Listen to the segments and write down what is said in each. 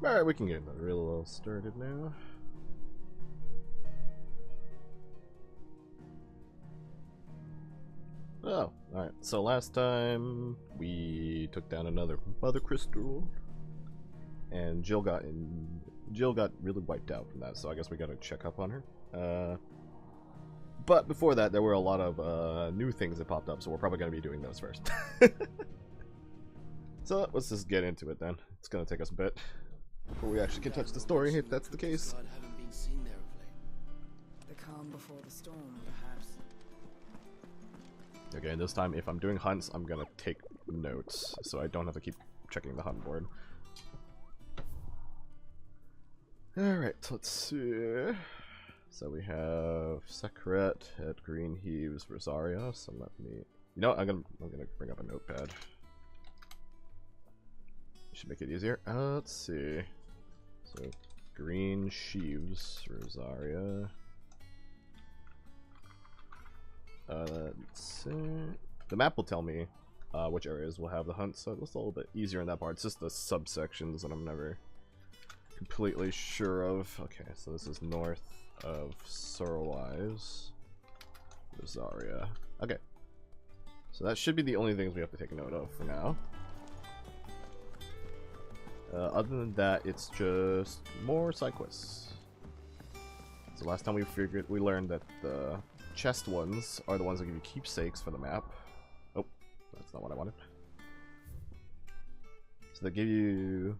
Alright, we can get the real well started now. Oh, alright. So last time we took down another mother crystal, and Jill got really wiped out from that. So I guess we gotta check up on her. But before that, there were a lot of new things that popped up, so we're probably gonna be doing those first. So let's just get into it then. It's gonna take us a bit before we actually can touch the story, if that's the case. The calm before the storm, perhaps. Okay, this time if I'm doing hunts, I'm gonna take notes, so I don't have to keep checking the hunt board. Alright, let's see. So we have Secret at Green Heaves, Rosario, so let me... You know what, I'm gonna bring up a notepad. Should make it easier. Let's see. So, Green Sheaves, Rosaria. Let's see. The map will tell me which areas will have the hunt, so it's a little bit easier in that part. It's just the subsections that I'm never completely sure of. Okay, so this is north of Surwise, Rosaria. Okay. So that should be the only things we have to take note of for now. Other than that, it's just more side quests. So last time we learned that the chest ones are the ones that give you keepsakes for the map. Oh, that's not what I wanted. So they give you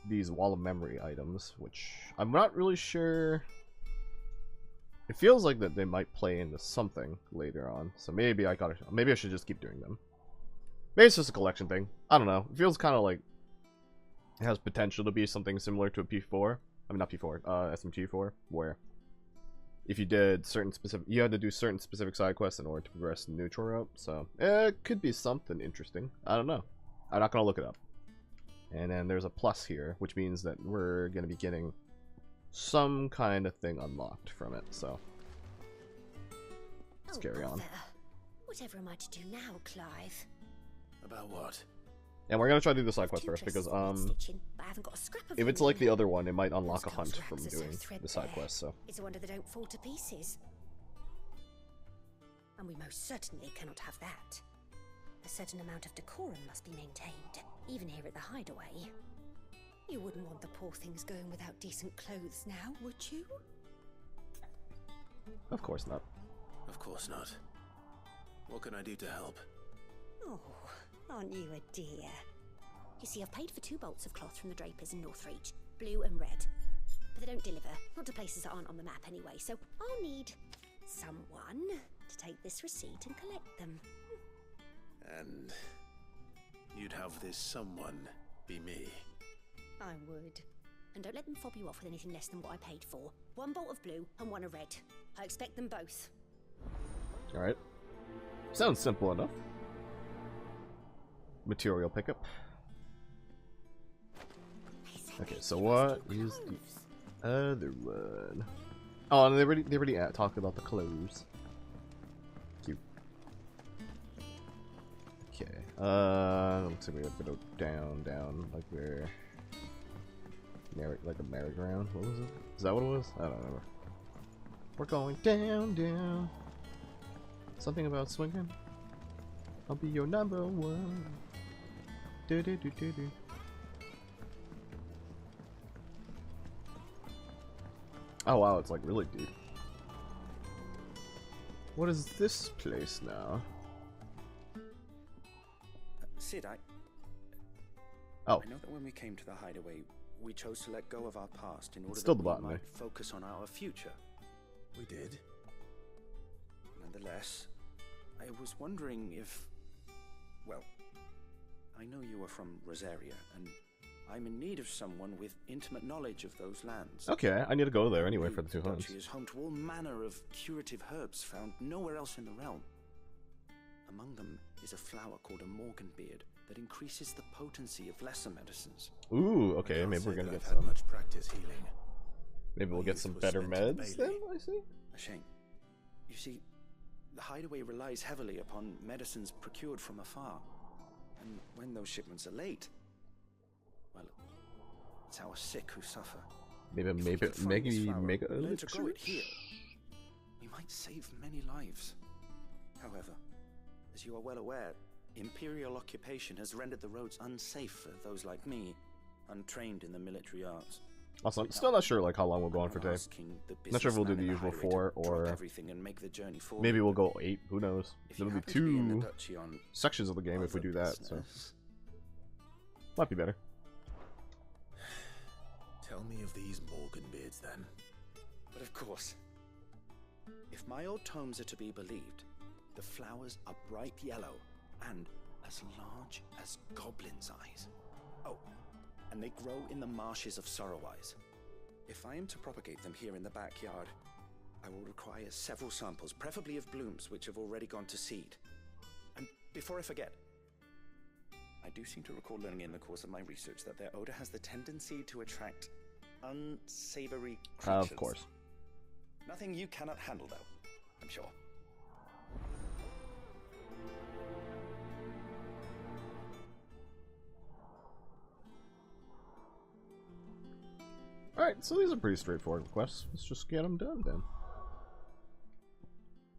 these wall of memory items, which I'm not really sure. It feels like that they might play into something later on. So maybe I should just keep doing them. Maybe it's just a collection thing. I don't know. It feels kind of like it has potential to be something similar to a P4. I mean, not P4, SMG4, where if you did you had to do certain specific side quests in order to progress the neutral route. So it could be something interesting. I don't know. I'm not gonna look it up. And then there's a plus here, which means that we're gonna be getting some kind of thing unlocked from it. So let's carry on. Whatever am I to do now, Clive? About what? And we're gonna try to do the side quest first, because if it's like the other one, it might unlock a hunt from doing the side quest. So it's a wonder they don't fall to pieces, and we most certainly cannot have that. A certain amount of decorum must be maintained, even here at the hideaway. You wouldn't want the poor things going without decent clothes now, would you? of course not. Of course not. What can I do to help? Oh, aren't you a dear? You see, I've paid for 2 bolts of cloth from the drapers in Northreach, blue and red. But they don't deliver, not to places that aren't on the map anyway, so I'll need someone to take this receipt and collect them. And you'd have this someone be me. I would. And don't let them fob you off with anything less than what I paid for. 1 bolt of blue and 1 of red. I expect them both. Alright. Sounds simple enough. Material pickup. Okay, so what is the other one? Oh, and they already talked about the clothes. Cute. Okay. Looks like we have to go down, like we're like a merry-go-round. What was it? Is that what it was? I don't remember. We're going down. Something about swinging. I'll be your number one. Do. Oh wow, it's like really deep. What is this place now? Sid, Oh. I know that when we came to the hideaway, we chose to let go of our past in order Still that the we bottom, might focus on our future. We did? Nonetheless, I was wondering if... Well, I know you are from Rosaria, and I'm in need of someone with intimate knowledge of those lands. Okay, I need to go there anyway for the 2 hunts. She is home to all manner of curative herbs found nowhere else in the realm. Among them is a flower called a Morganbeard that increases the potency of lesser medicines. Ooh, okay, maybe we're gonna get had some. much practice healing. Maybe we'll My get youth some was better spent in meds Bailey. then, I see. A shame. You see, the hideaway relies heavily upon medicines procured from afar. And when those shipments are late, well, It's our sick who suffer. Maybe If we make could it find make this it flower make it and learn to grow elixir. it here, we might save many lives. However, as you are well aware, Imperial occupation has rendered the roads unsafe for those like me, untrained in the military arts. Also, I'm still not sure like how long we'll go on for today. Not sure if we'll do the usual 4 or everything and make the journey forward. maybe we'll go 8. Who knows? If you There'll be happen to be in the 2 duchy on sections of the game if we do that. So business. might be better. Tell me of these Morganbeards then. But of course, if my old tomes are to be believed, the flowers are bright yellow and as large as goblins' eyes. Oh, and they grow in the marshes of Sorrowise. If I am to propagate them here in the backyard, I will require several samples, preferably of blooms which have already gone to seed. And before I forget, I do seem to recall learning in the course of my research that their odor has the tendency to attract unsavory creatures. Of course. Nothing you cannot handle, though, I'm sure. Alright, so these are pretty straightforward quests. Let's just get them done then.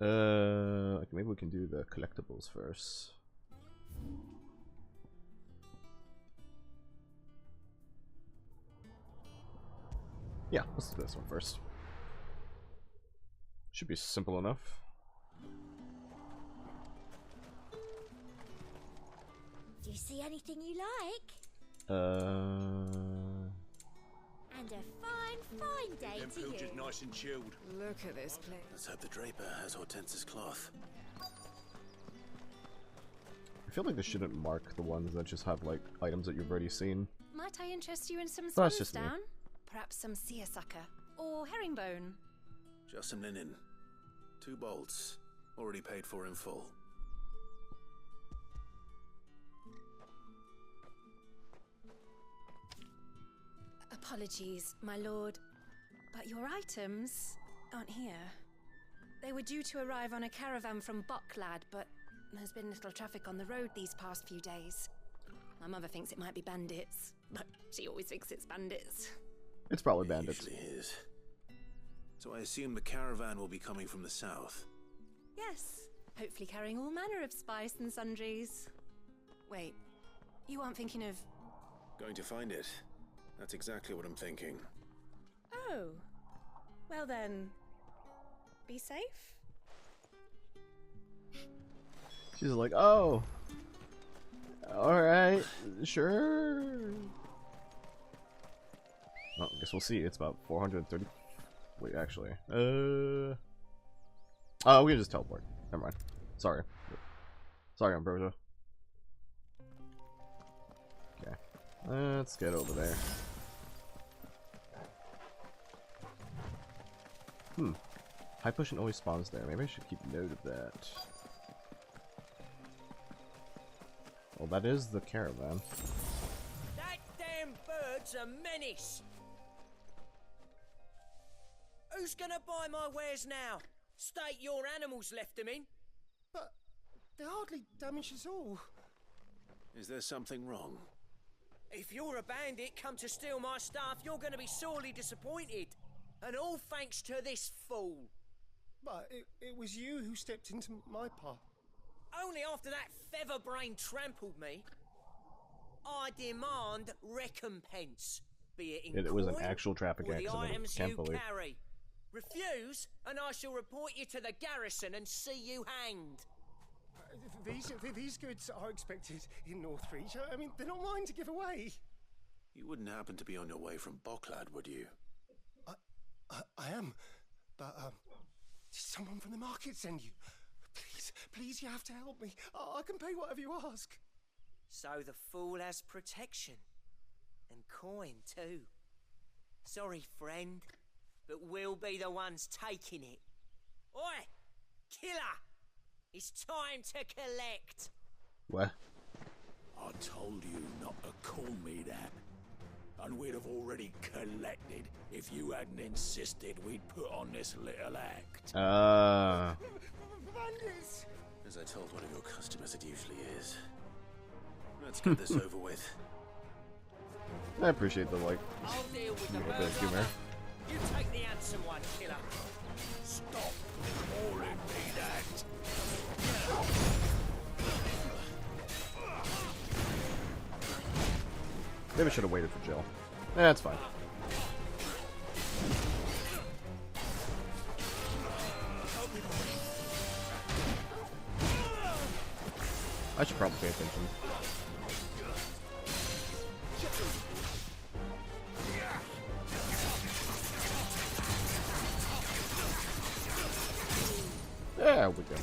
Okay, maybe we can do the collectibles first. Yeah, let's do this one first. Should be simple enough. Do you see anything you like? And a fine day to you. Just nice and chilled. Look at this place. Let's hope the Draper has Hortense's cloth. I feel like this shouldn't mark the ones that just have like items that you've already seen. Might I interest you in some That's just me. down? Perhaps some seersucker or herringbone. Just some linen. 2 bolts. Already paid for in full. Apologies, my lord, but your items aren't here. They were due to arrive on a caravan from Bucklad, but there's been little traffic on the road these past few days. My mother thinks it might be bandits, but she always thinks it's bandits. It's probably It bandits. usually is. So I assume the caravan will be coming from the south. Yes, hopefully carrying all manner of spice and sundries. Wait, you aren't thinking of... Going to find it. That's exactly what I'm thinking. Oh, well then, be safe? She's like, oh, alright, sure. Well, I guess we'll see. It's about 430. Wait, actually. Oh, we can just teleport. Never mind. Sorry. Sorry, Ambrosia. Okay. Let's get over there. High potion always spawns there. Maybe I should keep note of that. Well, that is the caravan. That damn bird's a menace. Who's gonna buy my wares now? State your animals left them in. But they hardly damage us all. Is there something wrong? If you're a bandit come to steal my stuff, you're gonna be sorely disappointed. And all thanks to this fool. But it was you who stepped into my path. Only after that featherbrain trampled me. I demand recompense, be it in It was an coin actual traffic or the accident. items Can't you believe. carry. Refuse, and I shall report you to the garrison and see you hanged. These goods are expected in Northreach. I mean, they're not mine to give away. You wouldn't happen to be on your way from Bucklad, would you? I am, but did someone from the market send you? Please, you have to help me. I can pay whatever you ask. So the fool has protection. And coin, too. Sorry, friend, but we'll be the ones taking it. Oi! Killer! It's time to collect! What? I told you not to call me that. And we'd have already collected if you hadn't insisted we'd put on this little act. Bandits! As I told one of your customers, it usually is. Let's get this over with. I appreciate the like I'll deal with the little bit of murderer. humor. You take the handsome one, killer. Stop calling me that. Maybe I should have waited for Jill. That's fine. I should probably pay attention. There we go.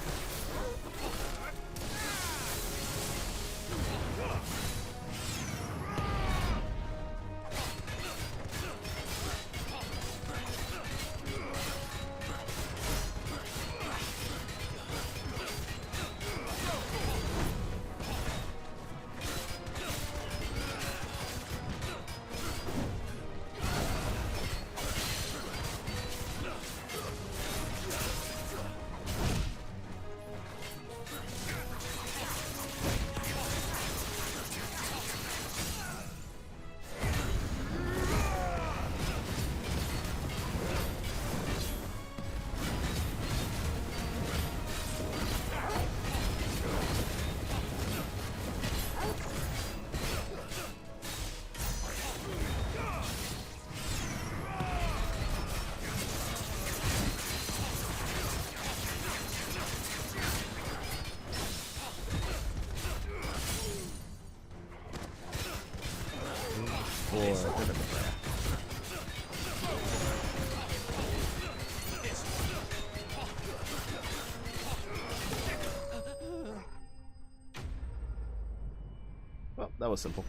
Well, that was simple.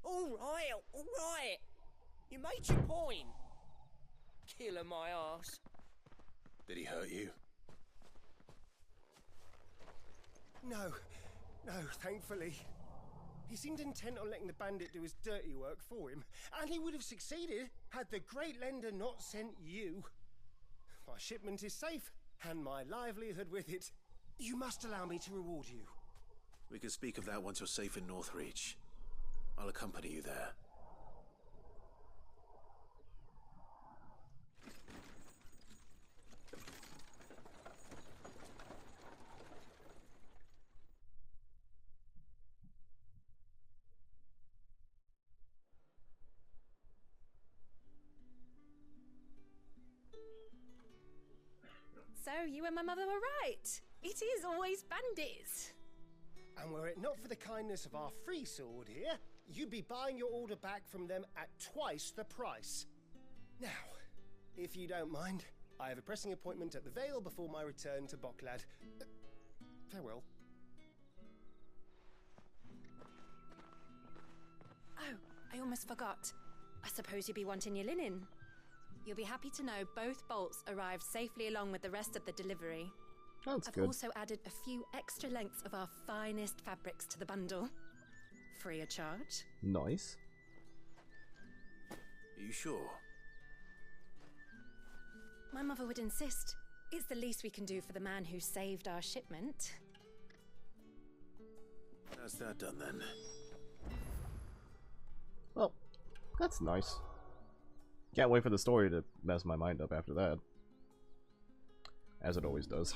All right. You made your point. Killer my ass. Did he hurt you? No, thankfully. He seemed intent on letting the bandit do his dirty work for him, and he would have succeeded had the Great Lender not sent you. My shipment is safe, and my livelihood with it. You must allow me to reward you. We can speak of that once you're safe in Northreach. I'll accompany you there. So, you and my mother were right. It is always bandits. And were it not for the kindness of our free sword here, you'd be buying your order back from them at twice the price. Now, if you don't mind, I have a pressing appointment at the Vale before my return to Boklad. Farewell. Oh, I almost forgot. I suppose you'll be wanting your linen. You'll be happy to know both bolts arrived safely along with the rest of the delivery. That's I've good. also added a few extra lengths of our finest fabrics to the bundle. Free of charge. Nice. Are you sure? My mother would insist. It's the least we can do for the man who saved our shipment. How's that done then? Well, that's nice. Can't wait for the story to mess my mind up after that. As it always does.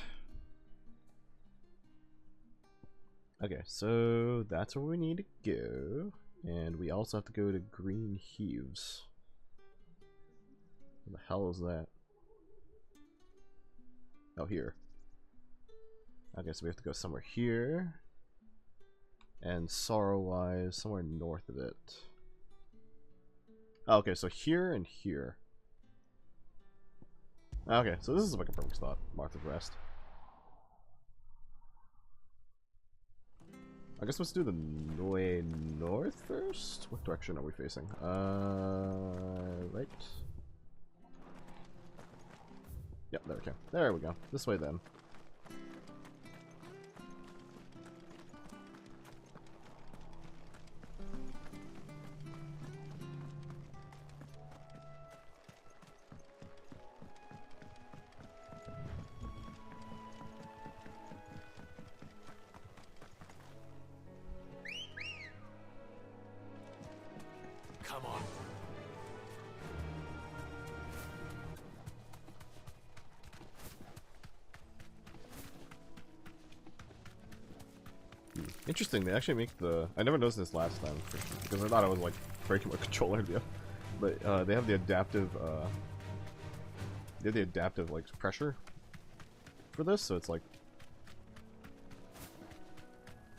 Okay, so that's where we need to go. And we also have to go to Green Heaves. Where the hell is that? Oh, here. Okay, so we have to go somewhere here. And Sorrow-wise, somewhere north of it. Okay, so here and here. Okay, so this is like a perfect spot. Martha's Rest. I guess let's do the way north first? What direction are we facing? Right? Yep, there we go. There we go. This way then. Come on. Interesting, they actually make the... I never noticed this last time, because I thought I was like breaking my controller, but they have the adaptive, like pressure for this, so it's like...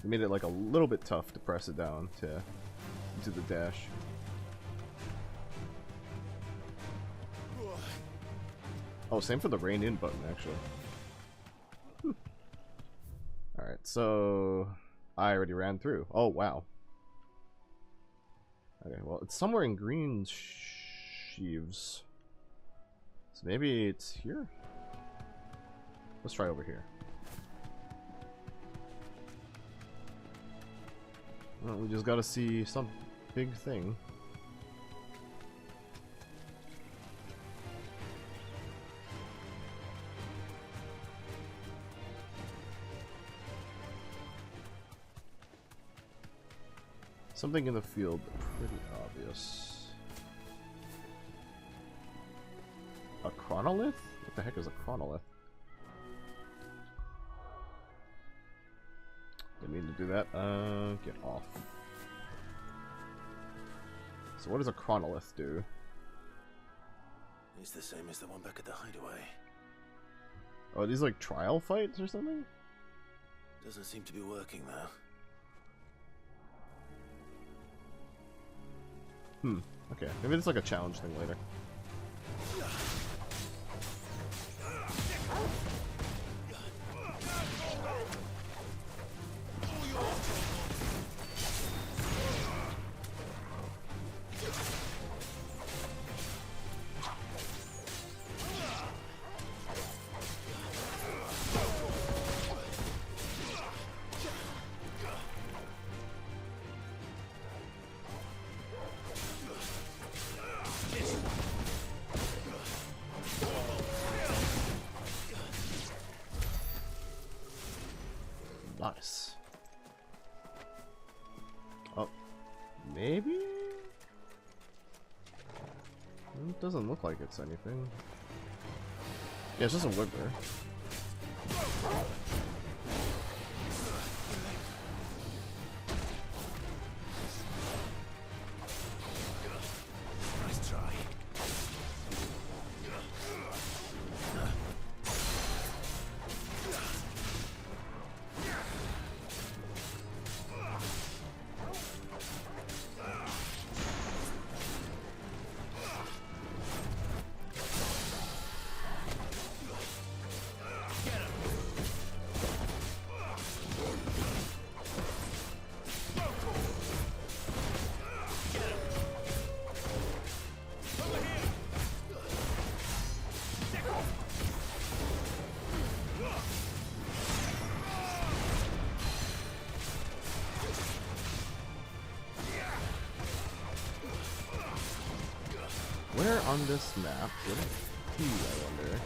They made it like a little bit tough to press it down into the dash. Oh, same for the rein in button, actually. Alright, so... I already ran through. Oh, wow. Okay, well, it's somewhere in green sheaves. So maybe it's here? Let's try over here. Well, we just gotta see some big thing. Something in the field, pretty obvious. A chronolith? What the heck is a chronolith? Didn't mean to do that. Get off. So what does a chronolith do? It's the same as the one back at the hideaway. Oh, are these like trial fights or something? Doesn't seem to be working though. Okay, maybe it's like a challenge thing later. Nice. Oh, maybe? It doesn't look like it's anything. Yeah, it's just a wither. Nice try. Where on this map would it be, I wonder?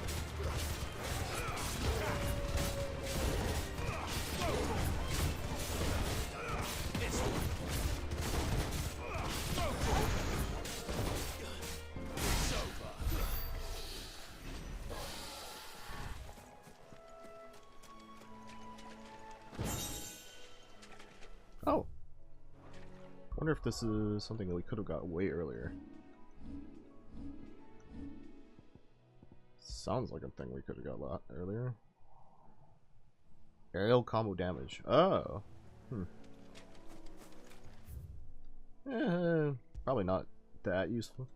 Oh! Wonder if this is something that we could have got way earlier. Sounds like a thing we could have got a lot earlier. Aerial combo damage. Oh. Probably not that useful.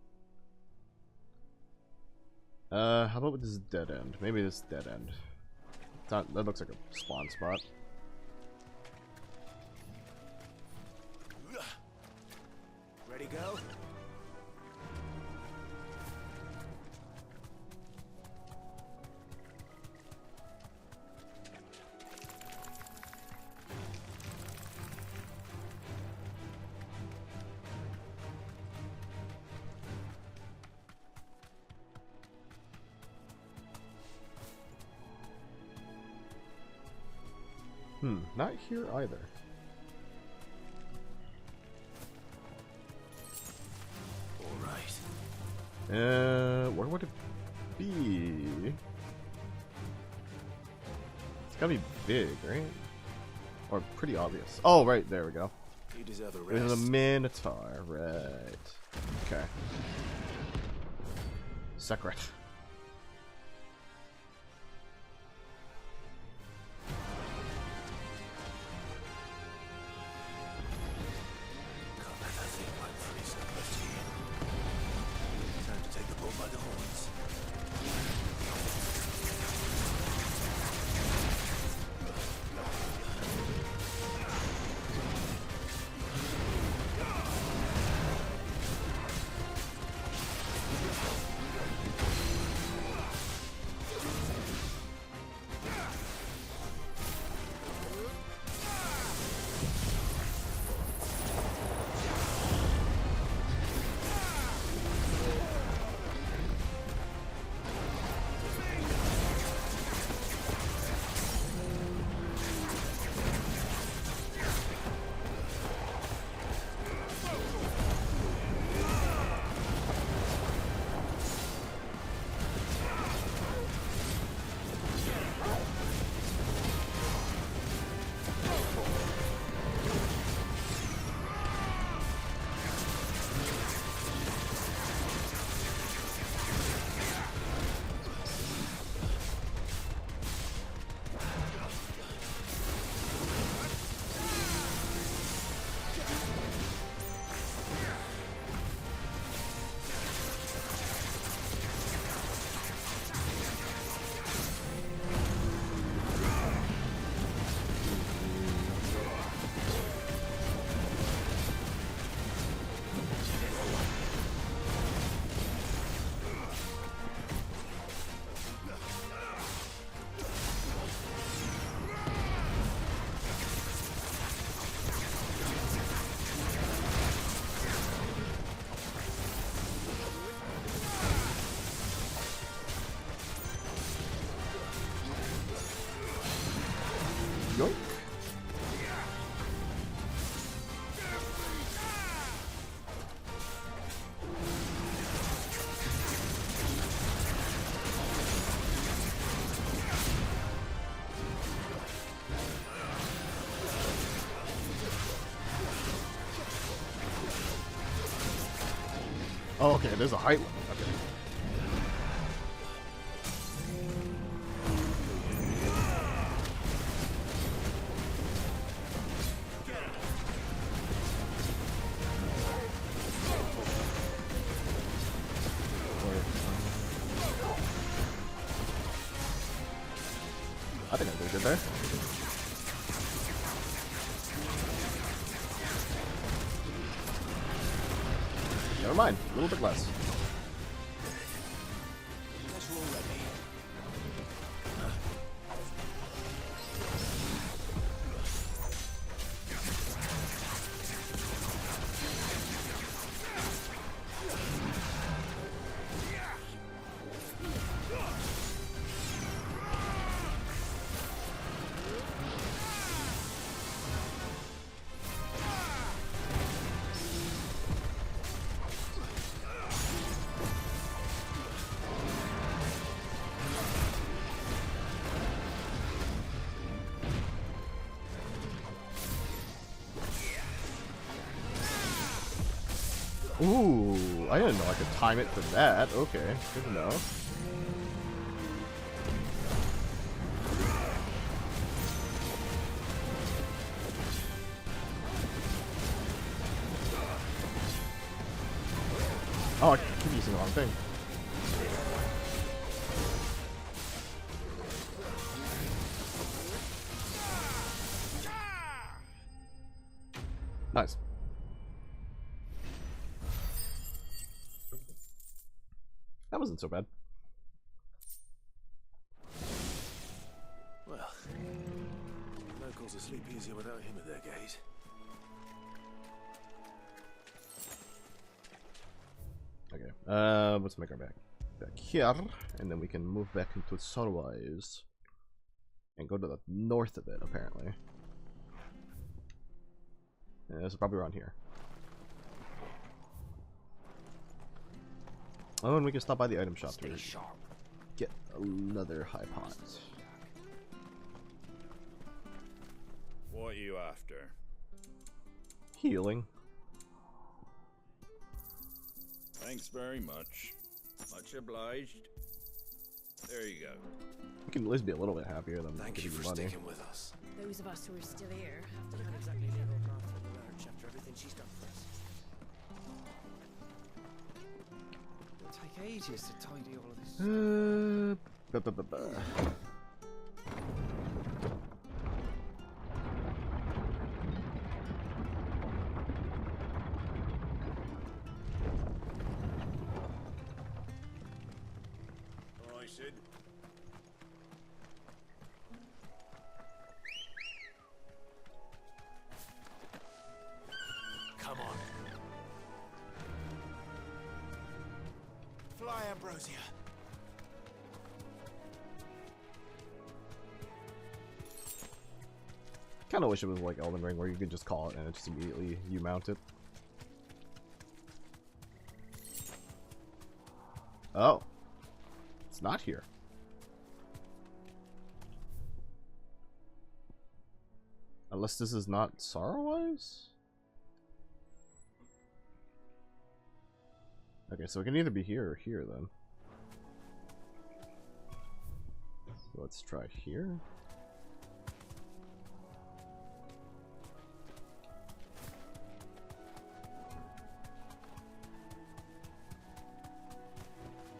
How about with this dead end? Maybe this dead end. It's not, that looks like a spawn spot. Ready, go? Not here either. Where would it be? It's gotta be big, right? Or pretty obvious. Oh, right, there we go. You deserve a There's a rest. Minotaur, right. Okay. Secret. Can't let that thing run free so close to you. Time to take the bull by the horns. Yoink. Oh, okay, there's a height limit. Okay. I think I did good there. Never mind, a little bit less. Guess we're all ready. Ooh, I didn't know I could time it for that. Okay, good to know. Oh, I keep using the wrong thing. Nice. That wasn't so bad. Well, locals will sleep easier without him at their gaze. Okay, let's make our back here, and then we can move back into Sunrise and go to the north of it, apparently. Yeah, this is probably around here. Oh, and we can stop by the item shop to Stay sharp. get another high pot. What are you after? Healing. Thanks very much. Much obliged. There you go. You can at least be a little bit happier than Thank you giving for money. sticking with us. Those of us who are still here have to look Can't after exactly you. look after the lurch after everything she's done for us. It'll take ages to tidy all of this. I said. Come on. Fly, Ambrosia. Kind of wish it was like Elden Ring, where you could just call it and it just immediately you mount it. Oh, it's not here. Unless this is not Sorrowwise? Okay, so it can either be here or here then. So let's try here.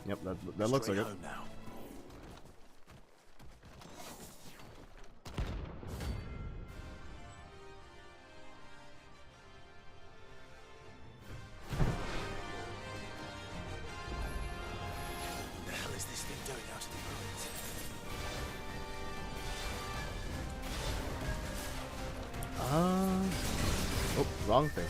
Yep, that looks like it. Home now. What the hell is this thing doing out of the ruins? Oh, wrong thing.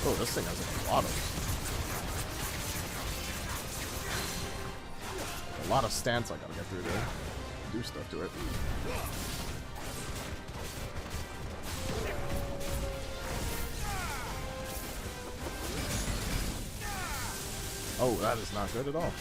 Oh, this thing has a lot of stance I gotta get through there. Do stuff to it. Oh, that is not good at all.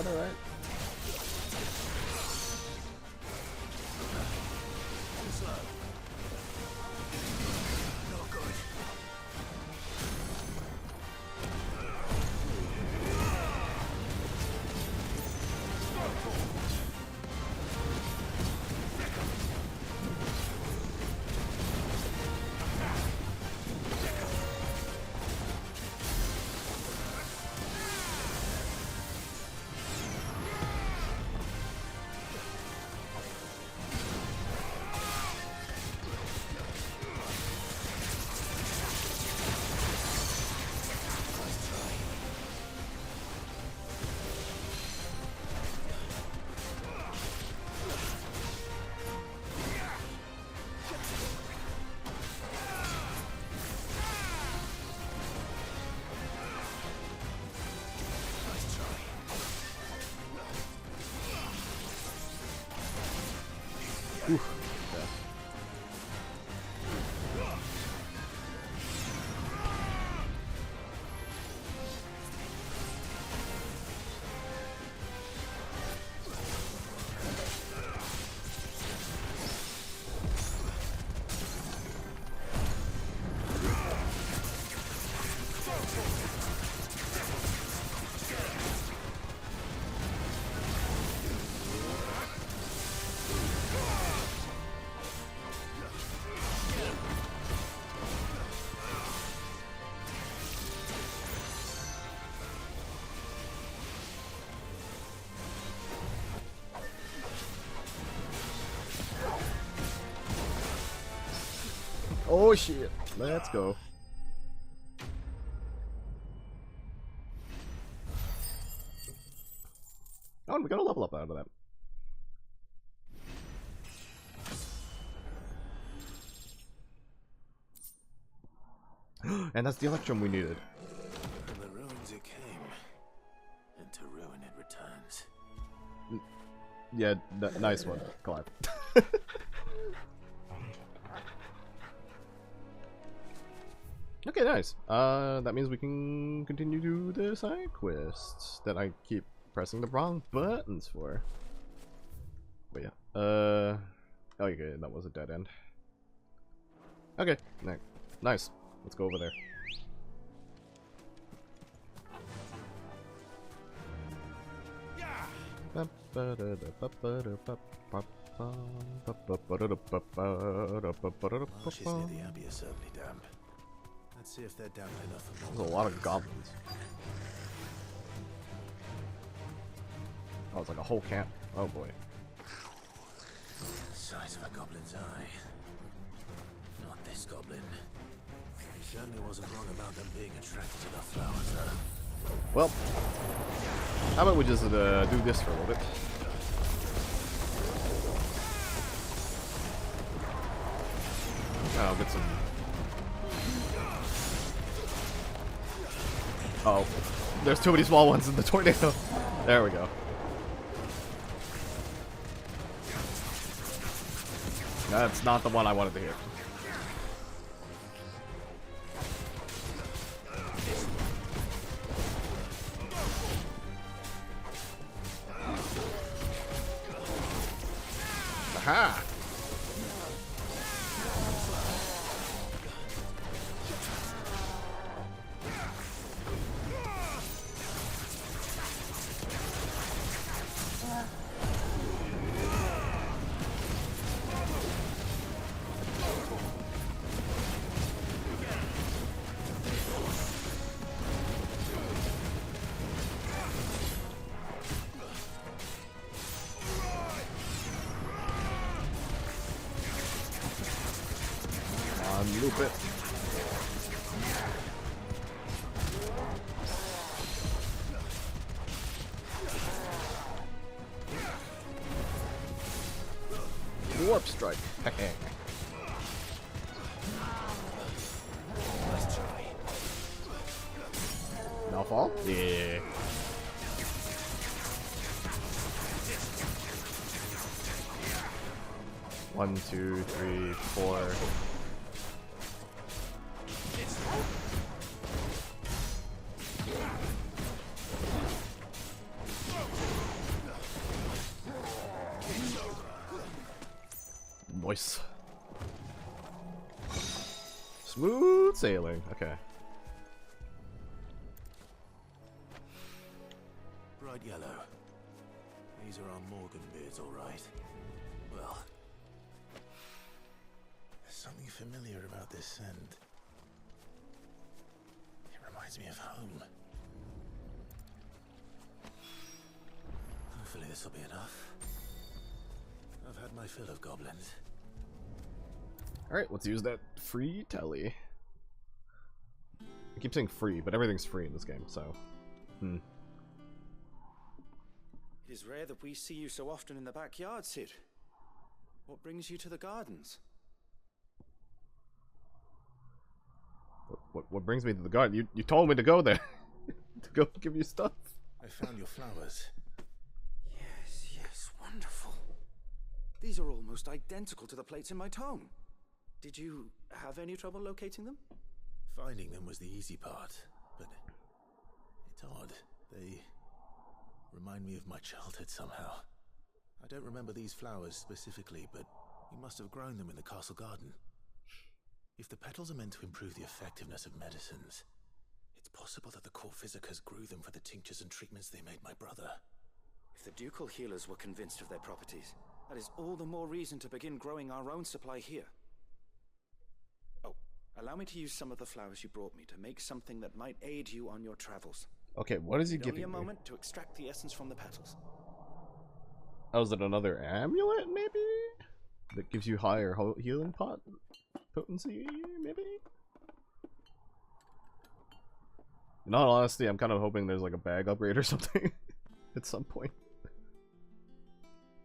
Alright. Oof. Yeah. Oh shit. Let's go. Oh, and we got a level up out of that. And that's the electrum we needed. From the ruins it came, and to ruin it returns. Yeah, nice one, Clive. Okay, nice. That means we can continue to the side quests that I keep pressing the wrong buttons for. But yeah, okay, that was a dead end. Okay, nice. Let's go over there. Marshes near the Abbey are certainly damp. Let's see if they're damp enough for more. There's a lot of goblins. Oh, it's like a whole camp. Oh boy. Size of a goblin's eye. Not this goblin. He certainly wasn't wrong about them being attracted to the flowers, though. Well, how about we just do this for a little bit? I'll get some. Oh, there's too many small ones in the tornado. There we go. That's not the one I wanted to hit. Aha! Loop it. Warp strike. Let's try. Now fall? Yeah. One, two, three, four. Nice. Smooth sailing. Okay. Bright yellow. These are our Morgan beards, all right. Well, there's something familiar about this scent. It reminds me of home. Hopefully this will be enough. I've had my fill of goblins. Alright, let's use that free telly. I keep saying free, but everything's free in this game, so. It is rare that we see you so often in the backyard, Sid. What brings you to the gardens? What brings me to the garden? You told me to go there. To go give you stuff. I found your flowers. Yes, wonderful. These are almost identical to the plates in my tome. Did you have any trouble locating them? Finding them was the easy part, but it's odd. They remind me of my childhood somehow. I don't remember these flowers specifically, but you must have grown them in the castle garden. If the petals are meant to improve the effectiveness of medicines, it's possible that the court physicers grew them for the tinctures and treatments they made my brother. If the ducal healers were convinced of their properties, that is all the more reason to begin growing our own supply here. Oh, allow me to use some of the flowers you brought me to make something that might aid you on your travels. Okay, what is he giving me? Only a moment to extract the essence from the petals. Oh, is it another amulet, maybe? That gives you higher healing potency, maybe? In all honesty, I'm kind of hoping there's like a bag upgrade or something at some point.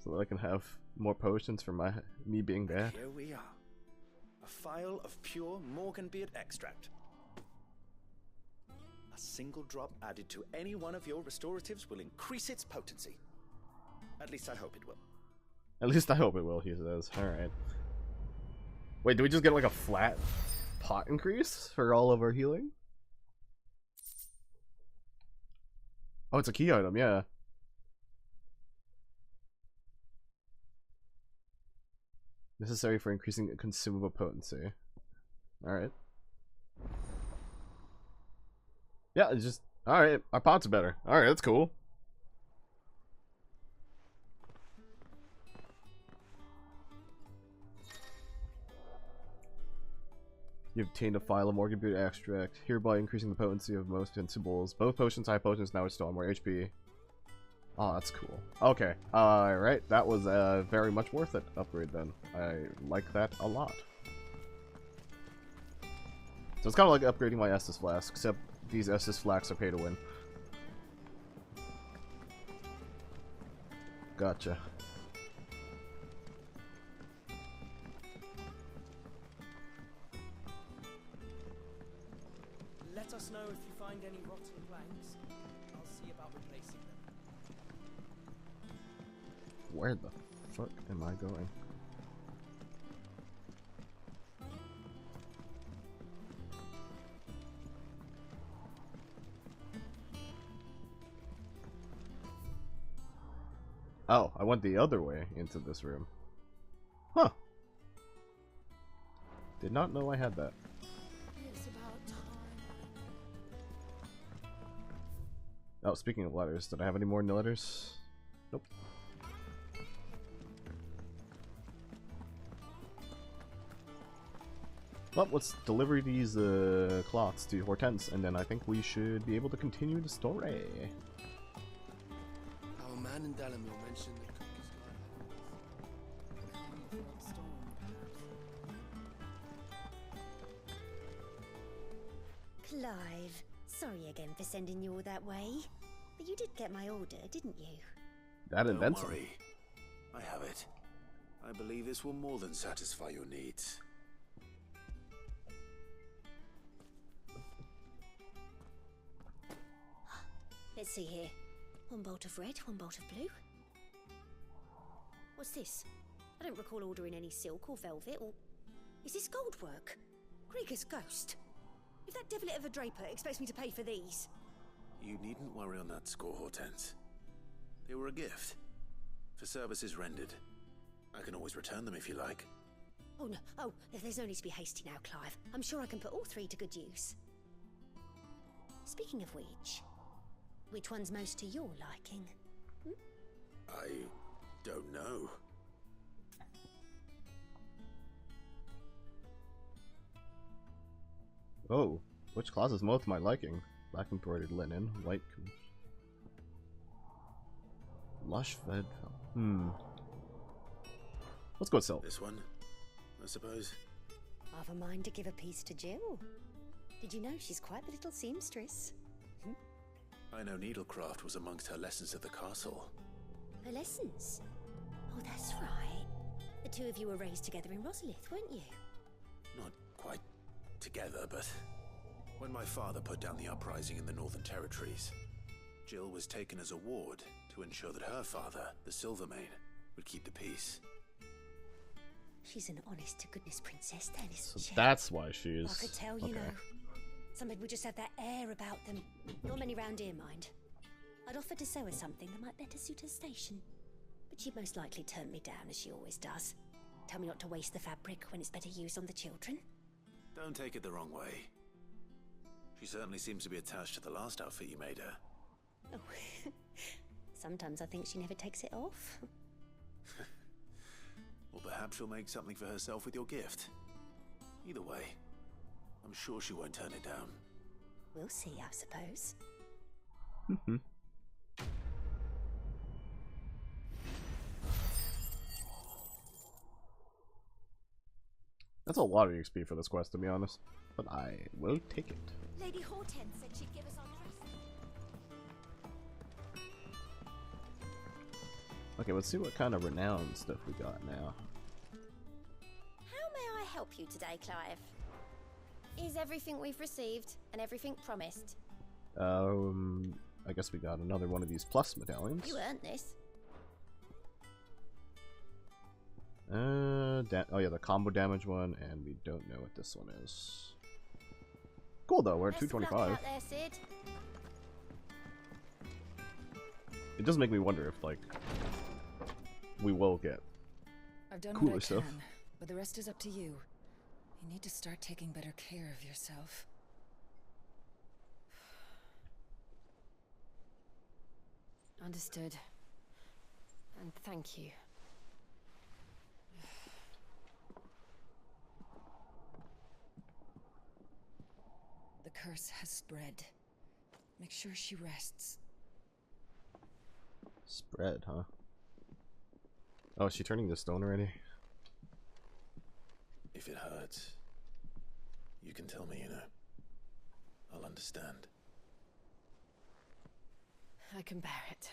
So that I can have more potions for me being bad. Here we are. A phial of pure Morganbeard extract. A single drop added to any one of your restoratives will increase its potency. At least I hope it will. At least I hope it will, he says. Alright. Wait, do we just get like a flat pot increase for all of our healing? Oh, it's a key item, yeah. Necessary for increasing consumable potency. Alright. Yeah, it's just... Alright, our pots are better. Alright, that's cool. You've obtained a phial of Morganbeard extract, hereby increasing the potency of most invincibles. Both potions, high potions, now restore more HP. Oh, that's cool. Okay, alright, that was very much worth it upgrade then. I like that a lot. So it's kind of like upgrading my Estus Flask, except these Estus Flasks are pay to win. Gotcha. Let us know if you find any rotten planks. I'll see about replacing them. Where the fuck am I going? Oh, I went the other way into this room. Huh. Did not know I had that. It's about time. Oh, speaking of letters, did I have any more letters? Nope. Well, let's deliver these cloths to Hortense, and then I think we should be able to continue the story. Our man in Dalamir mentioned the cookie's Calm before the storm, perhaps. Clive, sorry again for sending you all that way. But you did get my order, didn't you? That and then Don't some. worry. I have it. I believe this will more than satisfy your needs. Let's see here. One bolt of red, one bolt of blue. What's this? I don't recall ordering any silk or velvet, or... Is this gold work? Krieger's ghost. If that devilet of a draper expects me to pay for these... You needn't worry on that score, Hortense. They were a gift. For services rendered. I can always return them if you like. Oh, no. Oh, there's no need to be hasty now, Clive. I'm sure I can put all three to good use. Speaking of which one's most to your liking? I don't know. Oh, which clause is most to my liking? Black embroidered linen, white... Lush fed... Let's go with silk. This one, I suppose. I've a mind to give a piece to Jill. Did you know she's quite the little seamstress? I know needlecraft was amongst her lessons at the castle. Her lessons? Oh, that's right. The two of you were raised together in Rosalith, weren't you? Not quite together, but when my father put down the uprising in the Northern Territories, Jill was taken as a ward to ensure that her father, the Silvermane, would keep the peace. She's an honest-to-goodness princess then, isn't So she? that's why she's... I could tell, you know. Some people just have that air about them. Not many round here, mind. I'd offered to sew her something that might better suit her station. But she'd most likely turn me down, as she always does. Tell me not to waste the fabric when it's better used on the children. Don't take it the wrong way. She certainly seems to be attached to the last outfit you made her. Oh, sometimes I think she never takes it off. Or perhaps she'll make something for herself with your gift. Either way, I'm sure she won't turn it down. We'll see, I suppose. That's a lot of XP for this quest, to be honest. But I will take it. Lady Hortense said she'd give us our dress. Okay, let's see what kind of renown stuff we got now. How may I help you today, Clive? Is everything we've received and everything promised? I guess we got another one of these plus medallions. You earned this. Oh yeah, the combo damage one, and we don't know what this one is. Cool though, we're at Best of luck 225. out there, Sid. It does make me wonder if, like, we will get I've done cooler what I stuff. can, but the rest is up to you. You need to start taking better care of yourself. Understood. And thank you. The curse has spread. Make sure she rests. Spread, huh? Oh, is she turning to stone already? If it hurts, you can tell me, you know. I'll understand. I can bear it.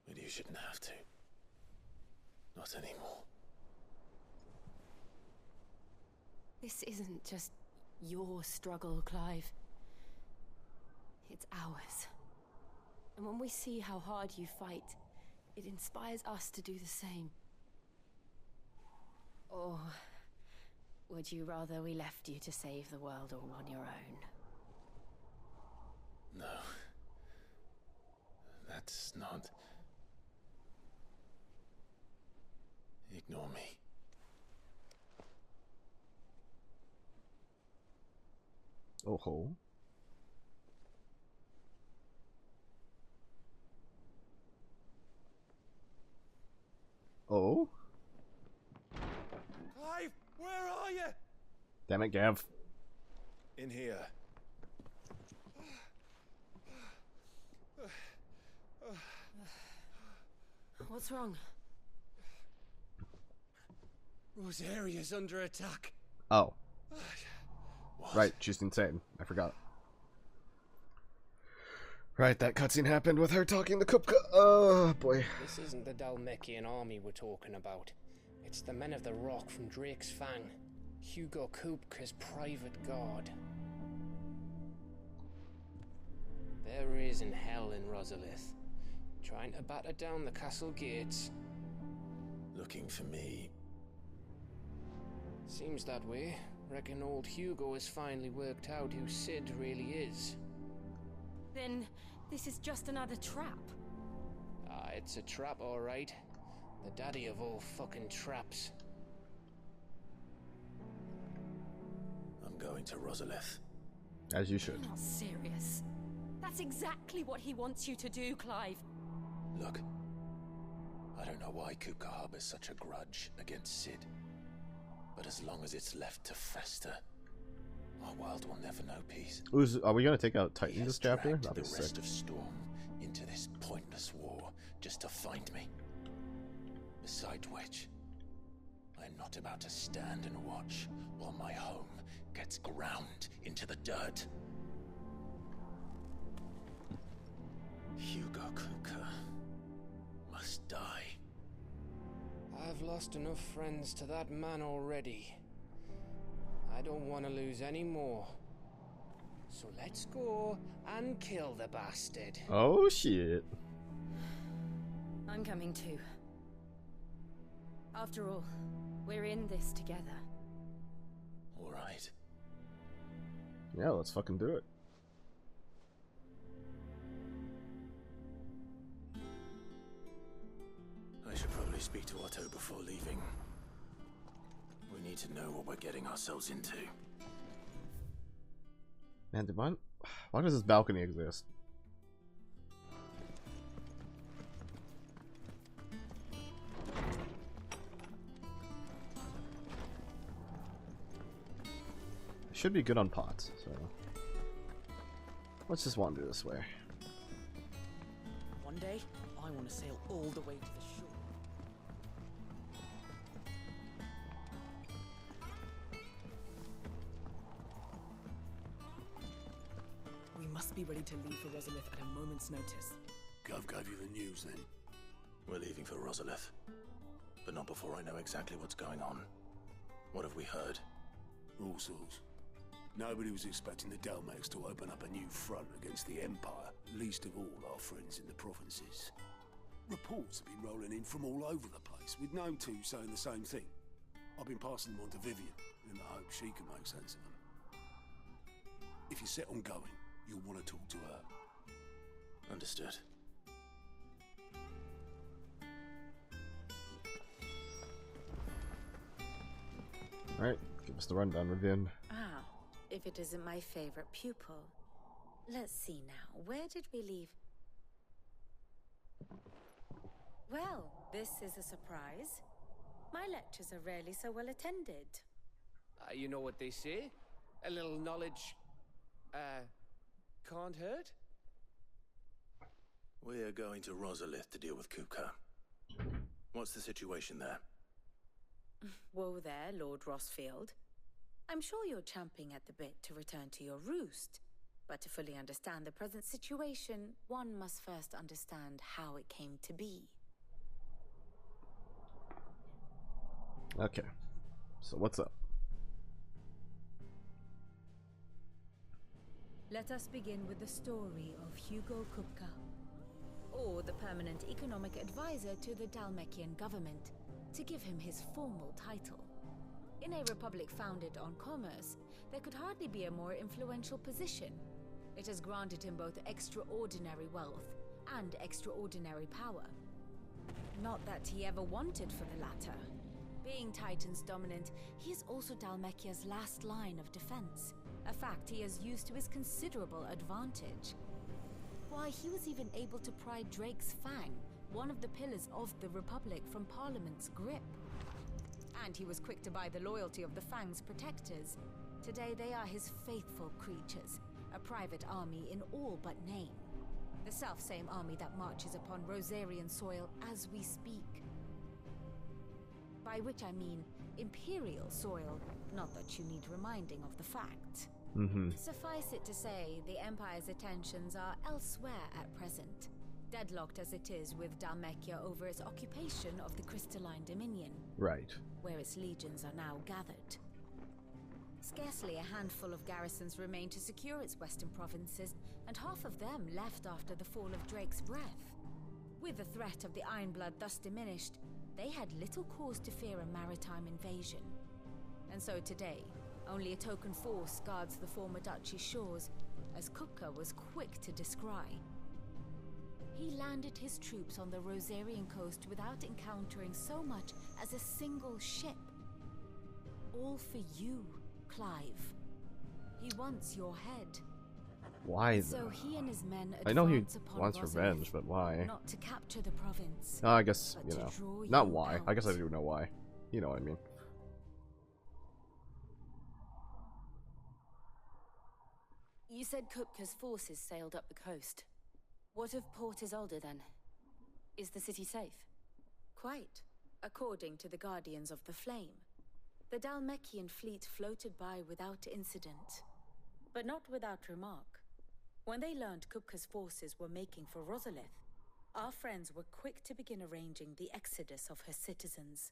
But you shouldn't have to. Not anymore. This isn't just your struggle, Clive. It's ours. And when we see how hard you fight, it inspires us to do the same. Or would you rather we left you to save the world all on your own? No. That's not... Ignore me. Oh ho. Oh? Clive, where are you? Damn it, Gav. In here. What's wrong? Rosaria's under attack. Oh. What? Right, she's insane. I forgot. Right, that cutscene happened with her talking to Kupka. Oh, boy. This isn't the Dalmekian army we're talking about. It's the men of the Rock from Drake's Fang. Hugo Kupka's private guard. There is in hell in Rosalith, trying to batter down the castle gates. Looking for me. Seems that way. Reckon old Hugo has finally worked out who Sid really is. Then this is just another trap. Ah, it's a trap, all right. The daddy of all fucking traps. I'm going to Rosalith. As you should. You're not serious. That's exactly what he wants you to do, Clive. Look. I don't know why Kupka harbors such a grudge against Sid. But as long as it's left to fester, our world will never know peace. Are we gonna take out He Titan has this chapter? dragged That'd the be rest sick. of Storm into this pointless war just to find me. Besides which, I'm not about to stand and watch while my home gets ground into the dirt. Hugo Kupka must die. I've lost enough friends to that man already. I don't want to lose any more. So let's go and kill the bastard. Oh shit. I'm coming too. After all, we're in this together. Alright. Yeah, let's fucking do it. I should probably speak to Otto before leaving. We need to know what we're getting ourselves into. Man, why does this balcony exist? I should be good on pots, so let's just wander this way. One Someday, I want to sail all the way to the shore. We must be ready to leave for Rosalith at a moment's notice. Gov gave you the news then? We're leaving for Rosalith, but not before I know exactly what's going on. What have we heard? All sorts. Nobody was expecting the Dalmex to open up a new front against the Empire, least of all our friends in the provinces. Reports have been rolling in from all over the place, with no two saying the same thing. I've been passing them on to Vivian, in the hope she can make sense of them. If you're set on going, you'll want to talk to her. Understood. Alright, give us the rundown, Vivian. Ah, if it isn't my favorite pupil. Let's see now, where did we leave? Well, this is a surprise. My lectures are rarely so well attended. You know what they say? A little knowledge, can't hurt? We're going to Rosalith to deal with Kupka. What's the situation there? Whoa there, Lord Rossfield. I'm sure you're champing at the bit to return to your roost. But to fully understand the present situation, one must first understand how it came to be. Okay, so what's up? Let us begin with the story of Hugo Kupka, or the permanent economic advisor to the Dalmekian government, to give him his formal title. In a republic founded on commerce, there could hardly be a more influential position. It has granted him both extraordinary wealth and extraordinary power. Not that he ever wanted for the latter. Being Titan's dominant, he is also Dalmekia's last line of defense, a fact he has used to his considerable advantage. Why, he was even able to pry Drake's Fang, one of the pillars of the Republic, from Parliament's grip. And he was quick to buy the loyalty of the Fang's protectors. Today they are his faithful creatures, a private army in all but name. The self-same army that marches upon Rosarian soil as we speak. By which I mean Imperial soil, not that you need reminding of the fact. Suffice it to say, the Empire's attentions are elsewhere at present, deadlocked as it is with Dalmekia over its occupation of the Crystalline Dominion. Right. Where its legions are now gathered. Scarcely a handful of garrisons remain to secure its western provinces, and half of them left after the fall of Drake's Breath. With the threat of the Ironblood thus diminished, they had little cause to fear a maritime invasion. And so today, only a token force guards the former duchy's shores, as Kupka was quick to descry. He landed his troops on the Rosarian coast without encountering so much as a single ship. All for you, Clive. He wants your head. Why So though? he and his men I know he upon wants Rosalith, revenge, but why? Not to capture the province. I guess, but you to know. draw Not you why. out. I guess I do know why. You know what I mean. You said Kupka's forces sailed up the coast. What of Port Isolde then? Is the city safe? Quite, according to the Guardians of the Flame. The Dalmekian fleet floated by without incident. But not without remark. When they learned Kupka's forces were making for Rosalith, our friends were quick to begin arranging the exodus of her citizens.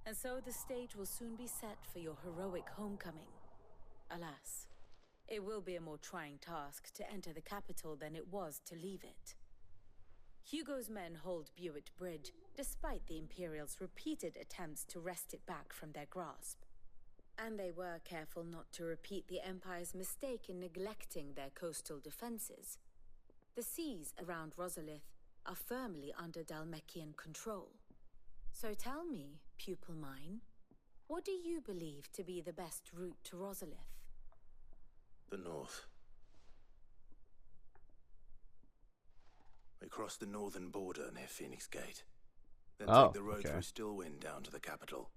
And so the stage will soon be set for your heroic homecoming. Alas, it will be a more trying task to enter the capital than it was to leave it. Hugo's men hold Buett Bridge, despite the Imperials' repeated attempts to wrest it back from their grasp. And they were careful not to repeat the Empire's mistake in neglecting their coastal defenses. The seas around Rosalith are firmly under Dalmekian control. So tell me, pupil mine, what do you believe to be the best route to Rosalith? The north. We cross the northern border near Phoenix Gate. Then take the road through Stillwind down to the capital.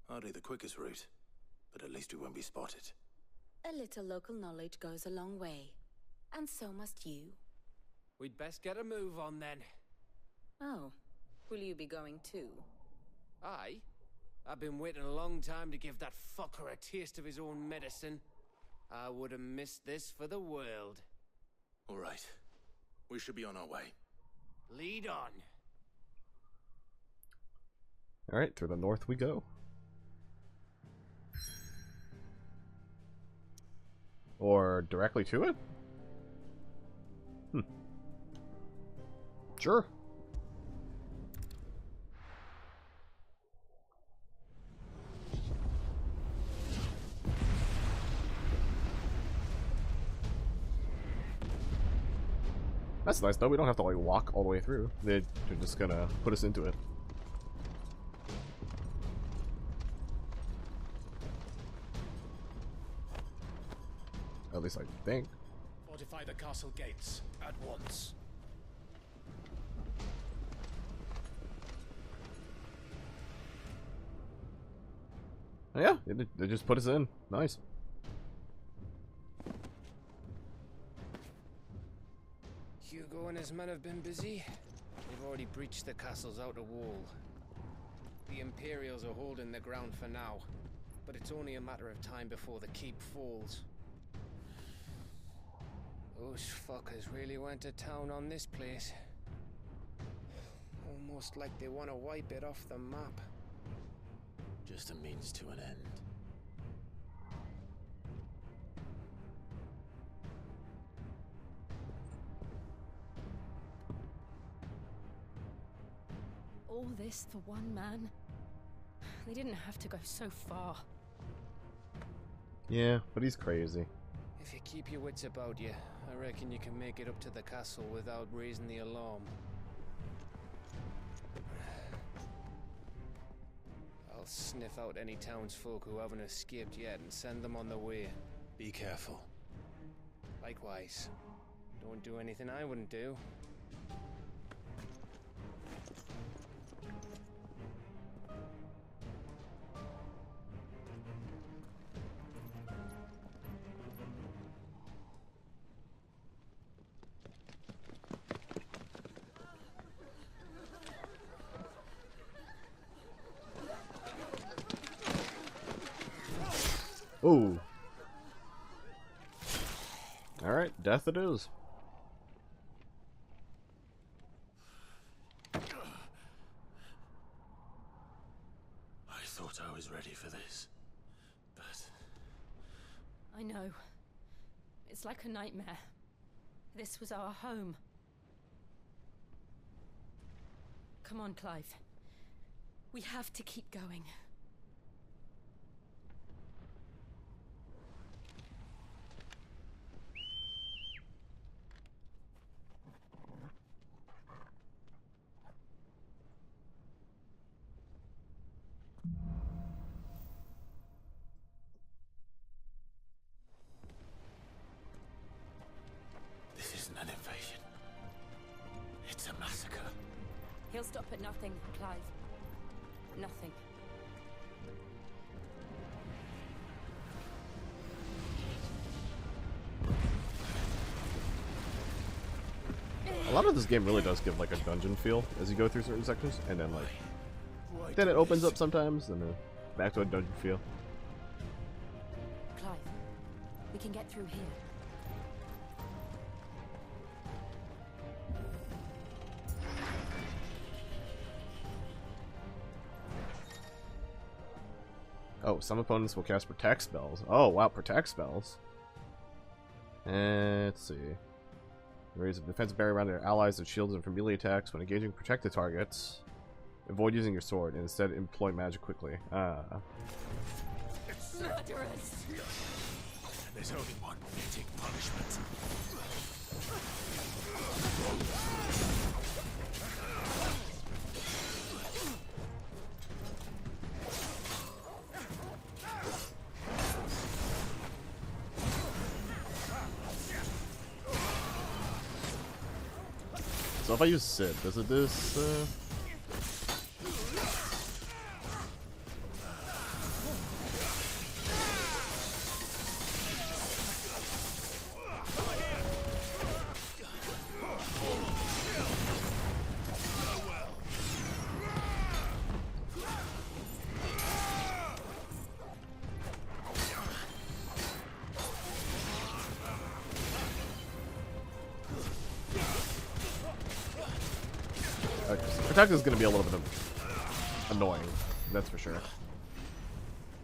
Hardly the quickest route, but at least we won't be spotted. A little local knowledge goes a long way, and so must you. We'd best get a move on then. Oh, will you be going too? Aye. I've been waiting a long time to give that fucker a taste of his own medicine. I would have missed this for the world. All right. We should be on our way. Lead on. Alright, to the north we go. Or directly to it? Sure. That's nice though, we don't have to like walk all the way through. They're just gonna put us into it. At least I think. Fortify the castle gates at once. Yeah, they just put us in. Nice. Hugo and his men have been busy. They've already breached the castle's outer wall. The Imperials are holding the ground for now, but it's only a matter of time before the keep falls. Those fuckers really went to town on this place. Almost like they want to wipe it off the map. Just a means to an end. All this for one man? They didn't have to go so far. Yeah, but he's crazy. If you keep your wits about you, I reckon you can make it up to the castle without raising the alarm. I'll sniff out any townsfolk who haven't escaped yet and send them on their way. Be careful. Likewise. Don't do anything I wouldn't do. Ooh. Alright, death it is. I thought I was ready for this, but... I know. It's like a nightmare. This was our home. Come on, Clive. We have to keep going. This isn't an invasion. It's a massacre. He'll stop at nothing, Clive. Nothing. A lot of this game really does give like a dungeon feel as you go through certain sections, and then like then it opens up sometimes, and then back to a dungeon feel. Clive, we can get through here. Oh, some opponents will cast protect spells. Oh wow, protect spells. Let's see. Raise a defensive barrier around their allies and shields them from melee attacks when engaging protected targets. Avoid using your sword and instead employ magic quickly. Murderers! There's only one fitting punishment. So if I use Sid, does it do this? Protect is going to be a little bit annoying, that's for sure.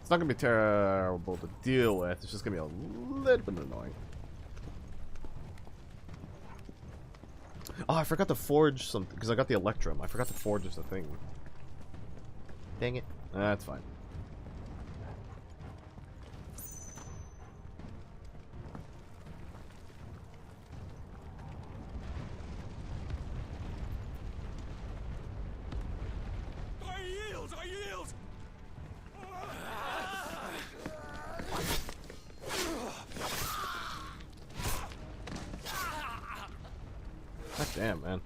It's not going to be terrible to deal with, it's just going to be a little bit annoying. Oh, I forgot to forge something, because I got the Electrum. I forgot to forge as a thing. Dang it. That's fine. I yield! I yield! God damn, man.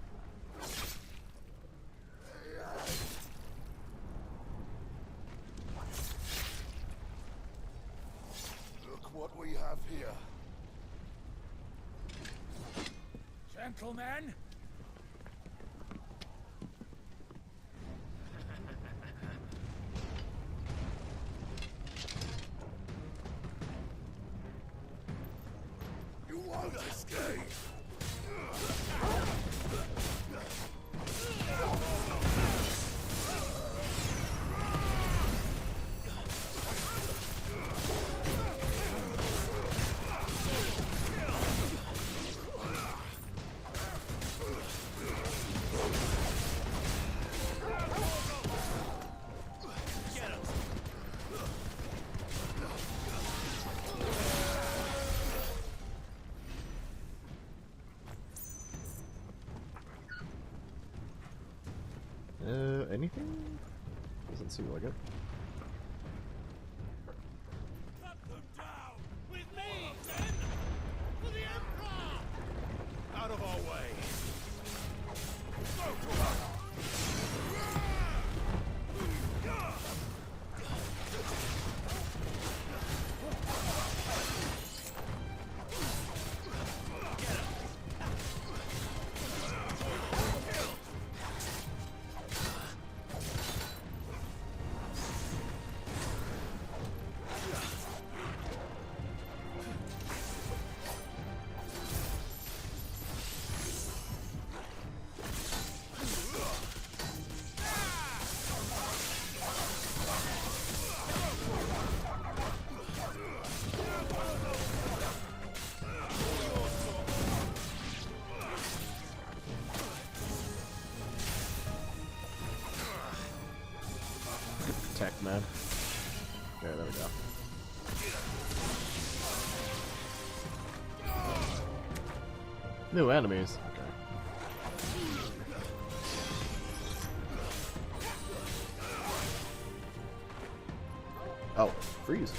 Look what we have here. Gentlemen, You won't escape. Anything? Doesn't seem like it. Cut them down! With me, then! For the Emperor! Out of our way! Protect, man. Okay, there we go. New enemies. Okay. Oh, freeze.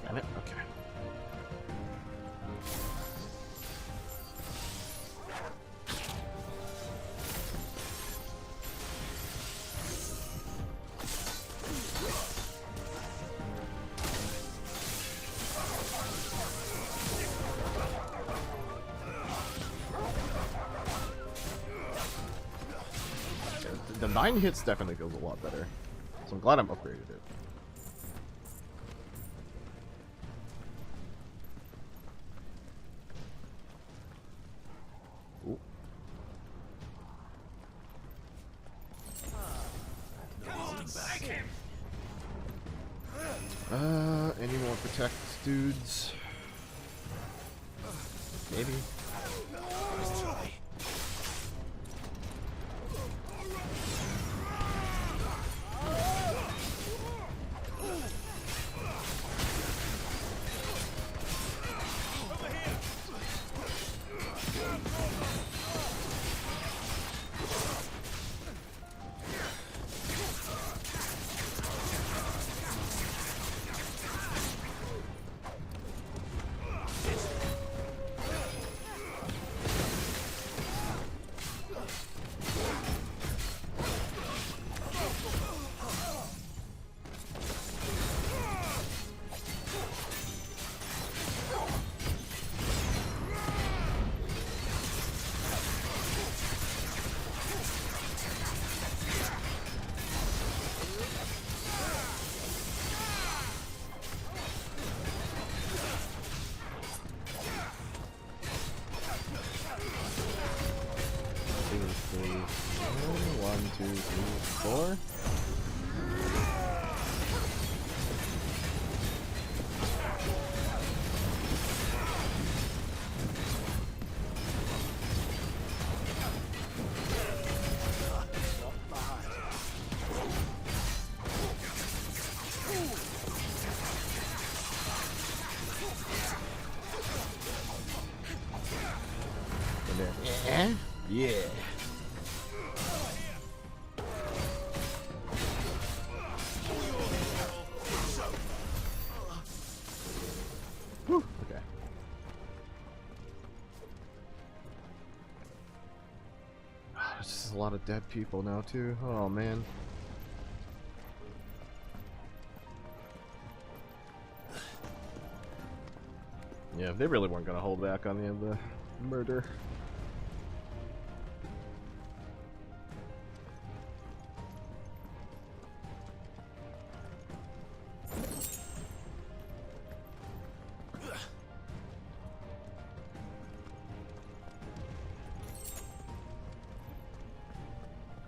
Got it? Okay. The 9 hits definitely feels a lot better, so I'm glad I'm upgraded it. Ooh. Any more protect dudes? Maybe. Let's try. 1, 2, 3, 4. Yeah. Whew, okay. There's just a lot of dead people now too. Oh man. Yeah, they really weren't gonna hold back on the murder.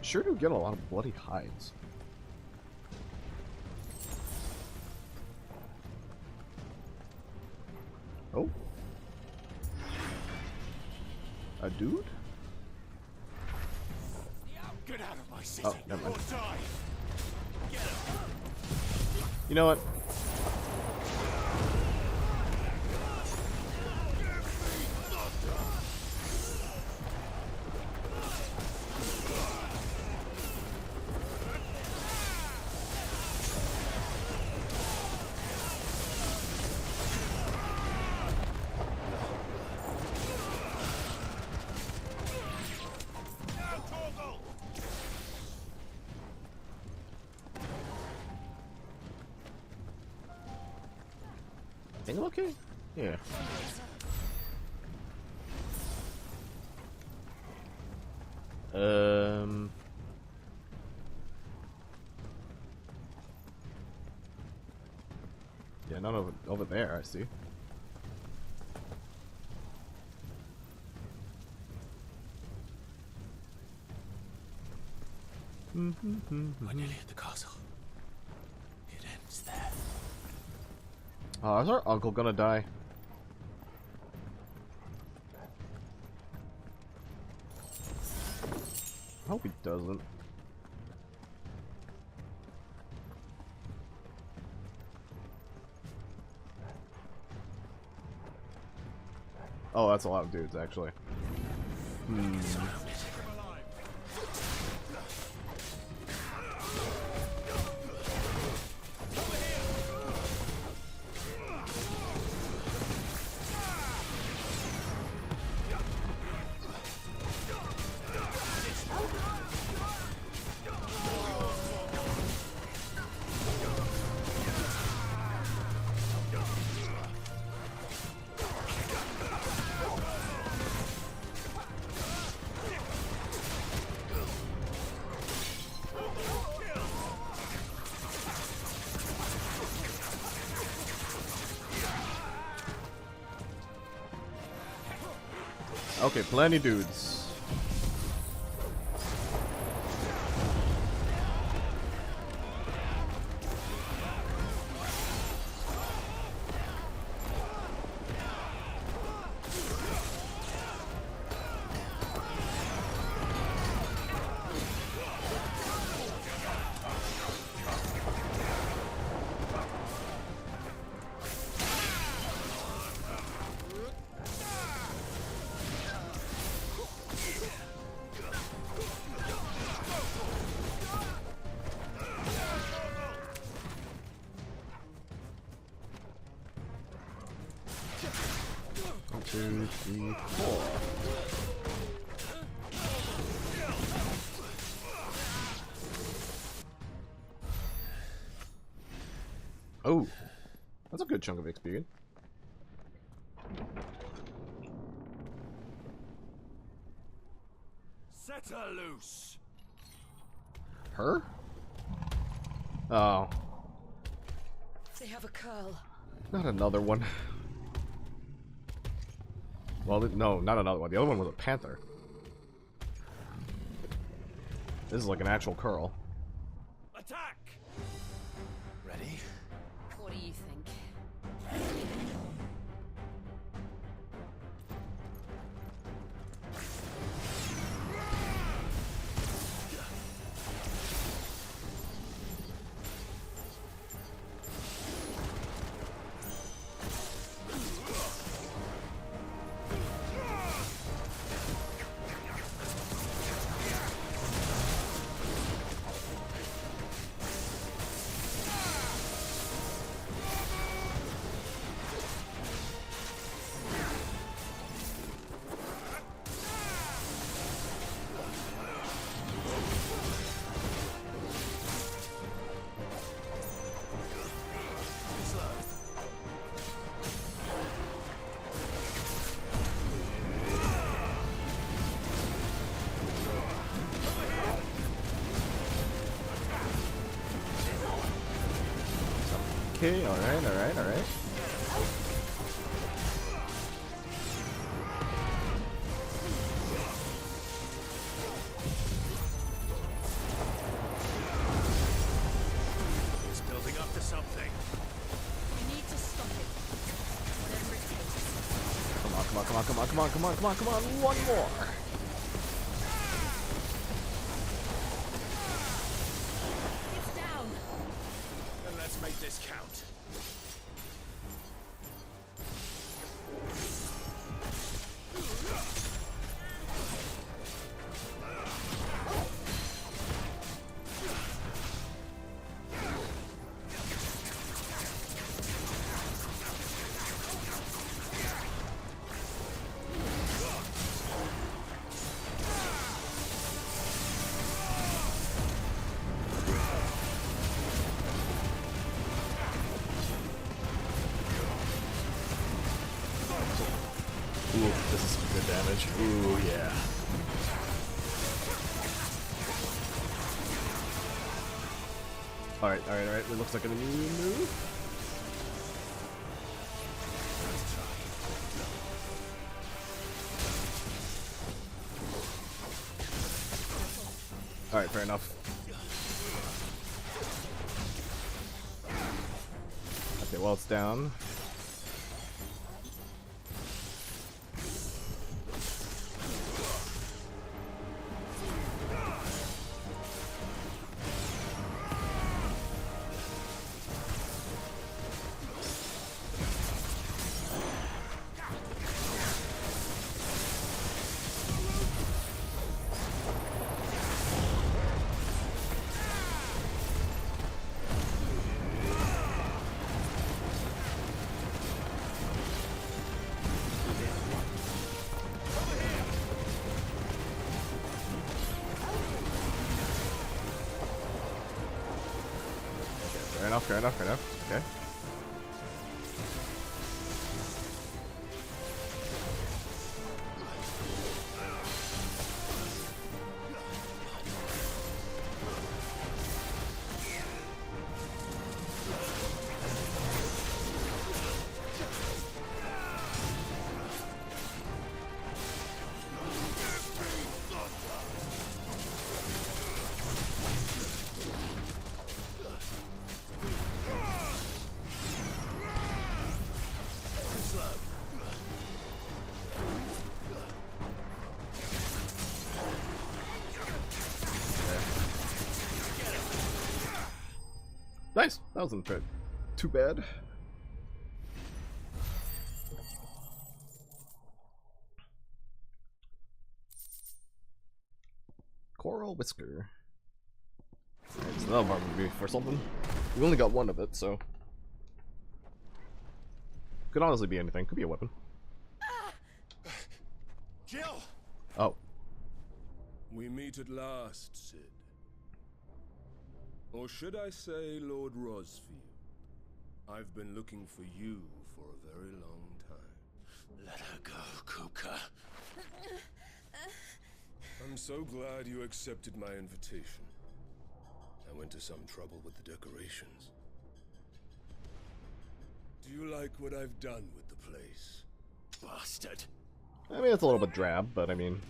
Sure do get a lot of bloody hides. Oh. A dude? Get out of my city. Oh, never mind. Or die. You know what? I think I'm okay? Yeah. Yeah, none over there, I see. We're nearly at the castle. It ends there. Oh, is our uncle gonna die? I hope he doesn't. Oh, that's a lot of dudes, actually. Okay, plenty dudes. One, 2, 3, 4. Oh, that's a good chunk of experience. Set her loose. Her? Oh, They have a curl. not another one. Well, no, not another one. The other one was a panther. This is like an actual curl. Attack! Ready? What do you think? Okay, alright, alright, alright. It's building up to something. We need to stop it. Whatever it takes. Come on, come on, come on, come on, come on, come on, come on, come on, one more. It's down. Then let's make this count. Ooh, this is some good damage. Ooh, yeah. Alright, alright, alright. It looks like a new move. Alright, fair enough. Okay, well, it's down. Fair enough, fair enough, fair enough. Okay. Nice! That wasn't too bad. Coral Whisker. Alright, so that'll probably be for something. We only got one of it, so... Could honestly be anything. Could be a weapon. Jill! Oh. We meet at last, Sid. Or should I say Lord Rosfield? I've been looking for you for a very long time. Let her go, Kupka. I'm so glad you accepted my invitation. I went to some trouble with the decorations. Do you like what I've done with the place? Bastard. I mean, it's a little bit drab, but I mean...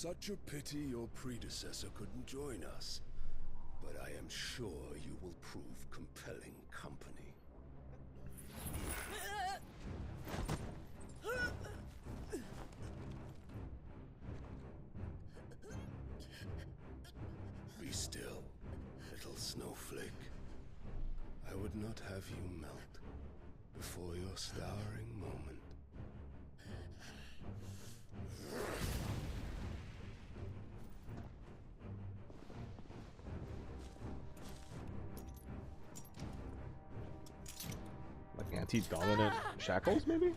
such a pity your predecessor couldn't join us. But I am sure you will prove compelling company. Be still, little snowflake. I would not have you melt before your starring moment. Like anti-dominant shackles, maybe?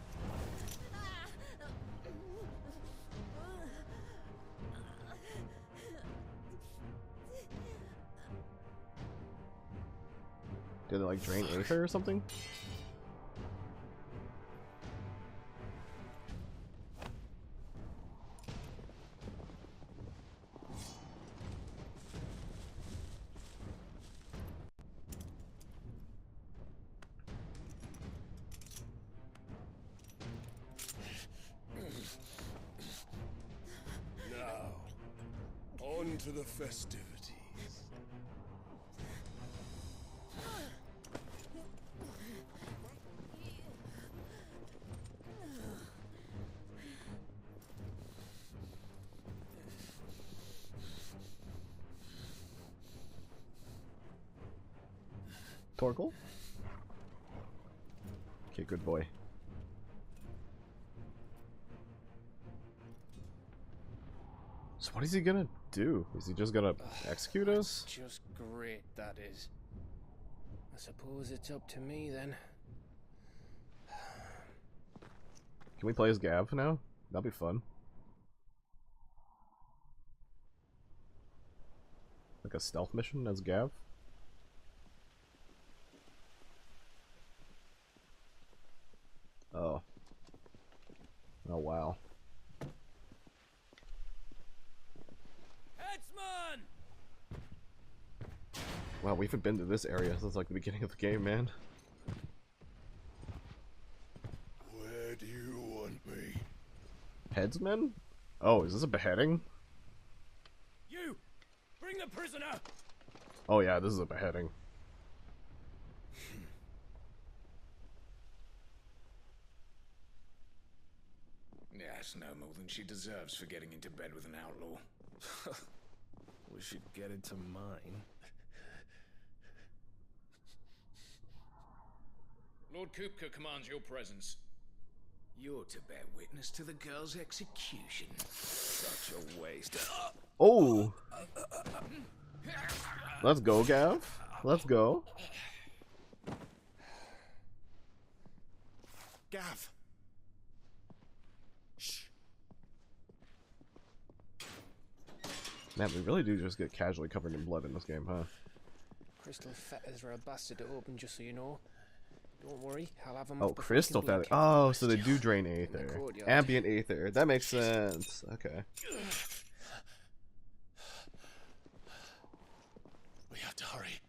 Did it like drain Aether or something? Now, on to the festivities. Torgal? Okay, good boy. So what is he gonna do? Is he just gonna execute us? Just great, that is. I suppose it's up to me then. Can we play as Gav now? That'd be fun. Like a stealth mission as Gav? Oh. Oh wow. Headsman! Wow, we haven't been to this area since like the beginning of the game, man. Where do you want me? Headsman? Oh, is this a beheading? You! Bring the prisoner! Oh yeah, this is a beheading. Yes, no more than she deserves for getting into bed with an outlaw. We should get into mine. Lord Kupka commands your presence. You're to bear witness to the girl's execution. Such a waste. Oh! Let's go, Gav. Let's go. Gav! Man, we really do just get casually covered in blood in this game, huh? Crystal fetters are a bastard to open, just so you know. Don't worry, I'll have them. Oh, crystal feather. Oh, so they do drain Aether. Ambient Aether. That makes sense. Okay. We have to hurry.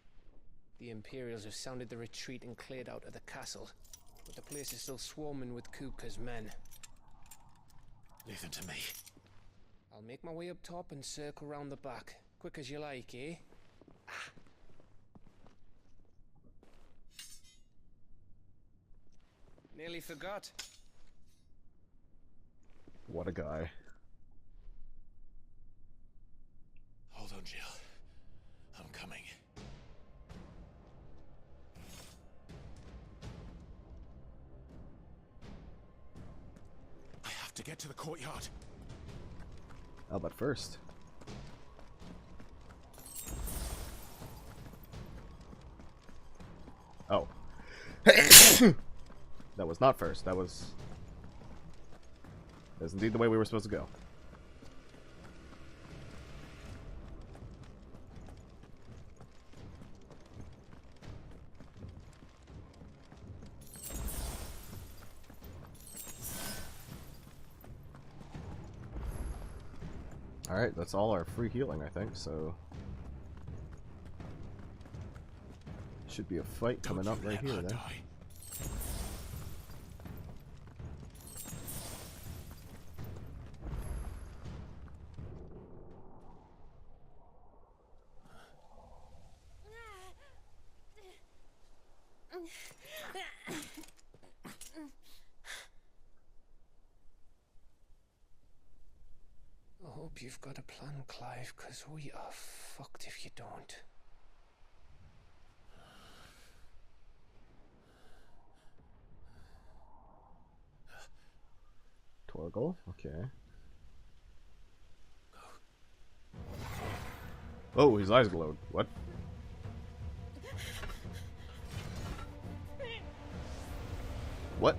The Imperials have sounded the retreat and cleared out of the castle, but the place is still swarming with Kupka's men. Leave them to me. I'll make my way up top and circle round the back. Quick as you like, eh? Nearly forgot. What a guy. Hold on, Jill. I'm coming. I have to get to the courtyard. Oh, but first. Oh. That was not first. That's indeed the way we were supposed to go. Alright, that's all our free healing, I think, so... Should be a fight coming up right here, then. hope you've got a plan, Clive, because we are fucked if you don't. Torgal, okay. Oh, his eyes glowed. What? What?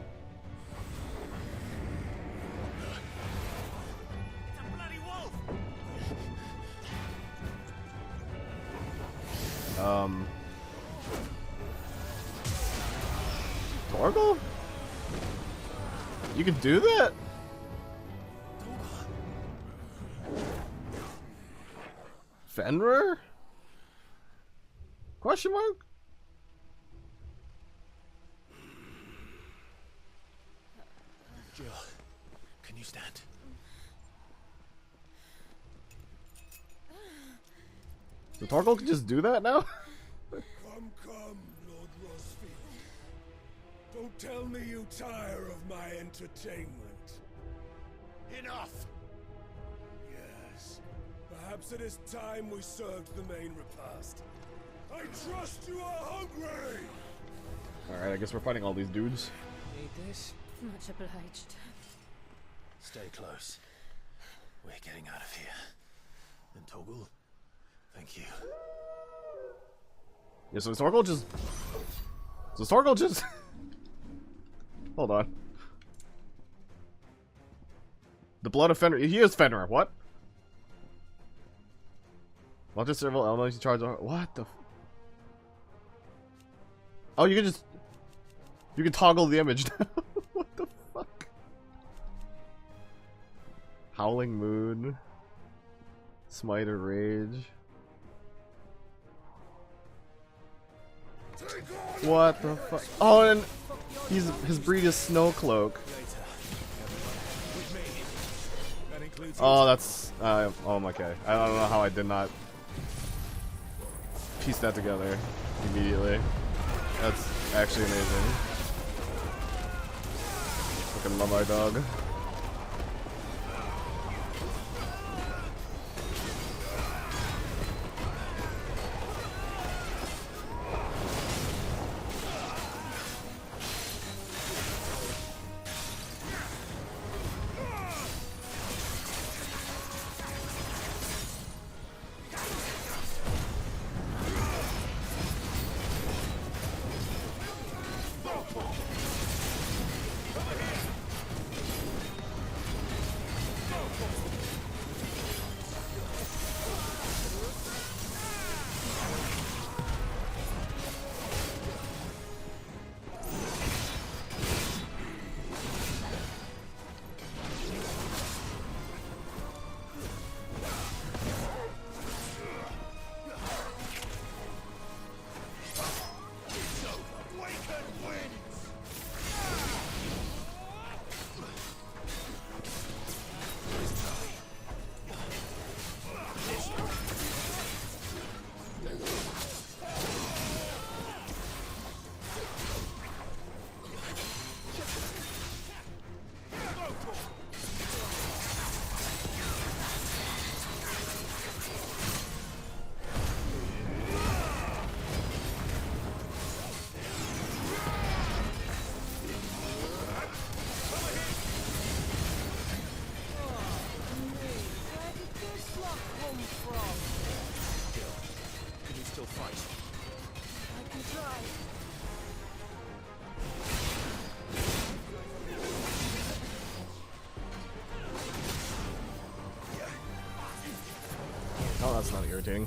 Torgal? You can do that? Fenrir? Question mark? Jill, can you stand? So Torgal can just do that now? Come, Lord Rosfield. Don't tell me you tire of my entertainment. Enough! Yes. Perhaps it is time we served the main repast. I trust you are hungry! Alright, I guess we're fighting all these dudes. Need this? Much obliged. Stay close. We're getting out of here. And Torgal, thank you. Yeah, so Torgal just... So Torgal just... Hold on. The blood of Fenrir. He is Fenrir. What? Launches several elements you charge. What the? Oh, you can just. You can toggle the image now. What the fuck? Howling Moon. Smiter Rage. What the fuck? Oh, and his breed is Snowcloak. Oh, that's oh, okay. I don't know how I did not piece that together immediately. That's actually amazing. Fucking love our dog. Oh, that's not irritating.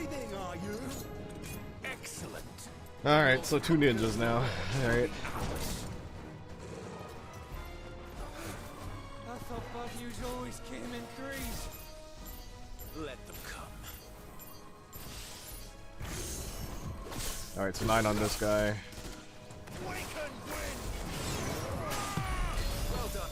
breathing, are you? Excellent. Alright, so 2 ninjas now. Alright. I thought Buffy's always came in threes. Let them come. Alright, so 9 on this guy. Well done.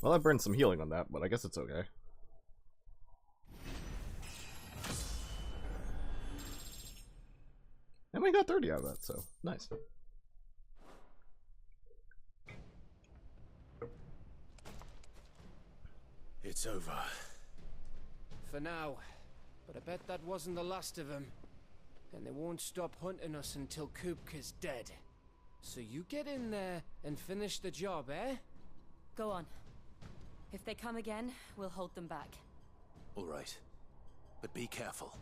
Well, I burned some healing on that, but I guess it's okay. And we got 30 out of that, so nice. It's over. For now. But I bet that wasn't the last of them. And they won't stop hunting us until Kupka's dead. So you get in there and finish the job, eh? Go on. If they come again, we'll hold them back. All right. But be careful.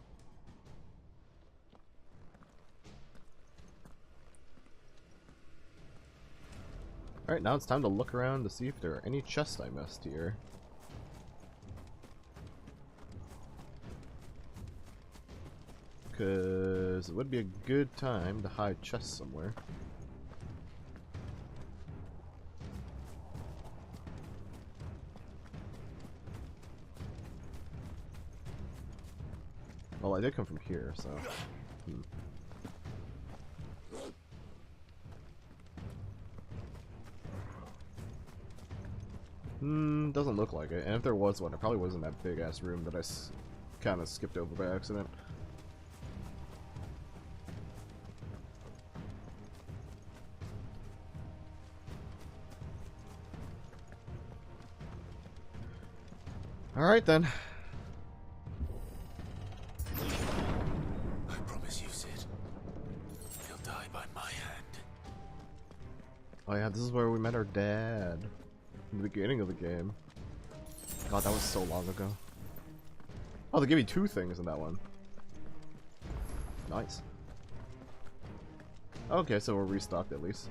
Alright, now it's time to look around to see if there are any chests I missed here. Because it would be a good time to hide chests somewhere. Well, I did come from here, so... Doesn't look like it. And if there was one, it probably wasn't that big-ass room that I kind of skipped over by accident. Alright then. I promise you, Sid. He'll die by my hand. Oh yeah, this is where we met our dad. In the beginning of the game. God, that was so long ago. Oh, they gave me 2 things in that one. Nice. Okay, so we're restocked at least.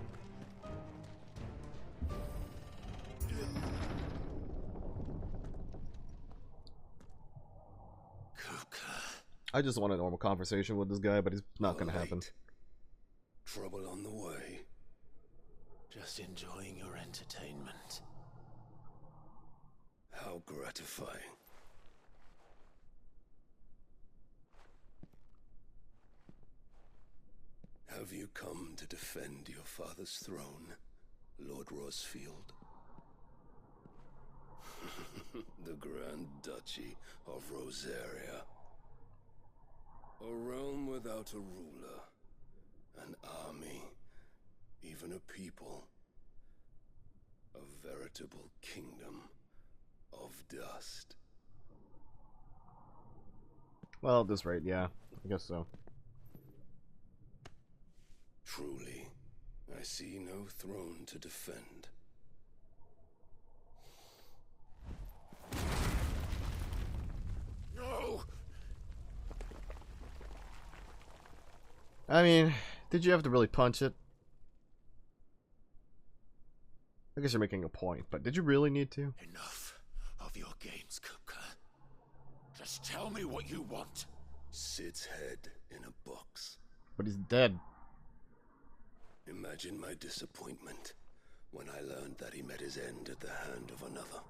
I just want a normal conversation with this guy, but it's not gonna happen. Trouble on the way. Just enjoying your entertainment. How gratifying. Have you come to defend your father's throne, Lord Rosfield? The Grand Duchy of Rosaria. A realm without a ruler, an army, even a people. A veritable kingdom of dust. Well, at this rate, yeah. I guess so. Truly, I see no throne to defend. No! I mean, did you have to really punch it? I guess you're making a point, but did you really need to? Enough of your games, Kupka. Just tell me what you want. Sid's head in a box. But he's dead. Imagine my disappointment when I learned that he met his end at the hand of another.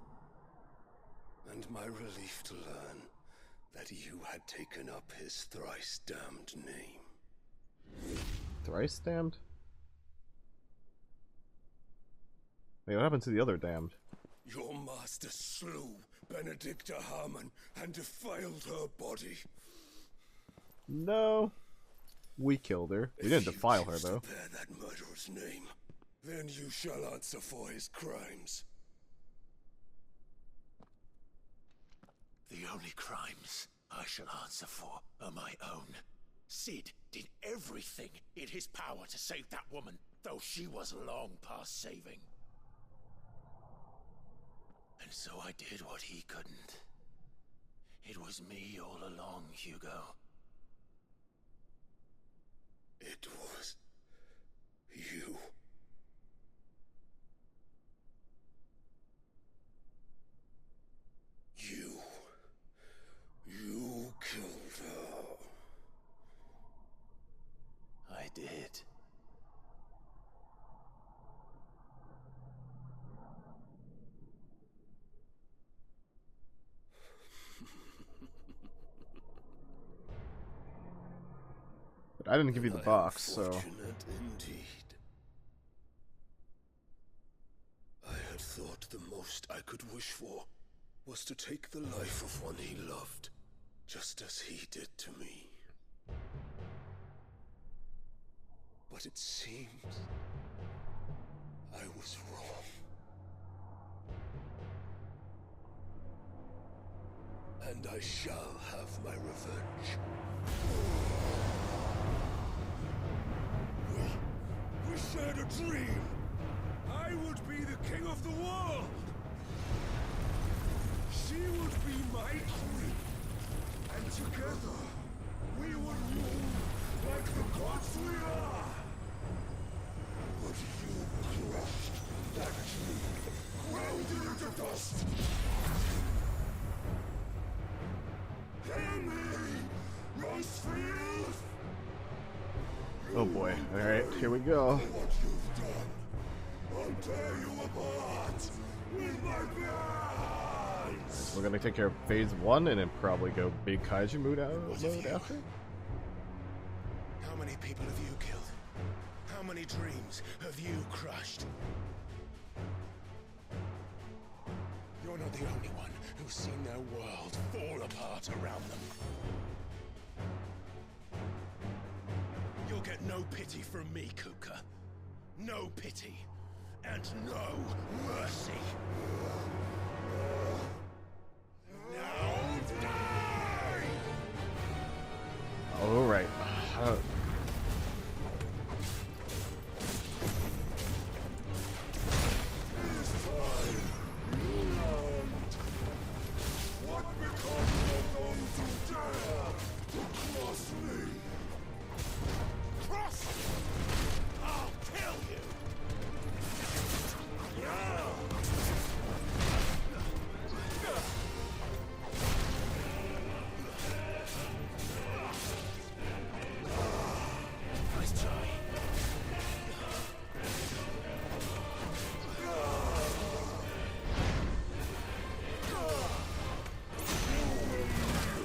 And my relief to learn that you had taken up his thrice-damned name. Thrice damned? Wait, what happened to the other damned? Your master slew Benedicta Harmon and defiled her body. No. We killed her. We didn't defile her, though. Bear that murderer's name, then you shall answer for his crimes. The only crimes I shall answer for are my own. Sid did everything in his power to save that woman, though she was long past saving. And so I did what he couldn't. It was me all along, Hugo. It was you. You killed her. I did. But I didn't give you the box, so... Fortunate indeed. I had thought the most I could wish for was to take the life of one he loved, just as he did to me. But it seems I was wrong. And I shall have my revenge. We shared a dream. I would be the king of the world. She would be my queen. And together, we would rule like the gods we are. But you crushed that dream, ground it into dust. Hear me, Rosefield! Oh boy. Alright, here we go. What you've done, I'll tear you apart with my hands. We're gonna take care of phase 1 and then probably go big kaiju mode after? How many people have you killed? How many dreams have you crushed? You're not the only one who's seen their world fall apart around them. You'll get no pity from me, Kupka. No pity. And no mercy. Now die! Alright. What becomes of those who dare to cross me? Cross! I'll kill you! Nice try.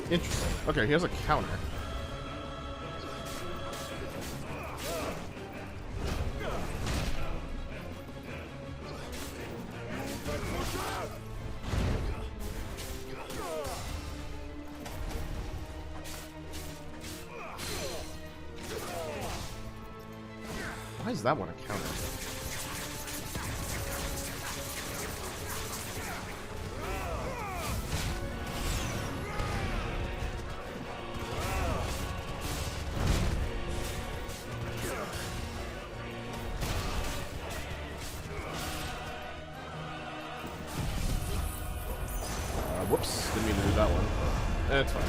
Interesting. Okay, he has a counter. Why is that one a counter? Whoops, didn't mean to do that one. But it's fine.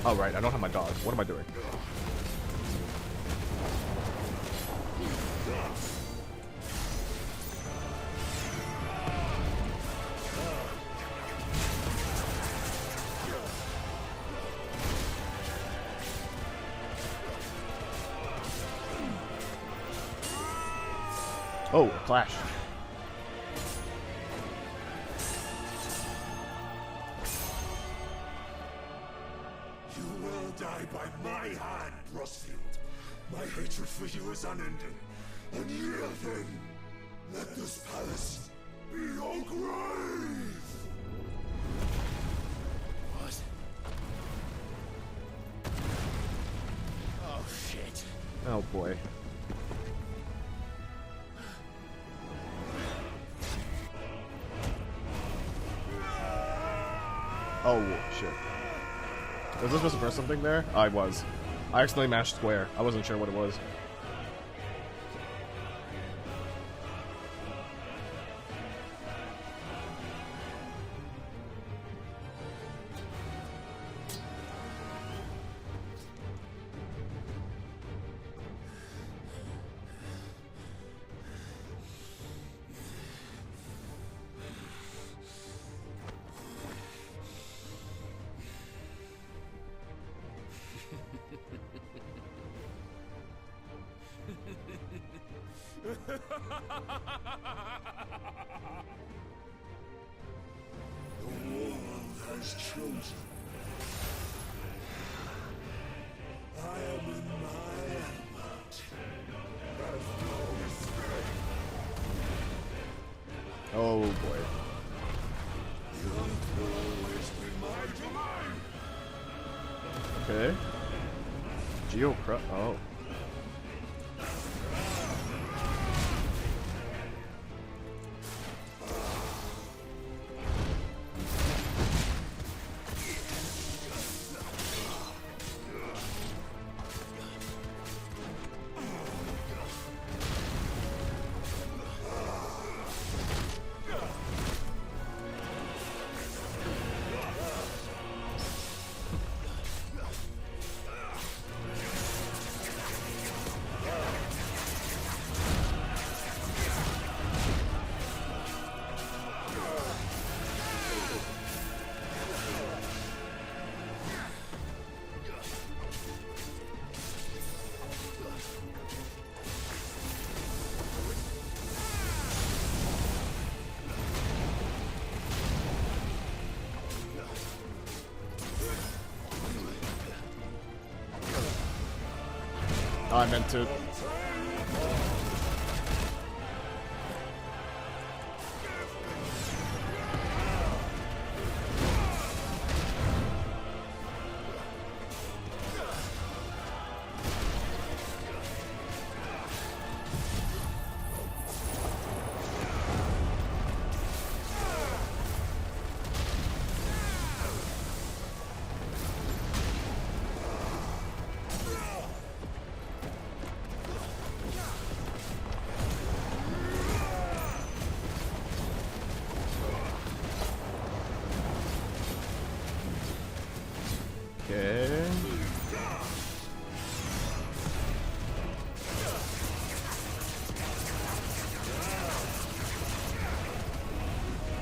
Oh right, I don't have my dodge. What am I doing? Oh, clash. You will die by my hand, Rosfield. My hatred for you is unending. Unyielding. Let this palace be your grave! What? Oh, shit. Oh, boy. Oh, shit. Was I supposed to press something there? I was. I accidentally mashed square. I wasn't sure what it was. The world has chosen. I am in my element. There's no escape. Oh boy. The earth will always be my domain. Okay. Geocru- oh. Oh, I meant to. Okay.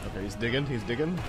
Okay, he's digging, he's digging.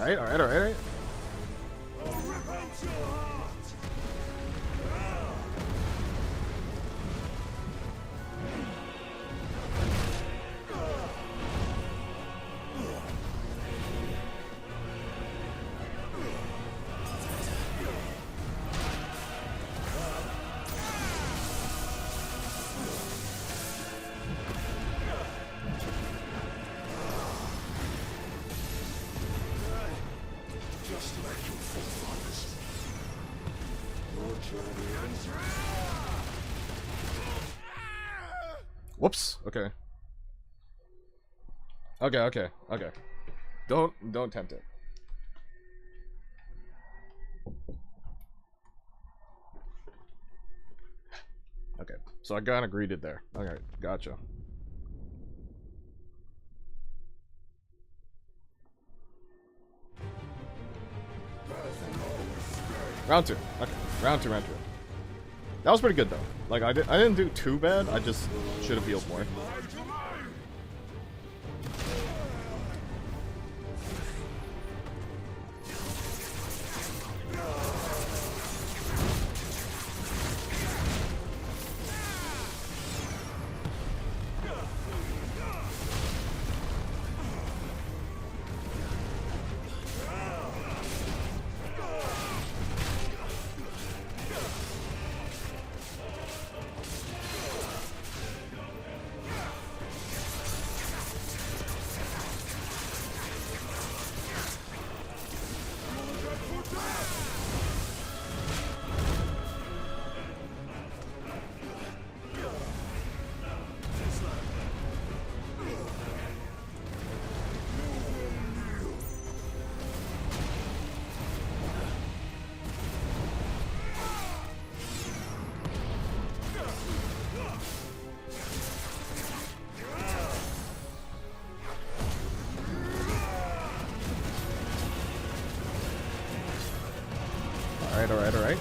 Alright, alright, alright, alright. Whoops. Okay. Okay, okay, okay. Don't tempt it. Okay, so I kinda greeted there. Okay, gotcha. Round 2. Okay, round 2, round 2. That was pretty good though. Like I didn't do too bad. I just should have healed more. Alright, alright, alright.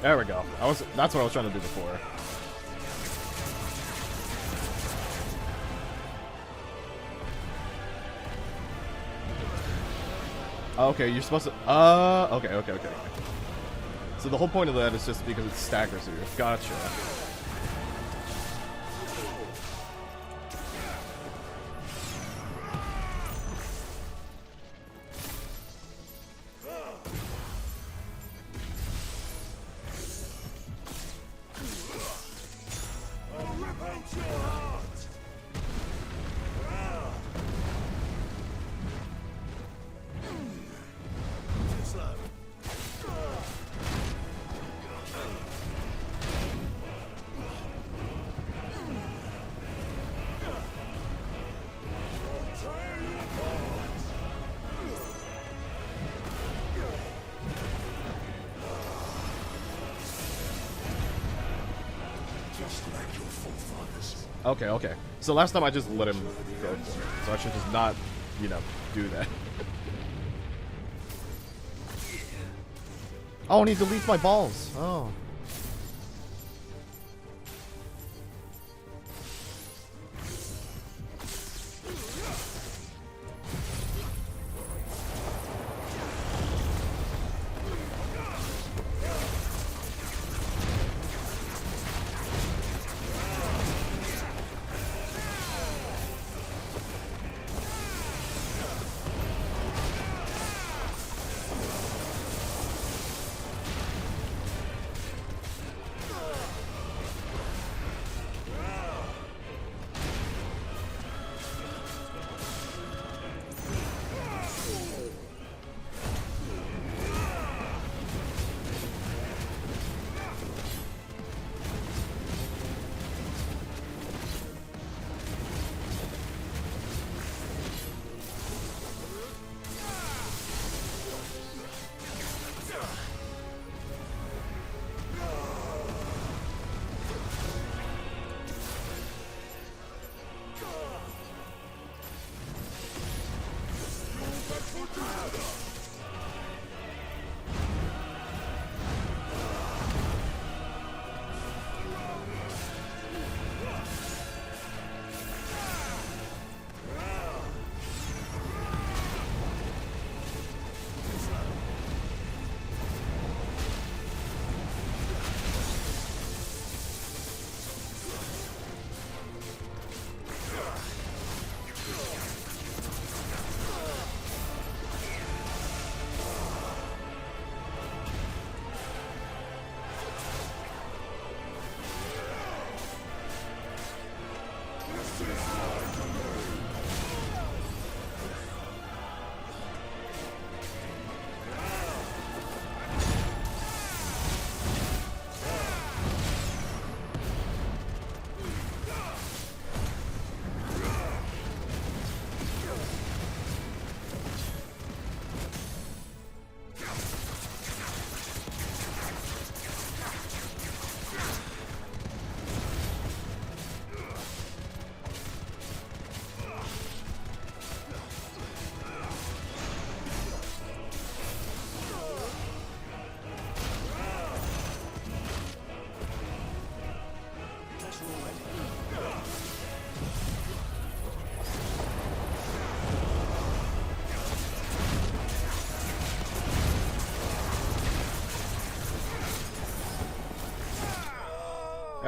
There we go. That's what I was trying to do before. Okay, you're supposed to okay, okay, okay. So the whole point of that is just because it staggers you. Gotcha. Okay, okay. So last time I just let him go for it. So I should just not, you know, do that. Oh, and he deletes my balls. Oh.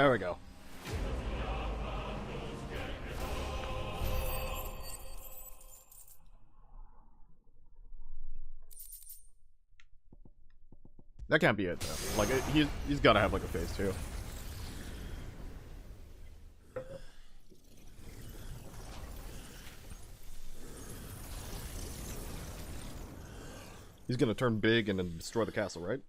There we go. That can't be it though. Like he's gotta have like a phase 2. He's gonna turn big and then destroy the castle, right?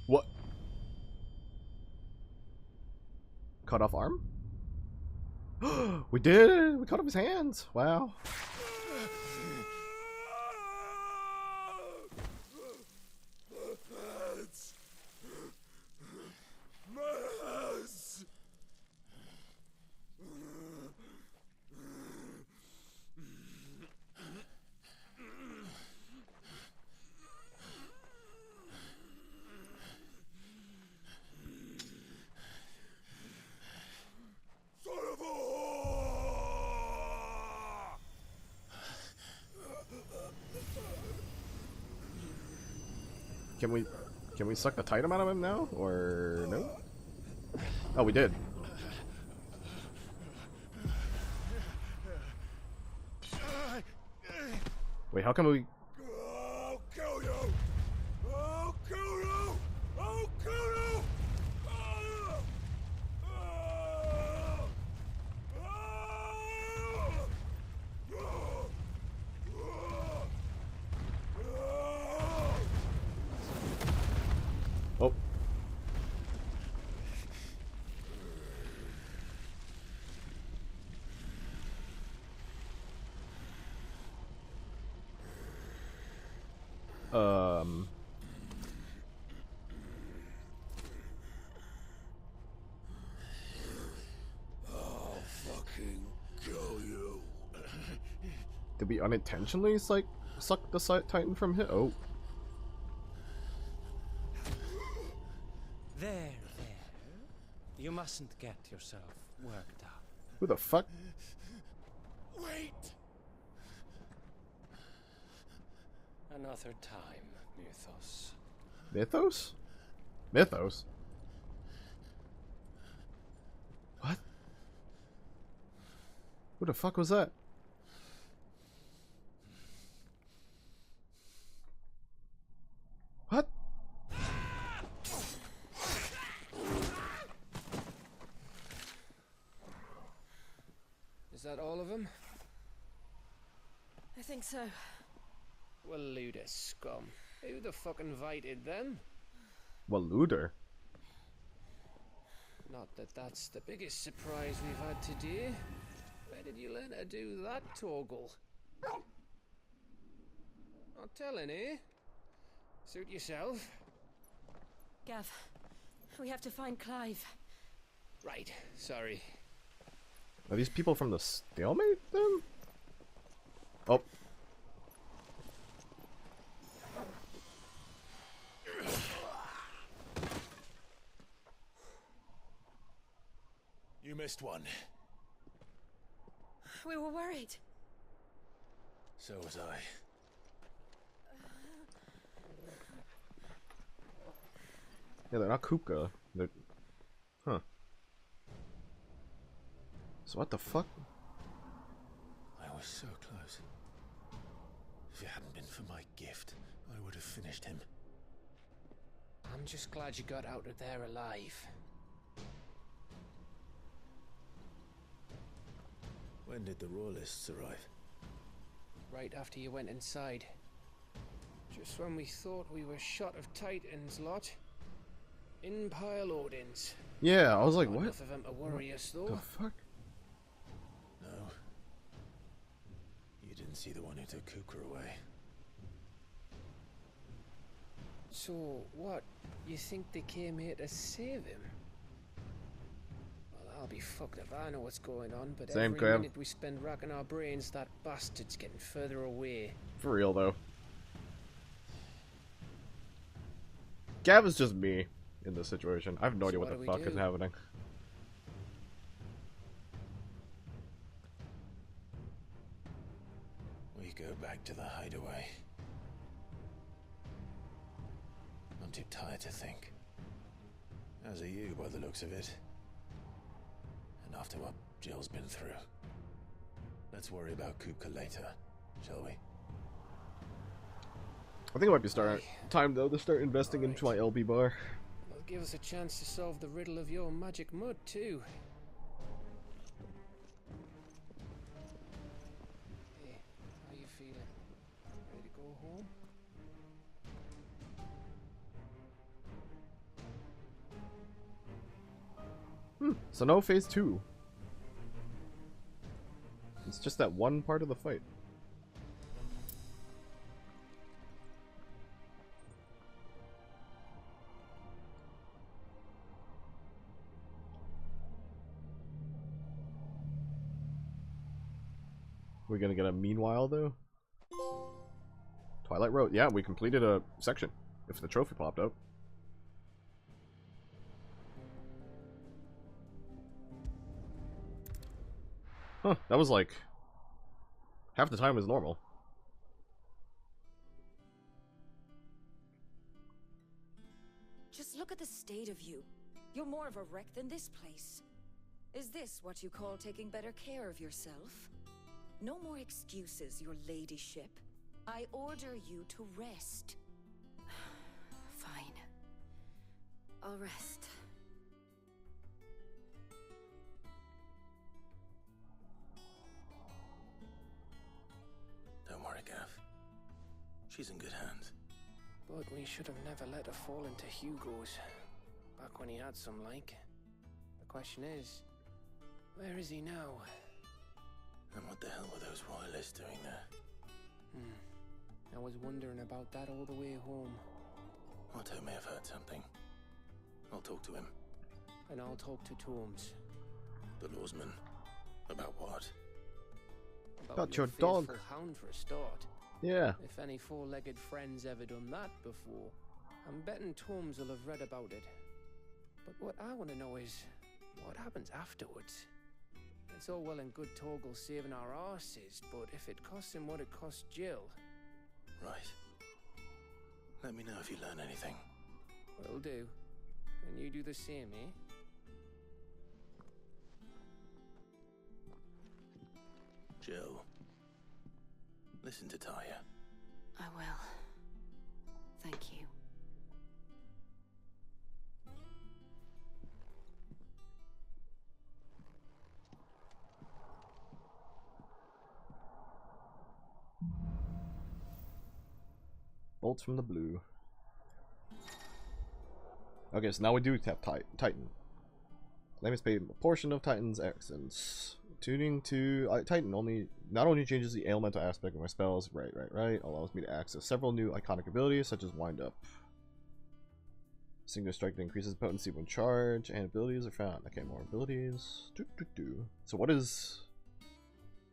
What? Cut off arm? We did it! We cut off his hands! Wow. Can we suck the titan out of him now, or no? Oh, we did. Wait, how come we? I'll kill you! I'll kill you! I'll kill you! Oh. I'll fucking kill you. Did we unintentionally suck the titan from him? Oh. There. You mustn't get yourself worked up. Who the fuck? Wait! Another time, Mythos. Mythos? Mythos? What? Who the fuck was that? What? Is that all of them? I think so. Well, Luda scum. Who the fuck invited them? Well, Luder. Not that that's the biggest surprise we've had today. Where did you learn to do that, Torgal? Not telling, eh? Suit yourself. Gav, we have to find Clive. Right, sorry. Are these people from the stalemate then? Oh. You missed one. We were worried. So was I. Yeah, they're not Kupka. They're... Huh. So what the fuck? I was so close. If it hadn't been for my gift, I would have finished him. I'm just glad you got out of there alive. When did the Royalists arrive? Right after you went inside. Just when we thought we were shot of Titans, lot. Empire Loadings. Yeah, I was like, what? Enough of them to worry us, though. The fuck? No. You didn't see the one who took Kukra away. So, what? You think they came here to save him? Well, I'll be fucked if I know what's going on, but Same, every Crab. minute we spend racking our brains, that bastard's getting further away. For real, though. Gav is just me. in this situation. I have no idea what the fuck is happening. We go back to the hideaway. I'm too tired to think. As are you, by the looks of it. And after what Jill's been through. Let's worry about Kupka later, shall we? I think it might be time though to start investing into my LB bar. It'll give us a chance to solve the riddle of your magic mud too. Hey, how you feeling? Ready to go home? So no phase 2. It's just that one part of the fight. We're gonna get a meanwhile though? Twilight Road. Yeah, we completed a section. If the trophy popped up. Huh, that was like half the time as normal. Just look at the state of you. You're more of a wreck than this place. Is this what you call taking better care of yourself? No more excuses, your ladyship. I order you to rest. Fine. I'll rest. Don't worry, Gav. She's in good hands. But we should have never let her fall into Hugo's. Back when he had some like. The question is, where is he now? And what the hell were those royalists doing there? I was wondering about that all the way home. Otto may have heard something. I'll talk to him. And I'll talk to Torms. The lawsman. About what? About your faithful dog. Hound for a start. Yeah. If any four-legged friend's ever done that before, I'm betting Torms will have read about it. But what I want to know is, what happens afterwards? It's all well and good Torgal saving our arses, but if it costs him what it cost Jill... Right. Let me know if you learn anything. Will do. And you do the same, eh? Jill. Listen to Taya. I will. Thank you. Bolts from the blue. Okay, so now we do tap Titan. Lamest pay a portion of Titan's accents. Tuning to Titan not only changes the elemental aspect of my spells, right, allows me to access several new iconic abilities such as Wind Up. Singular strike that increases potency when charged, and abilities are found. Okay, more abilities. So what is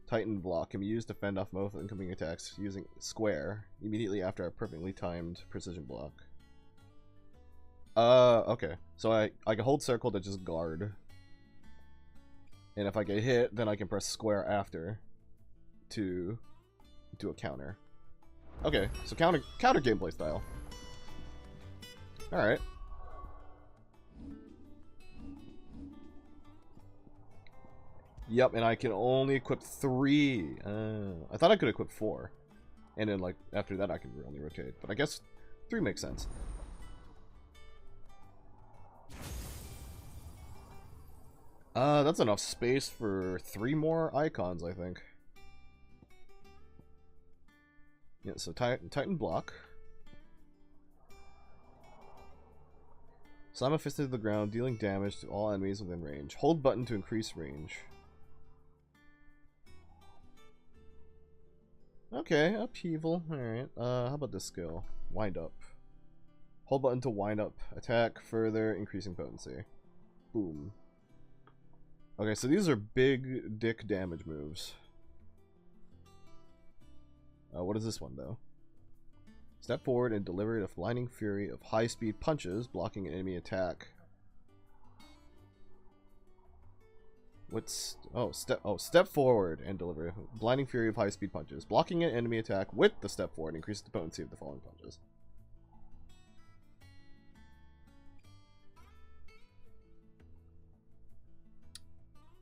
Titan block? Can be used to fend off most incoming attacks using square immediately after a perfectly timed precision block. Okay. So I can hold circle to just guard. And if I get hit, then I can press square after to do a counter. Okay, so counter gameplay style. Alright. Yep, and I can only equip 3. I thought I could equip 4. And then, like, after that I can only rotate. But I guess 3 makes sense. That's enough space for 3 more icons, I think. Yeah, so Titan block. Slam a fist into the ground, dealing damage to all enemies within range. Hold button to increase range. Okay, upheaval. Alright. How about this skill? Wind up. Hold button to wind up. Attack further, increasing potency. Boom. Okay, so these are big dick damage moves. What is this one, though? Step forward and deliver a blinding fury of high-speed punches, blocking an enemy attack. Step forward and deliver blinding fury of high-speed punches, blocking an enemy attack with the step forward, increases the potency of the following punches.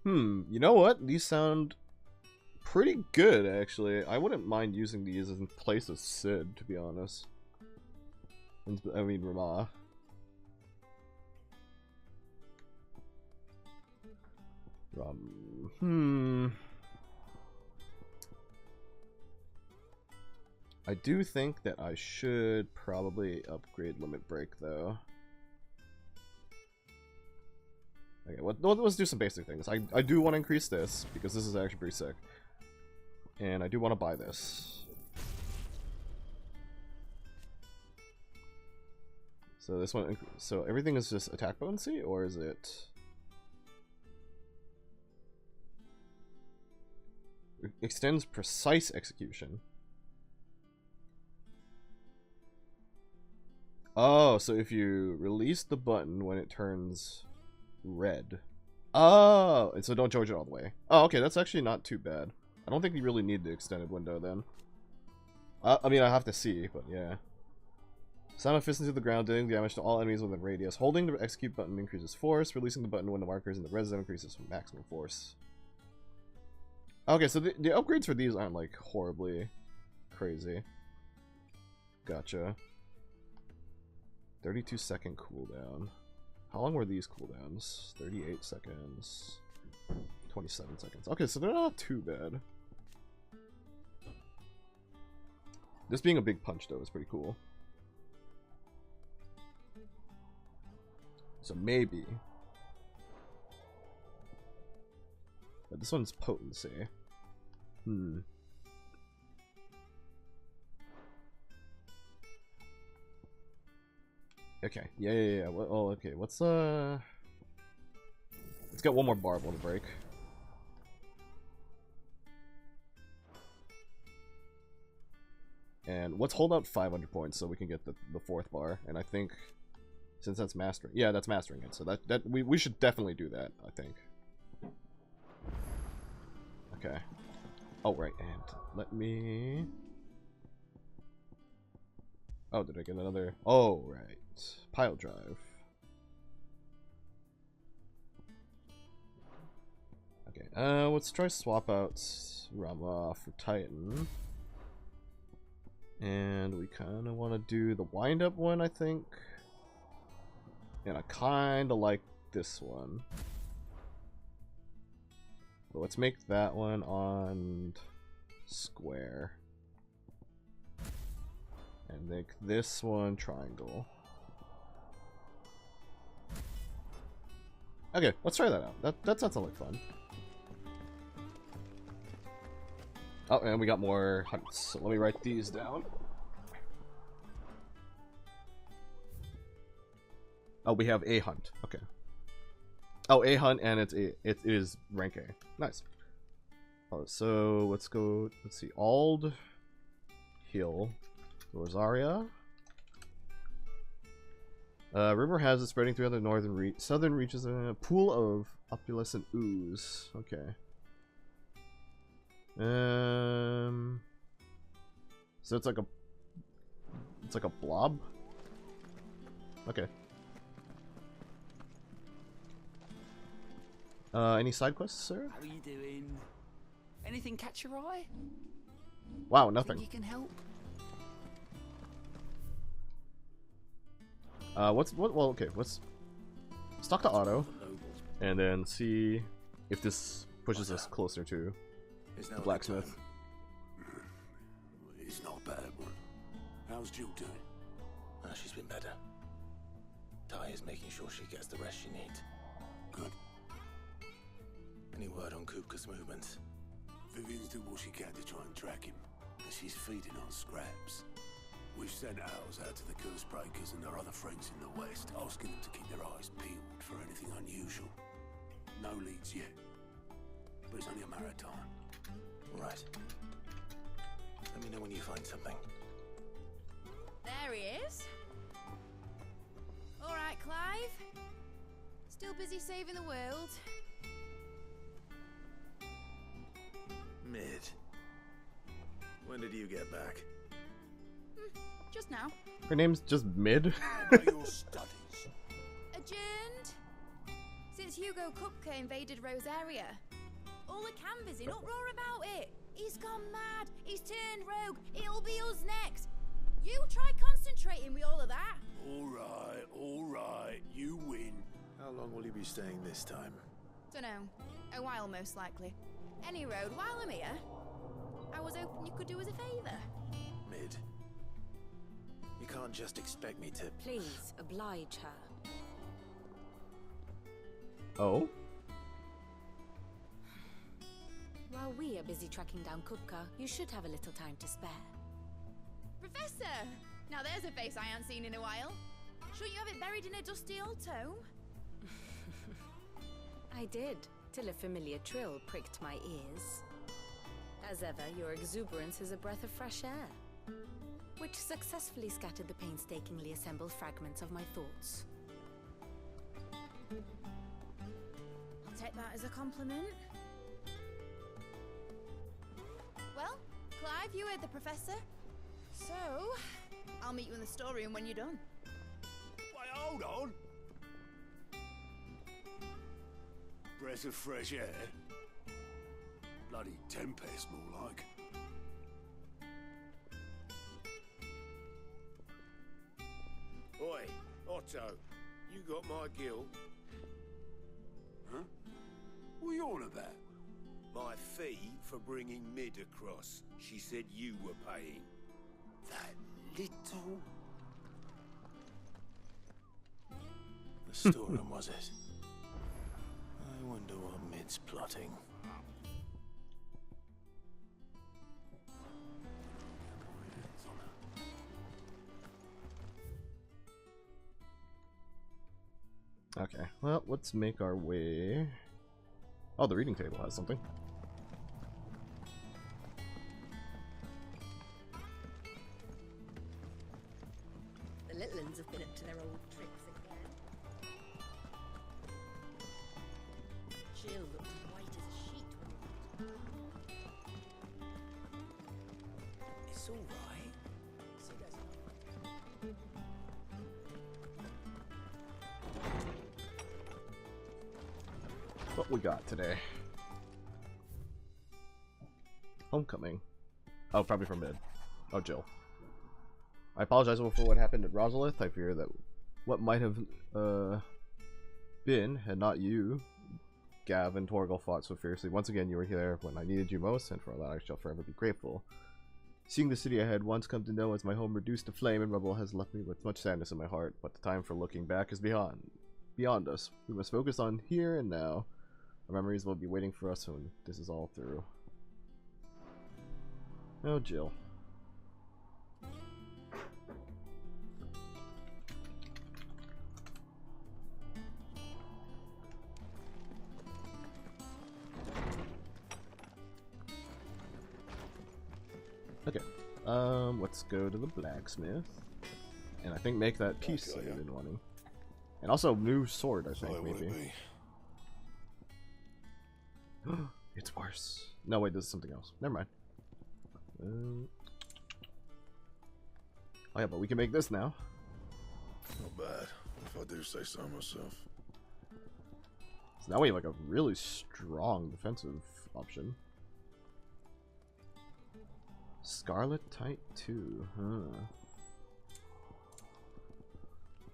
You know what? These sound pretty good, actually. I wouldn't mind using these in place of Sid, to be honest. I mean, Rama. I do think that I should probably upgrade Limit Break, though. Okay, let's do some basic things. I do want to increase this, because this is actually pretty sick. And I do want to buy this. So this one, so everything is just attack potency, or is it... Extends precise execution. Oh, so if you release the button when it turns red. Oh, and so don't charge it all the way. Oh, okay, that's actually not too bad. I don't think you really need the extended window then. I mean, I have to see, but yeah. Slam a fist into the ground, dealing damage to all enemies within radius. Holding the execute button increases force. Releasing the button when the marker is in the red zone increases maximum force. Okay, so the upgrades for these aren't like horribly crazy. Gotcha. 32-second cooldown. How long were these cooldowns? 38 seconds. 27 seconds. Okay, so they're not too bad. This being a big punch, though, is pretty cool. So maybe. But this one's potency. Okay. Yeah. Oh, okay. Let's get one more barb on the break. And let's hold out 500 points so we can get the fourth bar. And I think, since that's mastering, yeah, that's mastering it. So that we should definitely do that, I think. Okay. Oh, right, and let me... Oh, did I get another... Oh, right. Pile drive. Okay, let's try swap out Rama for Titan. And we kind of want to do the wind-up one, I think. And I kind of like this one. But let's make that one on square. And make this one triangle. Okay, let's try that out. That sounds like fun. Oh, and we got more hunts. So let me write these down. Oh, we have a hunt. Okay. Oh, a hunt, and it is rank A. Nice. Oh, so let's go. Let's see. Ald, Hill, Rosaria. River has it spreading throughout the southern reaches of a pool of opalescent ooze. Okay. So it's like a blob. Okay. Any side quests, sir? How are you doing? Anything catch your eye? Wow, nothing. Think you can help? Well, okay, let's talk to Otto, and then see if this pushes us closer to the blacksmith. It's not a bad one. How's Jill doing? She's been better. Ty is making sure she gets the rest she needs. Good. Any word on Kupka's movements? Vivian's doing what she can to try and track him, and she's feeding on scraps. We've sent ours out to the Curse Breakers and their other friends in the west, asking them to keep their eyes peeled for anything unusual. No leads yet, but it's only a matter of time. Right. Let me know when you find something. There he is. All right, Clive. Still busy saving the world. Mid. When did you get back? Just now. Her name's just Mid. Your studies. Adjourned. Since Hugo Kupka invaded Rosaria. All the canvas in uproar about it. He's gone mad. He's turned rogue. It'll be us next. You try concentrating with all of that. All right, you win. How long will you be staying this time? Dunno. A while, most likely. Any road, while I'm here, I was hoping you could do us a favour. Mid. You can't just expect me to... Please, oblige her. Oh? While we are busy tracking down Kupka, you should have a little time to spare. Professor! Now there's a face I haven't seen in a while. Shouldn't you have it buried in a dusty old tome? I did, till a familiar trill pricked my ears. As ever, your exuberance is a breath of fresh air, which successfully scattered the painstakingly assembled fragments of my thoughts. I'll take that as a compliment. Well, Clive, you heard the professor. So, I'll meet you in the storeroom when you're done. Wait, hold on. Breath of fresh air. Bloody tempest, more like. Oi, Otto, you got my gill? Huh? What are you on about? My fee for bringing Mid across. She said you were paying. That little... The storeroom, was it? I wonder what Mid's plotting. Okay, well, let's make our way... Oh, the reading table has something. The little ones have been up to their old tricks again. Jill looked white as a sheet when It's all right. See, that's What we got today? Homecoming. Oh, probably from Mid. Oh, Jill. I apologize for what happened at Rosalith. I fear that what might have been had not you, Gav, and Torgal fought so fiercely. Once again, you were here when I needed you most, and for that I shall forever be grateful. Seeing the city I had once come to know as my home reduced to flame and rubble has left me with much sadness in my heart, but the time for looking back is beyond us. We must focus on here and now. Our memories will be waiting for us when this is all through. Oh, Jill. Okay, let's go to the blacksmith, and I think make that piece that we've been wanting, and also new sword. I think maybe. It's worse. No, wait, this is something else. Never mind. Oh yeah, but we can make this now. Not bad, if I do say so myself. So now we have like a really strong defensive option. Scarlet Tight 2, huh?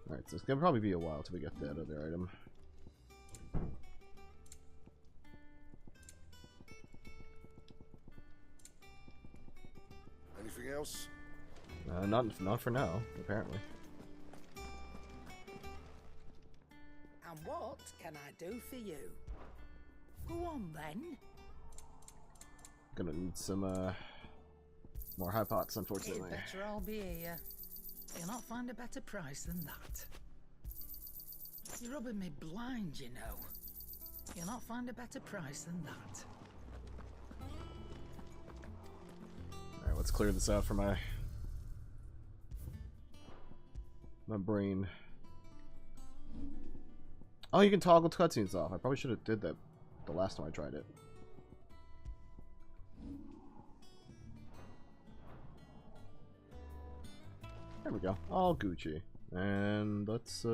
Alright, so it's gonna probably be a while till we get that other item. Anything else? Not for now, apparently. And what can I do for you? Go on then. Gonna need some more high pots, unfortunately. It's better I'll be here. You'll not find a better price than that. You're rubbing me blind, you know. You'll not find a better price than that. Alright, let's clear this out for my My brain. Oh, you can toggle cutscenes off. I probably should have did that the last time I tried it. There we go. All Gucci. And let's get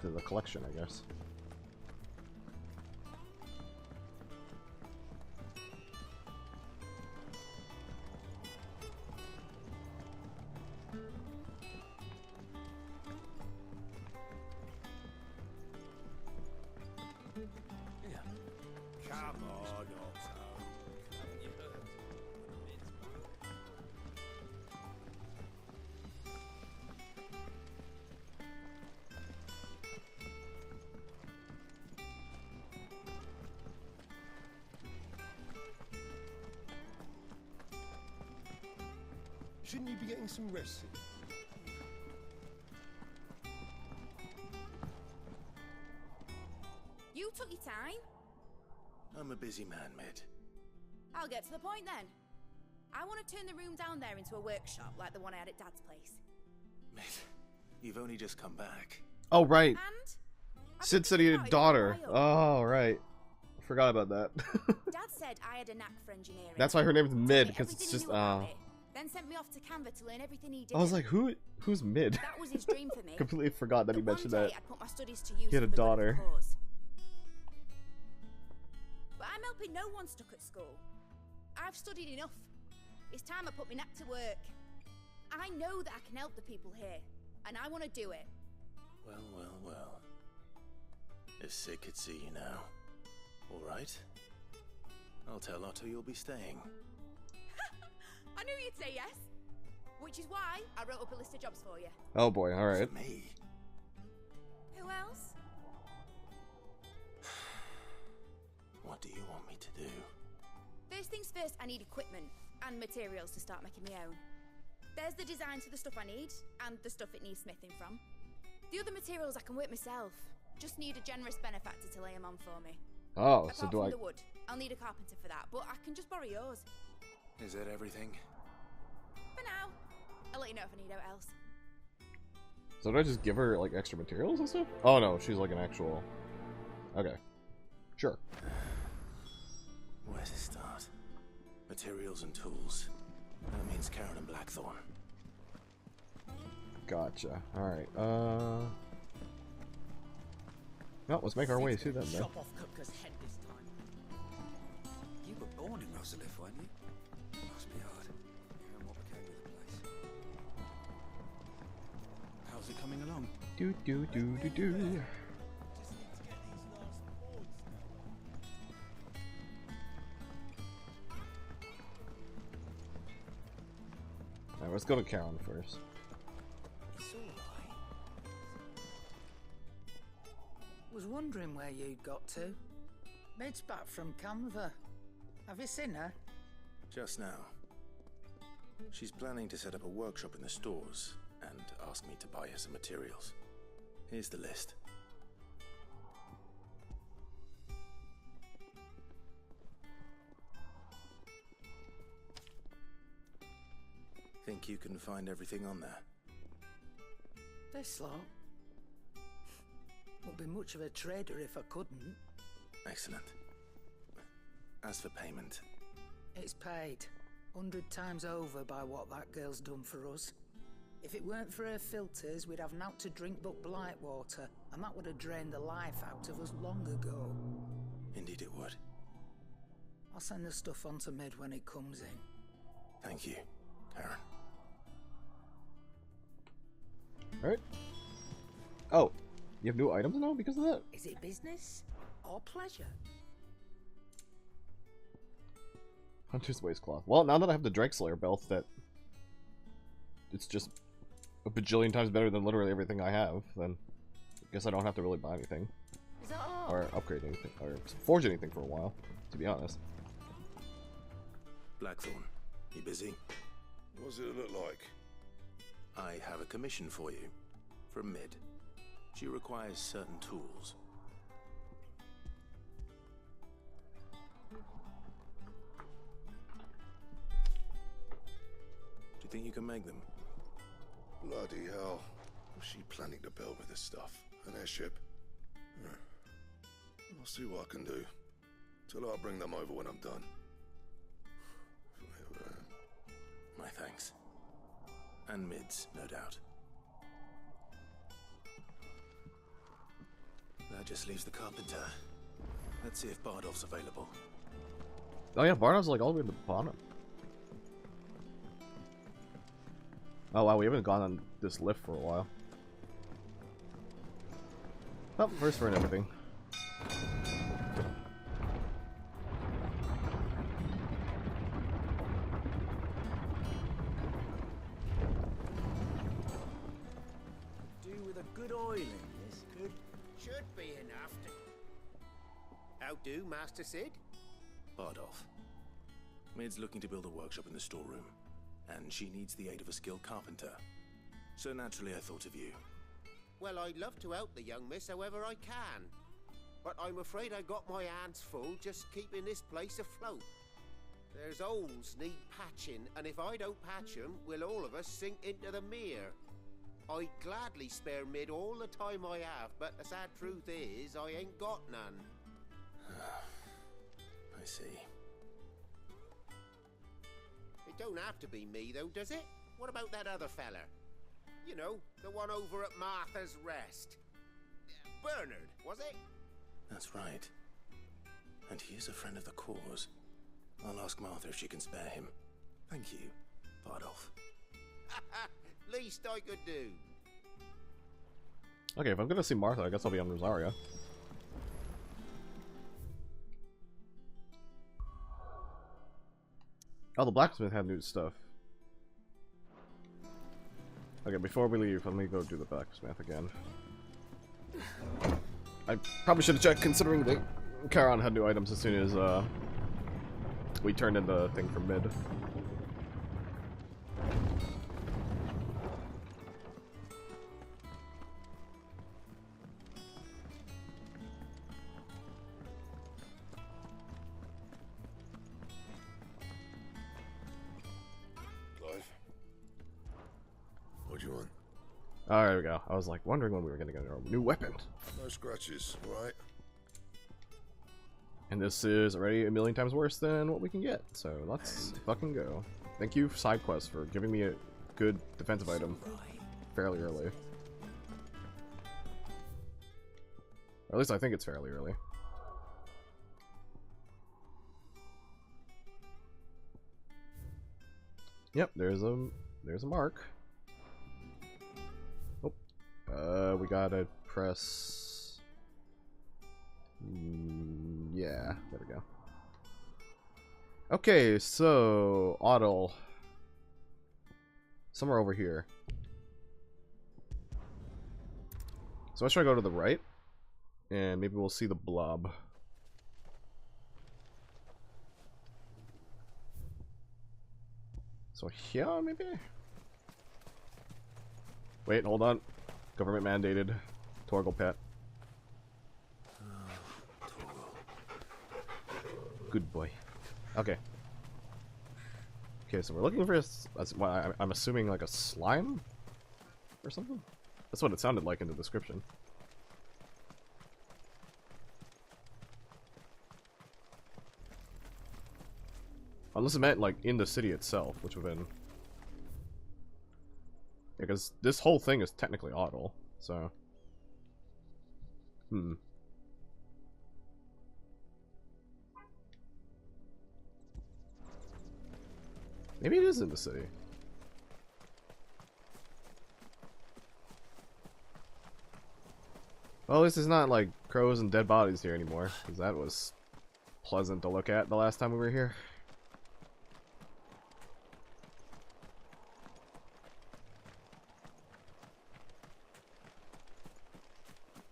to the collection, I guess. Come on, Otto. Shouldn't you be getting some rest? You took your time. I'm a busy man, Mid. I'll get to the point then. I want to turn the room down there into a workshop like the one I had at Dad's place. Mid, you've only just come back. Oh, right. And Sid said he had a daughter. Oh, right. Forgot about that. Dad said I had a knack for engineering. That's why her name's Mid, because it's just, Then sent me off to Canva to learn everything he did. I was like, who's Mid? That was his dream for me. Completely forgot that he mentioned that. I'd put my studies to use He had a for the good of daughter. the cause. But I'm helping no one stuck at school. I've studied enough. It's time I put my knack to work. I know that I can help the people here, and I want to do it. Well, well, well. If Sid could see you now. All right. I'll tell Otto you'll be staying. I knew you'd say yes. Which is why I wrote up a list of jobs for you. Oh boy, alright. For me? Who else? What do you want me to do? First things first, I need equipment and materials to start making my own. There's the designs for the stuff I need, and the stuff it needs smithing from. The other materials I can work myself. Just need a generous benefactor to lay them on for me. Oh, Apart so do from I... the wood, I'll need a carpenter for that, but I can just borrow yours. Is that everything? For now. I'll let you know if I need out else. So do I just give her, like, extra materials and stuff? Oh no, she's like an actual... Okay. Sure. Where to start? Materials and tools. That means Karen and Blackthorn. Gotcha. Alright, no, let's make our way to them then. Chop off Kupka's head this time. You were born in Rosalith, weren't you? Must be hard. Hearing what became of the place. How's it coming along? Do do do do do. Alright, let's go to Karen first. It's alright. Was wondering where you'd got to. Mid's back from Canva. Have you seen her? Just now. She's planning to set up a workshop in the stores and asked me to buy her some materials. Here's the list. Think you can find everything on there? This lot. Wouldn't be much of a trader if I couldn't. Excellent. As for payment... It's paid 100 times over by what that girl's done for us. If it weren't for her filters, we'd have naught to drink but blight water, and that would have drained the life out of us long ago. Indeed it would. I'll send the stuff on to Mid when it comes in. Thank you, Karen. Alright. Oh, you have new items now because of that? Is it business or pleasure? Hunter's waistcloth. Well, now that I have the Dragslayer belt, that it's just a bajillion times better than literally everything I have, then I guess I don't have to really buy anything. Is that all? Or upgrade anything, or forge anything for a while, to be honest. Blackthorn, you busy? What does it look like? I have a commission for you. From Mid. She requires certain tools. Do you think you can make them? Bloody hell. Was she planning to build with this stuff? An airship? I'll see what I can do. Tell her I'll bring them over when I'm done. My thanks. And mids, no doubt. That just leaves the carpenter. Let's see if Bardolph's available. Oh yeah, Bardolph's like all the way at the bottom. Oh wow, we haven't gone on this lift for a while. Oh, first for everything. Do with a good oiling, this should be enough to... How do, Master Sid? Bardolph. Mid's looking to build a workshop in the storeroom, and she needs the aid of a skilled carpenter. So naturally I thought of you. Well, I'd love to help the young miss however I can. But I'm afraid I got my hands full just keeping this place afloat. There's holes need patching, and if I don't patch them, will all of us sink into the mere. I'd gladly spare Mid all the time I have, but the sad truth is, I ain't got none. I see. It don't have to be me, though, does it? What about that other fella? You know, the one over at Martha's Rest. Bernard, was it? That's right. And he is a friend of the cause. I'll ask Martha if she can spare him. Thank you, Bardolph. Least I could do. Okay, if I'm gonna see Martha, I guess I'll be on Rosaria. Oh, the blacksmith had new stuff. Okay, before we leave, let me go do the blacksmith again. I probably should have checked, considering the Charon had new items as soon as we turned in the thing for Mid. Clive? What do you want? Oh, there we go. I was like wondering when we were gonna get a new weapon. No scratches, right? And this is already a million times worse than what we can get, so let's fucking go. Thank you, side quest, for giving me a good defensive item fairly early. Or at least I think it's fairly early. Yep, there's a mark. Oh, we gotta press. Yeah, there we go. Okay, so Otto, somewhere over here. So I should go to the right, and maybe we'll see the blob. So here, maybe? Wait, hold on. Government mandated. Torgal pet. Good boy. Okay. Okay, so we're looking for I'm assuming like a slime or something? That's what it sounded like in the description. Unless it meant like in the city itself, which would have been... Because this whole thing is technically Otto, so... Maybe it is in the city. Well, at least it's not like crows and dead bodies here anymore, because that was pleasant to look at the last time we were here.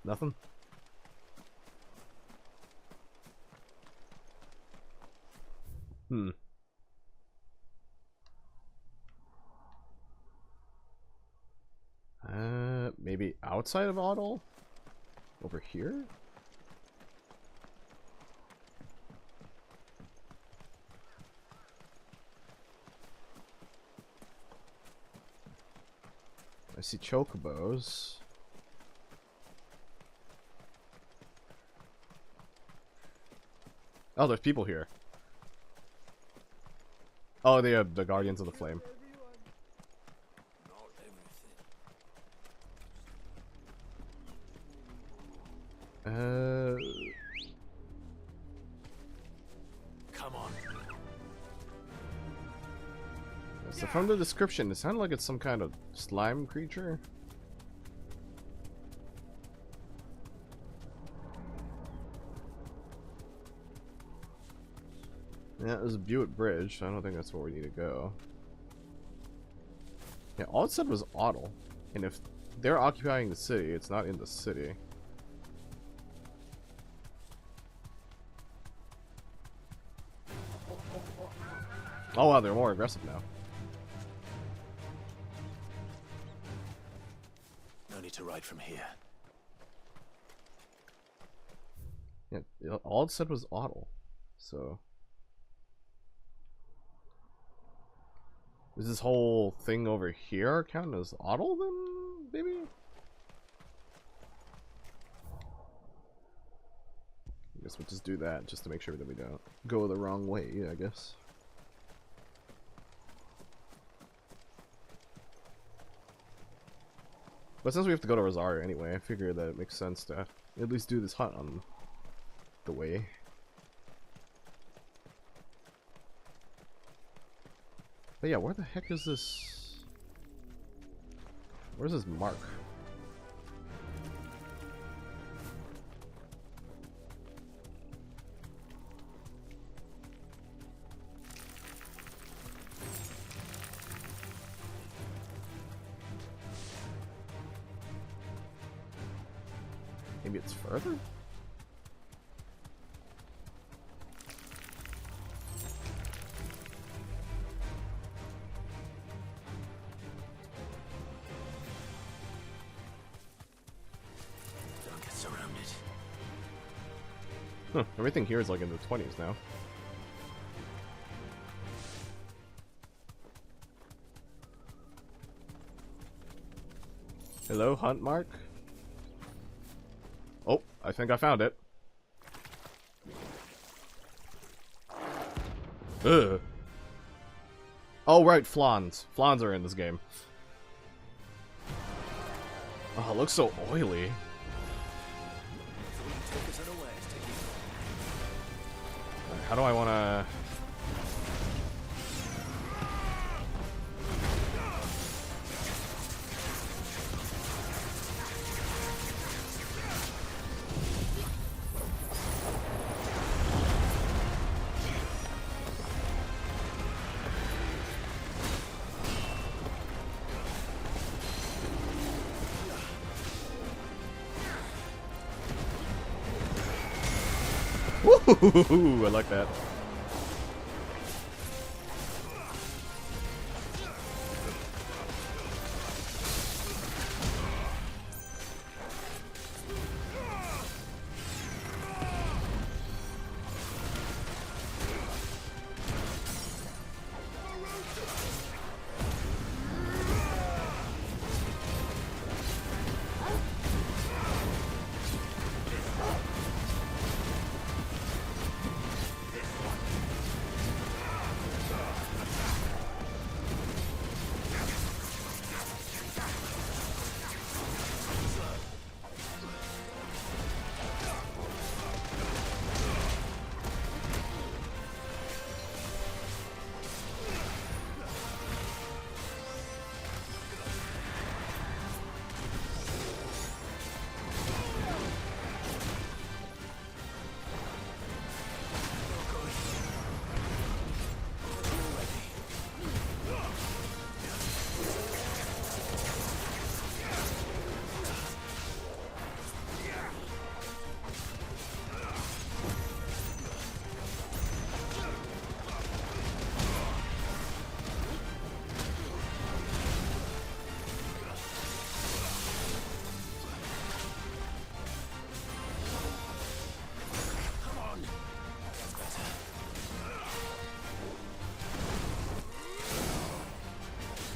Nothing? Maybe outside of Otto? Over here? I see chocobos. Oh, there's people here. Oh, they are the Guardians of the Flame. Come on. So from the description, it sounded like it's some kind of slime creature. Yeah, there's a Buick Bridge, so I don't think that's where we need to go. Yeah, all it said was Audle. And if they're occupying the city, it's not in the city. Oh wow, they're more aggressive now. No need to ride from here. Yeah, all it said was Audle. So... Is this whole thing over here count as Audle then, maybe? I guess we'll just do that, just to make sure that we don't go the wrong way, I guess. But since we have to go to Rosario anyway, I figure that it makes sense to at least do this hunt on the way. But yeah, where the heck is this? Where's this mark? Maybe it's further? Don't get surrounded. Huh, everything here is like in the 20s now. Hello, hunt mark? Oh, I think I found it. Ugh. Oh, right, flans. Flans are in this game. Oh, it looks so oily. Right, how do I want to... Woohoo! I like that.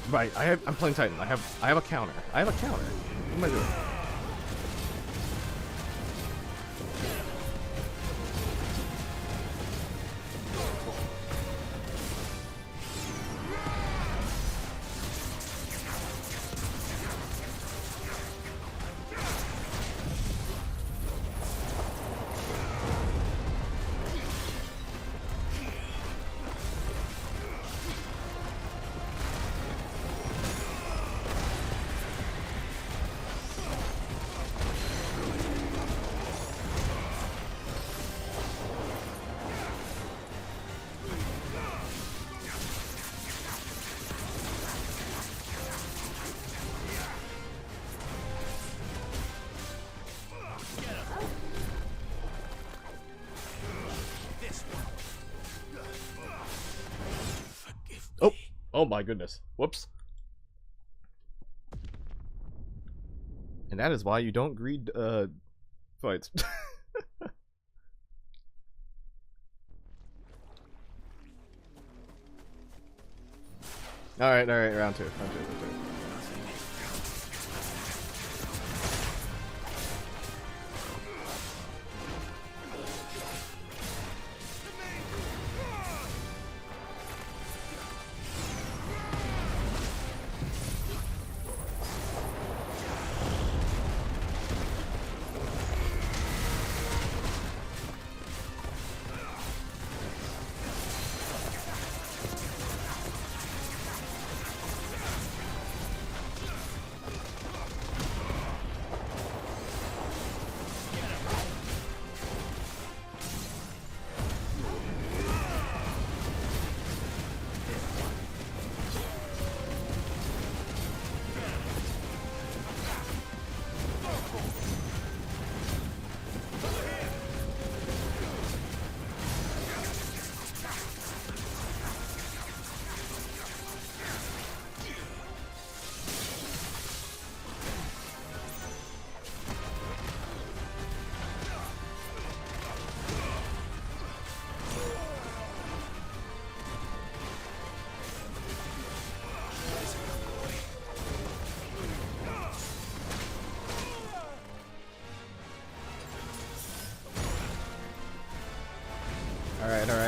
Right, I'm playing Titan. I have a counter. I have a counter. What am I doing? Oh my goodness. Whoops. And that is why you don't greed fights. Alright, round two.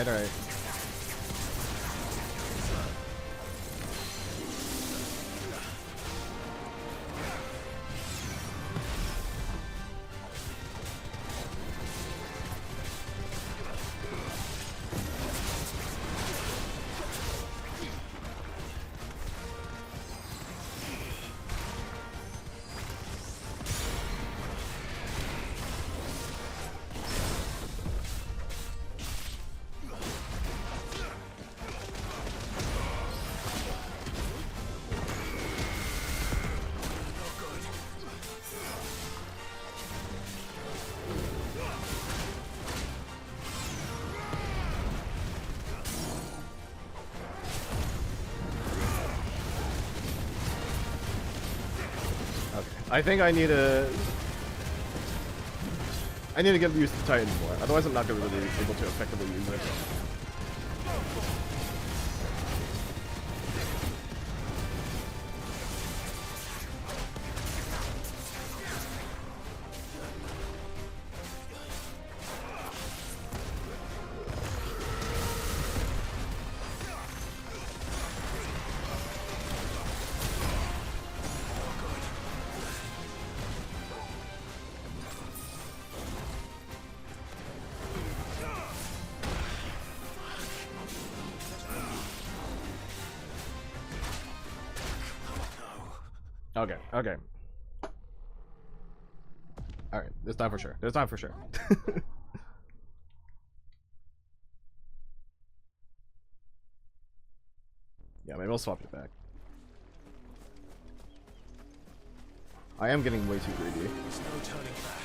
Alright. I think I need to get used to Titan more. Otherwise, I'm not going to really be able to effectively use it. Okay. Alright, this time for sure. Yeah, maybe I'll swap it back. I am getting way too greedy. There's no turning back.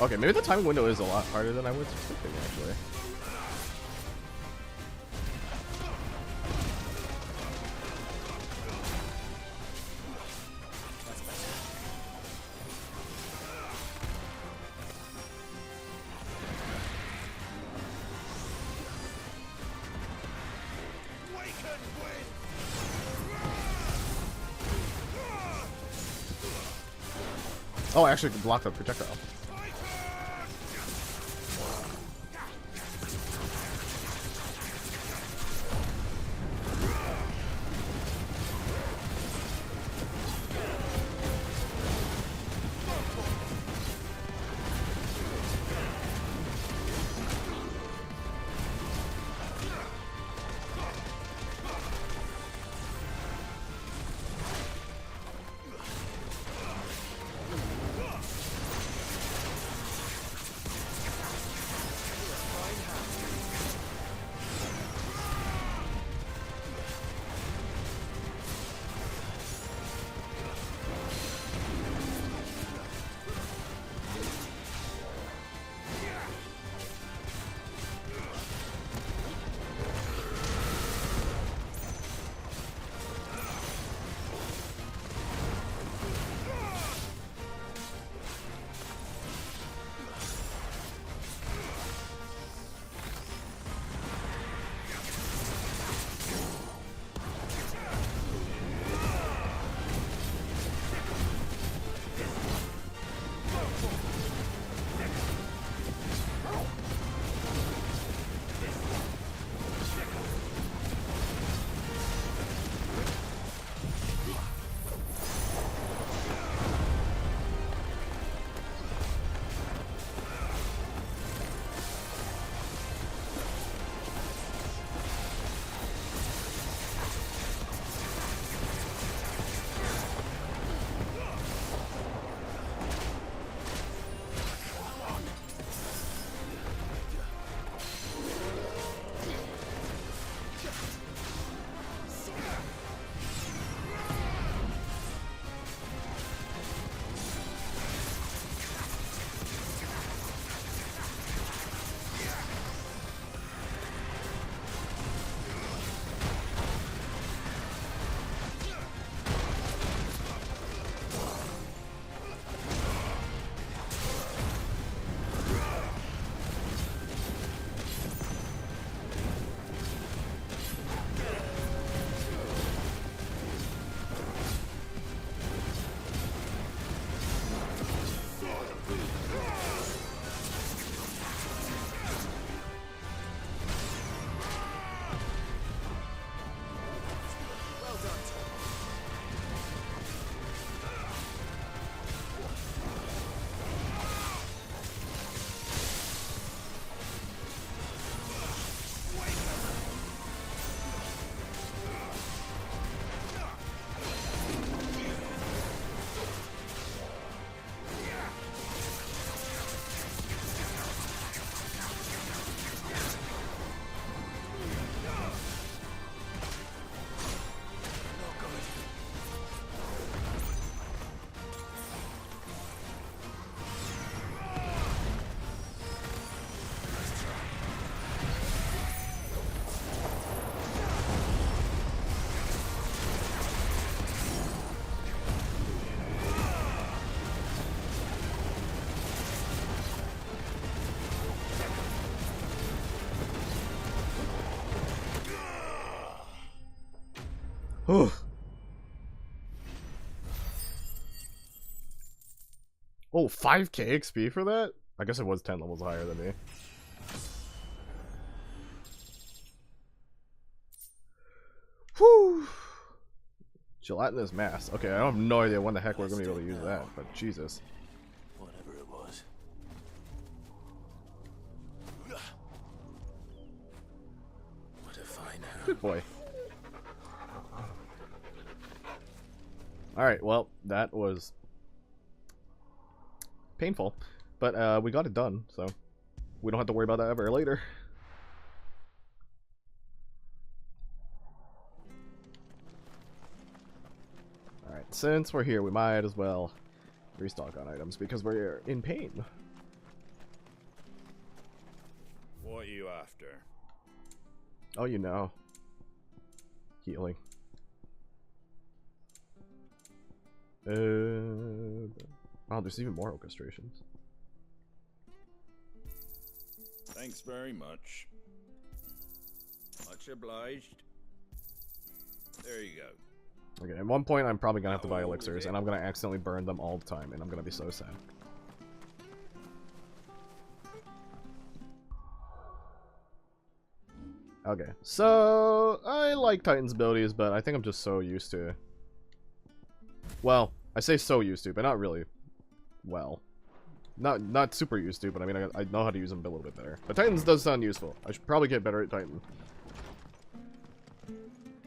Okay, maybe the timing window is a lot harder than I was expecting, actually. Oh, I actually can block the projectile. Oh, 5k XP for that? I guess it was 10 levels higher than me. Whew. Gelatinous mass. Okay, I have no idea when the heck we're going to be able to use that, but Jesus. Whatever it was. What a fine hound. Good boy. Alright, well, that was painful, but we got it done, so we don't have to worry about that ever later. Alright, since we're here, we might as well restock on items because we're in pain. What are you after? Oh, you know. Healing. Oh, there's even more orchestrations. Thanks very much. Much obliged. There you go. Okay, at one point I'm probably gonna have to buy elixirs, and I'm gonna accidentally burn them all the time, and I'm gonna be so sad. Okay, so I like Titan's abilities, but I think I'm just so used to... Well, I say so used to, but not really well. Not super used to, but I mean, I know how to use them a little bit better. But Titans does sound useful. I should probably get better at Titan.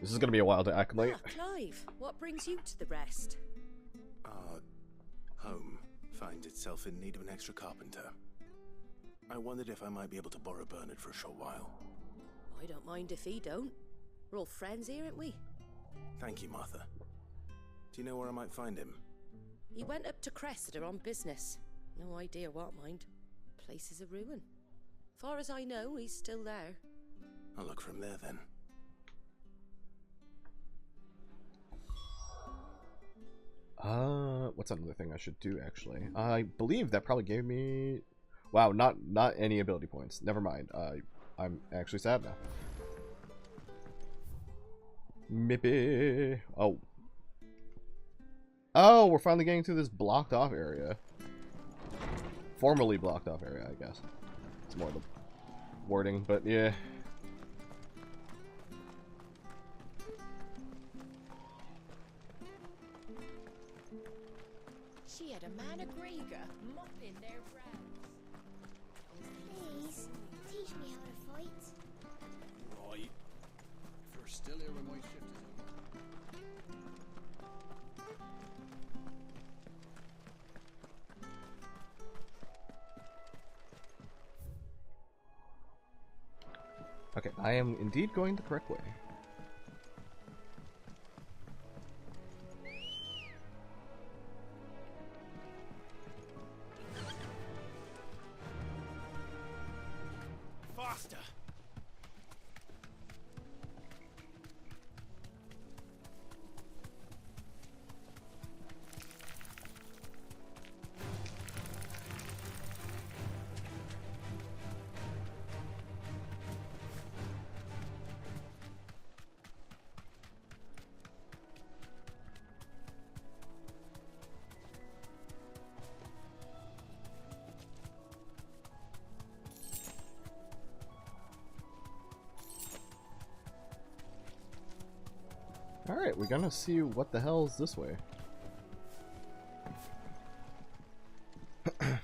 This is gonna be a while to acclimate. Ah, Clive, what brings you to the rest? Our home finds itself in need of an extra carpenter. I wondered if I might be able to borrow Bernard for a short while. I don't mind if he don't. We're all friends here, aren't we? Thank you, Martha. Do you know where I might find him? He went up to Cressida on business. No idea what, mind. Place is a ruin. Far as I know, he's still there. I'll look for him there, then. What's another thing I should do, actually? I believe that probably gave me... Wow, not any ability points. Never mind. I'm actually sad now. Mippy. Oh. Oh, we're finally getting to this blocked off area. Formerly blocked off area, I guess. It's more the wording, but yeah. She had a man of Grieger mopping their brows. Please, teach me how to fight. Right. If you're still here when my shift is over. Okay, I am indeed going the correct way. Faster! Alright, we're gonna see what the hell's this way. Hi.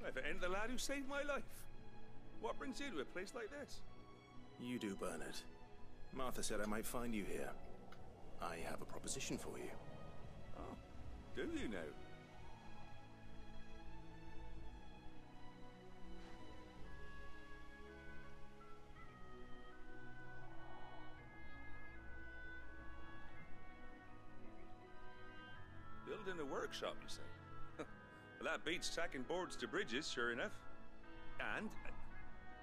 If it ain't the lad who saved my life. What brings you to a place like this? You do, Bernard. Martha said I might find you here. I have a proposition for you. Oh, do you now? Building a workshop, you say? Well, that beats tacking boards to bridges, sure enough. And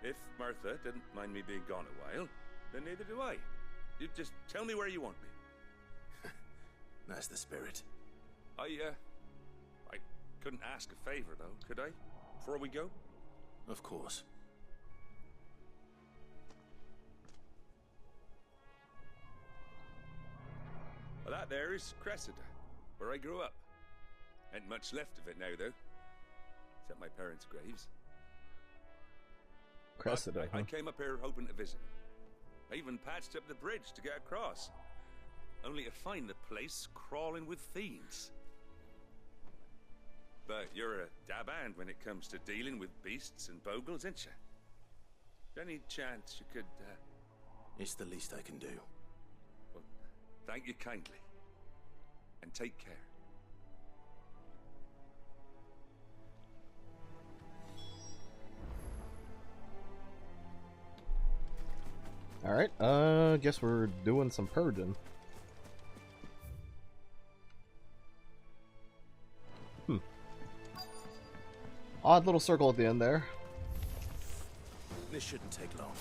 if Martha didn't mind me being gone a while, then neither do I. You just tell me where you want me. That's the spirit. I couldn't ask a favor, though, could I? Before we go? Of course. Well, that there is Cressida, where I grew up. Ain't much left of it now, though. Except my parents' graves. Cressida, I came up here hoping to visit. I even patched up the bridge to get across. Only to find the place crawling with fiends. But you're a dab hand when it comes to dealing with beasts and bogles, ain't you? Any chance you could, It's the least I can do. Well, thank you kindly. And take care. Alright, guess we're doing some purging. Odd little circle at the end there. This shouldn't take long.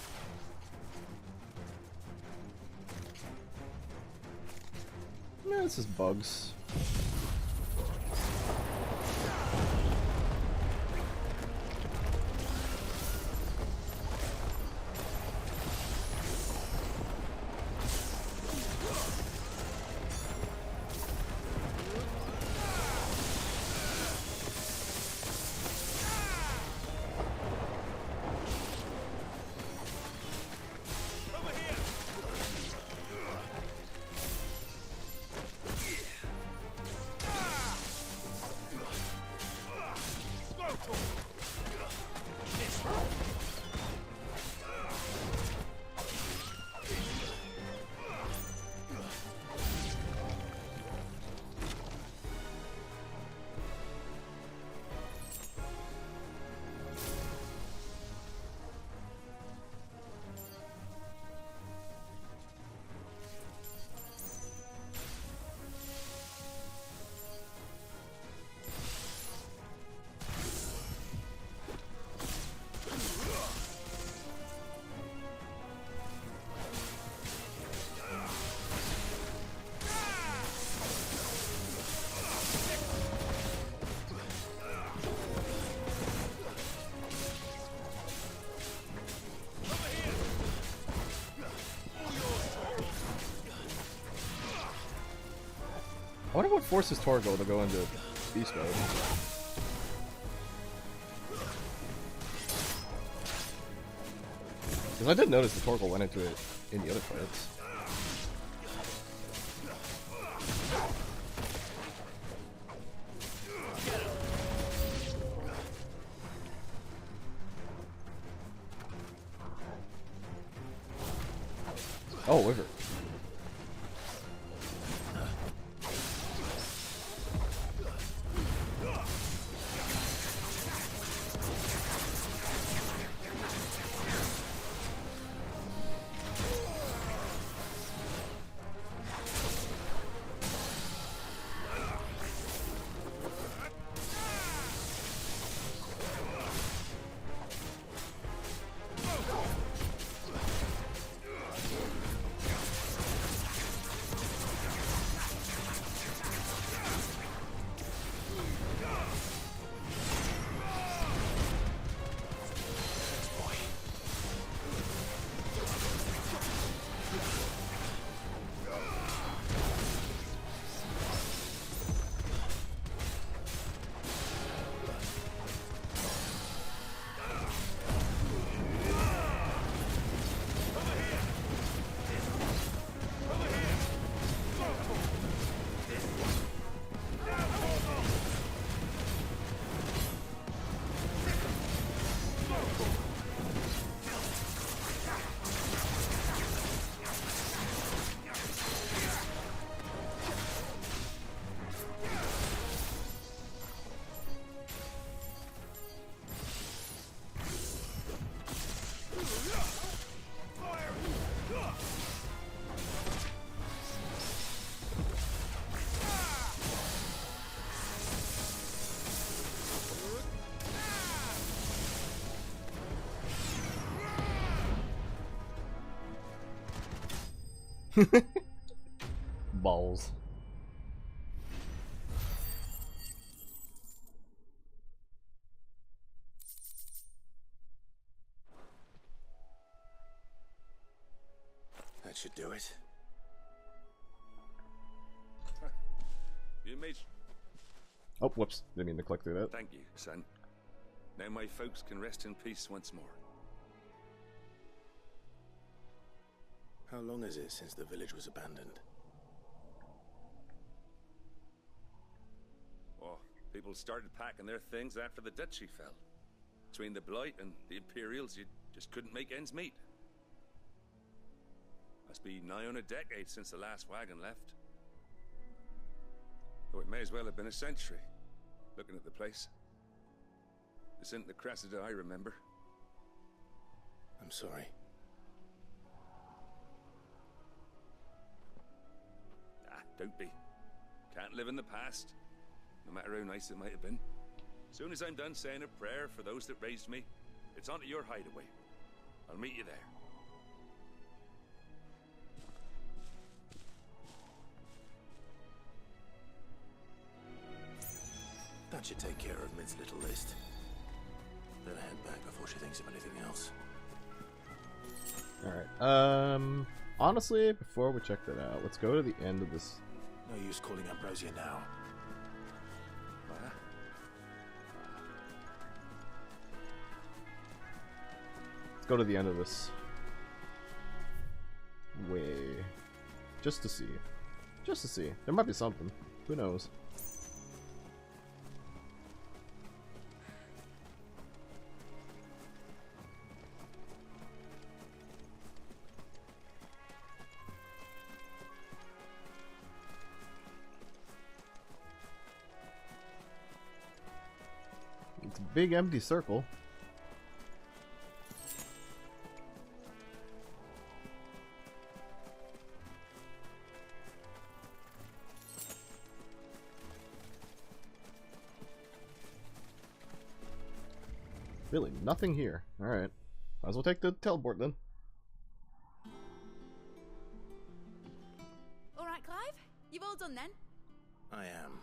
Yeah, this is bugs. I wonder what forces Torgo to go into beast mode. Because I did notice the Torgo went into it in the other fights. Oh, Wyvern. Balls. That should do it. You made. Oh, whoops. Didn't mean to click through that. Thank you, son. Now my folks can rest in peace once more. How long is it since the village was abandoned? Oh, people started packing their things after the duchy fell. Between the Blight and the Imperials, you just couldn't make ends meet. Must be nigh on a decade since the last wagon left. Though it may as well have been a century, looking at the place. This isn't the Cressida I remember. I'm sorry. Don't be. Can't live in the past, no matter how nice it might have been. Soon as I'm done saying a prayer for those that raised me, it's on to your hideaway. I'll meet you there. That should take care of Mid's little list. Better head back before she thinks of anything else. Alright, honestly, before we check that out, let's go to the end of this. No use calling Ambrosia now. Let's go to the end of this way. Just to see. Just to see. There might be something. Who knows? It's a big empty circle. Really, nothing here. Alright. Might as well take the teleport then. Alright, Clive? You've all done then? I am.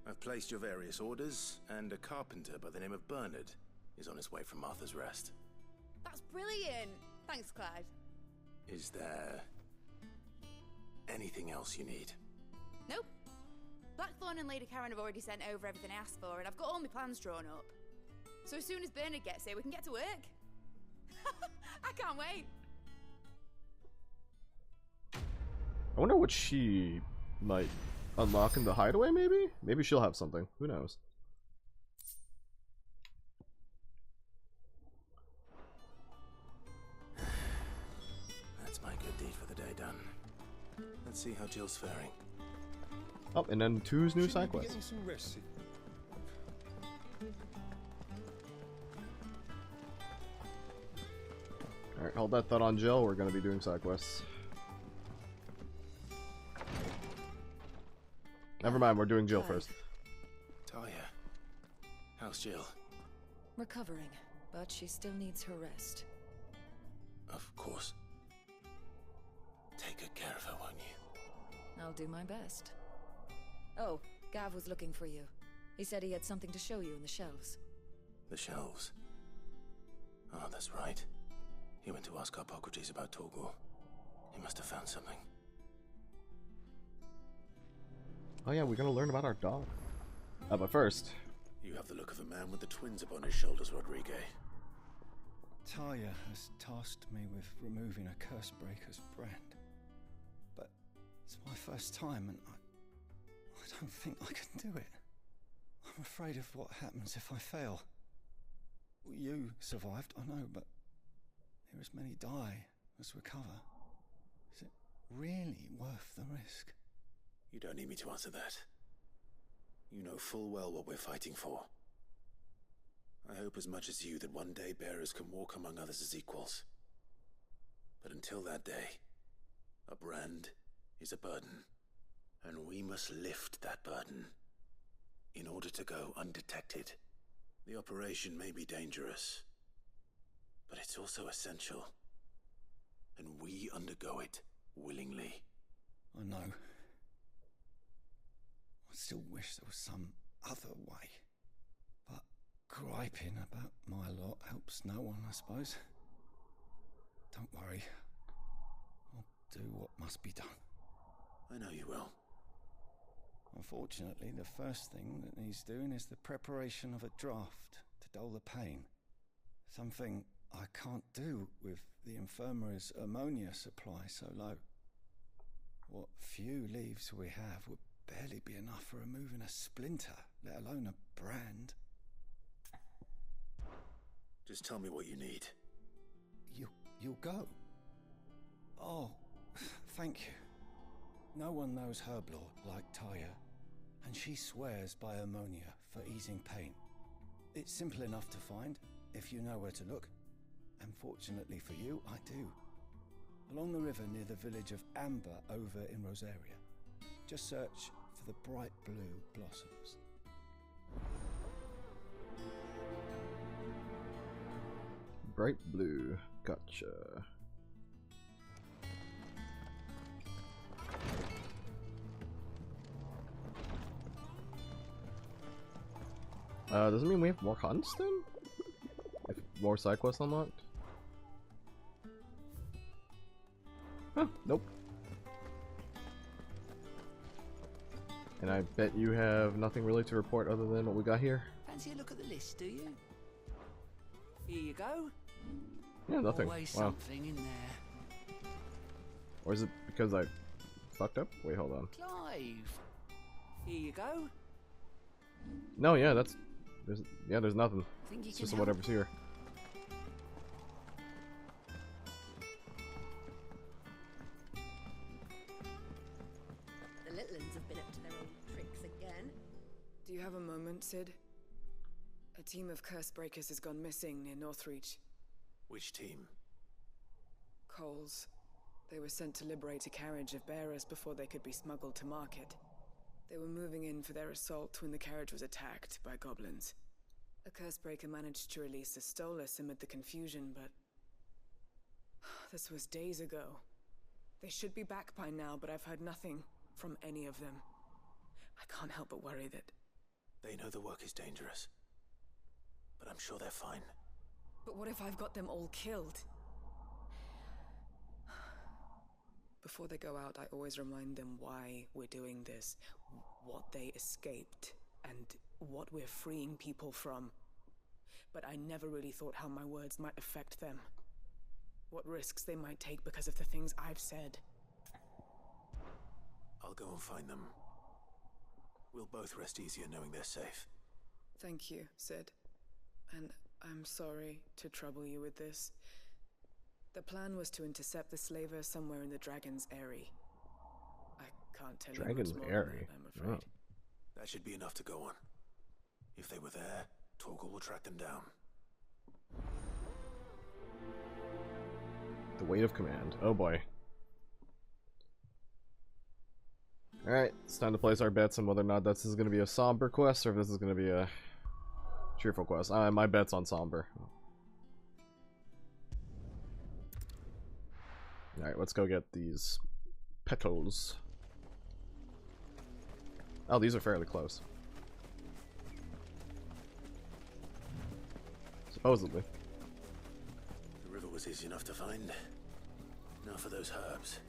I've placed your various orders, and a carpenter by the name of Bernard is on his way from Martha's Rest. That's brilliant! Thanks, Clive. Is there anything else you need? Nope. Dawn and Lady Karen have already sent over everything I asked for, and I've got all my plans drawn up. So as soon as Bernard gets here, we can get to work. I can't wait. I wonder what she might unlock in the hideaway, maybe? Maybe she'll have something. Who knows? That's my good deed for the day done. Let's see how Jill's faring. Oh, and then 2's new side quests. Getting some rest. Alright, hold that thought on Jill. We're gonna be doing side quests. Never mind, we're doing Jill first. Talia, how's Jill? Recovering, but she still needs her rest. Of course. Take good care of her, won't you? I'll do my best. Oh, Gav was looking for you. He said he had something to show you in the shelves. The shelves? Oh, that's right. He went to ask Hippocrates about Torgor. He must have found something. Oh yeah, we're gonna learn about our dog. But first... You have the look of a man with the twins upon his shoulders, Rodrigue. Talia has tasked me with removing a Cursebreaker's brand. But it's my first time and I don't think I can do it. I'm afraid of what happens if I fail. You survived, I know, but here as many die as recover. Is it really worth the risk? You don't need me to answer that. You know full well what we're fighting for. I hope as much as you that one day bearers can walk among others as equals. But until that day, a brand is a burden, and we must lift that burden in order to go undetected. The operation may be dangerous, but it's also essential, and we undergo it willingly. I know. I still wish there was some other way. But griping about my lot helps no one, I suppose. Don't worry. I'll do what must be done. I know you will. Unfortunately, the first thing that needs doing is the preparation of a draft to dull the pain. Something I can't do with the infirmary's ammonia supply so low. What few leaves we have would barely be enough for removing a splinter, let alone a brand. Just tell me what you need. You'll go? Oh, thank you. No one knows Herblore like Talia, and she swears by ammonia for easing pain. It's simple enough to find, if you know where to look. And fortunately for you, I do. Along the river near the village of Amber over in Rosaria. Just search for the bright blue blossoms. Bright blue. Gotcha. Does it mean we have more hunts then? If more side quests unlocked? Huh, nope. And I bet you have nothing really to report other than what we got here? Fancy a look at the list, do you? Here you go. Yeah, nothing. Always Wow. something in there. Or is it because I fucked up? Wait, hold on. Clive. Here you go. No, yeah, there's nothing. Think you It's can just help? whatever's here. The little uns have been up to their old tricks again. Do you have a moment, Sid? A team of Cursebreakers has gone missing near Northreach. Which team? Coles. They were sent to liberate a carriage of bearers before they could be smuggled to market. They were moving in for their assault when the carriage was attacked by goblins. A Cursebreaker managed to release a Stolas amid the confusion, but... this was days ago. They should be back by now, but I've heard nothing from any of them. I can't help but worry that... They know the work is dangerous, but I'm sure they're fine. But what if I've got them all killed? Before they go out, I always remind them why we're doing this, what they escaped, and what we're freeing people from. But I never really thought how my words might affect them. What risks they might take because of the things I've said. I'll go and find them. We'll both rest easier knowing they're safe. Thank you, Sid. And I'm sorry to trouble you with this. The plan was to intercept the slaver somewhere in the Dragon's Eyrie. I can't tell you much more than that, I'm afraid. Oh. That should be enough to go on. If they were there, Torgal will track them down. The weight of command. Oh boy. Alright, it's time to place our bets on whether or not this is going to be a somber quest or if this is going to be a cheerful quest. My bet's on somber. Alright, let's go get these petals. Oh, these are fairly close. Supposedly. The river was easy enough to find. Now for those herbs.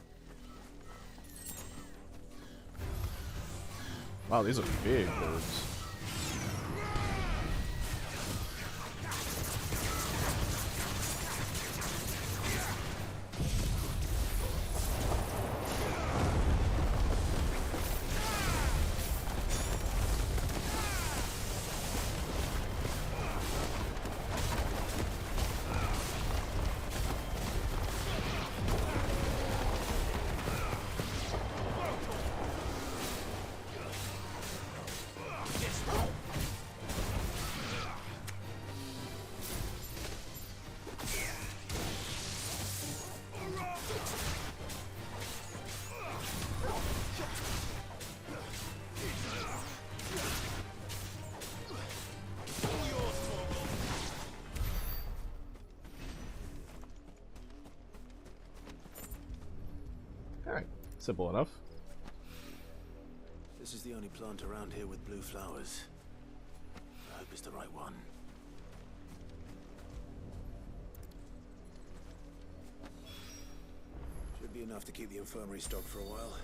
Wow, these are big birds. Alright, simple enough. This is the only plant around here with blue flowers. I hope it's the right one. Should be enough to keep the infirmary stocked for a while.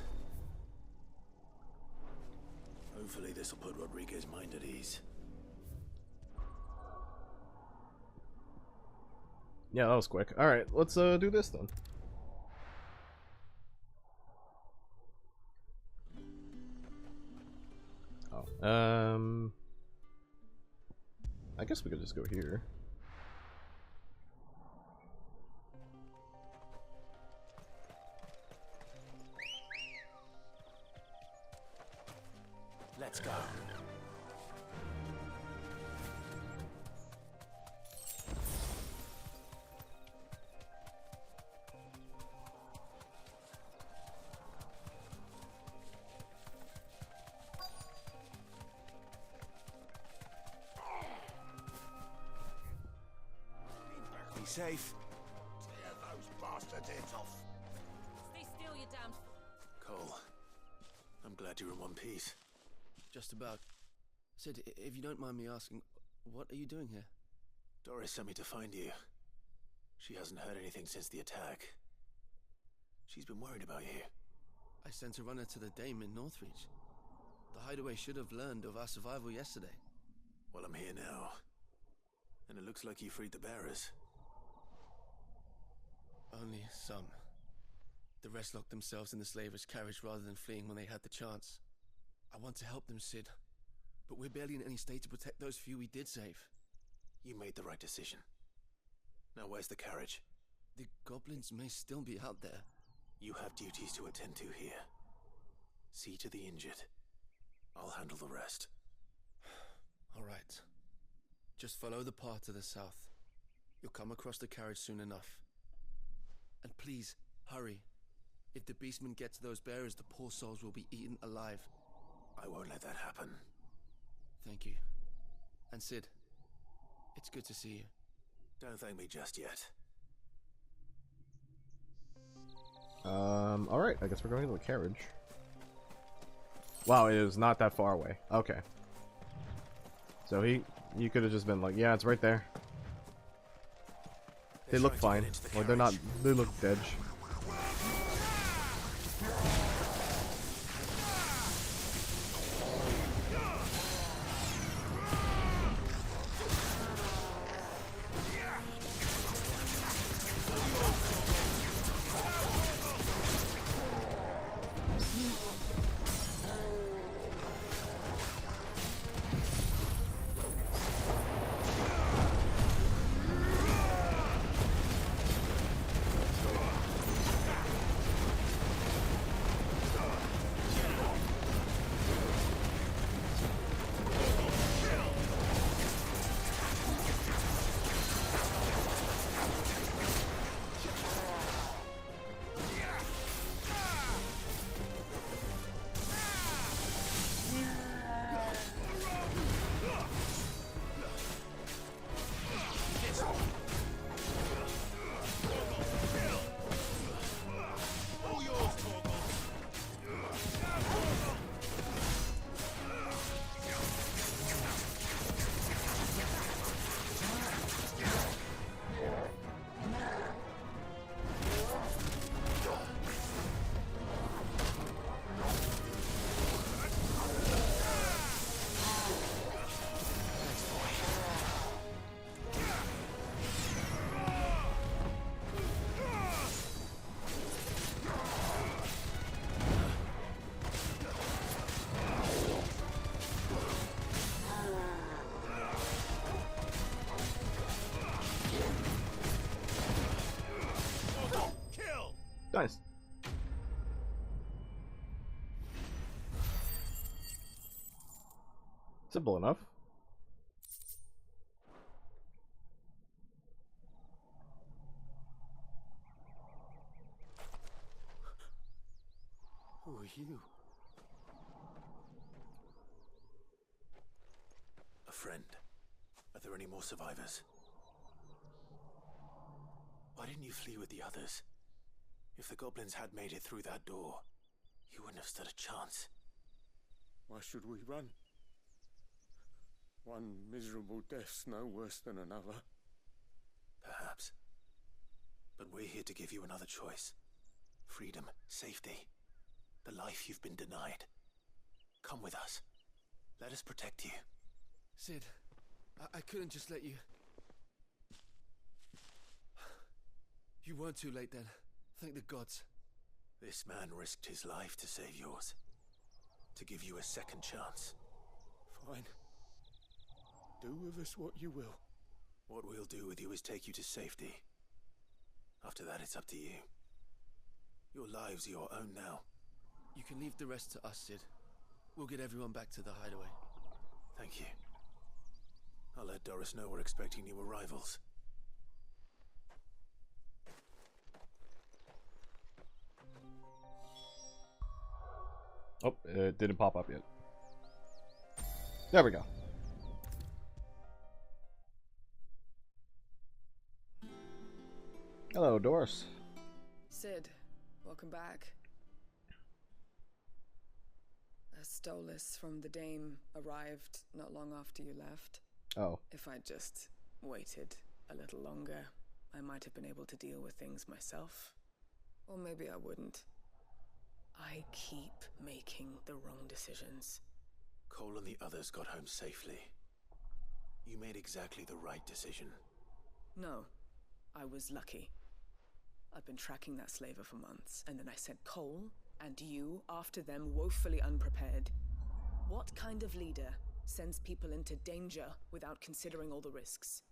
Hopefully this will put Rodriguez's mind at ease. Yeah, that was quick. Alright, let's do this then. Oh, I guess we could just go here. Let's go. Be safe. Tear those bastard heads off. Stay still, you damned. Cole, I'm glad you're in one piece. Just about. Sid, if you don't mind me asking, what are you doing here? Doris sent me to find you. She hasn't heard anything since the attack. She's been worried about you. I sent a runner to the Dame in Northreach. The hideaway should have learned of our survival yesterday. Well, I'm here now. And it looks like you freed the bearers. Only some. The rest locked themselves in the slaver's carriage rather than fleeing when they had the chance. I want to help them, Sid. But we're barely in any state to protect those few we did save. You made the right decision. Now where's the carriage? The goblins may still be out there. You have duties to attend to here. See to the injured. I'll handle the rest. All right. Just follow the path to the south. You'll come across the carriage soon enough. And please, hurry. If the beastmen get to those bearers, the poor souls will be eaten alive. I won't let that happen. Thank you. And Sid, it's good to see you. Don't thank me just yet. Alright, I guess we're going to the carriage. Wow, it is not that far away. Okay. So he could have just been like, yeah, it's right there. They look fine. Or they're not, they look dead. Simple enough. Who are you? A friend. Are there any more survivors? Why didn't you flee with the others? If the goblins had made it through that door, you wouldn't have stood a chance. Why should we run? One miserable death's no worse than another. Perhaps. But we're here to give you another choice. Freedom, safety, the life you've been denied. Come with us. Let us protect you. Sid, I couldn't just let you... You weren't too late then. Thank the gods. This man risked his life to save yours. To give you a second chance. Fine. Do with us what you will. What we'll do with you is take you to safety. After that, it's up to you. Your lives are your own now. You can leave the rest to us, Sid. We'll get everyone back to the hideaway. Thank you. I'll let Doris know we're expecting new arrivals. Oh, it didn't pop up yet. There we go. Hello, Doris. Sid, welcome back. A Stolas from the Dame arrived not long after you left. Oh. If I'd just waited a little longer, I might have been able to deal with things myself. Or maybe I wouldn't. I keep making the wrong decisions. Cole and the others got home safely. You made exactly the right decision. No, I was lucky. I've been tracking that slaver for months, and then I sent Cole and you after them woefully unprepared. What kind of leader sends people into danger without considering all the risks?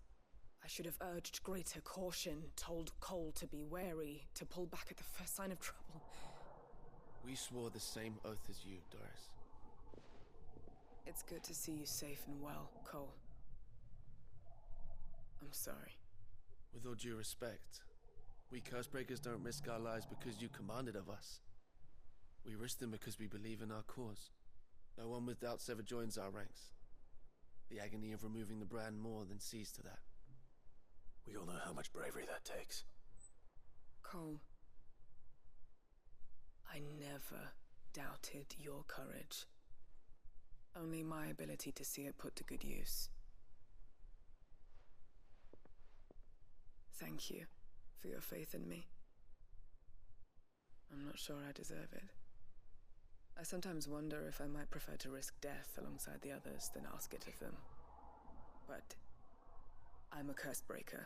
I should have urged greater caution, told Cole to be wary, to pull back at the first sign of trouble. We swore the same oath as you, Doris. It's good to see you safe and well, Cole. I'm sorry. With all due respect, we Cursebreakers don't risk our lives because you commanded of us. We risk them because we believe in our cause. No one with doubts ever joins our ranks. The agony of removing the brand more than sees to that. We all know how much bravery that takes. Cole, I never doubted your courage. Only my ability to see it put to good use. Thank you for your faith in me. I'm not sure I deserve it. I sometimes wonder if I might prefer to risk death alongside the others than ask it of them. But I'm a Cursebreaker.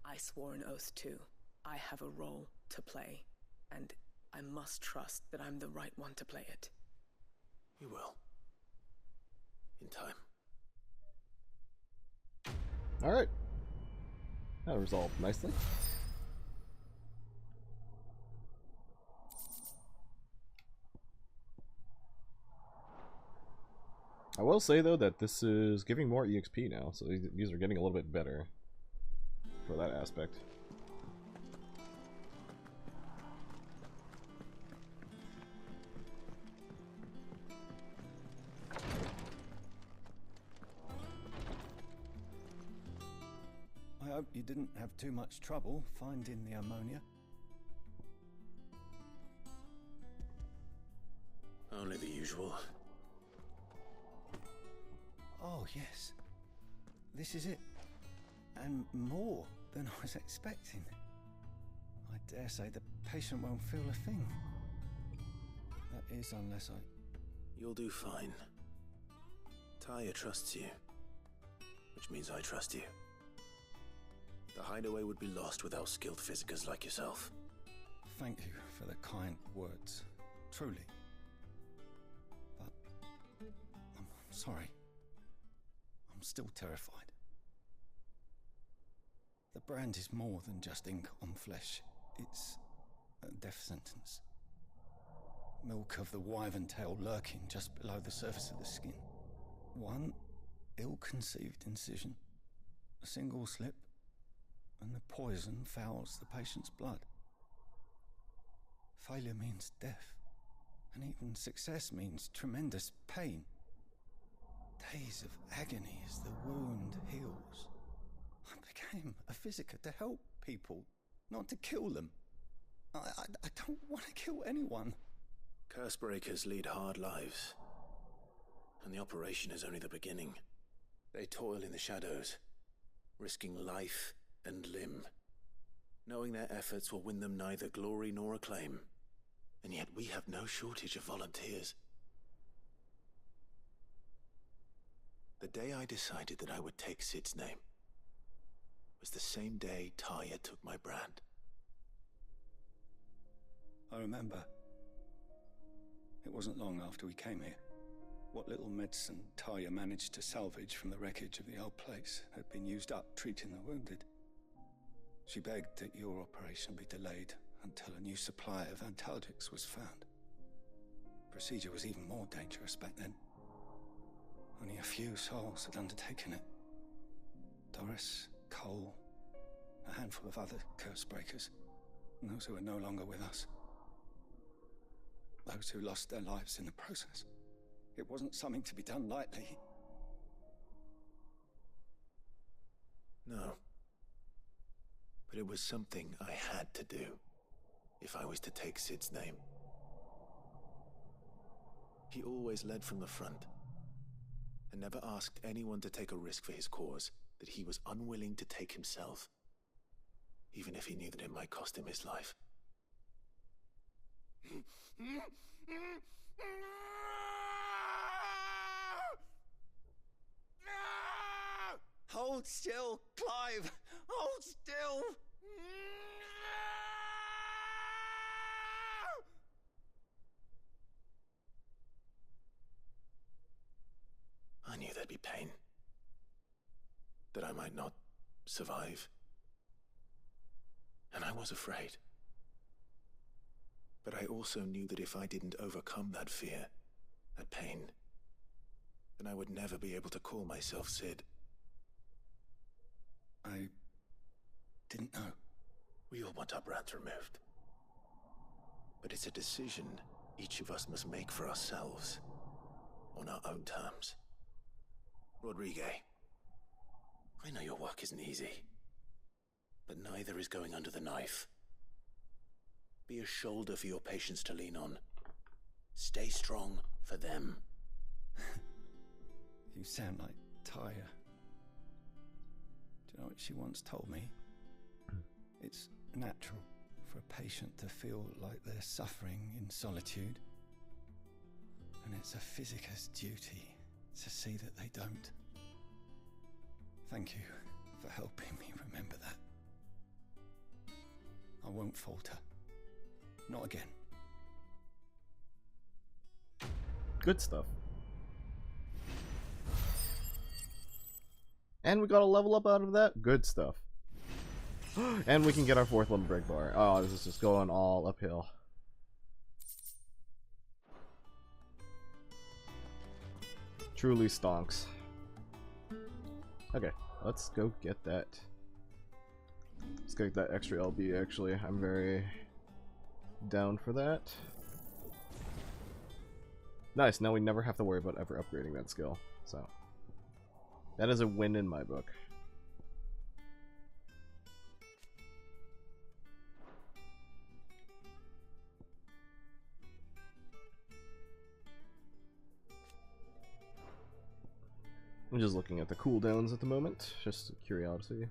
I swore an oath too. I have a role to play, and I must trust that I'm the right one to play it. You will. In time. Alright. That resolved nicely. I will say though that this is giving more EXP now, so these are getting a little bit better for that aspect. I hope you didn't have too much trouble finding the ammonia. Only the usual. Oh, yes. This is it. And more than I was expecting. I dare say the patient won't feel a thing. That is, unless I... You'll do fine. Tyre trusts you. Which means I trust you. The hideaway would be lost without skilled physicers like yourself. Thank you for the kind words. Truly. But... I'm sorry. I'm still terrified. The brand is more than just ink on flesh. It's a death sentence. Milk of the wyvern tail lurking just below the surface of the skin. One ill-conceived incision, a single slip, and the poison fouls the patient's blood. Failure means death, and even success means tremendous pain. Days of agony as the wound heals. I became a physiker to help people, not to kill them. I don't want to kill anyone. Cursebreakers lead hard lives, and the operation is only the beginning. They toil in the shadows, risking life and limb, knowing their efforts will win them neither glory nor acclaim. And yet we have no shortage of volunteers. The day I decided that I would take Sid's name was the same day Taya took my brand. I remember. It wasn't long after we came here. What little medicine Taya managed to salvage from the wreckage of the old place had been used up treating the wounded. She begged that your operation be delayed until a new supply of antalgics was found. Procedure was even more dangerous back then. Only a few souls had undertaken it. Doris, Cole, a handful of other cursebreakers, and those who were no longer with us. Those who lost their lives in the process. It wasn't something to be done lightly. No. But it was something I had to do, if I was to take Sid's name. He always led from the front, and never asked anyone to take a risk for his cause that he was unwilling to take himself, even if he knew that it might cost him his life. Hold still, Clive! Hold still! I knew there'd be pain. That I might not survive. And I was afraid. But I also knew that if I didn't overcome that fear, that pain, then I would never be able to call myself Sid. I didn't know. We all want our brands removed. But it's a decision each of us must make for ourselves, on our own terms. Rodriguez, I know your work isn't easy, but neither is going under the knife. Be a shoulder for your patients to lean on. Stay strong for them. You sound like Taya. Do you know what she once told me? It's natural for a patient to feel like they're suffering in solitude. And it's a physicist's duty to see that they don't. Thank you for helping me remember that. I won't falter. Not again. Good stuff. And we got a level up out of that? Good stuff. And we can get our 4th level break bar. Oh, this is just going all uphill. Truly stonks. Okay, let's go get that. Let's get that extra LB actually. I'm very down for that. Nice, now we never have to worry about ever upgrading that skill. So that is a win in my book. I'm just looking at the cooldowns at the moment, just curiosity.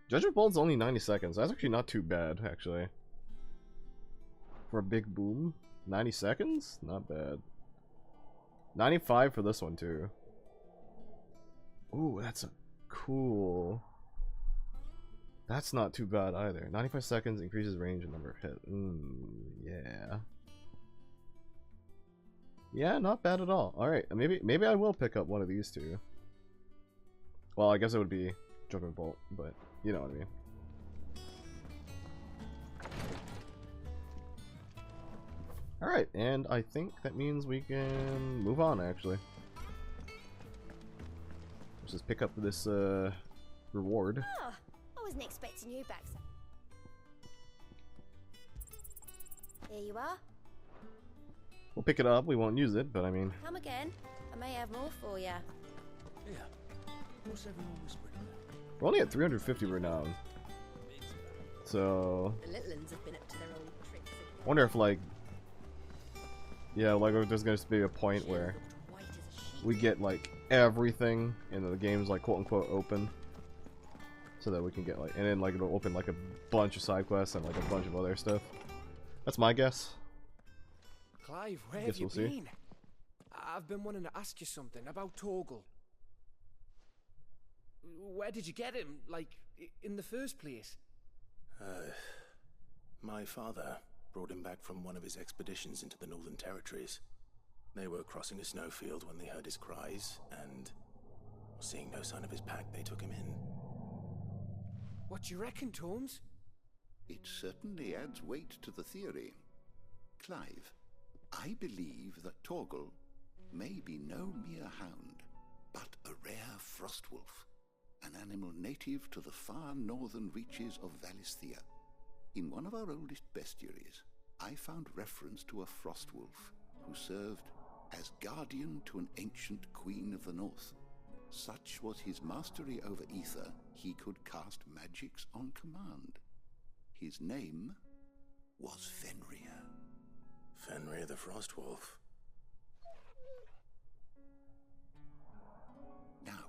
Judgment Bolt's only 90 seconds. That's actually not too bad, actually. For a big boom. 90 seconds? Not bad. 95 for this one, too. Ooh, that's a cool... That's not too bad either. 95 seconds increases range and number of hit. Yeah. Yeah, not bad at all. Alright, maybe I will pick up one of these two. Well, I guess it would be Judgment Bolt, but you know what I mean. Alright, and I think that means we can move on, actually. Let's just pick up this reward. Oh, I wasn't expecting you back. Here you are. We'll pick it up, we won't use it, but I mean... Come again. I may have more for you. Yeah. What's everyone whispering about? We're only at 350 renown. So... The little ones have been up to their old tricks. I wonder if, like... Yeah, like, there's going to be a point where we get, like, everything, and the game's, like, quote-unquote open. So that we can get, like... And then, like, it'll open, like, a bunch of side quests and, like, a bunch of other stuff. That's my guess. Clive, where Guess have you we'll see. been? I've been wanting to ask you something about Torgal. Where did you get him, like, in the first place? My father brought him back from one of his expeditions into the Northern Territories. They were crossing a snowfield when they heard his cries, and seeing no sign of his pack, they took him in. What do you reckon, Torms? It certainly adds weight to the theory. Clive, I believe that Torgal may be no mere hound, but a rare frostwolf, an animal native to the far northern reaches of Valisthea. In one of our oldest bestiaries, I found reference to a frostwolf who served as guardian to an ancient queen of the north. Such was his mastery over ether, he could cast magics on command. His name was Fenrir. Fenrir the Frostwolf. Now,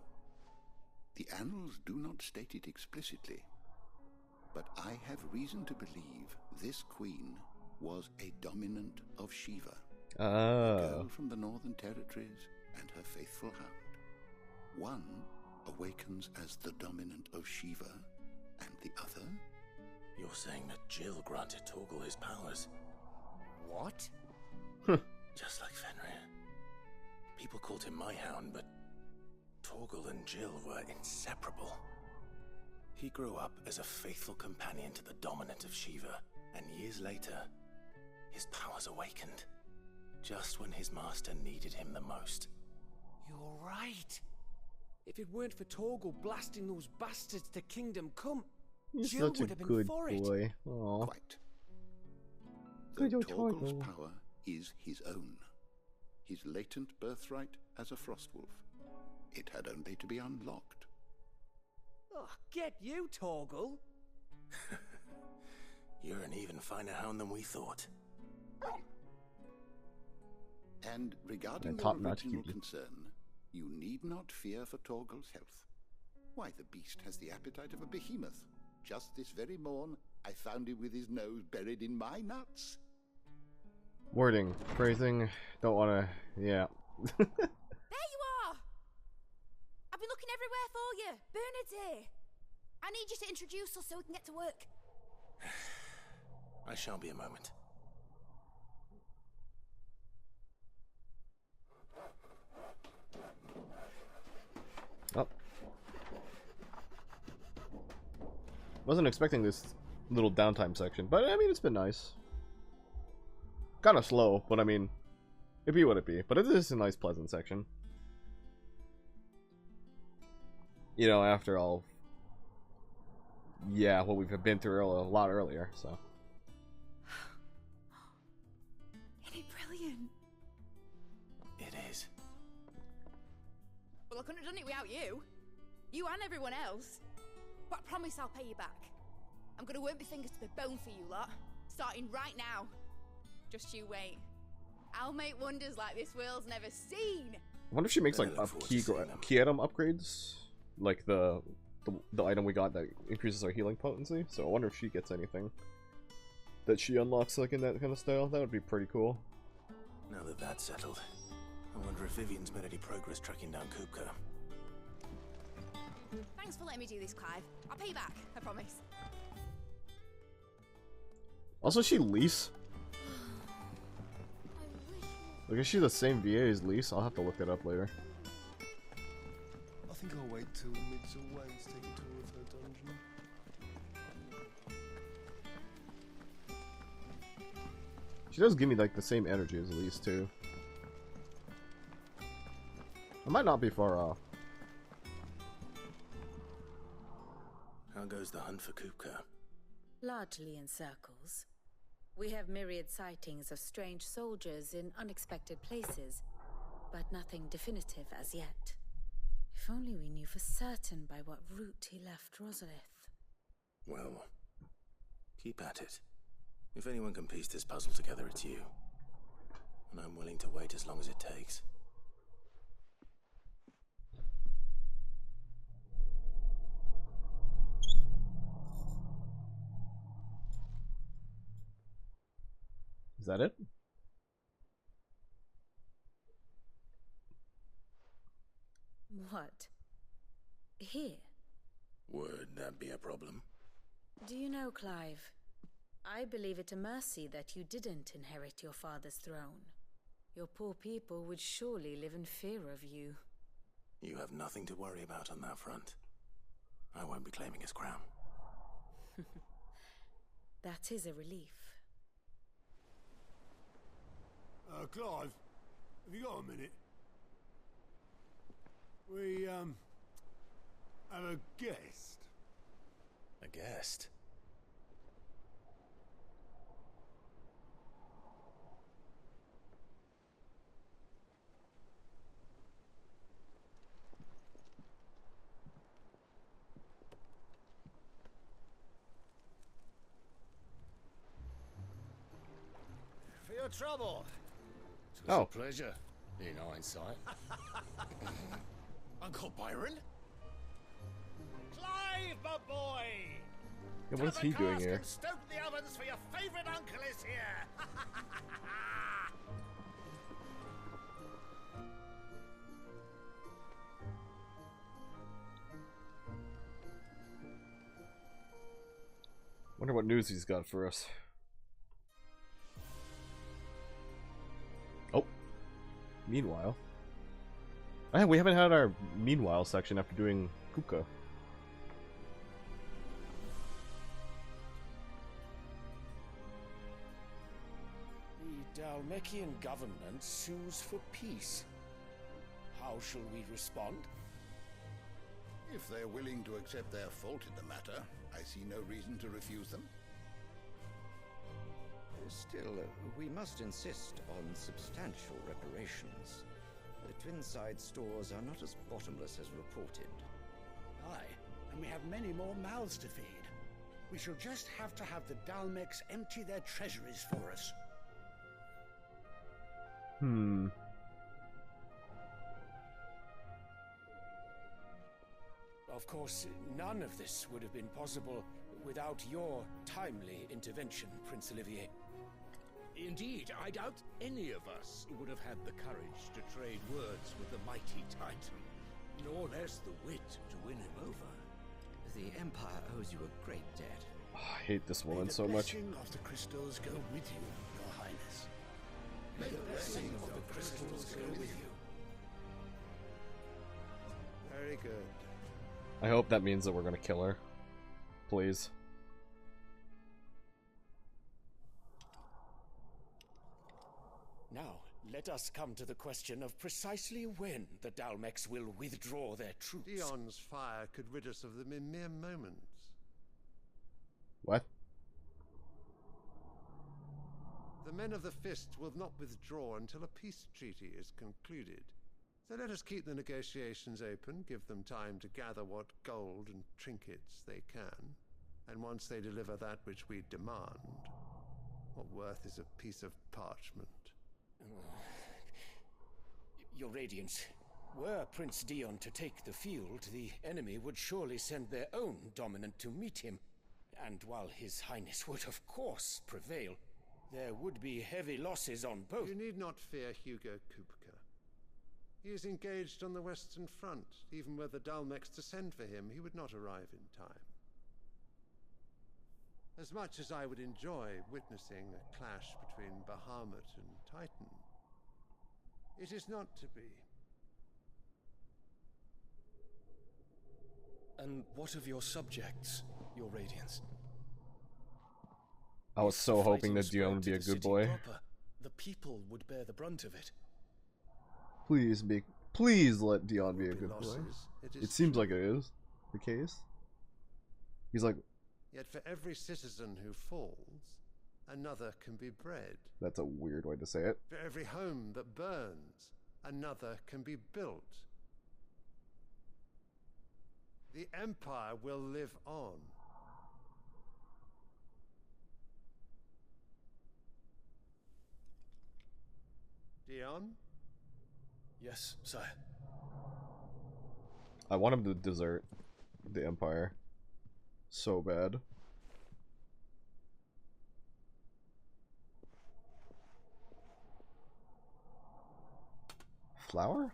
the annals do not state it explicitly, but I have reason to believe this queen was a dominant of Shiva, a girl from the Northern Territories and her faithful hound. One awakens as the dominant of Shiva, and the other... You're saying that Jill granted Torgal his powers? What? Just like Fenrir. People called him my hound, but Torgal and Jill were inseparable. He grew up as a faithful companion to the dominant of Shiva, and years later, his powers awakened, just when his master needed him the most. You're right. If it weren't for Torgal blasting those bastards to Kingdom Come, He's Jill such a would have been good for boy. it. Aw. Quite. Good old Torgal's Torgal. power is his own, his latent birthright as a frostwolf. It had only to be unlocked. Oh, get you, Torgal. You're an even finer hound than we thought. And regarding And your top-notch original cutie. concern, you need not fear for Torgal's health. Why, the beast has the appetite of a behemoth. Just this very morn, I found him with his nose buried in my nuts. Wording. Phrasing. Don't wanna... Yeah. There you are! I've been looking everywhere for you. Bernard's here. I need you to introduce us so we can get to work. I shall be a moment. Oh. Wasn't expecting this little downtime section, but I mean, it's been nice. Kind of slow, but I mean, it'd be what it be. But it is a nice, pleasant section. You know, after all, yeah, what we've been through a lot earlier, so. Isn't it brilliant? It is. Well, I couldn't have done it without you. You and everyone else. But I promise I'll pay you back. I'm gonna work my fingers to the bone for you lot. Starting right now. Just you wait. I'll make wonders like this world's never seen. I wonder if she makes like key item upgrades, like the item we got that increases our healing potency. So I wonder if she gets anything that she unlocks like in that kind of style. That would be pretty cool. Now that that's settled, I wonder if Vivian's made any progress tracking down Kupka. Thanks for letting me do this, Clive. I'll pay you back, I promise. Also, is she Lise? Like, is she the same VA as Lise? I'll have to look it up later. I think I'll wait till Mid's away to take a tour of her dungeon. She does give me like the same energy as Elise too. I might not be far off. How goes the hunt for Kupka? Largely in circles. We have myriad sightings of strange soldiers in unexpected places, but nothing definitive as yet. If only we knew for certain by what route he left Rosalith. Well, keep at it. If anyone can piece this puzzle together, it's you. And I'm willing to wait as long as it takes. Is that it? What? Here? Would that be a problem? Do you know, Clive? I believe it a mercy that you didn't inherit your father's throne. Your poor people would surely live in fear of you. You have nothing to worry about on that front. I won't be claiming his crown. That is a relief. Clive, have you got a minute? We, have a guest. A guest? For your trouble. Oh. It's a pleasure, in hindsight. Uncle Byron? Clive, my boy! Yeah, what is he doing here? Stoke the ovens for your favorite uncle is here! Wonder what news he's got for us. Oh. Meanwhile. We haven't had our meanwhile section after doing Kupka. The Dalmekian government sues for peace. How shall we respond? If they're willing to accept their fault in the matter, I see no reason to refuse them. Still, we must insist on substantial reparations. The Twinside stores are not as bottomless as reported. Aye, and we have many more mouths to feed. We shall just have to have the Dalmecs empty their treasuries for us. Of course, none of this would have been possible without your timely intervention, Prince Olivier. Indeed, I doubt any of us would have had the courage to trade words with the mighty Titan, nor less the wit to win him over. The Empire owes you a great debt. Oh, I hate this woman so much. May the blessing of the crystals go with you, Your Highness. May the blessing of the crystals go with you. Very good. I hope that means that we're gonna kill her. Please. Now, let us come to the question of precisely when the Dalmecs will withdraw their troops. Dion's fire could rid us of them in mere moments. What? The men of the Fist will not withdraw until a peace treaty is concluded. So let us keep the negotiations open, give them time to gather what gold and trinkets they can, and once they deliver that which we demand, what worth is a piece of parchment? Your Radiance, were Prince Dion to take the field, the enemy would surely send their own dominant to meet him, and while His Highness would of course prevail, there would be heavy losses on both. You need not fear Hugo Kupka. He is engaged on the Western Front. Even were the Dalmecs to send for him, he would not arrive in time. As much as I would enjoy witnessing a clash between Bahamut and Titan, it is not to be. And what of your subjects, Your Radiance? I was so hoping that Dion would be a good boy. the people would bear the brunt of it. Please let Dion be a good boy. It seems like it is the case. He's like, yet for every citizen who falls, another can be bred. That's a weird way to say it. For every home that burns, another can be built. The Empire will live on. Dion? Yes, sire. I want him to desert the Empire so bad. Flower?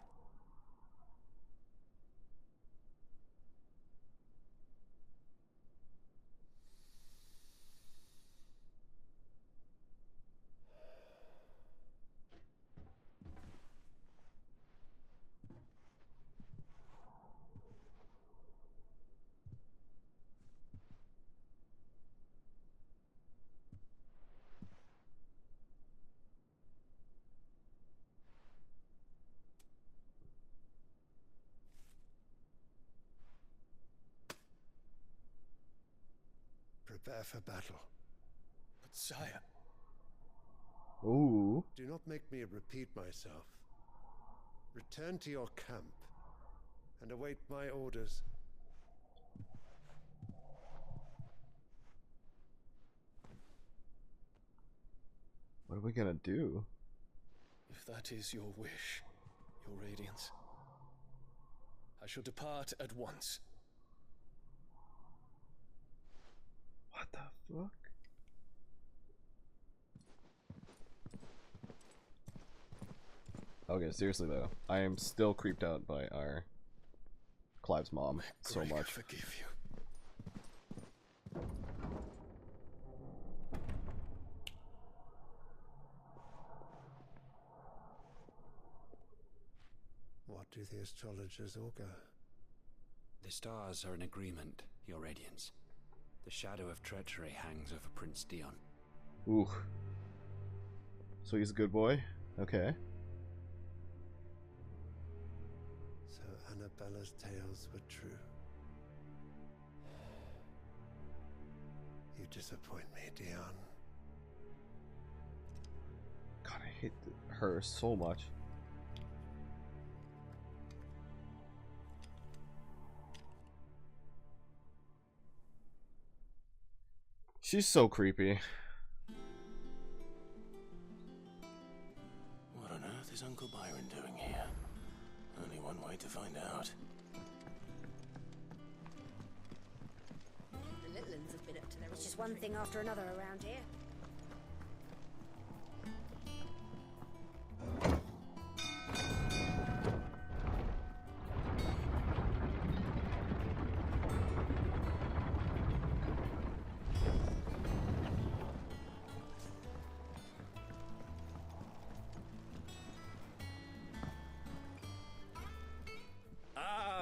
Prepare for battle. But sire... Ooh. Do not make me repeat myself. Return to your camp and await my orders. What are we gonna do? If that is your wish, your Radiance, I shall depart at once. What the fuck? Okay, seriously though, I am still creeped out by our Clive's mom so much. Forgive you. What do the astrologers augur? The stars are in agreement, Your Radiance. The shadow of treachery hangs over Prince Dion. Ooh. So he's a good boy? Okay. So Annabella's tales were true. You disappoint me, Dion. God, I hate her so much. She's so creepy. What on earth is Uncle Byron doing here? Only one way to find out. The little uns have been up to their... It's just one thing after another around here.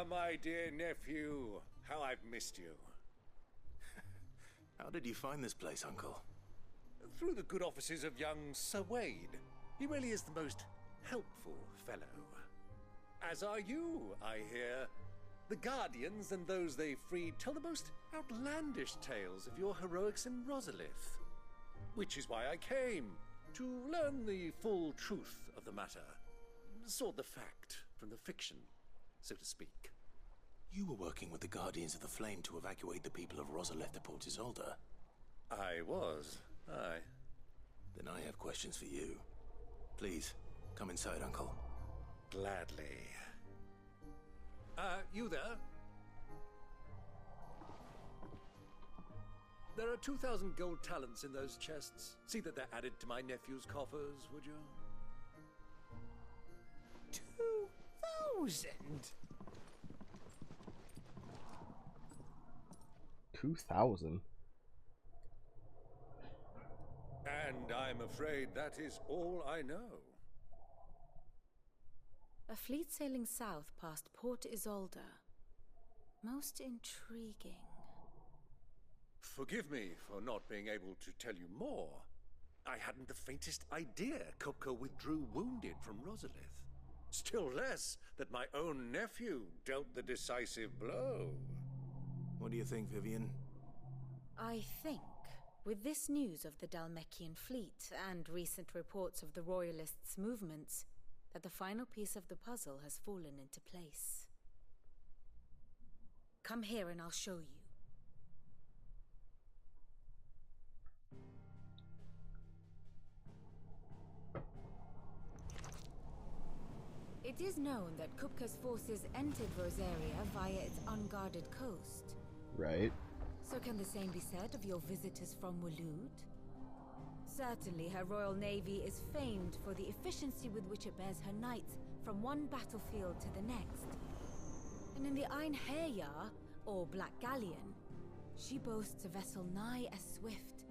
My dear nephew, how I've missed you. How did you find this place, Uncle? Through the good offices of young Sir Wade. He really is the most helpful fellow. As are you, I hear. The Guardians and those they freed tell the most outlandish tales of your heroics in Rosalith. Which is why I came, to learn the full truth of the matter. Sort the fact from the fiction, so to speak. You were working with the Guardians of the Flame to evacuate the people of Rosalith to Port Isolde. I was, aye. Then I have questions for you. Please, come inside, Uncle. Gladly. You there? There are 2,000 gold talents in those chests. See that they're added to my nephew's coffers, would you? 2,000? 2,000? And I'm afraid that is all I know. A fleet sailing south past Port Isolde. Most intriguing. Forgive me for not being able to tell you more. I hadn't the faintest idea Kupka withdrew wounded from Rosalith. Still less that my own nephew dealt the decisive blow. What do you think, Vivian? I think, with this news of the Dhalmekian fleet and recent reports of the Royalists' movements, that the final piece of the puzzle has fallen into place. Come here and I'll show you. It is known that Kupka's forces entered Rosaria via its unguarded coast. Right. So can the same be said of your visitors from Waloed? Certainly her Royal Navy is famed for the efficiency with which it bears her knights from one battlefield to the next. And in the Ein Herjar, or Black Galleon, she boasts a vessel nigh as swift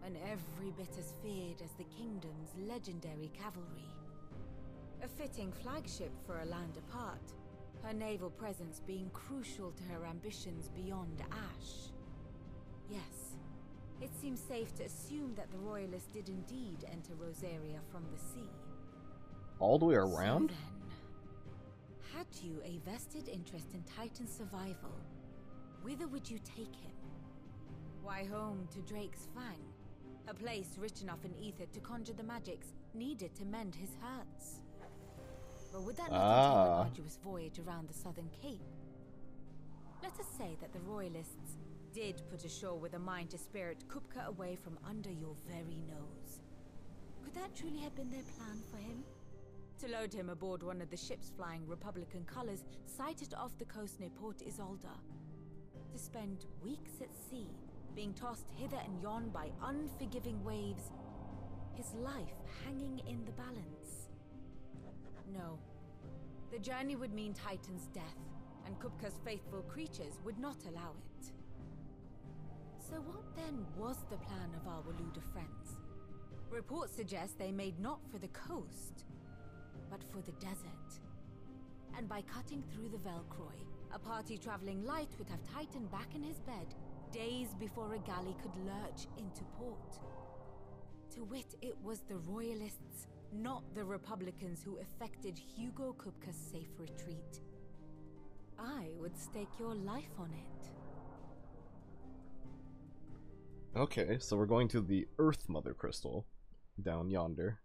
and every bit as feared as the kingdom's legendary cavalry. A fitting flagship for a land apart, her naval presence being crucial to her ambitions beyond Ash. Yes, it seems safe to assume that the Royalists did indeed enter Rosaria from the sea. All the way around? So then, had you a vested interest in Titan's survival, whither would you take him? Why, home to Drake's Fang, a place rich enough in ether to conjure the magics needed to mend his hurts. But would that not entail an arduous voyage around the southern cape? Let us say that the Royalists did put ashore with a mind to spirit Kupka away from under your very nose. Could that truly have been their plan for him? To load him aboard one of the ships flying Republican colors sighted off the coast near Port Isolde. To spend weeks at sea, being tossed hither and yon by unforgiving waves, his life hanging in the balance. No. The journey would mean Titan's death, and Kupka's faithful creatures would not allow it. So what then was the plan of our Waluda friends? Reports suggest they made not for the coast, but for the desert. And by cutting through the Velcroy, a party traveling light would have Titan back in his bed days before a galley could lurch into port. To wit, it was the Royalists, not the Republicans, who effected Hugo Kupka's safe retreat. I would stake your life on it. Okay, so we're going to the Earth Mother Crystal down yonder.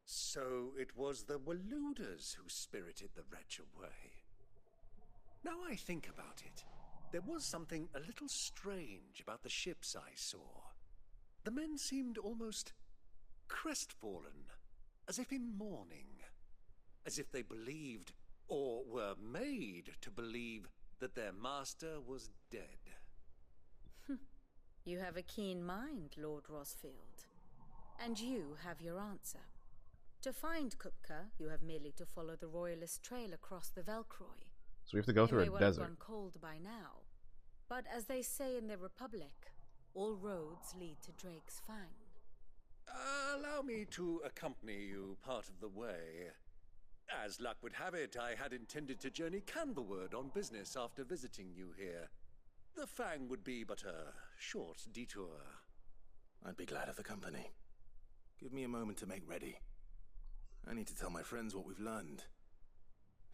So it was the Waluders who spirited the wretch away. Now I think about it, there was something a little strange about the ships I saw. The men seemed almost crestfallen, as if in mourning, as if they believed, or were made to believe, that their master was dead. You have a keen mind, Lord Rosfield. And you have your answer. To find Kupka, you have merely to follow the Royalist trail across the Velcroy. So we have to go through a desert. It may well have gone cold by now. But as they say in the Republic, all roads lead to Drake's Fang. Allow me to accompany you part of the way. As luck would have it, I had intended to journey Canverward on business after visiting you here. The Fang would be but a short detour. I'd be glad of the company. Give me a moment to make ready. I need to tell my friends what we've learned,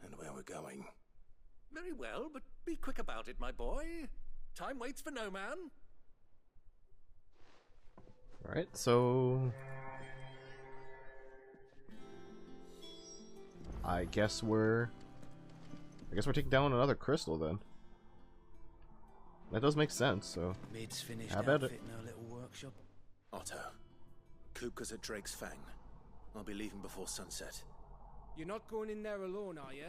and where we're going. Very well, but be quick about it, my boy. Time waits for no man. Alright, so I guess we're taking down another crystal then. That does make sense, so Mid's finished how about it? outfitting our little workshop. Otto, Kupka's at Drake's Fang. I'll be leaving before sunset. You're not going in there alone, are you?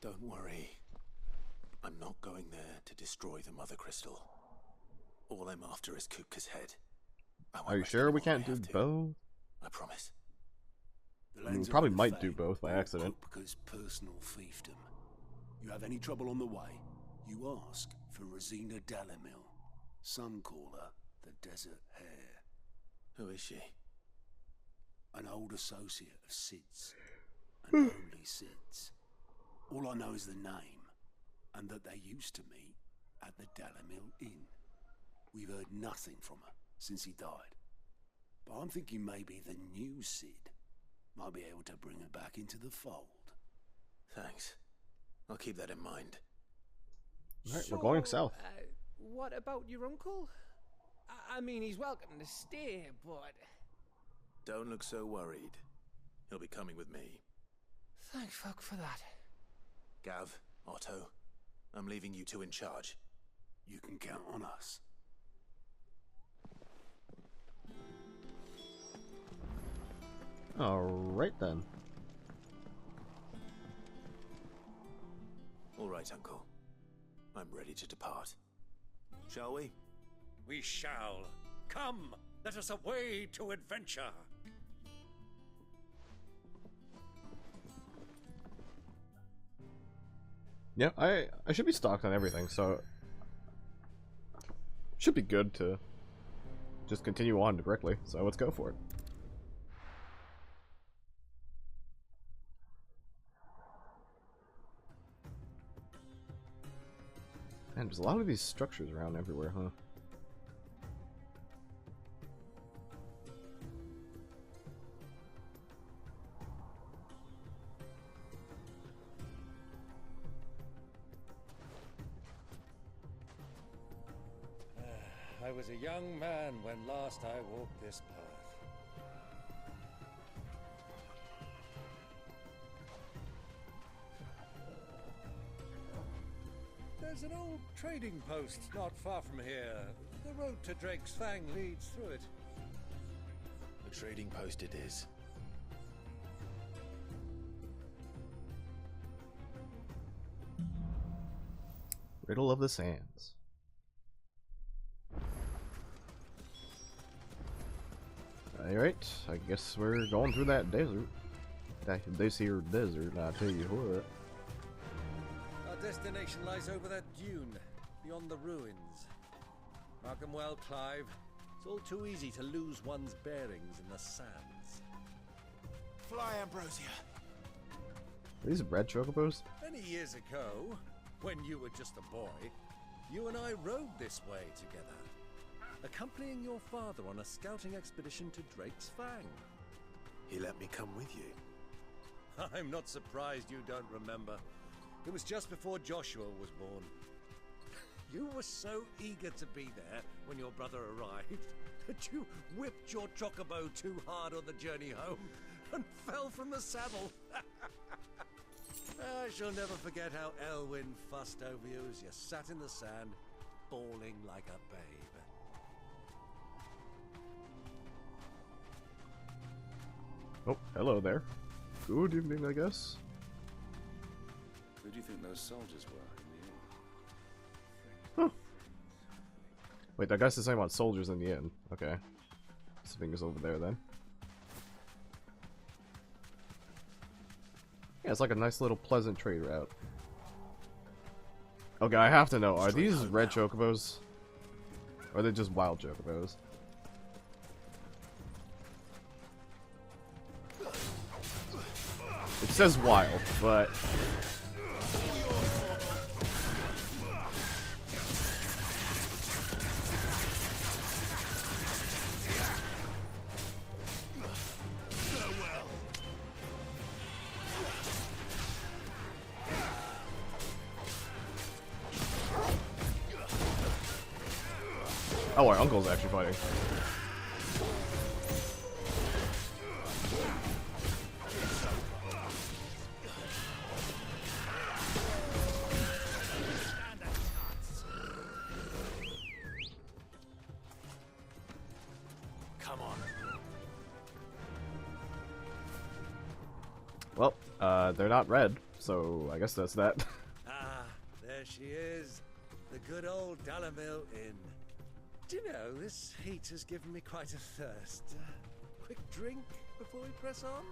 Don't worry. I'm not going there to destroy the Mother Crystal. All I'm after is Kupka's head. Are you sure we can't do both? I promise. I mean, we probably might do both by accident. Kupka's personal fiefdom. You have any trouble on the way, you ask for Rosina Dalimil, Suncaller, the Desert Hare. Who is she? An old associate of Sid's, and only Sid's. All I know is the name, and that they used to meet at the Dalimil Inn. We've heard nothing from her since he died. but I'm thinking maybe the new Sid might be able to bring her back into the fold. Thanks. I'll keep that in mind. Alright, we're going south. What about your uncle? I mean, he's welcome to stay, but... Don't look so worried. He'll be coming with me. Thank fuck for that. Gav, Otto, I'm leaving you two in charge. You can count on us. Alright then. All right, Uncle. I'm ready to depart. Shall we? We shall. Come, let us away to adventure. Yeah, I should be stocked on everything, so should be good to just continue on directly. So let's go for it. Man, there's a lot of these structures around everywhere, huh? I was a young man when last I walked this path. There's an old trading post not far from here. The road to Drake's Fang leads through it. The trading post it is. Riddle of the Sands. Alright, I guess we're going through that desert. This here desert, I tell you what. Our destination lies over that dune, beyond the ruins. Mark 'em well, Clive. It's all too easy to lose one's bearings in the sands. Fly, Ambrosia. Are these red chocobos? Many years ago, when you were just a boy, you and I rode this way together, accompanying your father on a scouting expedition to Drake's Fang. He let me come with you. I'm not surprised you don't remember. It was just before Joshua was born. You were so eager to be there when your brother arrived that you whipped your chocobo too hard on the journey home and fell from the saddle. I shall never forget how Elwyn fussed over you as you sat in the sand, bawling like a babe. Oh, hello there. Good evening, I guess. Who do you think those soldiers were in the end? Wait, I guess it's talking about soldiers in the inn. Okay. This thing is over there then. Yeah, it's like a nice little pleasant trade route. Okay, I have to know, are these red chocobos? Or are they just wild chocobos? It says wild, but... Oh, our uncle's actually fighting. Come on. Well, they're not red, so I guess that's that. Ah, there she is. The good old Dalamil Inn. Do you know, this heat has given me quite a thirst. Quick drink before we press on?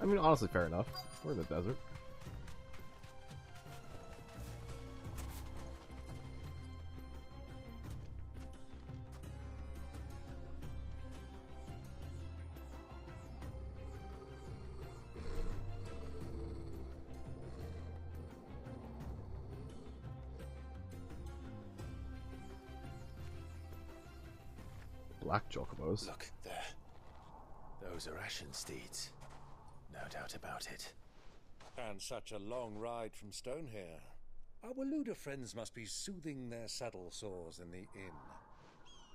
I mean, honestly, fair enough. We're in the desert. Black chocobos. Look there. Those are Ashen steeds. No doubt about it. And such a long ride from Stonehair. Our Luda friends must be soothing their saddle sores in the inn.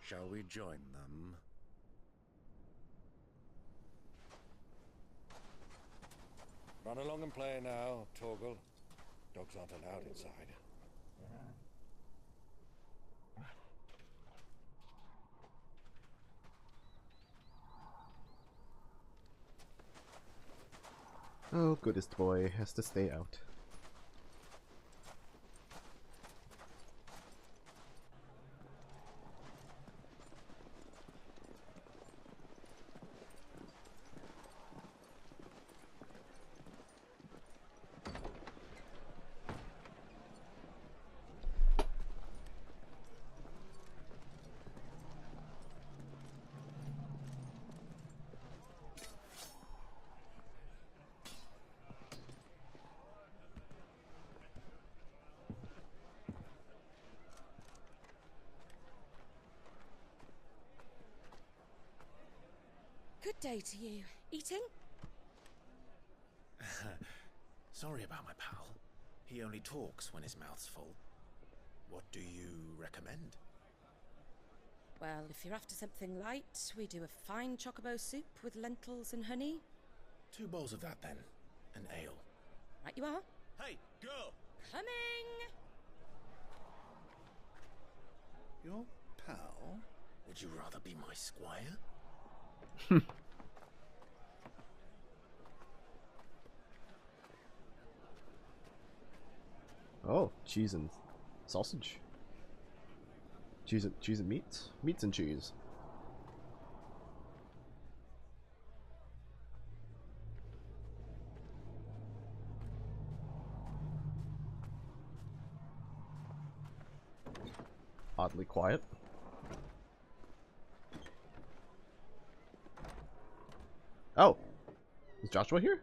Shall we join them? Run along and play now, Torgal. Dogs aren't allowed inside. Oh, goodest boy has to stay out. Good day to you. Eating? Sorry about my pal. He only talks when his mouth's full. What do you recommend? Well, if you're after something light, we do a fine chocobo soup with lentils and honey. 2 bowls of that then. An ale. Right you are. Hey, girl! Coming! Your pal? Would you rather be my squire? Oh, cheese and sausage. Cheese and meat? Meats and cheese. Oddly quiet. Oh! Is Joshua here?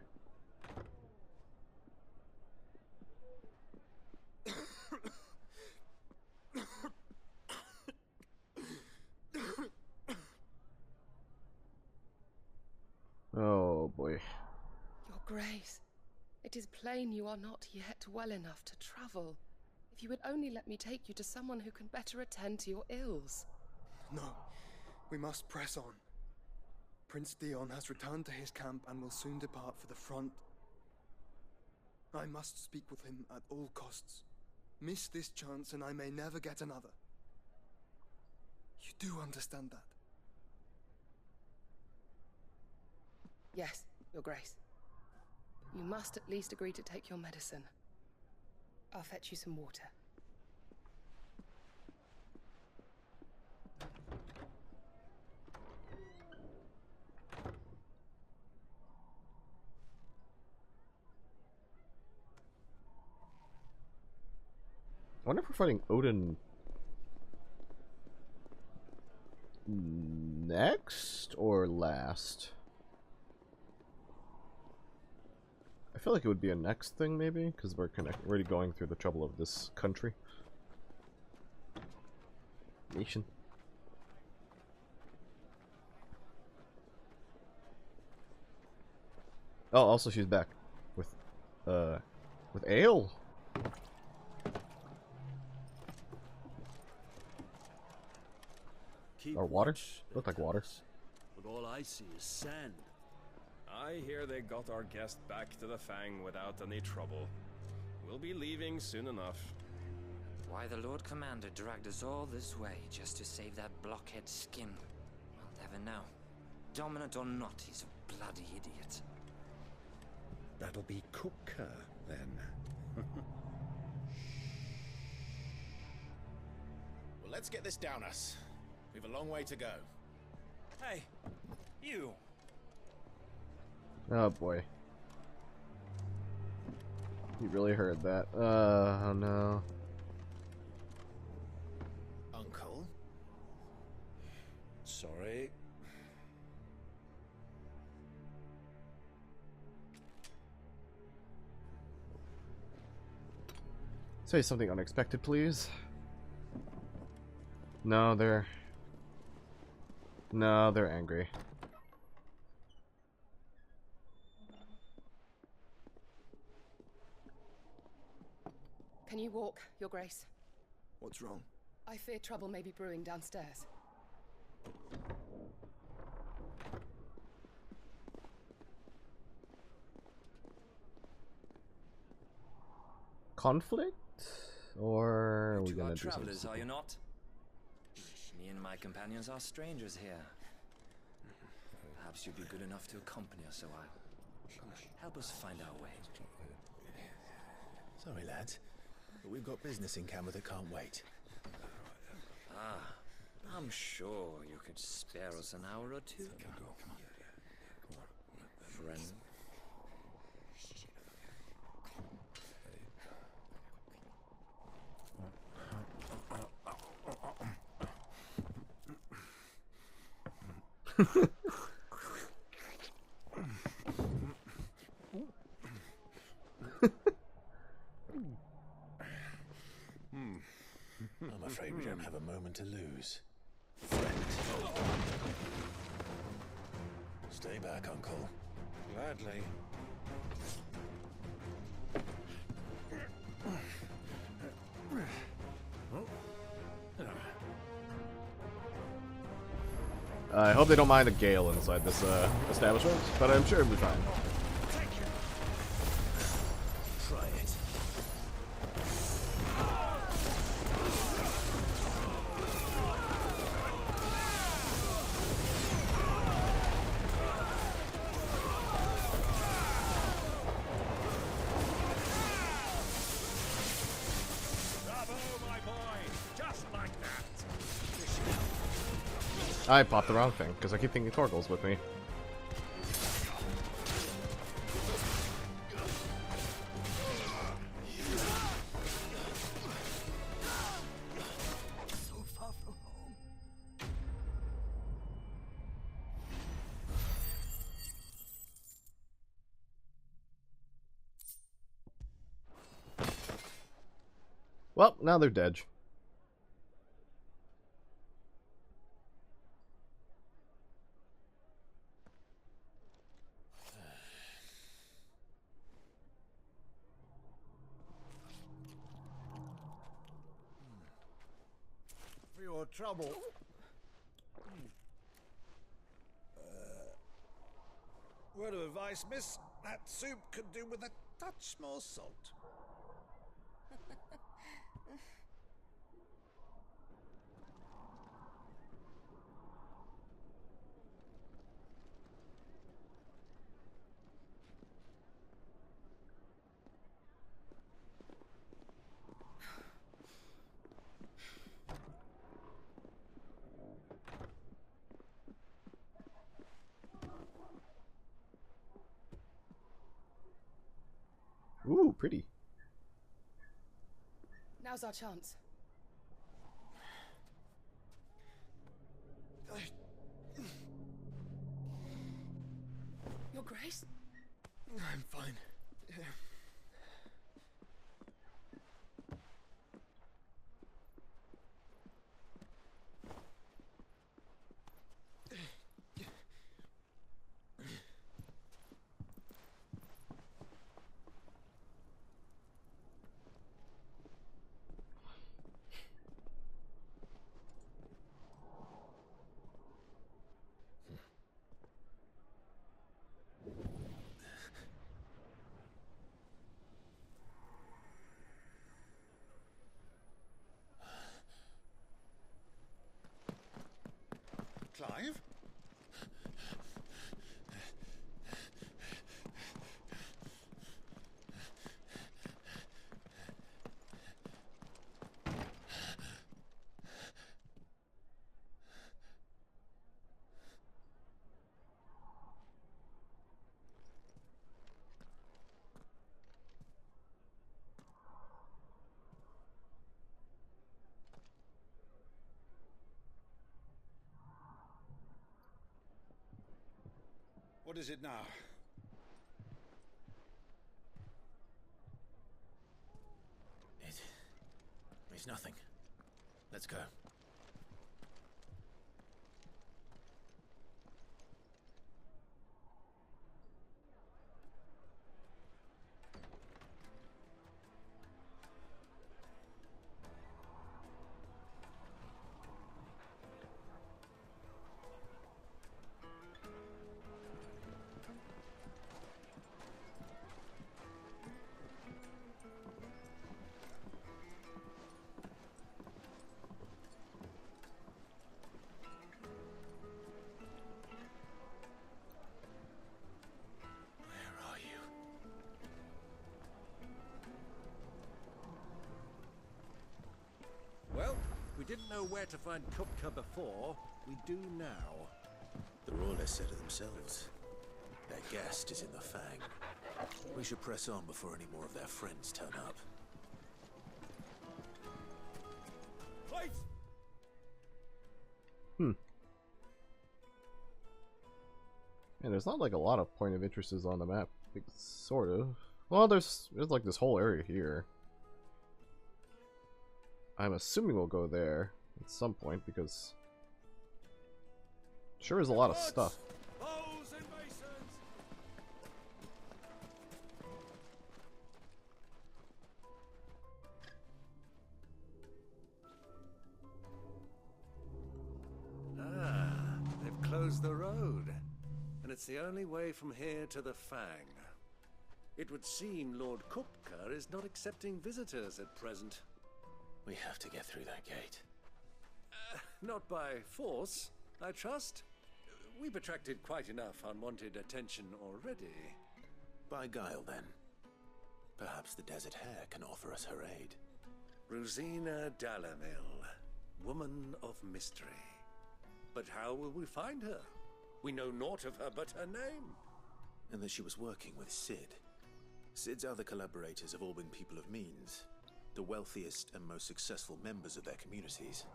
Oh boy. Your Grace, it is plain you are not yet well enough to travel. If you would only let me take you to someone who can better attend to your ills. No, we must press on. Prince Dion has returned to his camp and will soon depart for the front. I must speak with him at all costs. Miss this chance and I may never get another. You do understand that? Yes, Your Grace. You must at least agree to take your medicine. I'll fetch you some water. I wonder if we're fighting Odin next or last. I feel like it would be a next thing, maybe, because we're already going through the trouble of this country. Nation. Oh, also she's back with ale. Or water? Looked like water. But all I see is sand. I hear they got our guest back to the Fang without any trouble. We'll be leaving soon enough. Why the Lord Commander dragged us all this way just to save that blockhead skin, we'll never know. Dominant or not, he's a bloody idiot. That'll be Cooker, then. Well, let's get this down us. We've a long way to go. Hey, you! Oh boy. He really heard that. Oh no. Uncle? Sorry. Say something unexpected, please. No, they're No, they're angry. Can you walk, Your Grace? What's wrong? I fear trouble may be brewing downstairs. Conflict? Or are we gonna do travelers, something? are you not? Me and my companions are strangers here. Perhaps you'd be good enough to accompany us a while. Help us find our way. Sorry, lads, but we've got business in camera that can't wait. Ah, I'm sure you could spare us an hour or two. Friend. I'm afraid we don't have a moment to lose. Friend. Stay back, Uncle. Gladly. I hope they don't mind a gale inside this establishment, but I'm sure it'll be fine. Try it. I popped the wrong thing, because I keep thinking Torgal's with me. So far from home. Well, now they're dead. For your trouble. Word of advice, miss. That soup could do with a touch more salt. Ooh, pretty. Now's our chance. Your Grace? I'm fine. Clive? What is it now? It's nothing. Let's go. didn't know where to find Kupka before, we do now. The royalists said it themselves. Their guest is in the Fang. We should press on before any more of their friends turn up. Clive! And there's not like a lot of point of interests on the map. Like, sort of. Well, there's like this whole area here. I'm assuming we'll go there at some point because sure is a lot of stuff. They've closed the road, and it's the only way from here to the Fang. It would seem Lord Kupka is not accepting visitors at present. We have to get through that gate. Not by force, I trust. We've attracted quite enough unwanted attention already. By guile, then. Perhaps the Desert Hare can offer us her aid. Rosina Dalamil, woman of mystery. But how will we find her? We know naught of her but her name. And that she was working with Sid. Sid's other collaborators have all been people of means, the wealthiest and most successful members of their communities.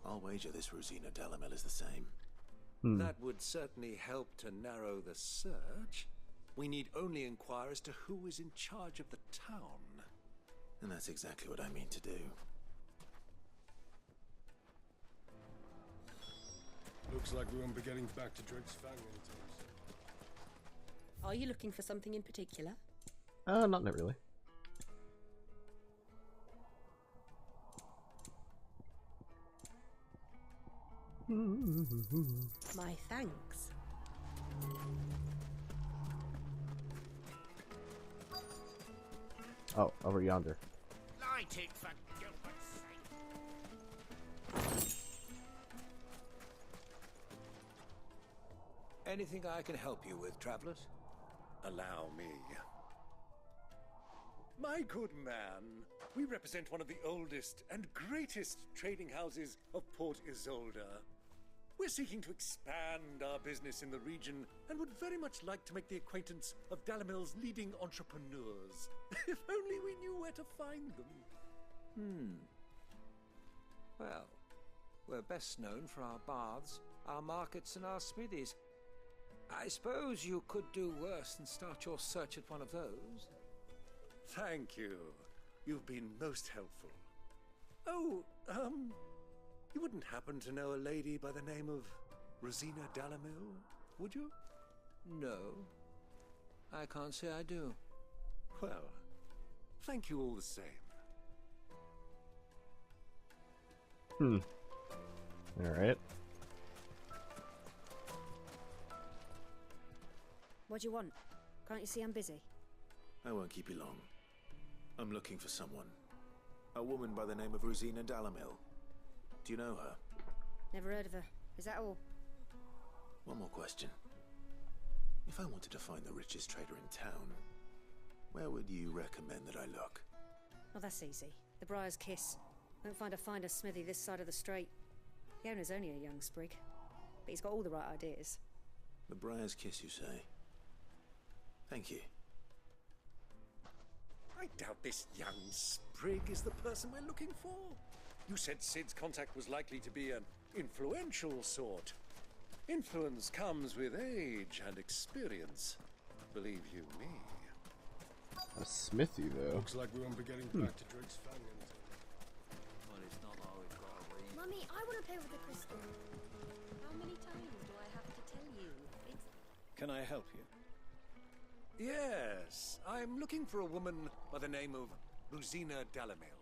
I'll wager this Rosina Dalamel is the same. That would certainly help to narrow the search. We need only inquire as to who is in charge of the town. And that's exactly what I mean to do. Looks like we won't be getting back to Drake's Fang anytime soon. Are you looking for something in particular? Not really. My thanks. Oh, over yonder. Light it for Gilbert's sake. Anything I can help you with, travelers? Allow me. My good man, we represent one of the oldest and greatest trading houses of Port Isolde. We're seeking to expand our business in the region and would very much like to make the acquaintance of Dalamil's leading entrepreneurs. If only we knew where to find them. Well, we're best known for our baths, our markets, and our smithies. I suppose you could do worse than start your search at one of those. Thank you. You've been most helpful. Oh, you wouldn't happen to know a lady by the name of Rosina Dalamil, would you? No, I can't say I do. Well, thank you all the same. Alright. What do you want? Can't you see I'm busy? I won't keep you long. I'm looking for someone. A woman by the name of Rosina Dalamil. Do you know her? Never heard of her. Is that all? One more question. If I wanted to find the richest trader in town, where would you recommend that I look? Oh, that's easy. The Briar's Kiss. Won't find a finer smithy this side of the strait. The owner's only a young sprig, but he's got all the right ideas. The Briar's Kiss, you say? Thank you. I doubt this young sprig is the person we're looking for. You said Sid's contact was likely to be an influential sort. Influence comes with age and experience. Believe you me. A smithy, though. Looks like we won't be getting back to Drake's Fang anytime. Well, it's not always gotta be. Mummy, I want to play with the crystal. How many times do I have to tell you? It's... Can I help you? Yes, I'm looking for a woman by the name of Rosina Dalamil.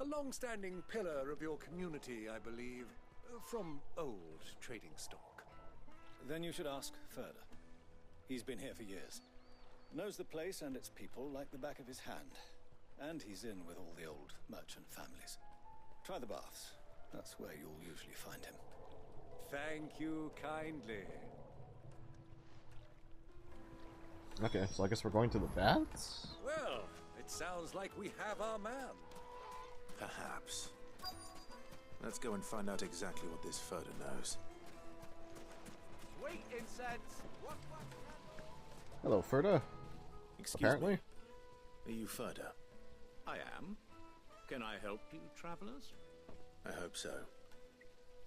A long-standing pillar of your community, I believe, from old trading stock. Then you should ask further. He's been here for years. Knows the place and its people like the back of his hand. And he's in with all the old merchant families. Try the baths. That's where you'll usually find him. Thank you kindly. Okay, so I guess we're going to the baths? Well, it sounds like we have our man. Perhaps. Let's go and find out exactly what this Furter knows. Sweet incense! Hello, Furta. Excuse Apparently. me. Are you Furter? I am. Can I help you, travelers? I hope so.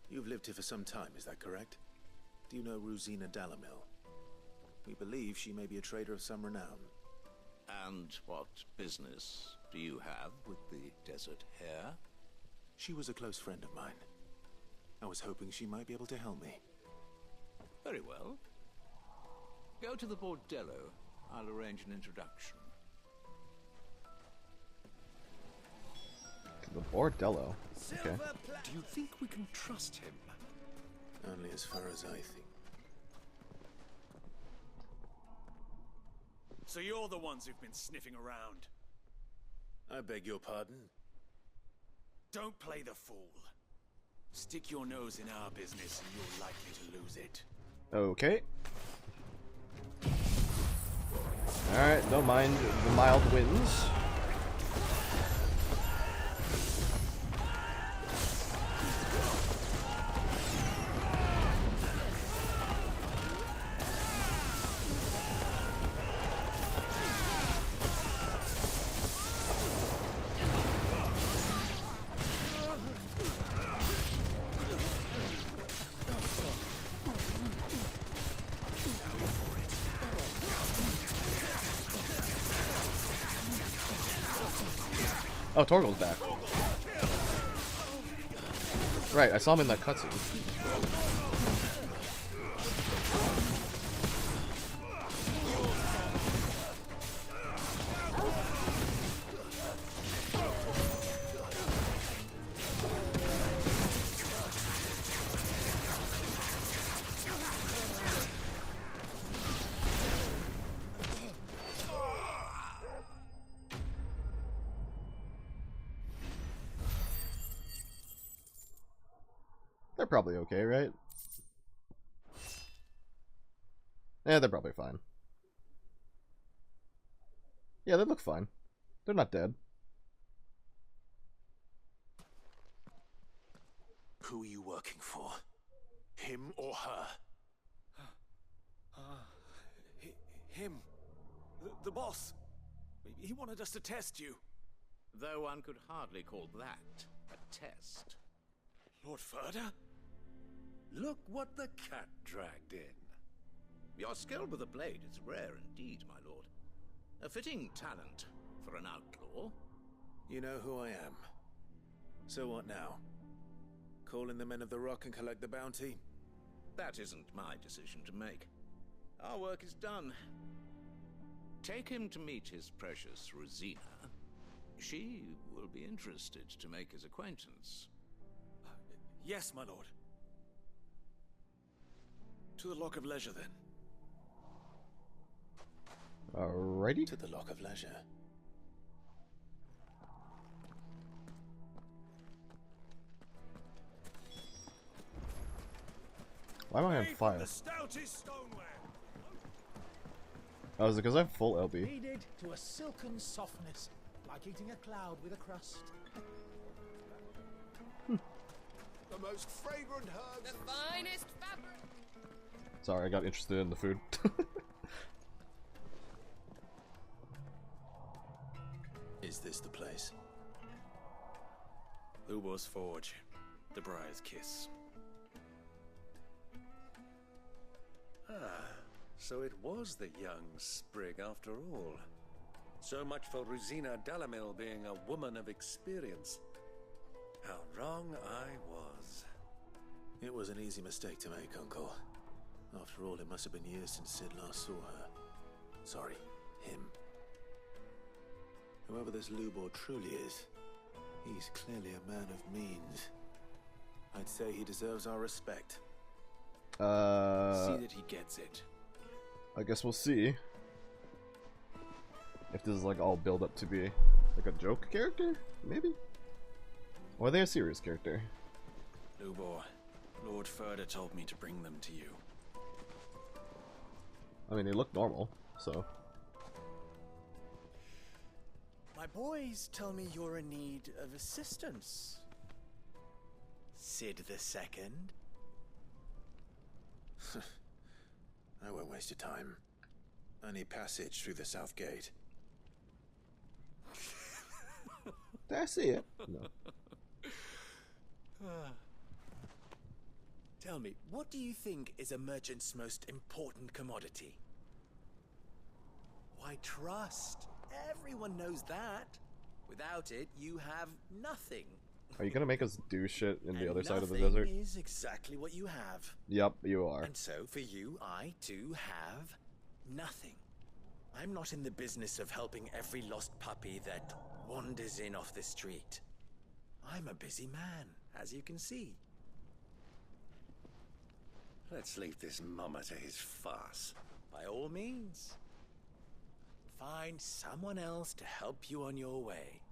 You've lived here for some time, is that correct? Do you know Rosina Dalamil? We believe she may be a trader of some renown. And what business do you have with the Desert Hare? She was a close friend of mine. I was hoping she might be able to help me. Very well. Go to the bordello. I'll arrange an introduction. The bordello. Okay. Do you think we can trust him? Only as far as I think. So you're the ones who've been sniffing around. I beg your pardon? Don't play the fool. Stick your nose in our business and you're likely to lose it. Okay. Alright, don't mind the mild winds. Oh, Torgal's back. Right, I saw him in that cutscene. They're probably okay, right? Yeah, they're probably fine. Yeah, they look fine. They're not dead. Who are you working for? Him or her? Him. The boss. He wanted us to test you. Though one could hardly call that a test. Lord Furter? Look what the cat dragged in. Your skill with the blade is rare indeed, my lord. A fitting talent for an outlaw. You know who I am. So what now? Call in the Men of the Rock and collect the bounty? That isn't my decision to make. Our work is done. Take him to meet his precious Rosina. She will be interested to make his acquaintance. Yes, my lord. To the Lock of Leisure, then. Alrighty. To the Lock of Leisure. Why am I on fire? The stoutest stoneware. Oh, is it because I have full LB? Kneaded to a silken softness, like eating a cloud with a crust. The most fragrant herbs. The finest fabric. Sorry, I got interested in the food. Is this the place? Lubor's Forge. The Briar's Kiss. Ah, so it was the young sprig after all. So much for Rosina Dalamil being a woman of experience. How wrong I was. It was an easy mistake to make, Uncle. After all, it must have been years since Sid last saw her. Sorry, him. Whoever this Lubor truly is, he's clearly a man of means. I'd say he deserves our respect. See that he gets it. I guess we'll see. If this is like all build up to be like a joke character, maybe? Or are they a serious character? Lubor, Lord Furter told me to bring them to you. I mean, they look normal, so. My boys tell me you're in need of assistance. Sid the Second? I won't waste your time. I need passage through the south gate. Did I see it? No. Tell me, what do you think is a merchant's most important commodity? Why, trust. Everyone knows that. Without it, you have nothing. Are you gonna make us do shit in the other side of the Nothing desert? is exactly what you have. Yep, you are. And so, for you, I, too, have nothing. I'm not in the business of helping every lost puppy that wanders in off the street. I'm a busy man, as you can see. Let's leave this mummer to his farce. By all means. Find someone else to help you on your way.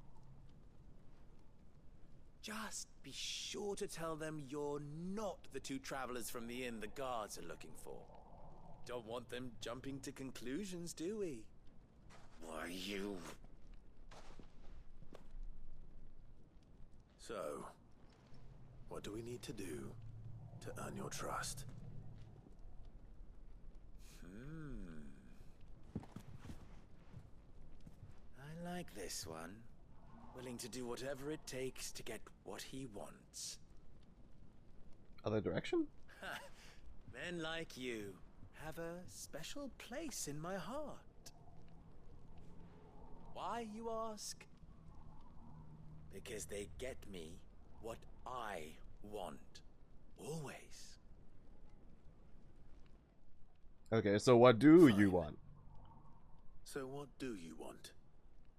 Just be sure to tell them you're not the two travelers from the inn the guards are looking for. Don't want them jumping to conclusions, do we? Why, you... So, what do we need to do to earn your trust? I like this one. Willing to do whatever it takes to get what he wants. Other direction? Men like you have a special place in my heart. Why, you ask? Because they get me what I want. Always. Okay, so what do you want? So what do you want?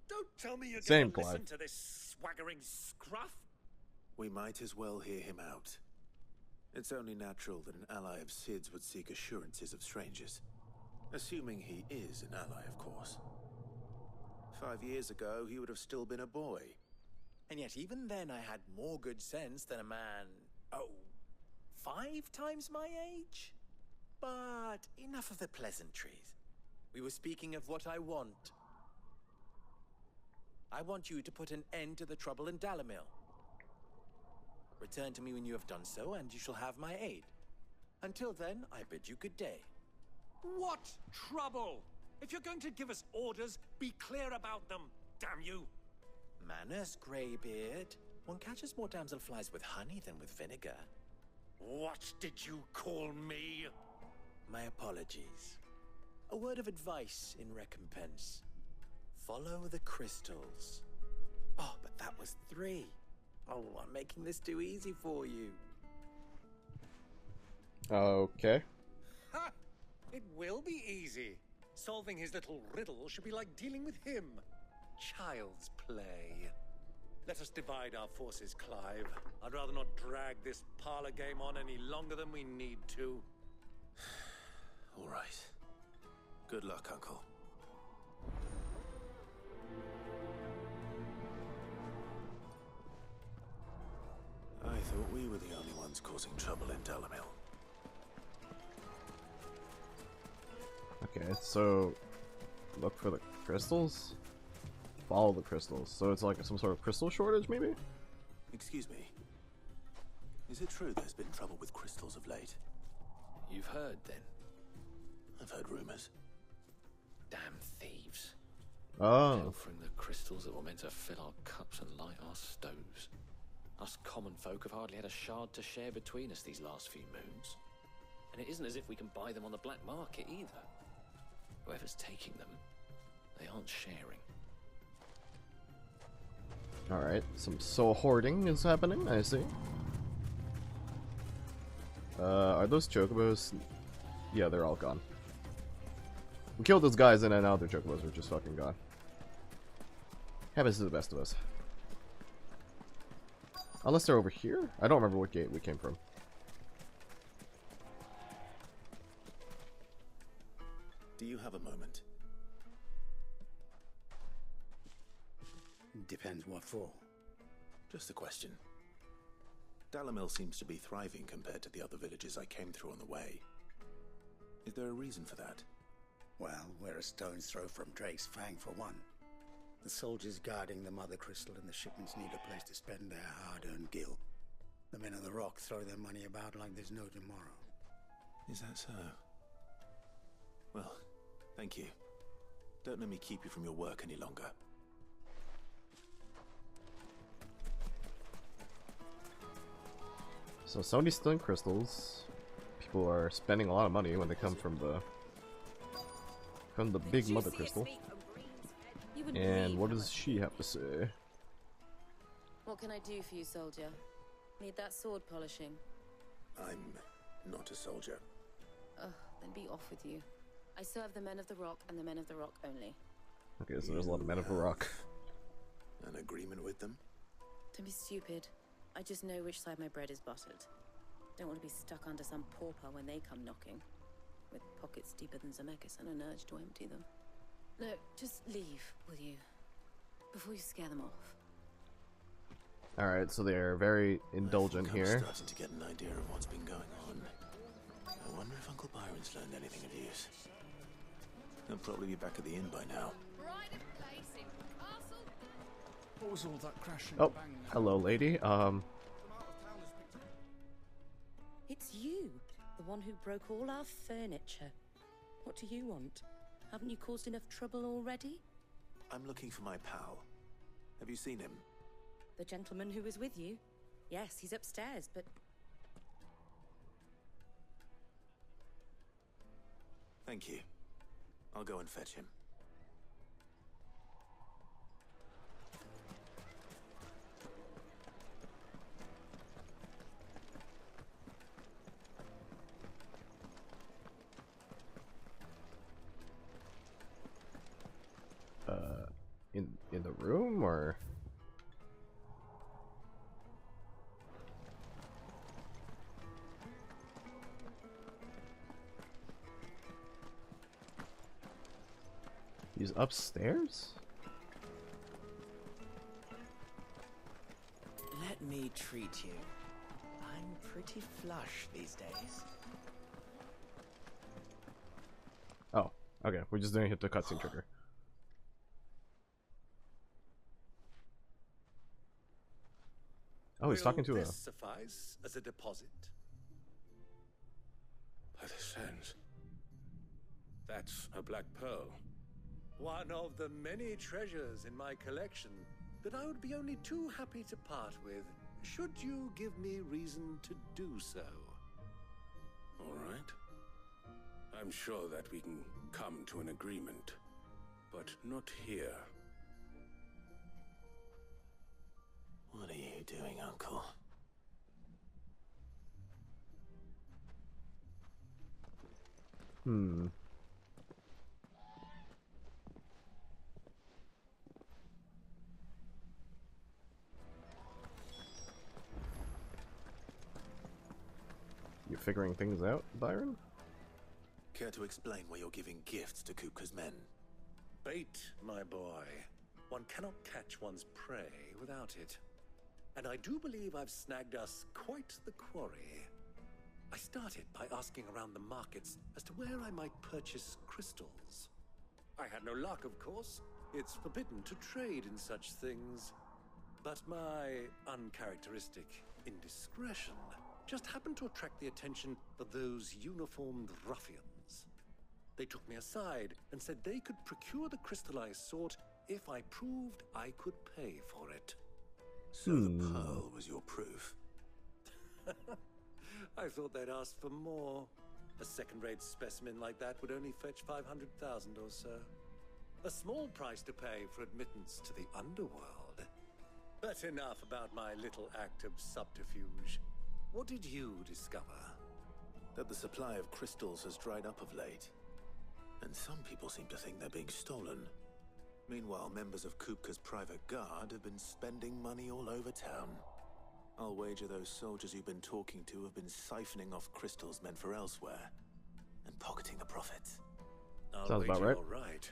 Don't tell me you're Same, going to listen Clive. to this swaggering scruff. We might as well hear him out. It's only natural that an ally of Sid's would seek assurances of strangers. Assuming he is an ally, of course. 5 years ago, he would have still been a boy. And yet even then I had more good sense than a man, 5 times my age? But enough of the pleasantries. We were speaking of what I want. I want you to put an end to the trouble in Dalamil. Return to me when you have done so, and you shall have my aid. Until then, I bid you good day. What trouble? If you're going to give us orders, be clear about them, damn you! Manners, Greybeard. One catches more damselflies with honey than with vinegar. What did you call me? My apologies. A word of advice in recompense. Follow the crystals. Oh, but that was 3. Oh, I'm making this too easy for you. Okay. Ha! It will be easy. Solving his little riddle should be like dealing with him. Child's play. Let us divide our forces, Clive. I'd rather not drag this parlor game on any longer than we need to. All right. Good luck, Uncle. I thought we were the only ones causing trouble in Dalamil. Okay, so look for the crystals? Follow the crystals. So it's like some sort of crystal shortage, maybe? Excuse me. Is it true there's been trouble with crystals of late? You've heard, then? I've heard rumors. Damn thieves. Oh. Pilfering the crystals that were meant to fill our cups and light our stoves. Us common folk have hardly had a shard to share between us these last few moons. And it isn't as if we can buy them on the black market either. Whoever's taking them, they aren't sharing. Alright, some soul hoarding is happening, I see. Are those chocobos? Yeah, they're all gone. We killed those guys and now their chocobos are just fucking gone. Heavens to the best of us. Unless they're over here? I don't remember what gate we came from. Do you have a moment? Depends what for. Just a question. Dalamil seems to be thriving compared to the other villages I came through on the way. Is there a reason for that? Well, we're a stone's throw from Drake's Fang for one. The soldiers guarding the Mother Crystal and the shipments need a place to spend their hard-earned gil. The men of the Rock throw their money about like there's no tomorrow. Is that so? Well, thank you. Don't let me keep you from your work any longer. So somebody's stealing crystals. People are spending a lot of money when they come from the big mother crystal. And what does she have to say? What can I do for you, soldier? Need that sword polishing? I'm not a soldier. Ugh, then be off with you. I serve the men of the Rock and the men of the Rock only. Okay, so there's a lot of men of the Rock. An agreement with them? Don't be stupid. I just know which side my bread is buttered. Don't want to be stuck under some pauper when they come knocking. With pockets deeper than Zemeckis and an urge to empty them. No, just leave, will you? Before you scare them off. Alright, so they're very indulgent here. I'm starting to get an idea of what's been going on. I wonder if Uncle Byron's learned anything of use. He'll probably be back at the inn by now. What was all that crashing? Oh, hello, lady. It's you, the one who broke all our furniture. What do you want? Haven't you caused enough trouble already? I'm looking for my pal. Have you seen him? The gentleman who was with you? Yes, he's upstairs, but... Thank you. I'll go and fetch him. In the room, or? He's upstairs? Let me treat you. I'm pretty flush these days. Oh, okay. We're just gonna hit the cutscene trigger. Oh, he's talking to Will this a... suffice as a deposit? By the sands. That's a black pearl. One of the many treasures in my collection that I would be only too happy to part with, should you give me reason to do so. All right. I'm sure that we can come to an agreement, but not here. What are you doing, Uncle? You figuring things out, Byron? Care to explain why you're giving gifts to Kupka's men? Bait, my boy. One cannot catch one's prey without it. And I do believe I've snagged us quite the quarry. I started by asking around the markets as to where I might purchase crystals. I had no luck, of course. It's forbidden to trade in such things. But my uncharacteristic indiscretion just happened to attract the attention of those uniformed ruffians. They took me aside and said they could procure the crystal I sought if I proved I could pay for it. So the pearl was your proof? I thought they'd ask for more. A second-rate specimen like that would only fetch 500,000 or so. A small price to pay for admittance to the underworld. But enough about my little act of subterfuge. What did you discover? That the supply of crystals has dried up of late. And some people seem to think they're being stolen. Meanwhile, members of Kupka's private guard have been spending money all over town. I'll wager those soldiers you've been talking to have been siphoning off crystals meant for elsewhere and pocketing the profits. Sounds about right. You're right.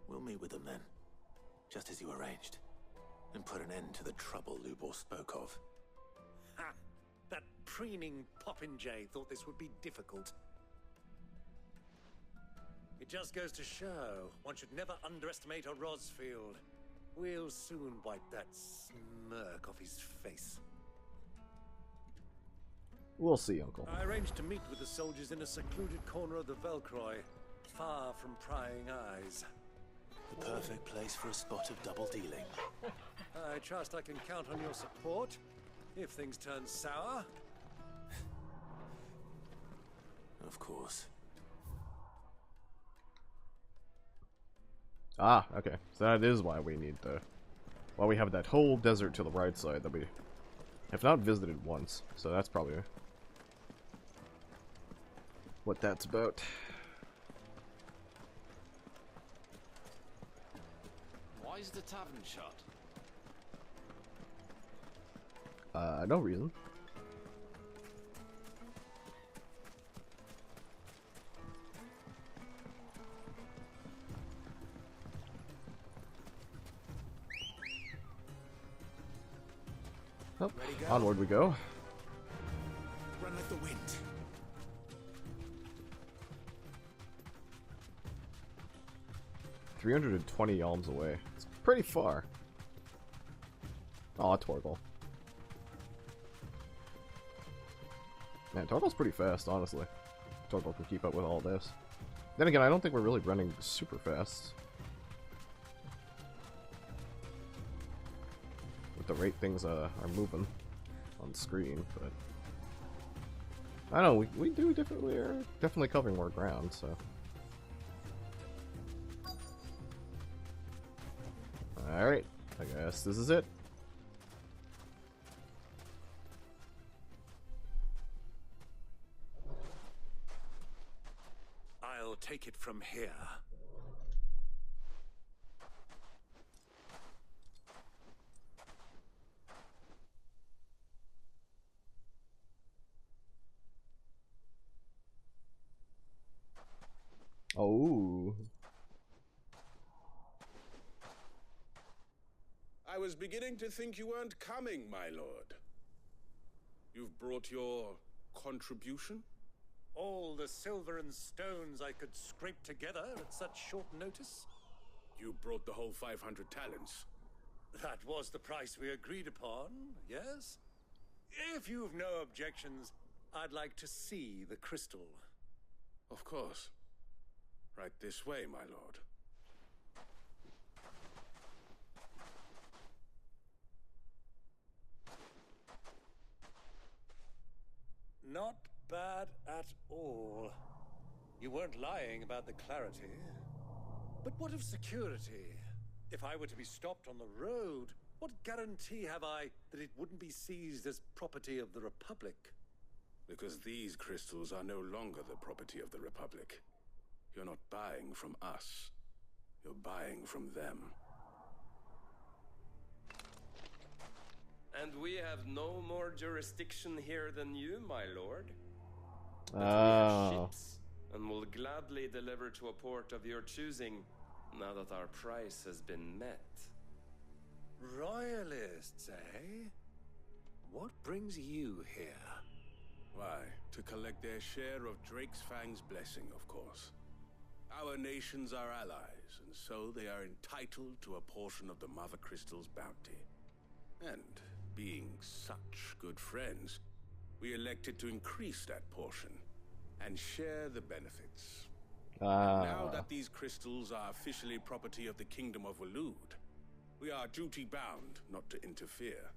We'll meet with them then, just as you arranged, and put an end to the trouble Lubor spoke of. Ha! That preening popinjay thought this would be difficult. It just goes to show one should never underestimate a Rosfield. We'll soon wipe that smirk off his face. We'll see, Uncle. I arranged to meet with the soldiers in a secluded corner of the Velcroy, far from prying eyes. The perfect place for a spot of double dealing. I trust I can count on your support if things turn sour. Of course. Ah, okay. So that is why we need the... Why we have that whole desert to the right side that we have not visited once. So that's probably what that's about. Why is the tavern shut? No reason. Oh, onward we go. Run like the wind. $320 alms away. It's pretty far. Aw, Torgal. Man, Torgal's pretty fast, honestly. Torgal can keep up with all this. Then again, I don't think we're really running super fast. With the rate things are moving on screen, but... I don't know, we do definitely covering more ground, so... Alright, I guess this is it. I'll take it from here. Oh. I was beginning to think you weren't coming, my lord. You've brought your contribution? All the silver and stones I could scrape together at such short notice? You brought the whole 500 talents. That was the price we agreed upon, yes? If you've no objections, I'd like to see the crystal. Of course. Right this way, my lord. Not bad at all. You weren't lying about the clarity. But what of security? If I were to be stopped on the road, what guarantee have I that it wouldn't be seized as property of the Republic? Because these crystals are no longer the property of the Republic. You're not buying from us. You're buying from them. And we have no more jurisdiction here than you, my lord. But we have ships, and will gladly deliver to a port of your choosing, now that our price has been met. Royalists, eh? What brings you here? Why, to collect their share of Drake's Fang's blessing, of course. Our nations are allies, and so they are entitled to a portion of the Mother Crystal's bounty. And being such good friends, we elected to increase that portion and share the benefits. And now that these crystals are officially property of the Kingdom of Waloed, we are duty-bound not to interfere,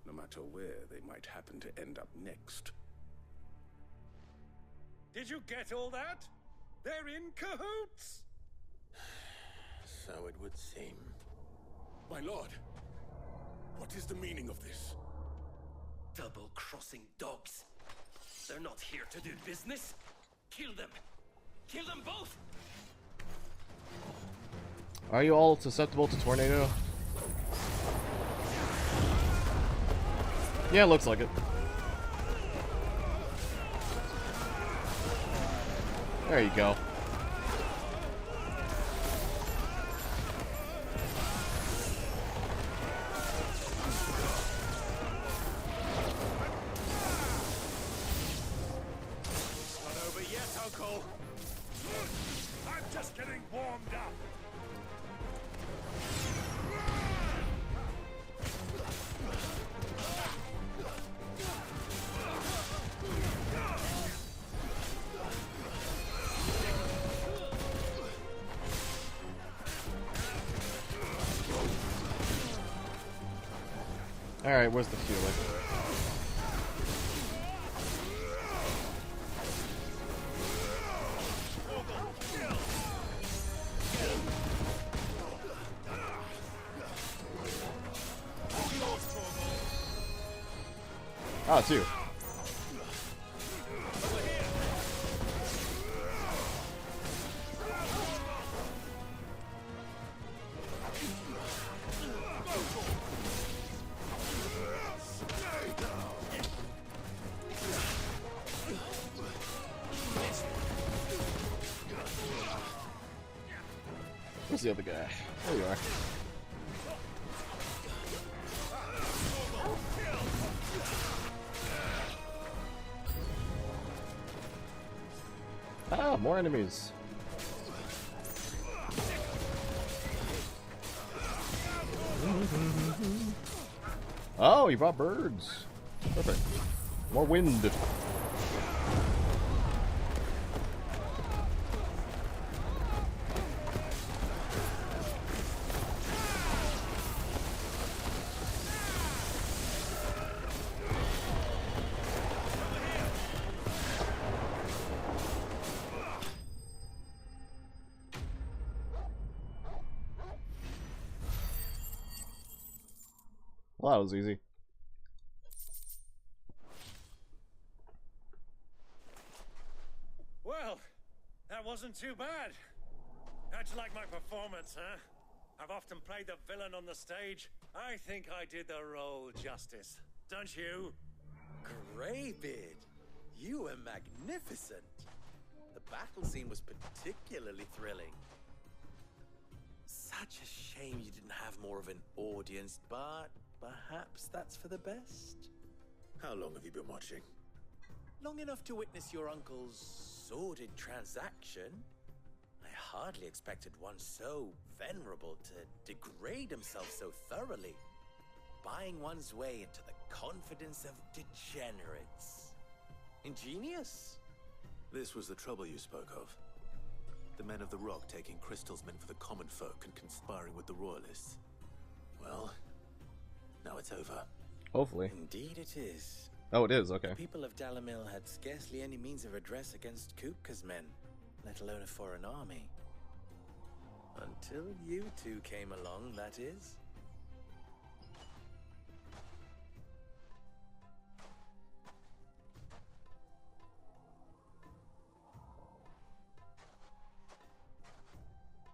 no matter where they might happen to end up next. Did you get all that? They're in cahoots! So it would seem. My lord, what is the meaning of this? Double-crossing dogs. They're not here to do business. Kill them. Kill them both! Are you all susceptible to tornado? Yeah, looks like it. There you go. Not over yet, Uncle. I'm just getting warmed up. Alright, where's the healer? Ah, two. Where's the other guy? There you are. Ah, more enemies. Oh, you brought birds. Perfect. More wind. Well, that was easy. Well, that wasn't too bad. How'd you like my performance, huh? I've often played the villain on the stage. I think I did the role justice. Don't you? Greybeard, you were magnificent. The battle scene was particularly thrilling. Such a shame you didn't have more of an audience, but perhaps that's for the best. How long have you been watching? Long enough to witness your uncle's sordid transaction. I hardly expected one so venerable to degrade himself so thoroughly. Buying one's way into the confidence of degenerates. Ingenious. This was the trouble you spoke of. The men of the Rock taking crystals meant for the common folk and conspiring with the royalists. Well, now it's over. Hopefully. Indeed it is. Oh, it is, okay. The people of Dalamil had scarcely any means of redress against Kupka's men, let alone a foreign army. Until you two came along, that is.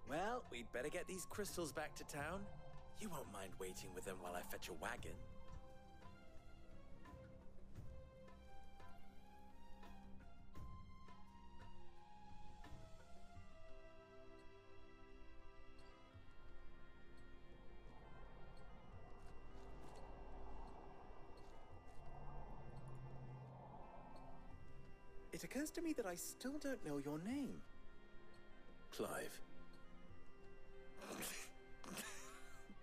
Well, we'd better get these crystals back to town. You won't mind waiting with them while I fetch a wagon. It occurs to me that I still don't know your name. Clive.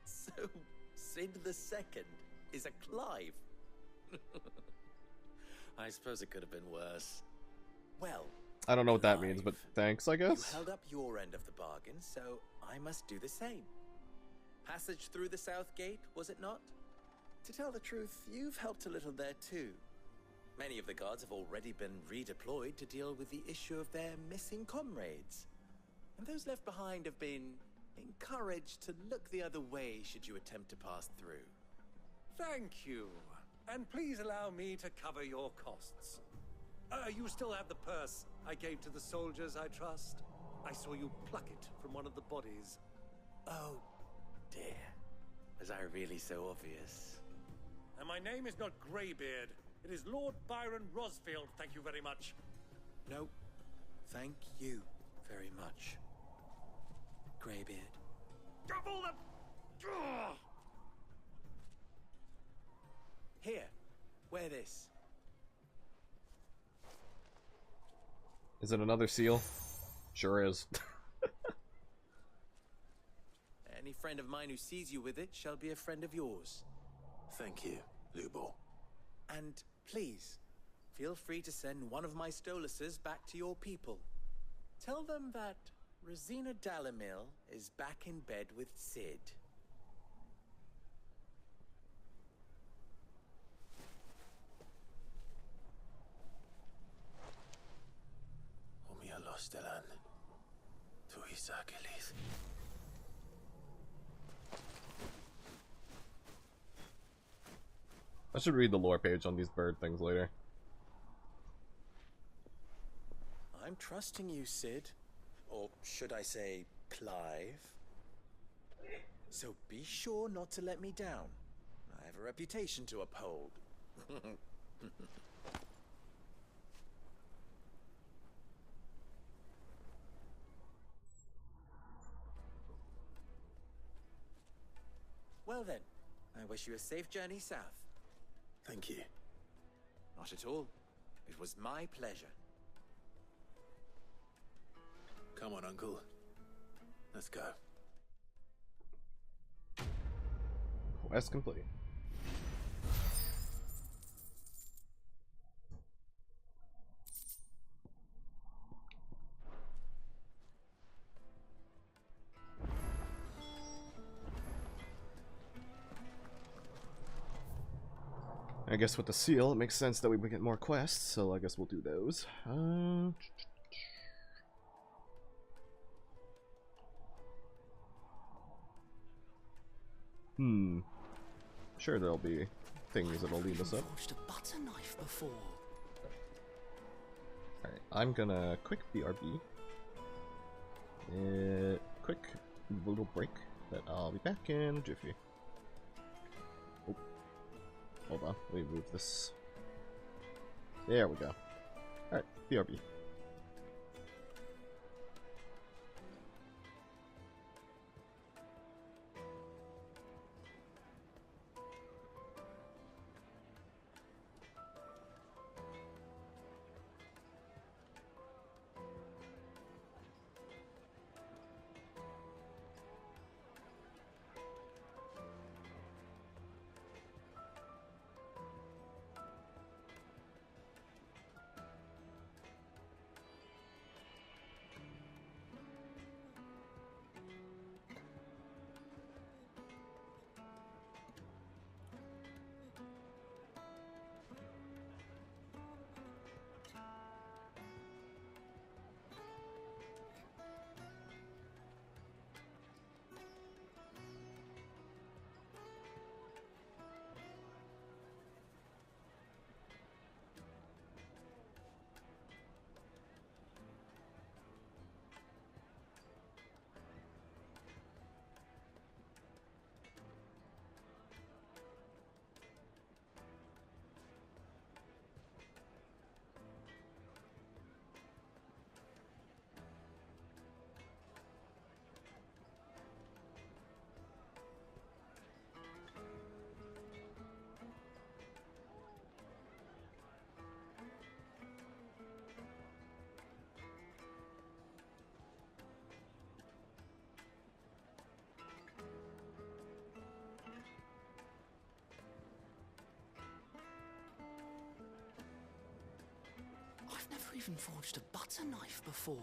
So, Sid the Second is a Clive. I suppose it could have been worse. Well, I don't know what that means, but thanks, I guess. you held up your end of the bargain, so I must do the same. Passage through the South Gate, was it not? To tell the truth, you've helped a little there too. Many of the guards have already been redeployed to deal with the issue of their missing comrades. And those left behind have been encouraged to look the other way should you attempt to pass through. Thank you. And please allow me to cover your costs. You still have the purse I gave to the soldiers, I trust? I saw you pluck it from one of the bodies. Oh, dear. Was I really so obvious? And my name is not Greybeard. It is Lord Byron Rosfield, thank you very much. No, thank you very much, Greybeard. Double the... Ugh! Here, wear this. Is it another seal? Sure is. Any friend of mine who sees you with it shall be a friend of yours. Thank you, Lubo. And please, feel free to send one of my Stoluses back to your people. Tell them that Rosina Dalamil is back in bed with Sid. Castellan. Tuisa Achilles. I should read the lore page on these bird things later. I'm trusting you, Sid. Or should I say, Clive? So be sure not to let me down. I have a reputation to uphold. Well then, I wish you a safe journey south. Thank you. Not at all. It was my pleasure. Come on, Uncle. Let's go. Quest complete. I guess with the seal, it makes sense that we would get more quests, so I guess we'll do those. Sure, there'll be things that'll lead us up. Alright, I'm gonna quick BRB. Quick little break, but I'll be back in a jiffy. Oh. Hold on, let me move this. There we go. Alright, BRB. I've never even forged a butter knife before.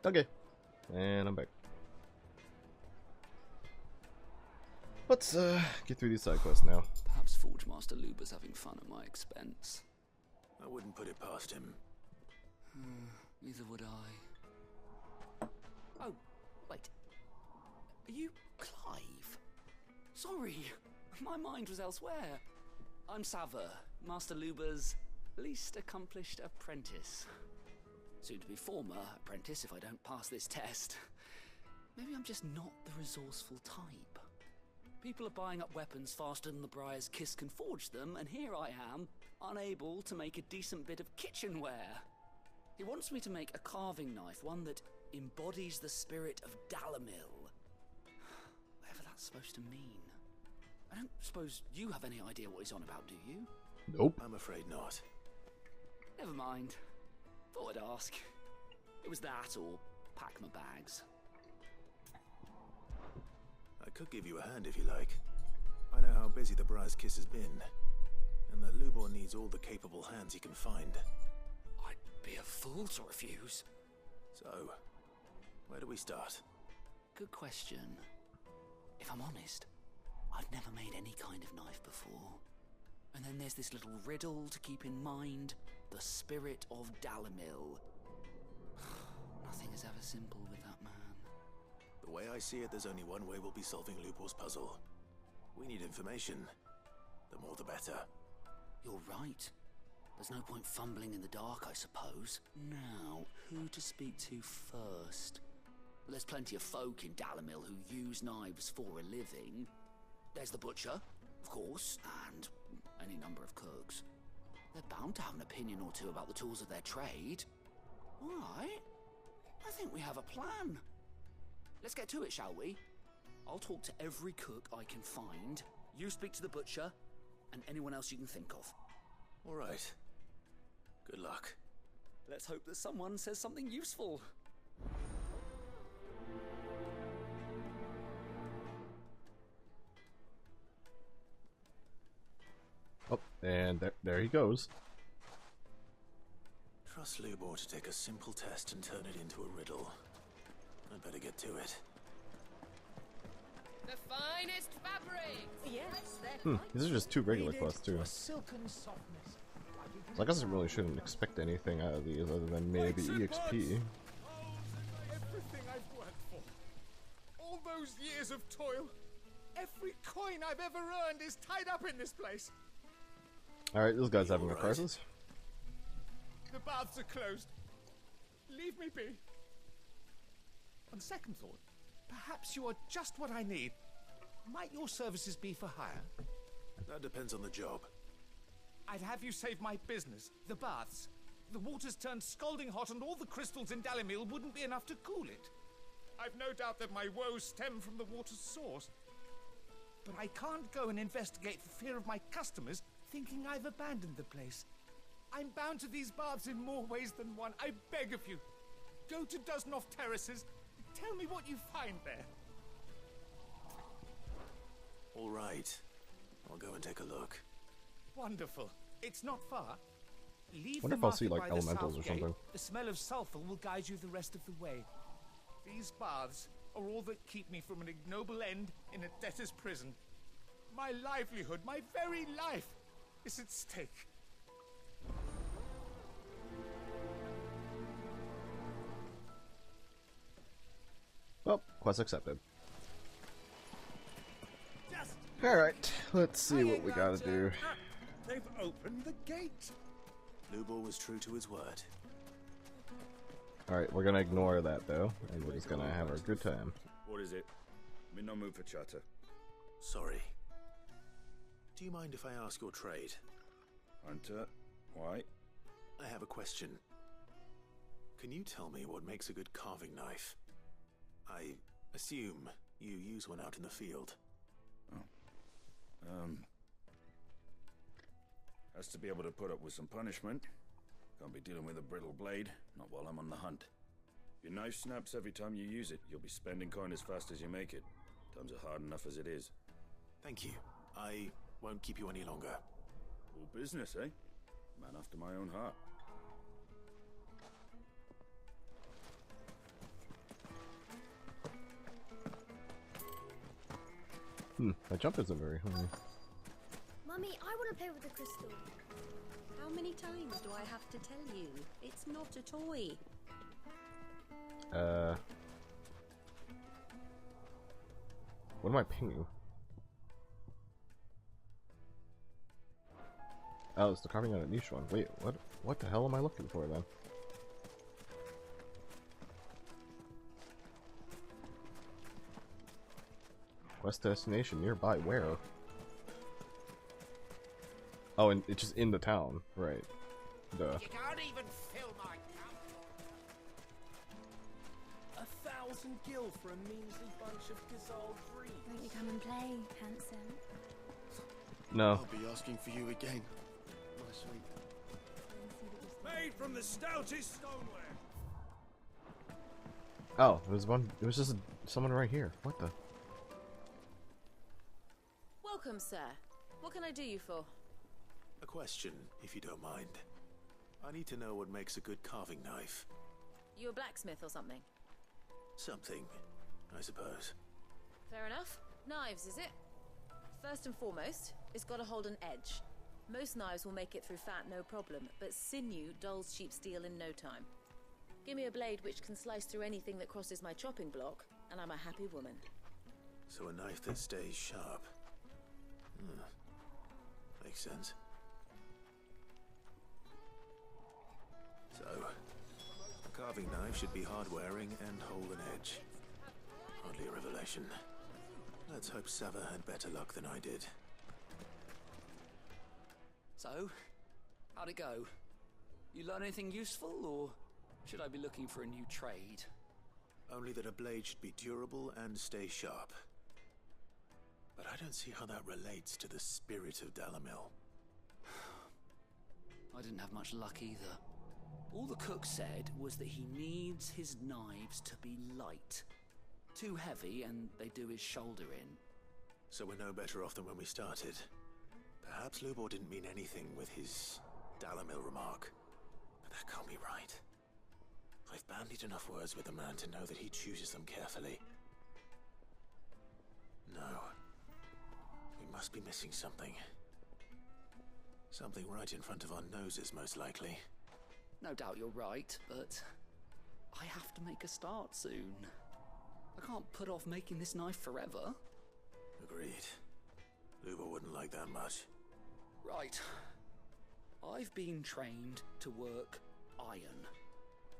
Okay, and I'm back. Let's get through these side quests now. Perhaps Forge Master Luber's having fun at my expense. I wouldn't put it past him. Neither would I. Oh, wait. Are you Clive? Sorry, my mind was elsewhere. I'm Sava, Master Luber's least accomplished apprentice. Soon to be former apprentice if I don't pass this test. Maybe I'm just not the resourceful type. People are buying up weapons faster than the Briar's Kiss can forge them, and here I am, unable to make a decent bit of kitchenware. He wants me to make a carving knife, one that embodies the spirit of Dalamil. Whatever that's supposed to mean. I don't suppose you have any idea what he's on about, do you? Nope. I'm afraid not. Never mind. Thought I'd ask. It was that or pack my bags. I could give you a hand if you like. I know how busy the Briar's Kiss has been, and that Lubor needs all the capable hands he can find. I'd be a fool to refuse. So, where do we start? Good question. If I'm honest, I've never made any kind of knife before. And then there's this little riddle to keep in mind. The spirit of Dalamil. Nothing is ever simple with that man. The way I see it, there's only one way we'll be solving Lubor's puzzle. We need information. The more the better. You're right. There's no point fumbling in the dark, I suppose. Now, who to speak to first? There's plenty of folk in Dalamil who use knives for a living. There's the butcher, of course, and any number of cooks. They're bound to have an opinion or two about the tools of their trade. All right. I think we have a plan. Let's get to it, shall we? I'll talk to every cook I can find. You speak to the butcher, and anyone else you can think of. All right. Good luck. Let's hope that someone says something useful. Oh, and there he goes. Trust Lubor to take a simple test and turn it into a riddle. I'd better get to it. The finest fabric! Yes, These are just two regular quests too. Silken softness. So I guess I really shouldn't expect anything out of these other than maybe EXP. Everything I've worked for. All those years of toil. Every coin I've ever earned is tied up in this place. Alright, this guy's having a crisis. The baths are closed. Leave me be. On second thought, perhaps you are just what I need. Might your services be for hire? That depends on the job. I'd have you save my business, the baths. The water's turned scalding hot and all the crystals in Dalamil wouldn't be enough to cool it. I've no doubt that my woes stem from the water's source. But I can't go and investigate for fear of my customers thinking I've abandoned the place. I'm bound to these baths in more ways than one. I beg of you. Go to Dusnoff Terraces. Tell me what you find there. All right. I'll go and take a look. Wonderful. It's not far. Leave Wonder the if I'll see market like by the elementals south or gate. something. The smell of sulfur will guide you the rest of the way. These baths are all that keep me from an ignoble end in a debtor's prison. My livelihood, my very life, is at stake. Well, quest accepted. Alright, let's see what we gotta do. They've opened the gate. Lubor was true to his word. Alright, we're gonna ignore that though, and we're just gonna have a good time. What is it? I'm in no mood for chatter. Sorry. Do you mind if I ask your trade? Hunter, why? I have a question. Can you tell me what makes a good carving knife? I assume you use one out in the field. Has to be able to put up with some punishment. Can't be dealing with a brittle blade, not while I'm on the hunt. If your knife snaps every time you use it, you'll be spending coin as fast as you make it. Times are hard enough as it is. Thank you. I won't keep you any longer. All business, eh? Man after my own heart. My jump isn't very high. Mummy, I want to play with the crystal. How many times do I have to tell you? It's not a toy. What am I pinging? Oh, it's the carving on a niche one. Wait, what? What the hell am I looking for then? Quest destination nearby. Where? Oh, and it's just in the town, right? Duh. You can't even fill my cup. 1,000 gil for a measly bunch of gazelle trees. Won't you come and play, handsome? No. I'll be asking for you again, my sweet. Made from the stoutest stoneware. Oh, there was one. It was just someone right here. What the? Welcome, sir. What can I do you for? A question, if you don't mind. I need to know what makes a good carving knife. You a blacksmith or something? Something, I suppose. Fair enough. Knives, is it? First and foremost, it's got to hold an edge. Most knives will make it through fat no problem, but sinew dulls cheap steel in no time. Give me a blade which can slice through anything that crosses my chopping block, and I'm a happy woman. So a knife that stays sharp. Makes sense. So, a carving knife should be hard-wearing and hold an edge. Hardly a revelation. Let's hope Sava had better luck than I did. So, how'd it go? You learn anything useful, or should I be looking for a new trade? Only that a blade should be durable and stay sharp. But I don't see how that relates to the spirit of Dalamil. I didn't have much luck either. All the cook said was that he needs his knives to be light. Too heavy and they do his shoulder in. So we're no better off than when we started. Perhaps Lubor didn't mean anything with his Dalamil remark. But that can't be right. I've bandied enough words with the man to know that he chooses them carefully. No. We must be missing something. Something right in front of our noses, most likely. No doubt you're right, but I have to make a start soon. I can't put off making this knife forever. Agreed. Lubor wouldn't like that much. Right. I've been trained to work iron.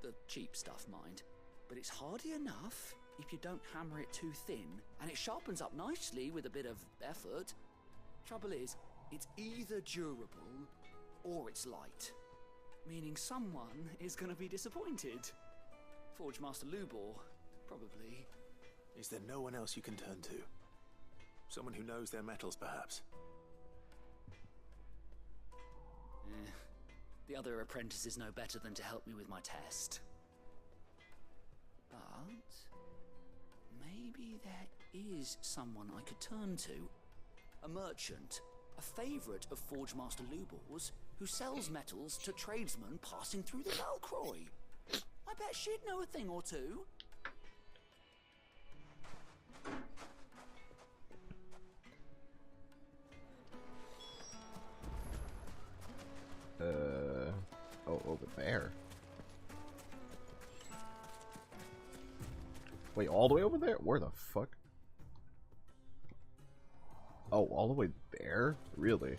The cheap stuff, mind. But it's hardy enough if you don't hammer it too thin, and it sharpens up nicely with a bit of effort. Trouble is, it's either durable or it's light. Meaning someone is going to be disappointed. Forge Master Lubor, probably. Is there no one else you can turn to? Someone who knows their metals, perhaps? The other apprentices know better than to help me with my test. But maybe there is someone I could turn to. A merchant, a favourite of Forge Master Lubor's, who sells metals to tradesmen passing through the Valcroy. I bet she'd know a thing or two. Oh, over there. Wait, all the way over there? Where the fuck? Oh, all the way there? Really?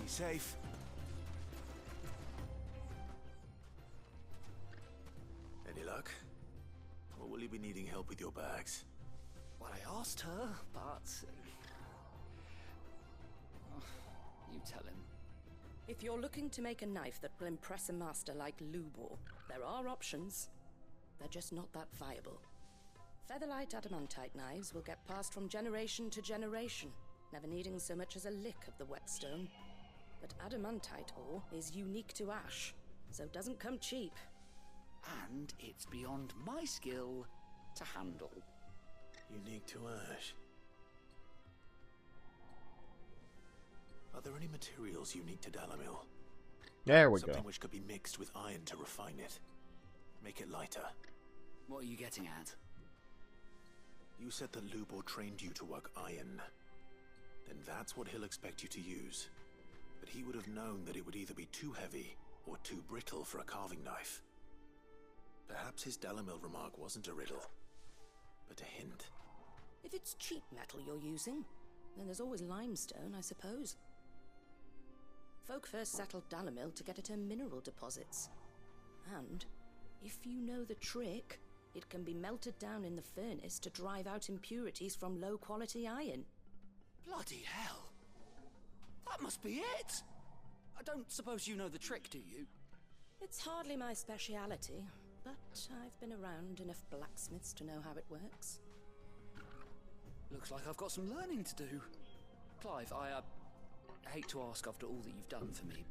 Safe. Any luck? Or will you be needing help with your bags? Well, I asked her, but... you tell him. If you're looking to make a knife that will impress a master like Lubor, there are options. They're just not that viable. Featherlight adamantite knives will get passed from generation to generation, never needing so much as a lick of the whetstone. But adamantite ore is unique to ash, so doesn't come cheap. And it's beyond my skill to handle. Unique to ash. Are there any materials unique to Dalamil? There we Something go. which could be mixed with iron to refine it. Make it lighter. What are you getting at? You said that Lubor trained you to work iron. Then that's what he'll expect you to use. But he would have known that it would either be too heavy or too brittle for a carving knife. Perhaps his Dalamil remark wasn't a riddle, but a hint. If it's cheap metal you're using, then there's always limestone, I suppose. Folk first settled Dalamil to get at her mineral deposits. And, if you know the trick, it can be melted down in the furnace to drive out impurities from low-quality iron. Bloody hell! That must be it! I don't suppose you know the trick, do you? It's hardly my speciality, but I've been around enough blacksmiths to know how it works. Looks like I've got some learning to do. Clive, I hate to ask after all that you've done for me,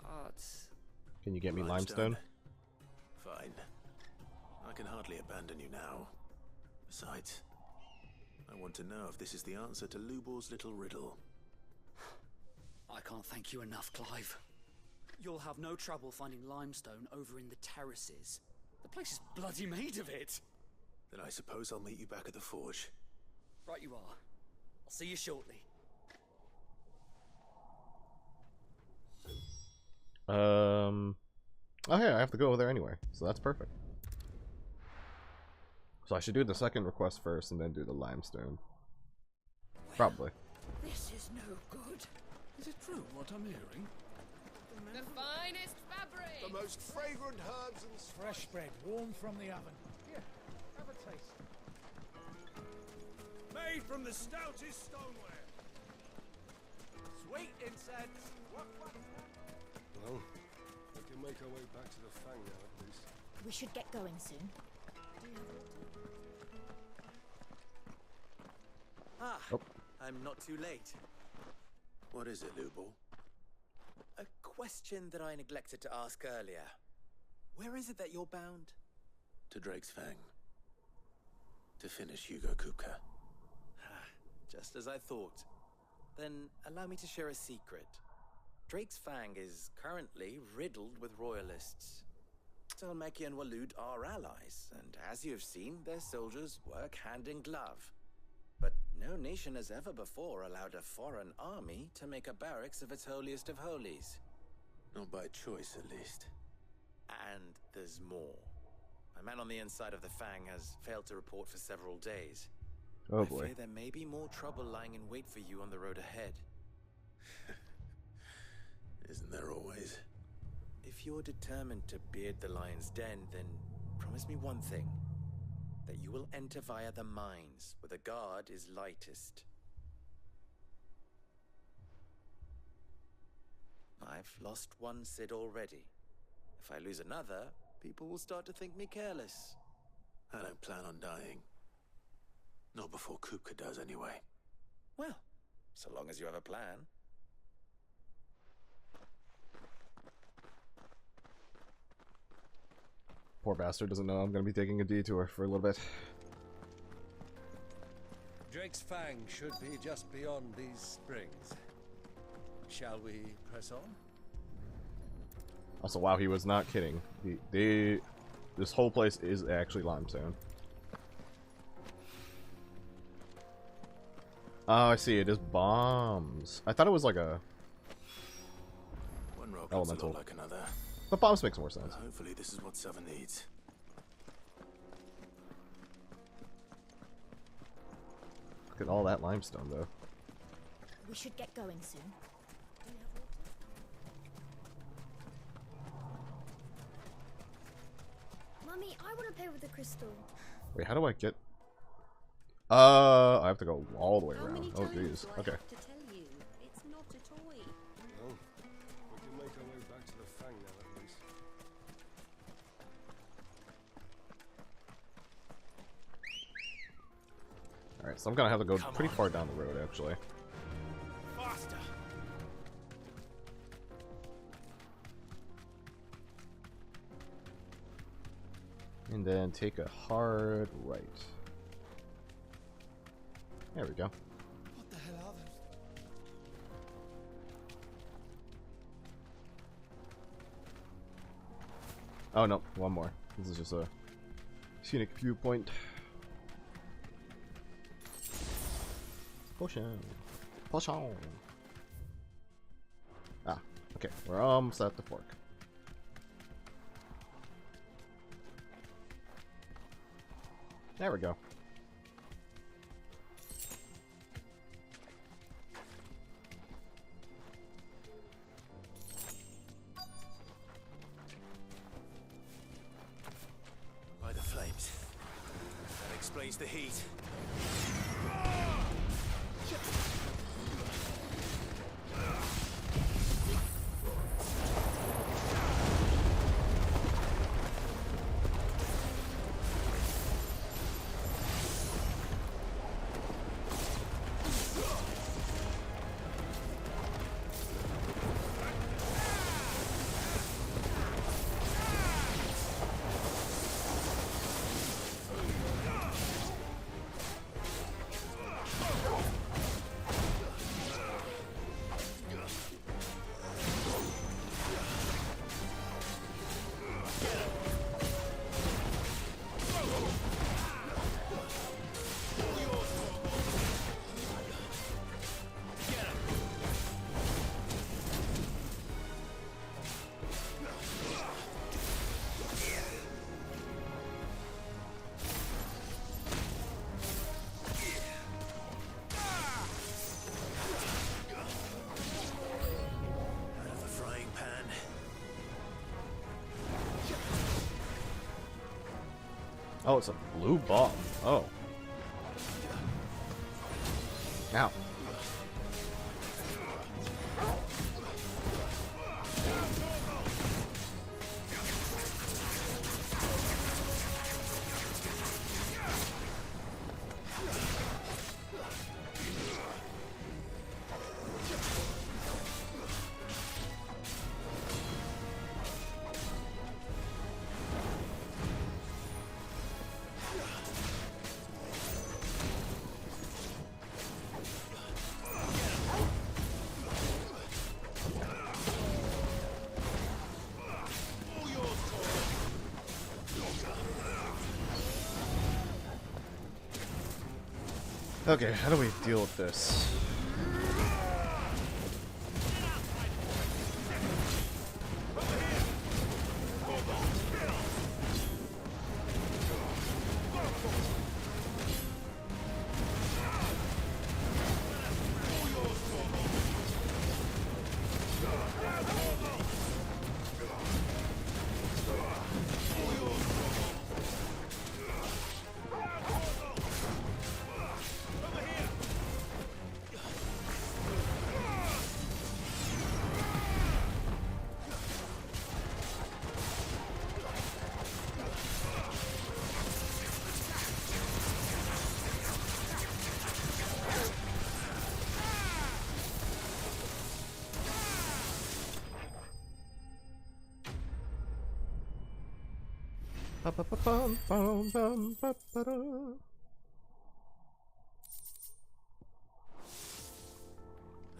but... Can you get me limestone? Fine. I can hardly abandon you now. Besides, I want to know if this is the answer to Lubor's little riddle. I can't thank you enough, Clive. You'll have no trouble finding limestone over in the terraces. The place is bloody made of it. Then I suppose I'll meet you back at the forge. Right you are. I'll see you shortly. Oh yeah, I have to go over there anyway, so that's perfect. So I should do the second request first and then do the limestone. Probably. This is no good. Is it true what I'm hearing? The finest fabric! The most fragrant herbs and Fresh bread, warm from the oven. Here, have a taste. Made from the stoutest stoneware. Sweet incense. What? Well, we can make our way back to the Fang now, at least. We should get going soon. Ah, I'm not too late. What is it, Lubor? A question that I neglected to ask earlier. Where is it that you're bound? To Drake's Fang. To finish Hugo Kupka. Just as I thought. Then allow me to share a secret. Drake's Fang is currently riddled with royalists. Talmeki and Walud are allies, and as you have seen, their soldiers work hand in glove. But no nation has ever before allowed a foreign army to make a barracks of its holiest of holies. Not by choice, at least. And there's more. My man on the inside of the Fang has failed to report for several days. Oh boy. I fear there may be more trouble lying in wait for you on the road ahead. Isn't there always? If you're determined to beard the lion's den, then promise me one thing. That you will enter via the mines, where the guard is lightest. I've lost one Cid already. If I lose another, people will start to think me careless. I don't plan on dying. Not before Kupka does, anyway. Well, so long as you have a plan. Poor bastard doesn't know I'm gonna be taking a detour for a little bit. Drake's Fang should be just beyond these springs. Shall we press on? Also, wow, he was not kidding. This whole place is actually limestone. Oh, I see. It is bombs. I thought it was like a One rock elemental. looks a lot like another. But bombs makes more sense. Hopefully this is what Seven needs. Look at all that limestone, though. We should get going soon. Mummy, I want to play with the crystal. Wait, how do I get... I have to go all the way How many around. Oh, times jeez. do I Okay. have to tell you? It's not a toy. Well, we can make our way back to the Fang now, at least. Alright, so I'm gonna have to go pretty far down the road, actually. Faster. And then take a hard right. There we go. What the hell are those? Oh no, one more. This is just a scenic viewpoint. Potion. Potion. Ah, okay. We're almost at the fork. There we go. By the flames. That explains the heat. Oh, it's a blue bomb. Oh. Ow. Okay, how do we deal with this?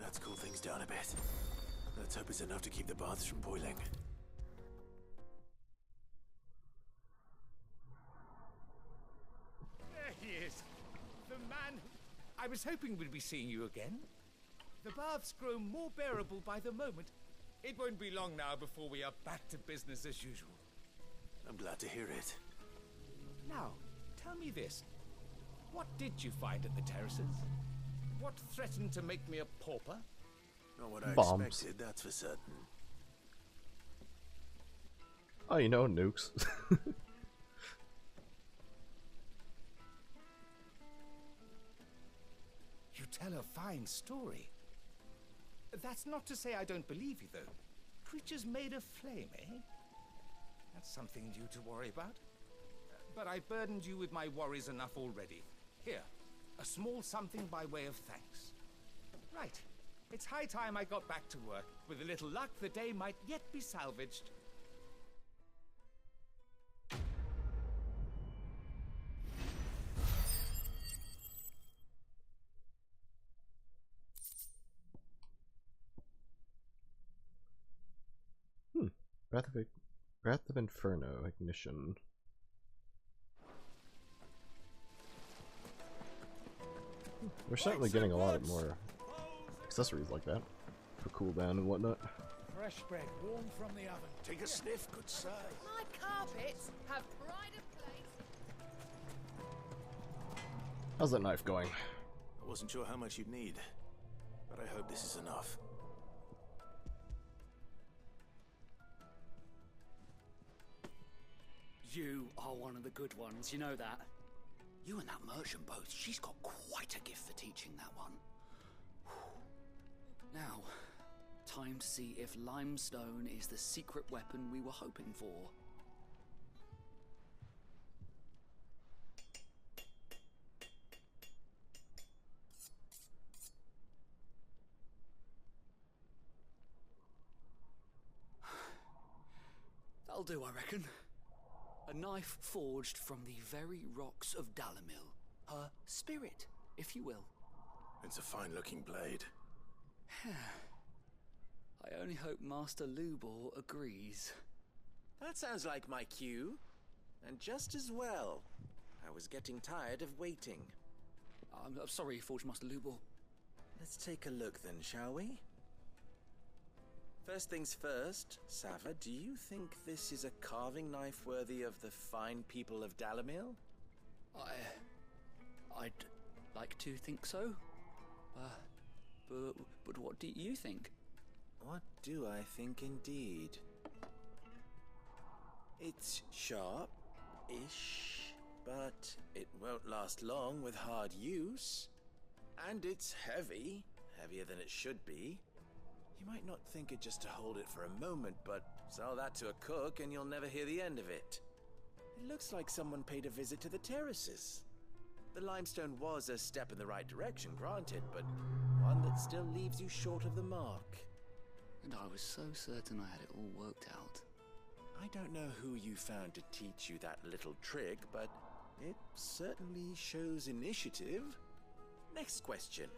Let's cool things down a bit. Let's hope it's enough to keep the baths from boiling. There he is. The man. I was hoping we'd be seeing you again. The baths grow more bearable by the moment. It won't be long now before we are back to business as usual. I'm glad to hear it. Now, tell me this. What did you find at the terraces? What threatened to make me a pauper? Not what I Bombs. expected, that's for certain. Oh, you know, nukes. You tell a fine story. That's not to say I don't believe you, though. Creatures made of flame, eh? That's something due to worry about. But I've burdened you with my worries enough already. Here, A small something by way of thanks. Right. It's high time I got back to work. With a little luck, the day might yet be salvaged. Breath of Inferno ignition. We're certainly getting a lot more accessories like that for cooldown and whatnot. Fresh bread, warm from the oven. Take a sniff, good sir. My carpets have pride of place. How's that knife going? I wasn't sure how much you'd need, but I hope this is enough. You are one of the good ones, you know that? You and that merchant both, she's got quite a gift for teaching that one. Now, time to see if limestone is the secret weapon we were hoping for. That'll do, I reckon. A knife forged from the very rocks of Dalamil. Her spirit, if you will. It's a fine-looking blade. I only hope Master Lubor agrees. That sounds like my cue. And just as well. I was getting tired of waiting. I'm sorry, Forge Master Lubor. Let's take a look then, shall we? First things first, Sava, do you think this is a carving knife worthy of the fine people of Dalamil? I'd like to think so. But what do you think? What do I think indeed? It's sharp-ish, but it won't last long with hard use. And it's heavy, heavier than it should be. You might not think it just to hold it for a moment, but sell that to a cook and you'll never hear the end of it. It looks like someone paid a visit to the terraces. The limestone was a step in the right direction, granted, but one that still leaves you short of the mark. And I was so certain I had it all worked out. I don't know who you found to teach you that little trick, but it certainly shows initiative. Next question.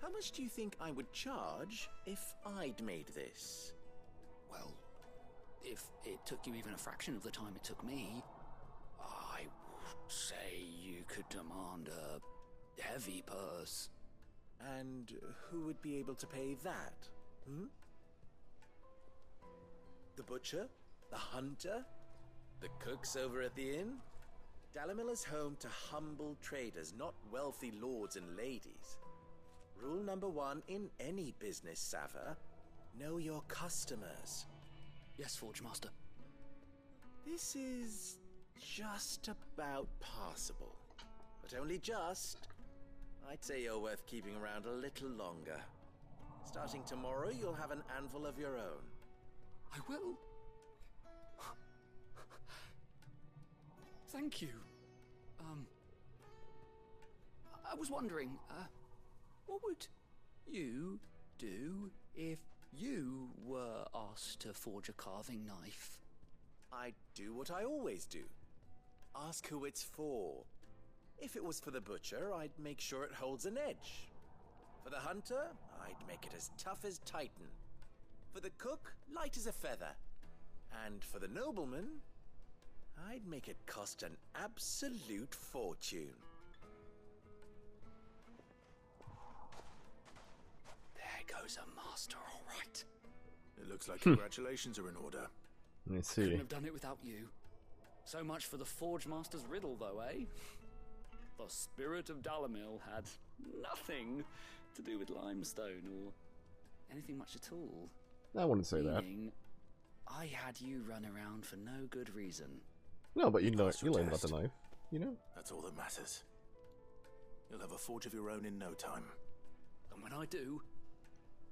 How much do you think I would charge if I'd made this? Well, if it took you even a fraction of the time it took me, I would say you could demand a heavy purse. And who would be able to pay that? The butcher? The hunter? The cooks over at the inn? Dalamil is home to humble traders, not wealthy lords and ladies. Rule number 1 in any business, Sava, know your customers. Yes, Forge Master. This is just about passable. But only just. I'd say you're worth keeping around a little longer. Starting tomorrow, you'll have an anvil of your own. I will. Thank you. I was wondering, what would you do if you were asked to forge a carving knife? I'd do what I always do. Ask who it's for. If it was for the butcher, I'd make sure it holds an edge. For the hunter, I'd make it as tough as Titan. For the cook, light as a feather. And for the nobleman, I'd make it cost an absolute fortune. There goes a master, all right. It looks like congratulations are in order. Let me see. Couldn't have done it without you. So much for the Forge Master's riddle, though, eh? The spirit of Dalamil had nothing to do with limestone or anything much at all. I wouldn't say that. I had you run around for no good reason. No, but you learned about the knife, you know? That's all that matters. You'll have a forge of your own in no time. And when I do,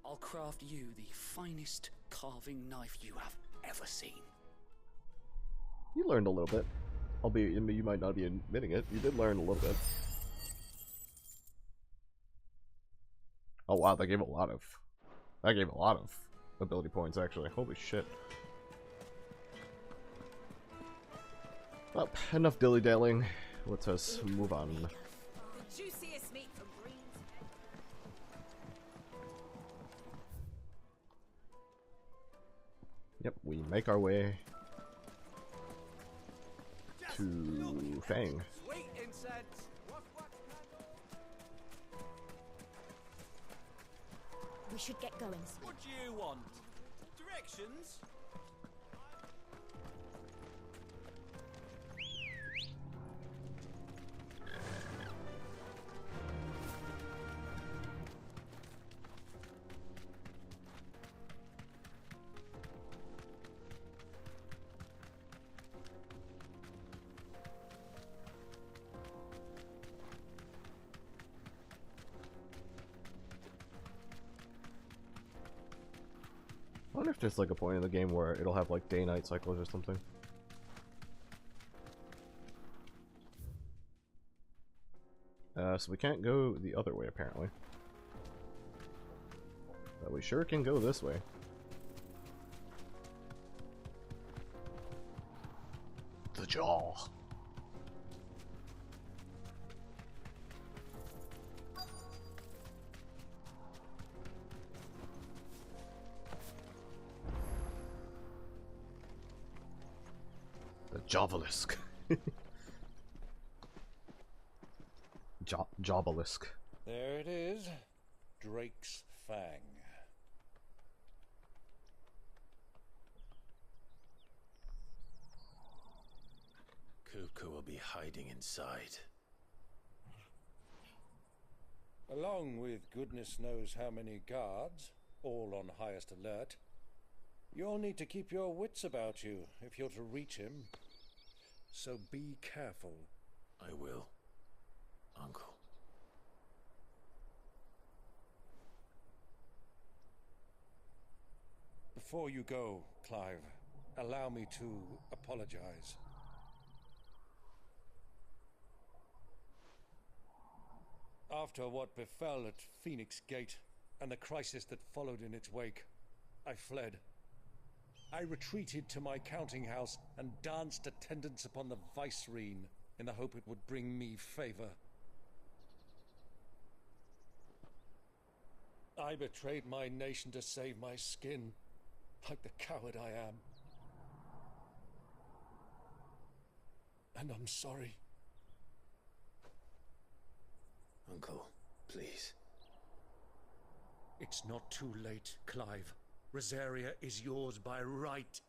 I'll craft you the finest carving knife you have ever seen. You learned a little bit. Albeit you might not be admitting it. You did learn a little bit. Oh wow, that gave a lot of ability points actually. Holy shit. Well, enough dilly-dallying. Let us move on. The juiciest meat from Green's. Yep, we make our way to Fang. Sweet incense. We should get going. What do you want? Directions? I wonder if there's like a point in the game where it'll have like day-night cycles or something. So we can't go the other way apparently. But we sure can go this way. The jaw. Javalisk. Jobalisk. There it is. Drake's Fang. Cuckoo will be hiding inside. Along with goodness knows how many guards, all on highest alert. You'll need to keep your wits about you if you're to reach him. So be careful. I will, Uncle. Before you go, Clive, allow me to apologize. After what befell at Phoenix Gate and the crisis that followed in its wake, I fled. I retreated to my counting house and danced attendance upon the vicereine in the hope it would bring me favor. I betrayed my nation to save my skin, like the coward I am. And I'm sorry. Uncle, please. It's not too late, Clive. Rosaria is yours by right,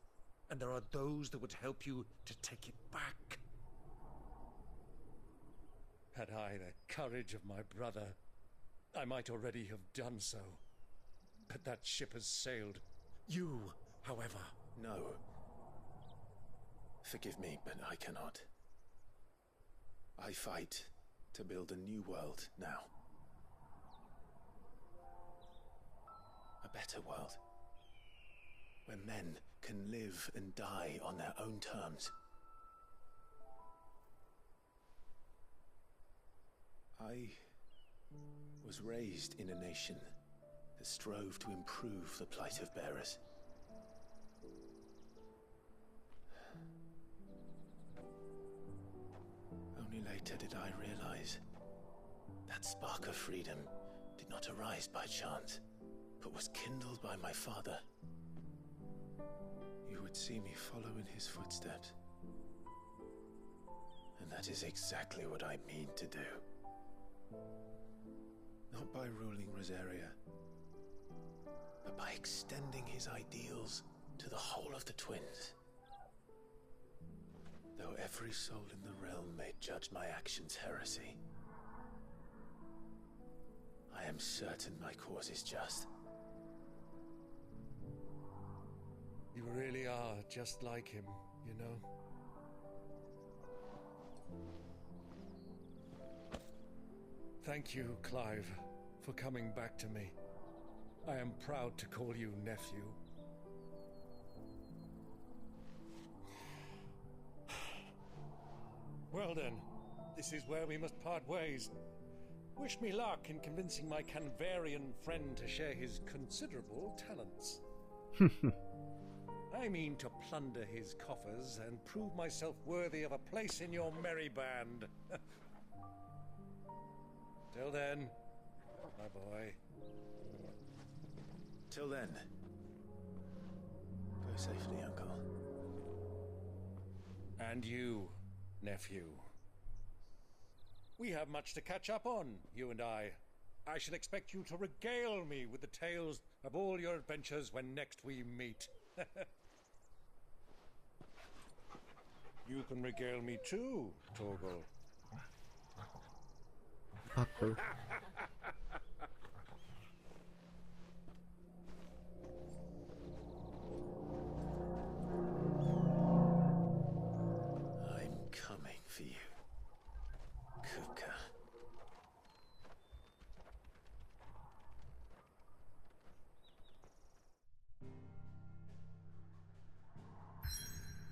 and there are those that would help you to take it back. Had I the courage of my brother, I might already have done so. But that ship has sailed. You, however... No. Forgive me, but I cannot. I fight to build a new world now. A better world. Where men can live and die on their own terms. I was raised in a nation that strove to improve the plight of bearers. Only later did I realize that spark of freedom did not arise by chance, but was kindled by my father. You would see me follow in his footsteps. And that is exactly what I mean to do. Not by ruling Rosaria, but by extending his ideals to the whole of the twins. Though every soul in the realm may judge my actions heresy, I am certain my cause is just. You really are just like him, you know? Thank you, Clive, for coming back to me. I am proud to call you nephew. Well then, this is where we must part ways. Wish me luck in convincing my Canvarian friend to share his considerable talents. I mean to plunder his coffers and prove myself worthy of a place in your merry band. Till then, my boy. Till then. Go safely, Uncle. And you, nephew. We have much to catch up on, you and I. I shall expect you to regale me with the tales of all your adventures when next we meet. You can regale me too, Torgal. Fucker. I'm coming for you, Kuka.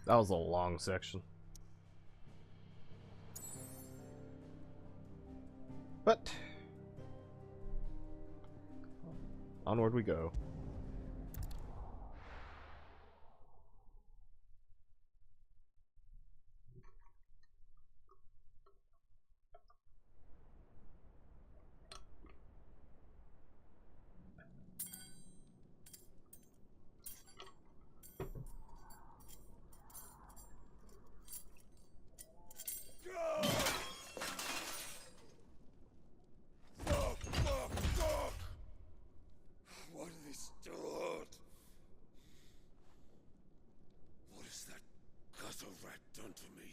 That was a long section. But onward we go. What have they stored? What has that gutter rat done to me?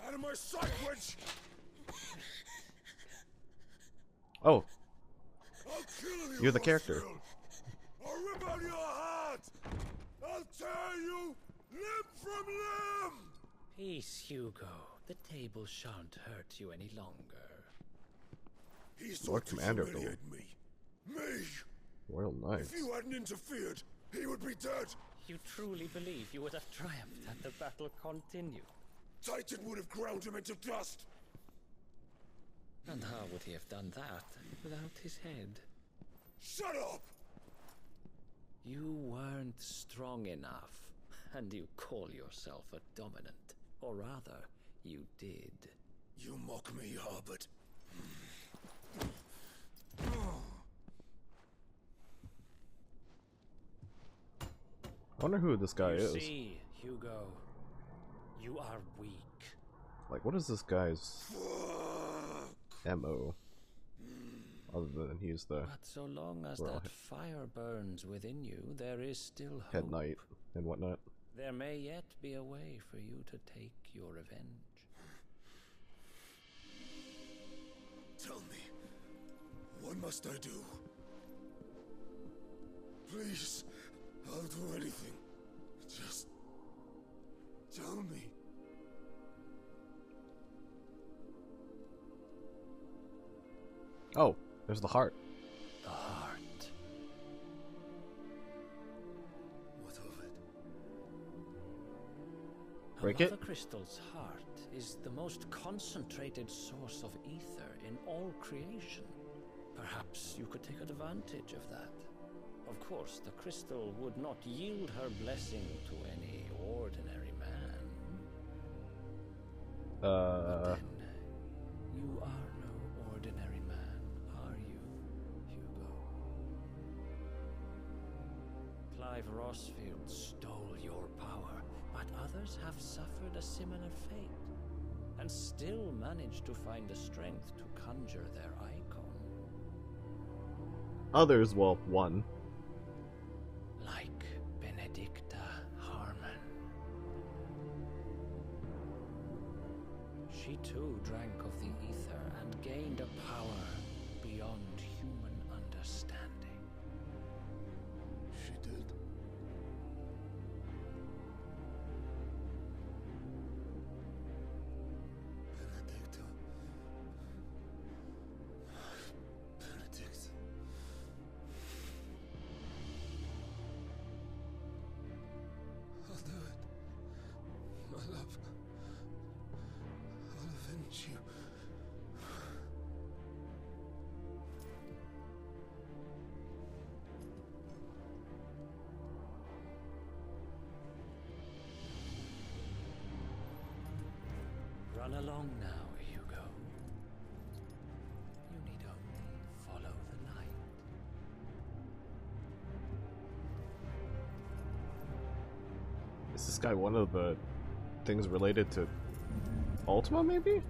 Out of my sight, wench! Oh, I'll kill you, you're the character. Osfield. I'll rip out your heart! I'll tear you limb from limb! Peace, Hugo. The table shan't hurt you any longer. He Lord sought to Commander of the humiliate me. Me! Royal Knights. If you hadn't interfered, he would be dead! You truly believe you would have triumphed had the battle continued? Titan would have ground him into dust! And how would he have done that without his head? Shut up! You weren't strong enough, and you call yourself a dominant. Or rather, you did. You mock me, Harbert. I wonder who this guy You is. see, Hugo, you are weak. Like, what is this guy's MO? Other than he's the But so long as Royal that fire burns within you, there is still hope. Head Knight and whatnot. There may yet be a way for you to take your revenge. Tell me, what must I do? Please, I'll do anything. Just tell me. Oh, there's the heart. The heart. What of it? Break A it? Mother Crystal's heart is the most concentrated source of ether in all creation. Perhaps you could take advantage of that. Of course, the crystal would not yield her blessing to any ordinary man. But then, you are no ordinary man, are you, Hugo? Clive Rossfield stole your power, but others have suffered a similar fate, and still managed to find the strength to conjure their icon. Others, well, one. Like Benedicta Harmon. She too drank of the ether and gained a power beyond human understanding. She did. Benedicta. Benedict. along now, Hugo. You need only follow the light. Is this guy one of the things related to Ultima, maybe?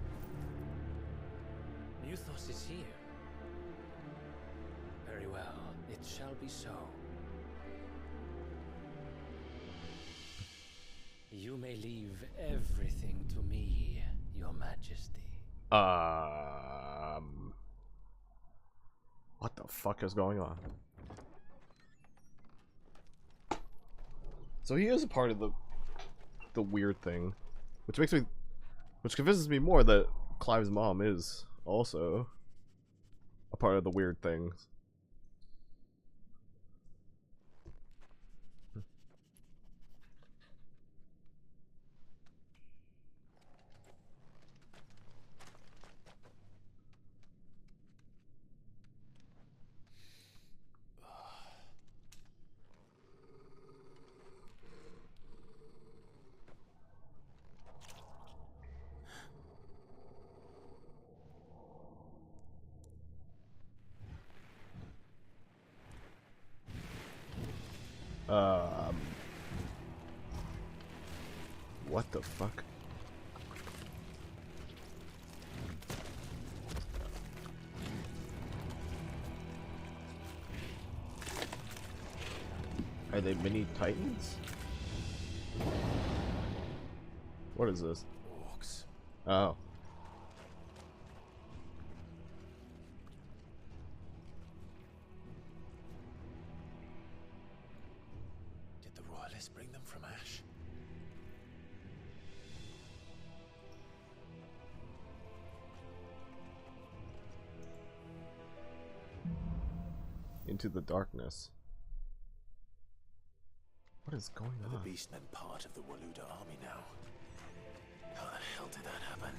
Muthos is here. Very well, it shall be so. You may leave everything to me, Your Majesty. What the fuck is going on? So he is a part of the weird thing, which convinces me more that Clive's mom is also a part of the weird things. What the fuck? Are they mini titans? What is this? Orcs. Oh. Did the royalists bring them from Ash? Into the darkness. What is going on? The beastmen part of the Waluda army now. How the hell did that happen?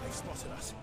They spotted us.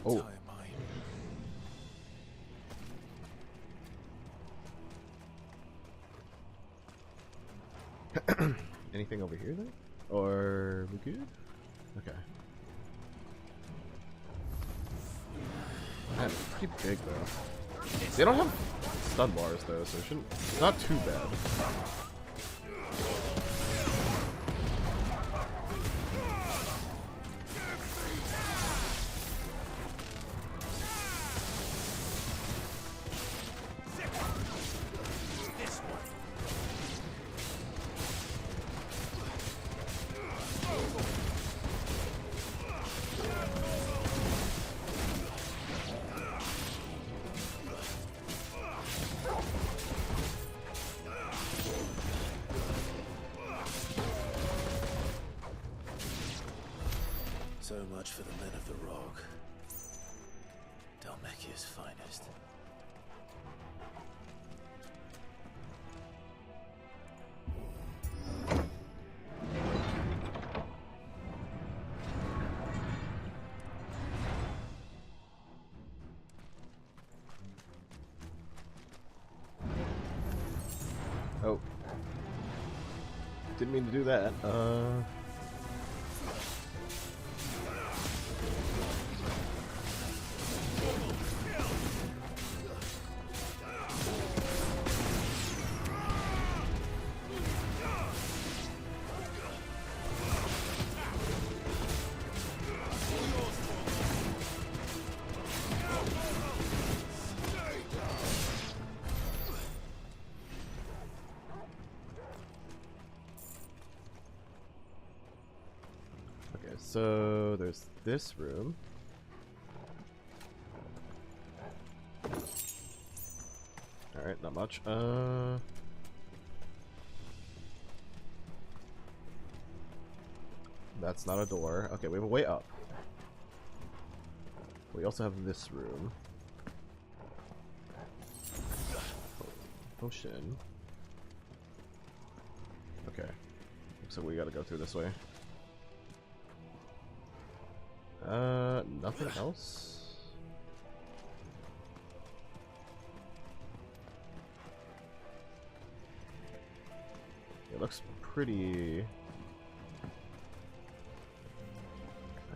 Oh. Anything over here then? Or we good? Okay. Man, it's pretty big though. They don't have stun bars though, so it shouldn't. It's not too bad. So much for the men of the Rock. Dalmekia's finest. Oh. Didn't mean to do that. so there's this room. Alright, not much. That's not a door. Okay, we have a way up. We also have this room. Potion. Okay. So we gotta go through this way. Nothing else? It looks pretty...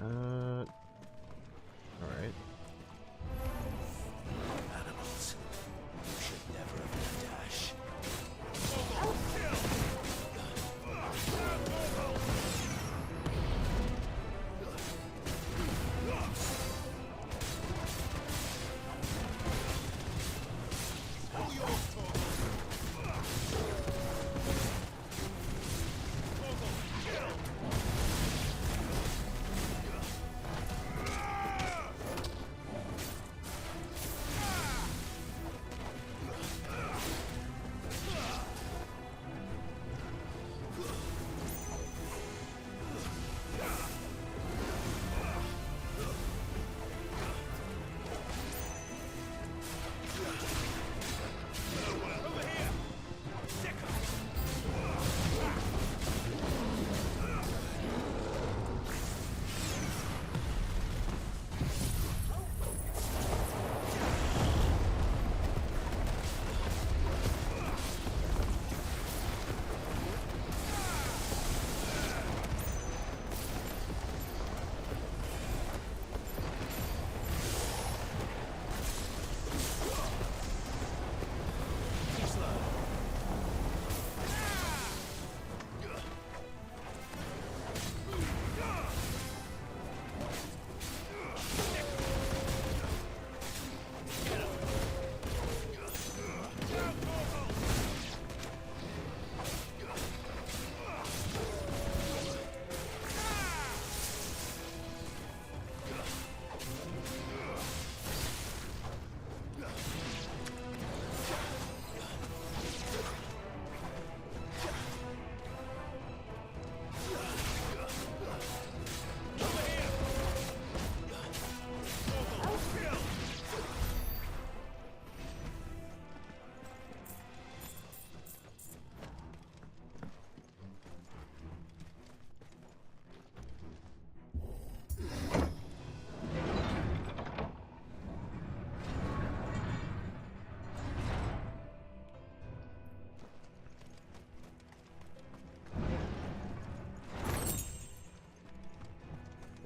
alright. Animals. You should never have left Ash.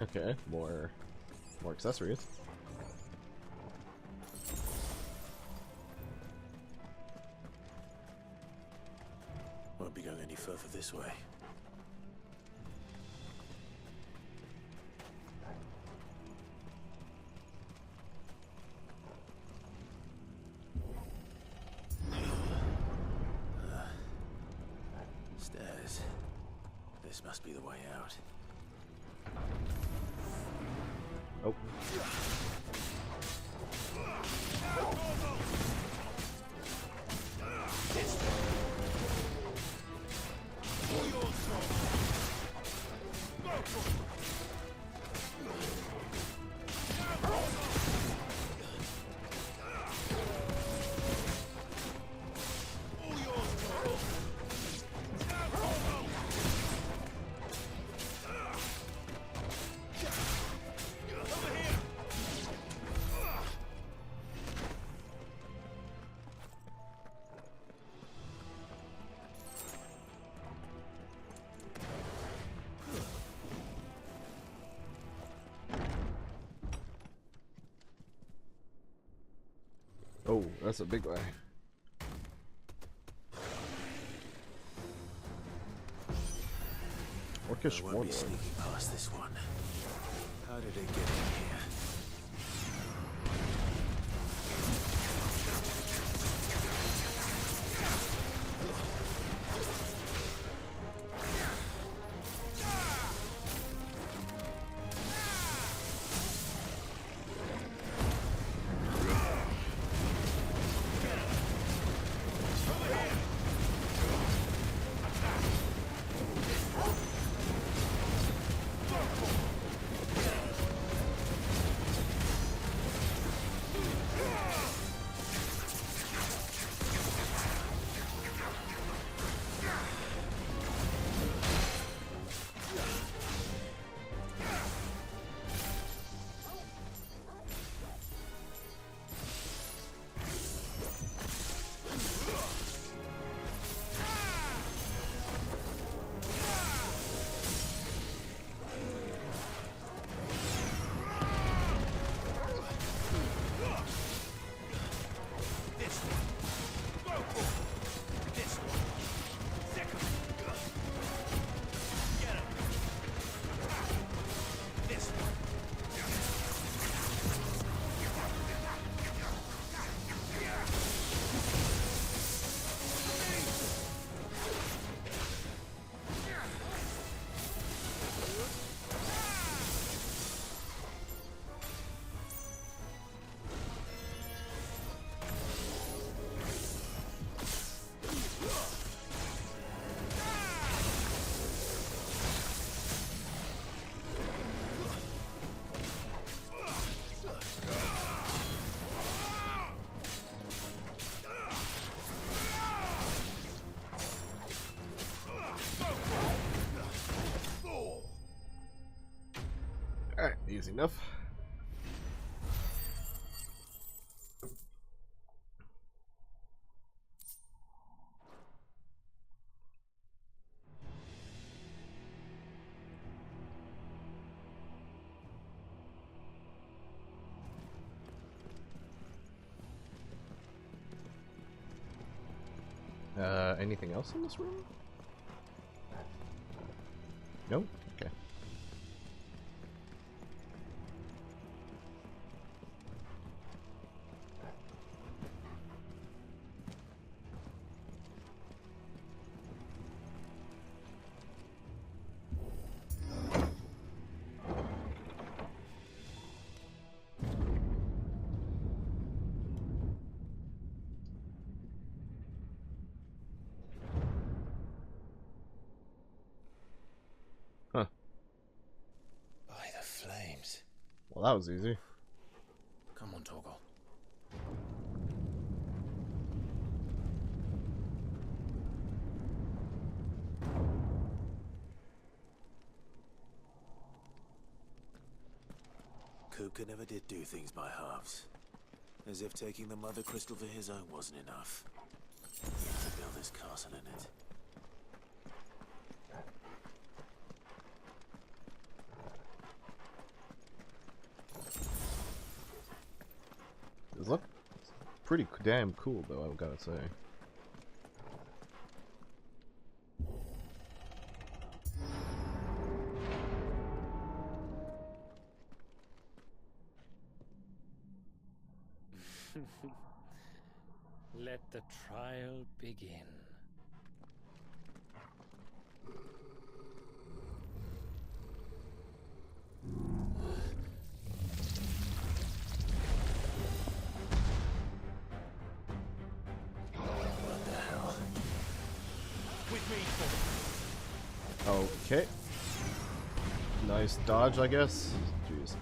Okay, more accessories. Won't be going any further this way. Stairs. This must be the way out. Oh. Oh, that's a big way. Orcish I won't be sneaking past this one. How did it get in here? easy enough. Anything else in this room? No? Okay. Huh. By the flames. Well, that was easy. Come on, Torgal. Kuka never did do things by halves. As if taking the Mother Crystal for his own wasn't enough. He had to build his castle in it. It looks pretty damn cool, though, I've gotta say. Let the trial begin. What the hell? With me. Okay. Nice dodge, I guess. Jeez.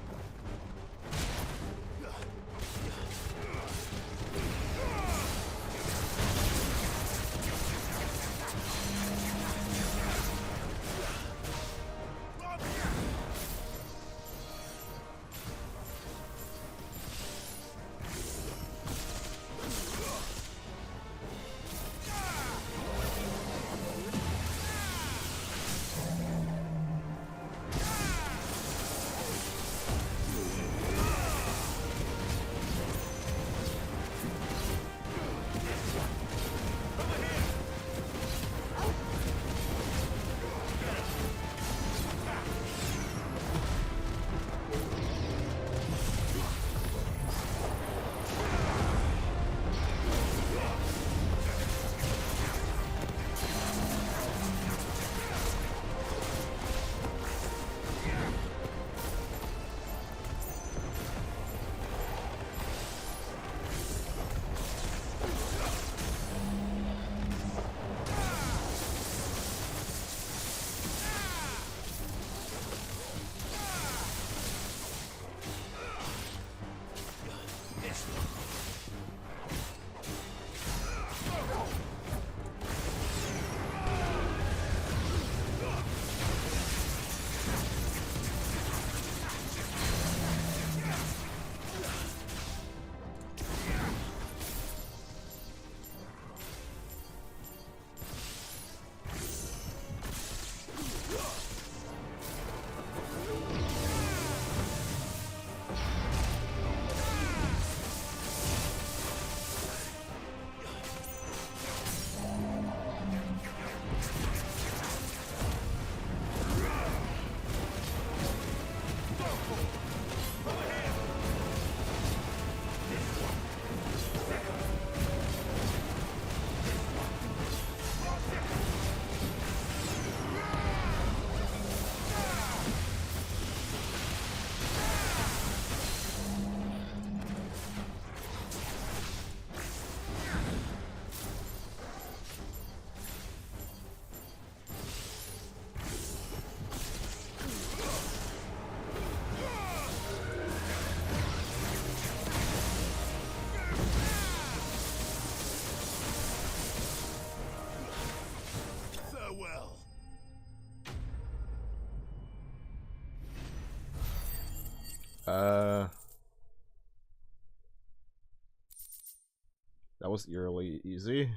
was eerily easy.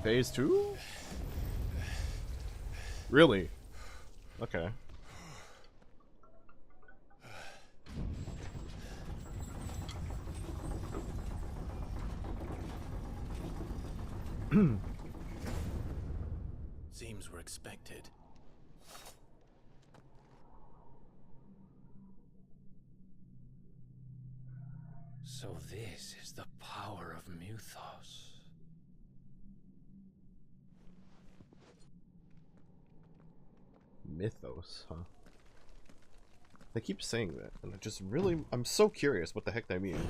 Phase 2? Really? Okay. Seems we're expected. So this is the power of Mythos. Mythos, huh? They keep saying that, and I'm so curious what the heck they mean.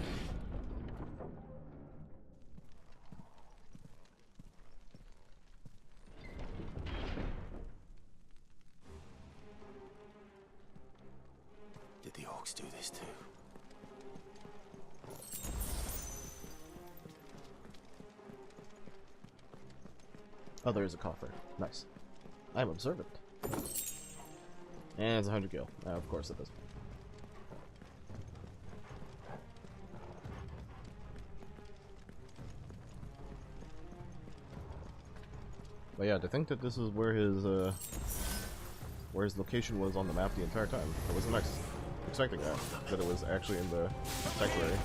Did the orcs do this too? Oh, there is a coffer. Nice. I'm observant. And it's 100 gil. Of course it is. But yeah, to think that this is where his location was on the map the entire time. I wasn't expecting that it was actually in the sanctuary.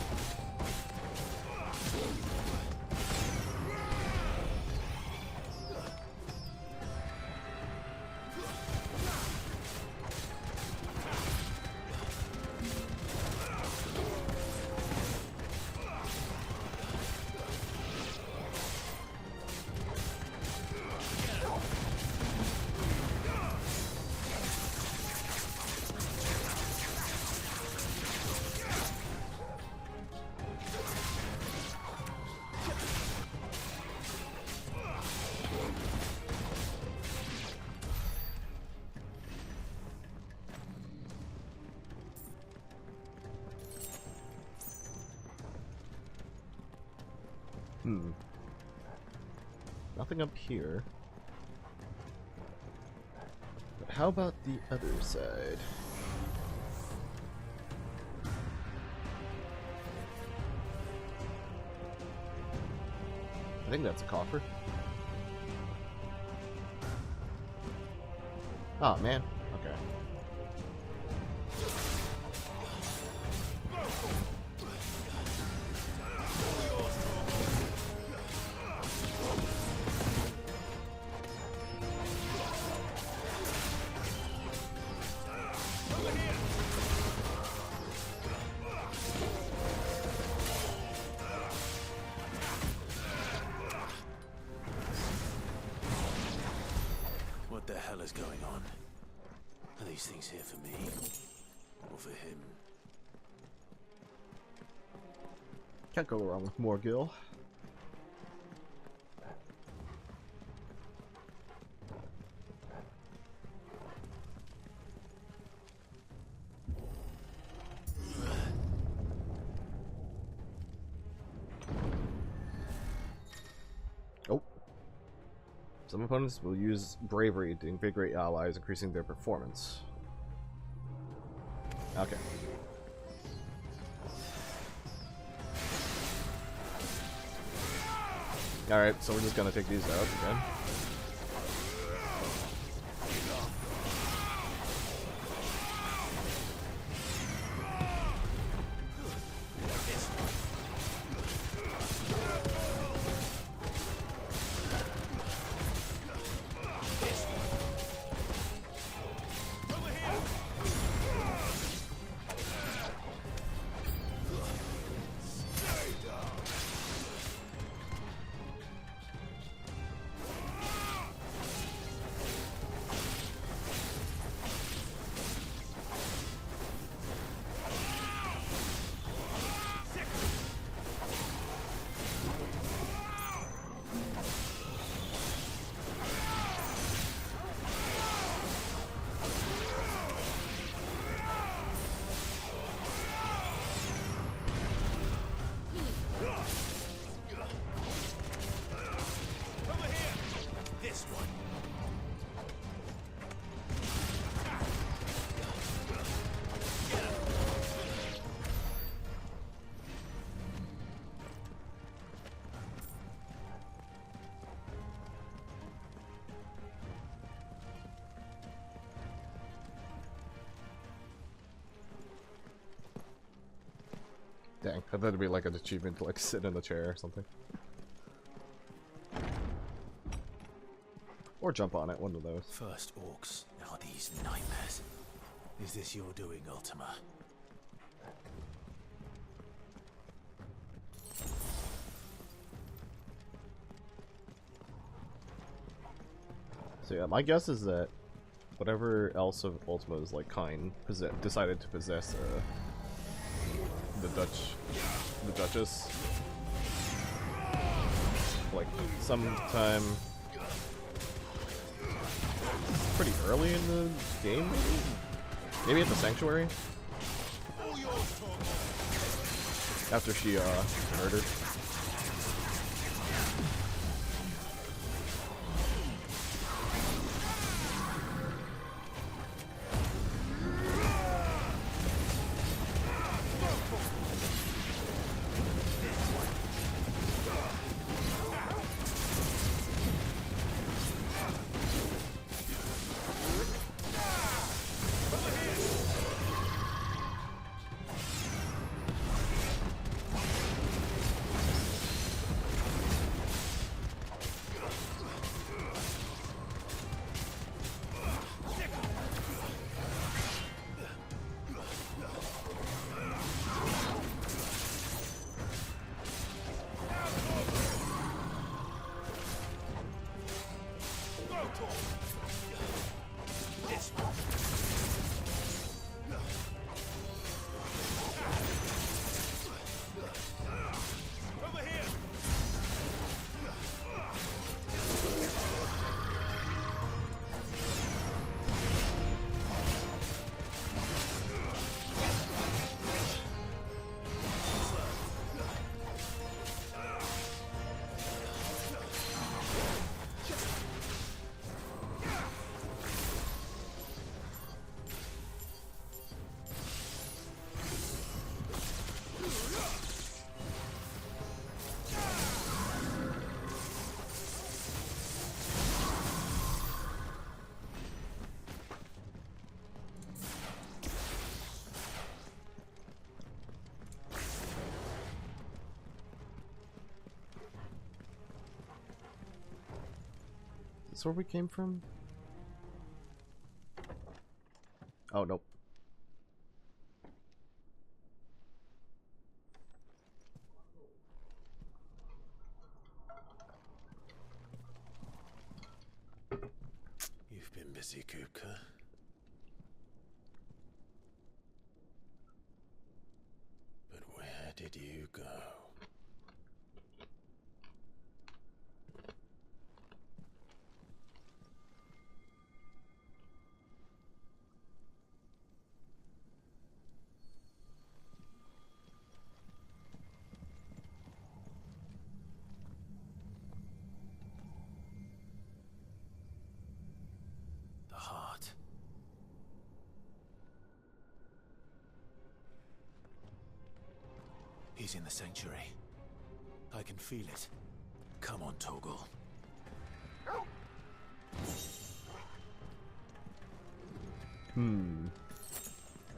Nothing up here. But how about the other side? I think that's a coffer. Oh man. Okay. What the hell is going on? Are these things here for me? Or for him? Can't go wrong with more gil. Oh. Some opponents will use bravery to invigorate allies, increasing their performance. Okay. Alright, so we're just gonna take these out again. Dang, I thought it'd be like an achievement to like sit in the chair or something. Or jump on it, one of those. First orcs, now these nightmares. Is this your doing, Ultima? So yeah, my guess is that whatever else of Ultima's like kind decided to possess the Duchess, like sometime pretty early in the game, maybe at the Sanctuary, after she murdered. Is this where we came from? Oh, nope. You've been busy, Kupka. But where did you go? He's in the sanctuary. I can feel it. Come on, Torgal.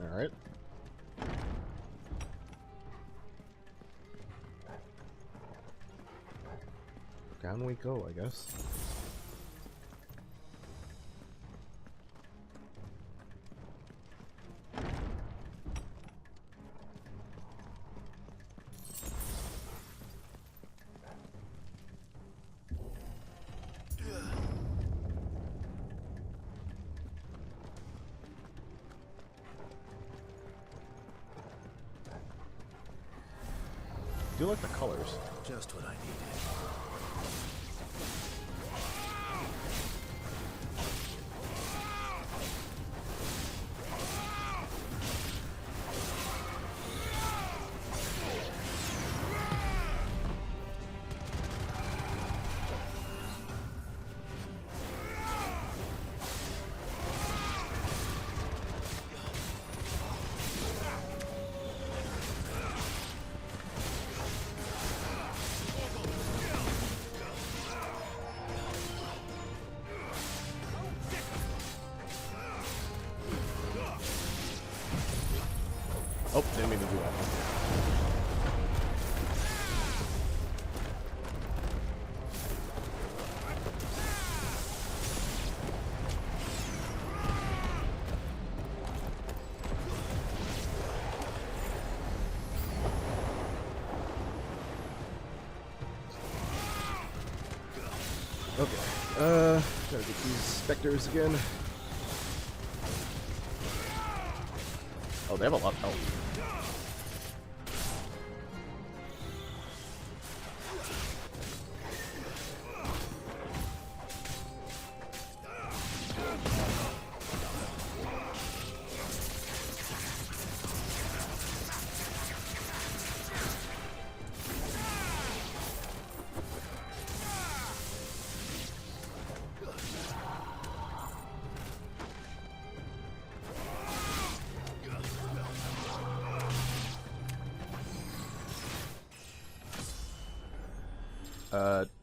Alright. Down we go, I guess. I do like the colors. Just what I needed. Oh, didn't mean to do that. Okay. Gotta get these specters again. Oh, they have a lot of health.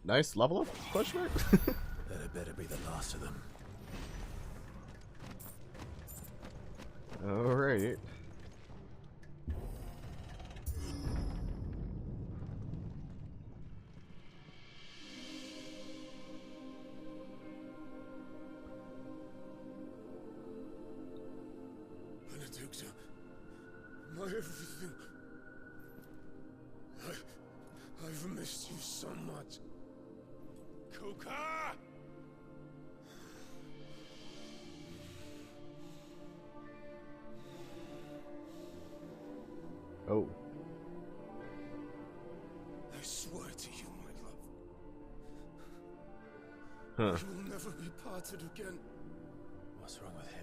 Nice level up? Question mark? That better be the last of them. Alright. Benedicta, my everything. I've missed you so much. Kuka! Oh. I swear to you, my love. Huh. We will never be parted again. What's wrong with him?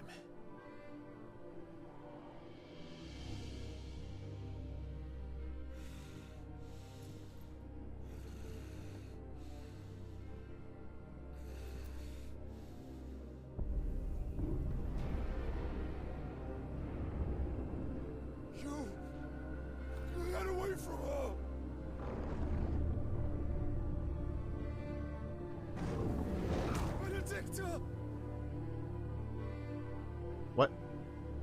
You got away from her. Benedicta! What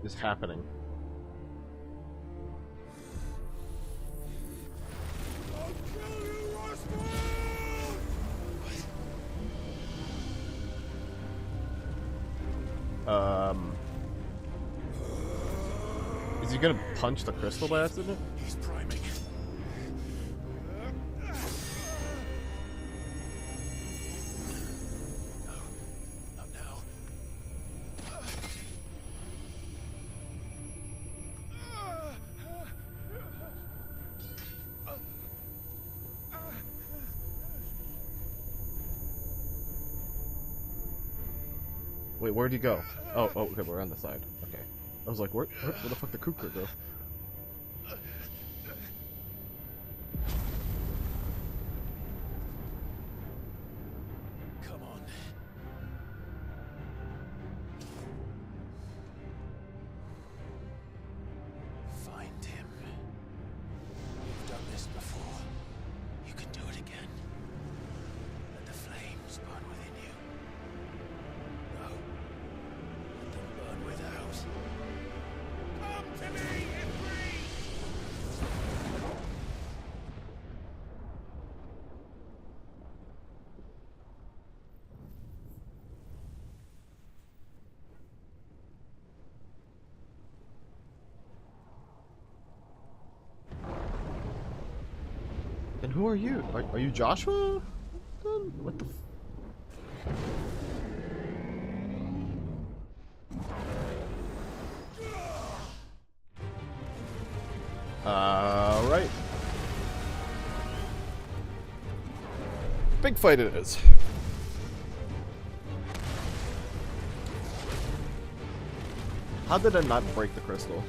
is happening? I'll kill you, Roswell! Is he gonna punch the crystal by accident? He's priming. Not now. Wait, where'd he go? Oh, okay, we're on the side. Okay. I was like, where the fuck did Cooper go? Come on. Find him. You've done this before. You can do it again. Let the flames burn within you. No. Let them burn without. Come to me, Ifrit! And who are you? Are you Joshua? What the Alright. Big fight it is. How did I not break the crystal?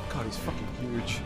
God, he's fucking huge.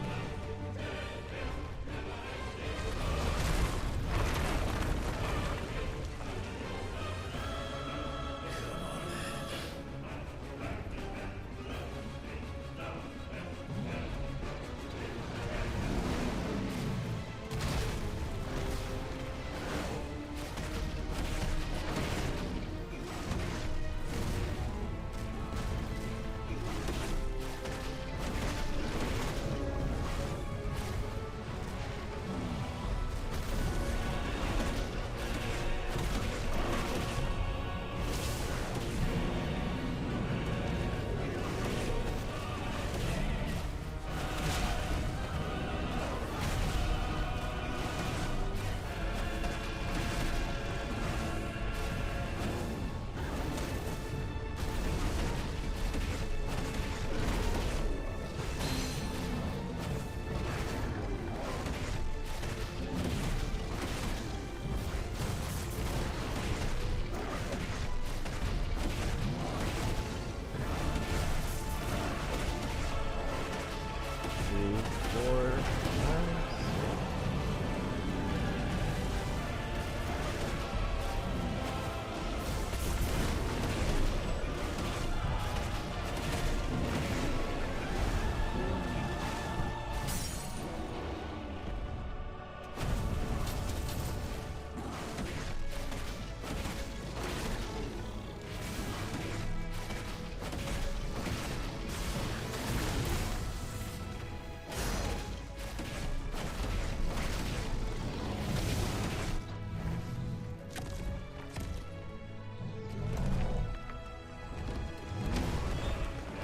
3, 4, 5, 6.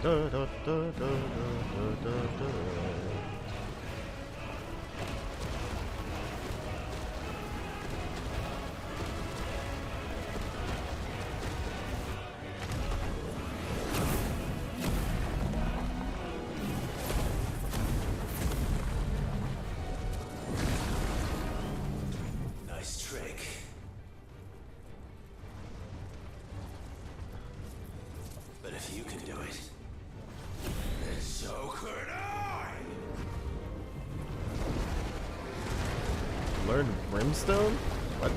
Da, da, da, da, da, da, da. Nice trick. But if you can do it, then so could I! Learn Brimstone? What?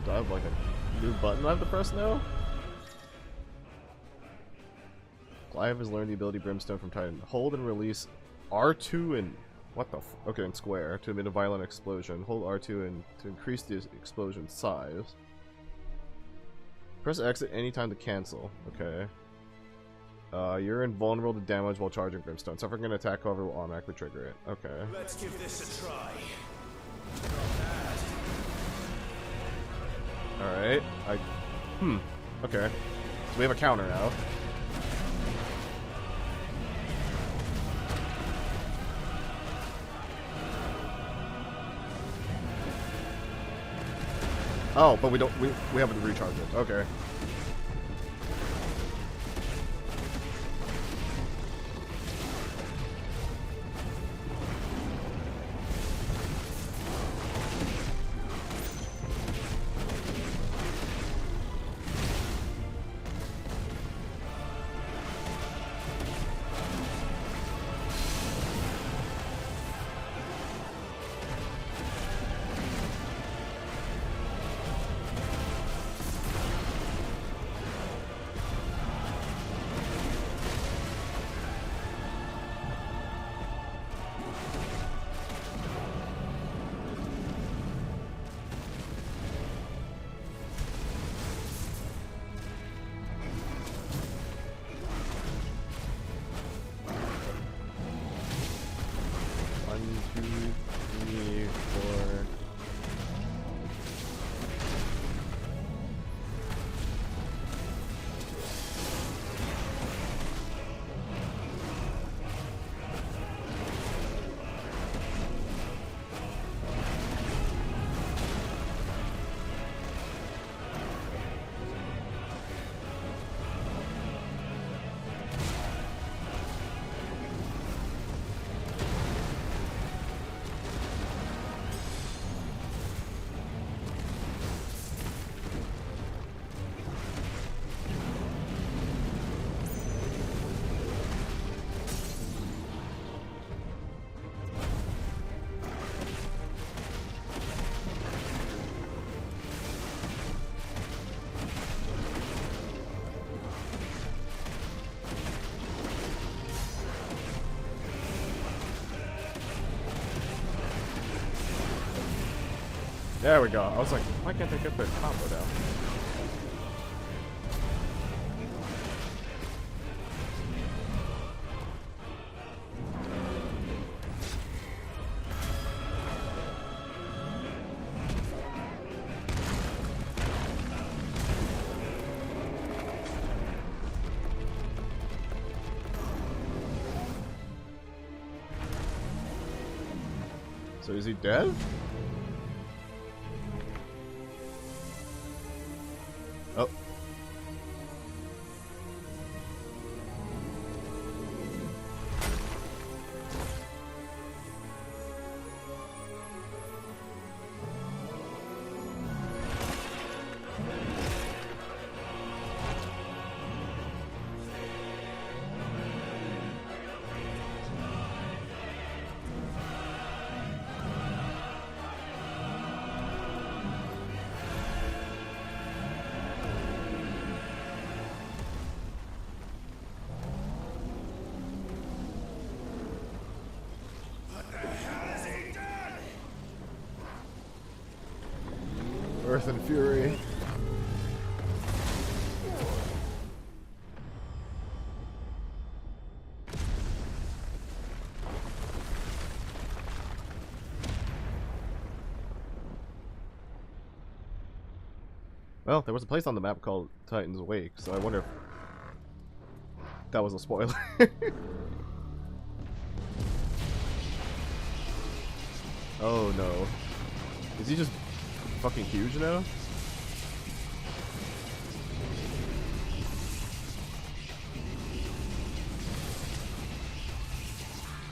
Do I have like a new button I have to press now? Clive has learned the ability Brimstone from Titan. Hold and release R2 and what the f okay, and square to emit a violent explosion. Hold R2 and to increase the explosion size. Press X at any time to cancel. Okay. You're invulnerable to damage while charging Brimstone. Suffering an attack, however, will automatically trigger it. Okay. Let's give this a try. Alright. Okay. So we have a counter now. Oh, but we don't we haven't recharged it. Okay. There we go. I was like, why can't they get their combo down? So is he dead? Earth and Fury. Well, there was a place on the map called Titan's Wake, so I wonder if that was a spoiler. Oh no. Is he just fucking huge now?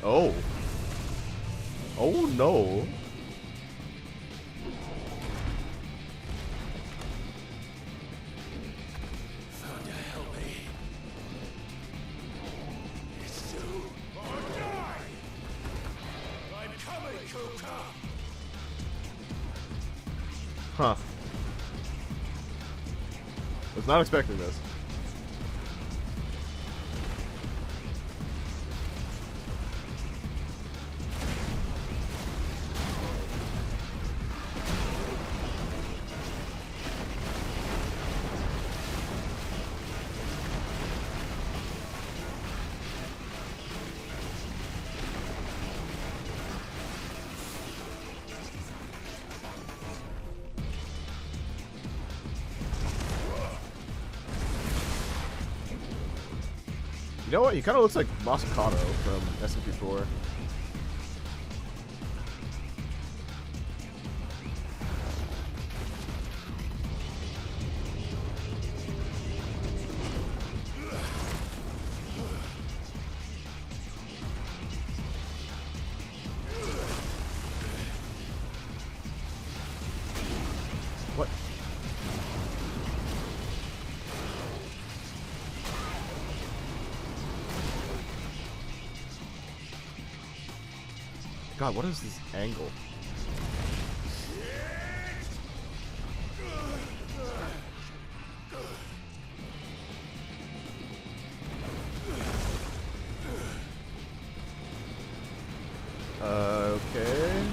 Oh. Oh no. Huh. Was not expecting this. You know what? He kind of looks like Masakato from SMP4. What? God, what is this angle? Okay.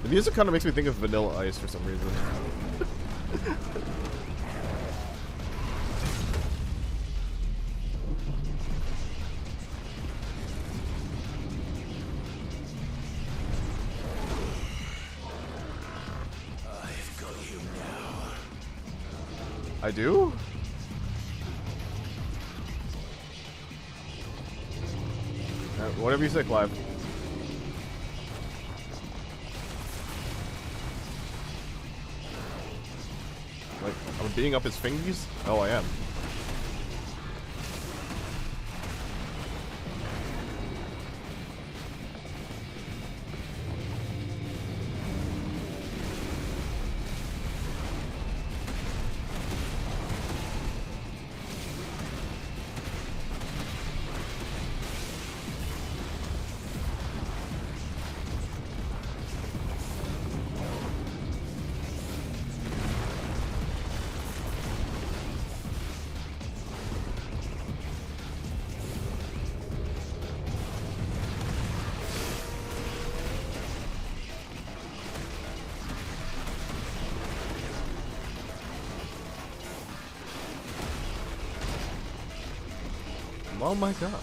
The music kind of makes me think of Vanilla Ice for some reason. I've got you now. I do? Whatever you say, Clive. Like, I'm beating up his fingies? Oh, I am. Oh my god.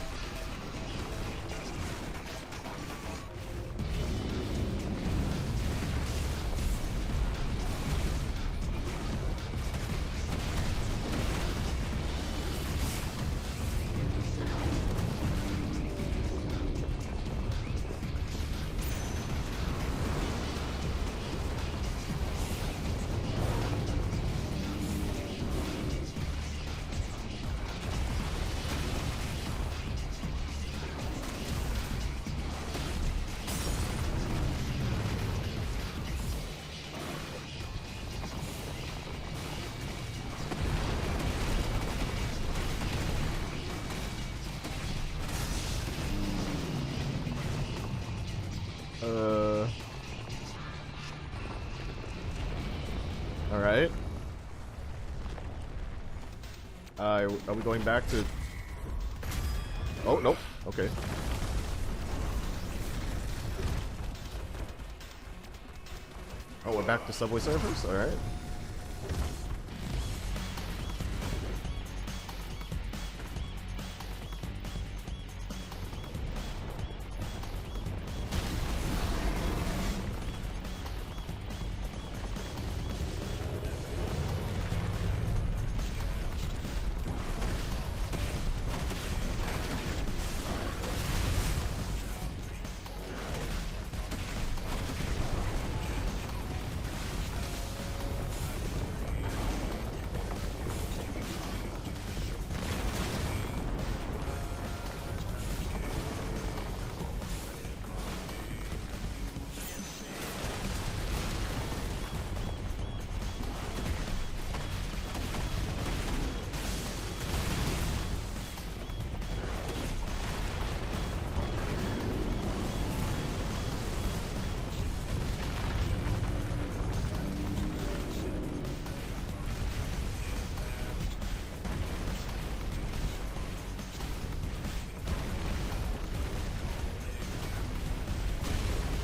Alright. Are we going back to... Oh, nope. Okay. Oh, we're back to Subway Surfers? Alright.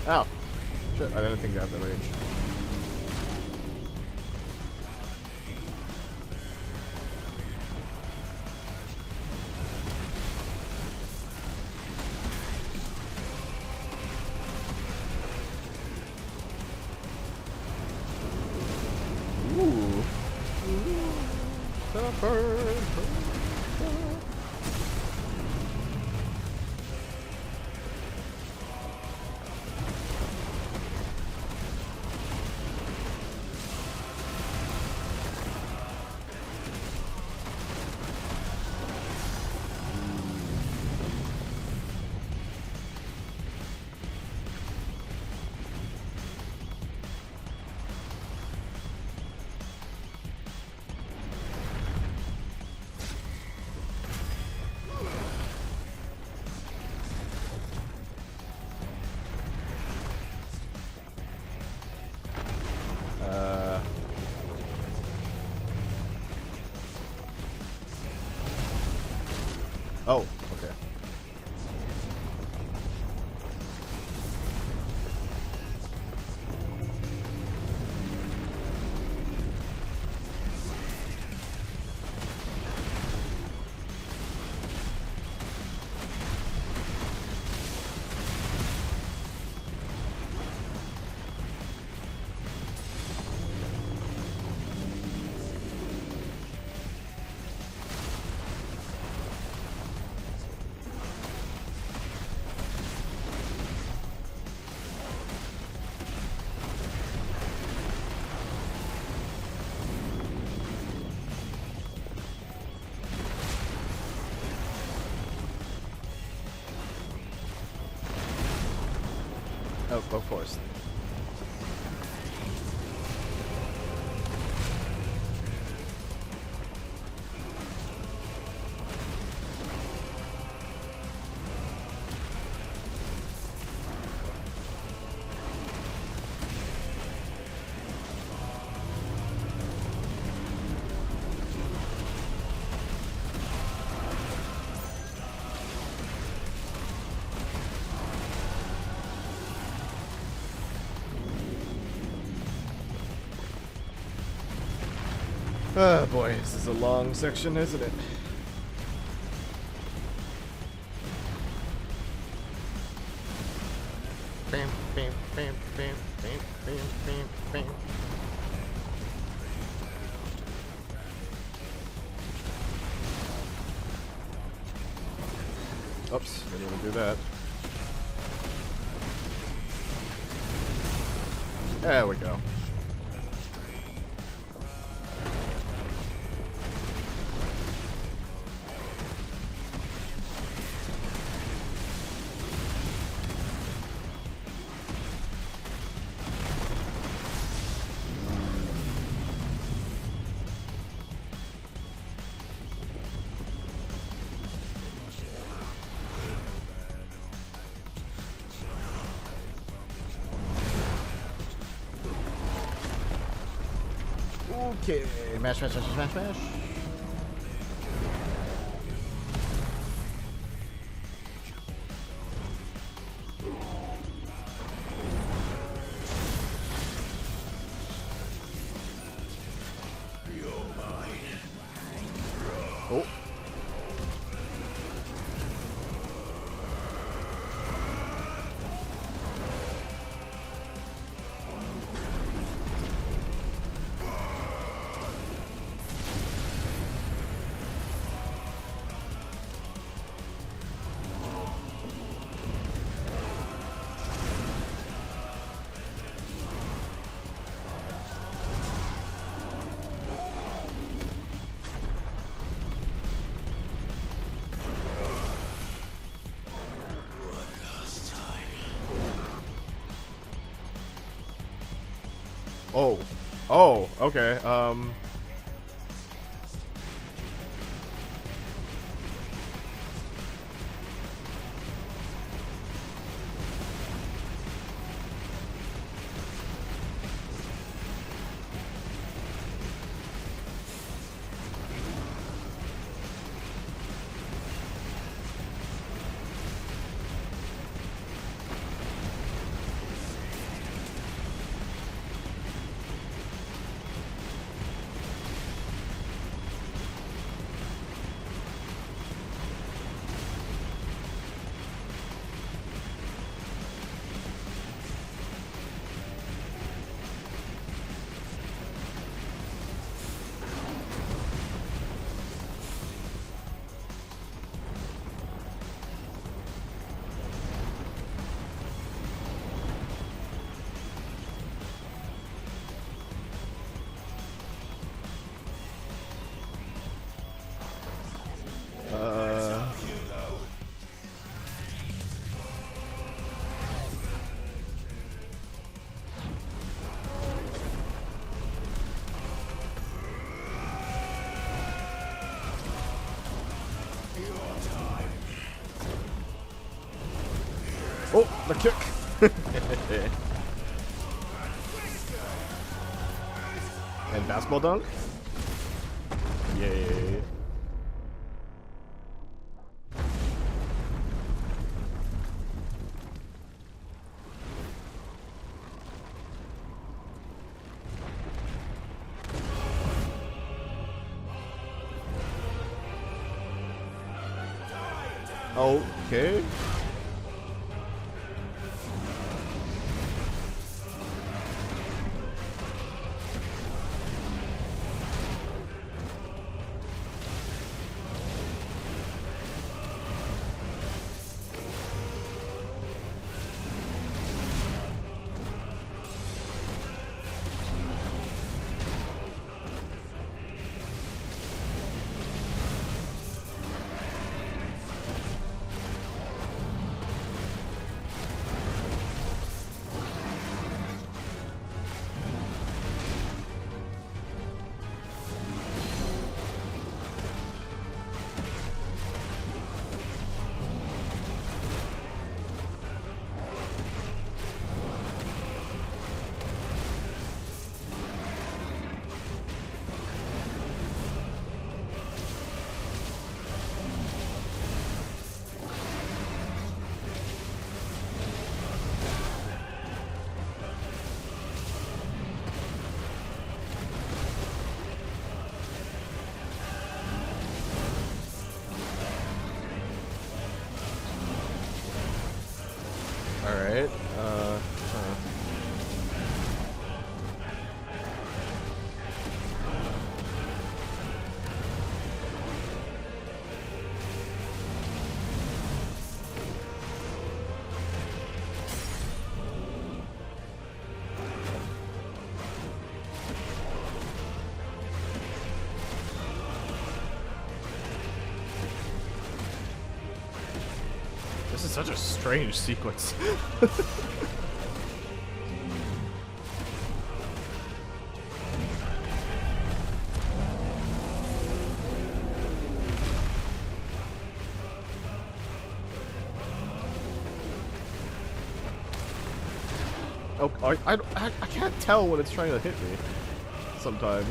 Ow! Shit, I didn't think I had that range. Ooh. Oh, okay. Oh, of course. Oh boy, this is a long section, isn't it? Bam, bam, bam, bam, bam, bam, bam, bam. Oops, didn't even do that. There we go. Okay, mash, mash, mash, mash, mash. Oh. Oh. Oh, okay. Oh, the kick. And basketball dunk. Yay. Okay. Alright, this is such a strange sequence. Oh, I can't tell when it's trying to hit me sometimes.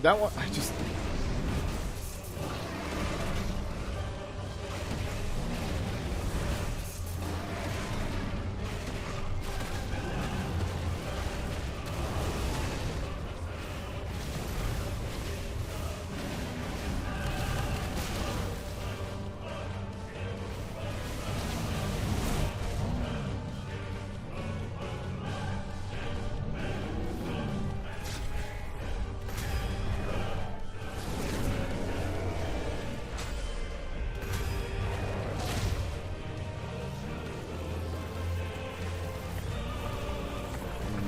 That one, I just...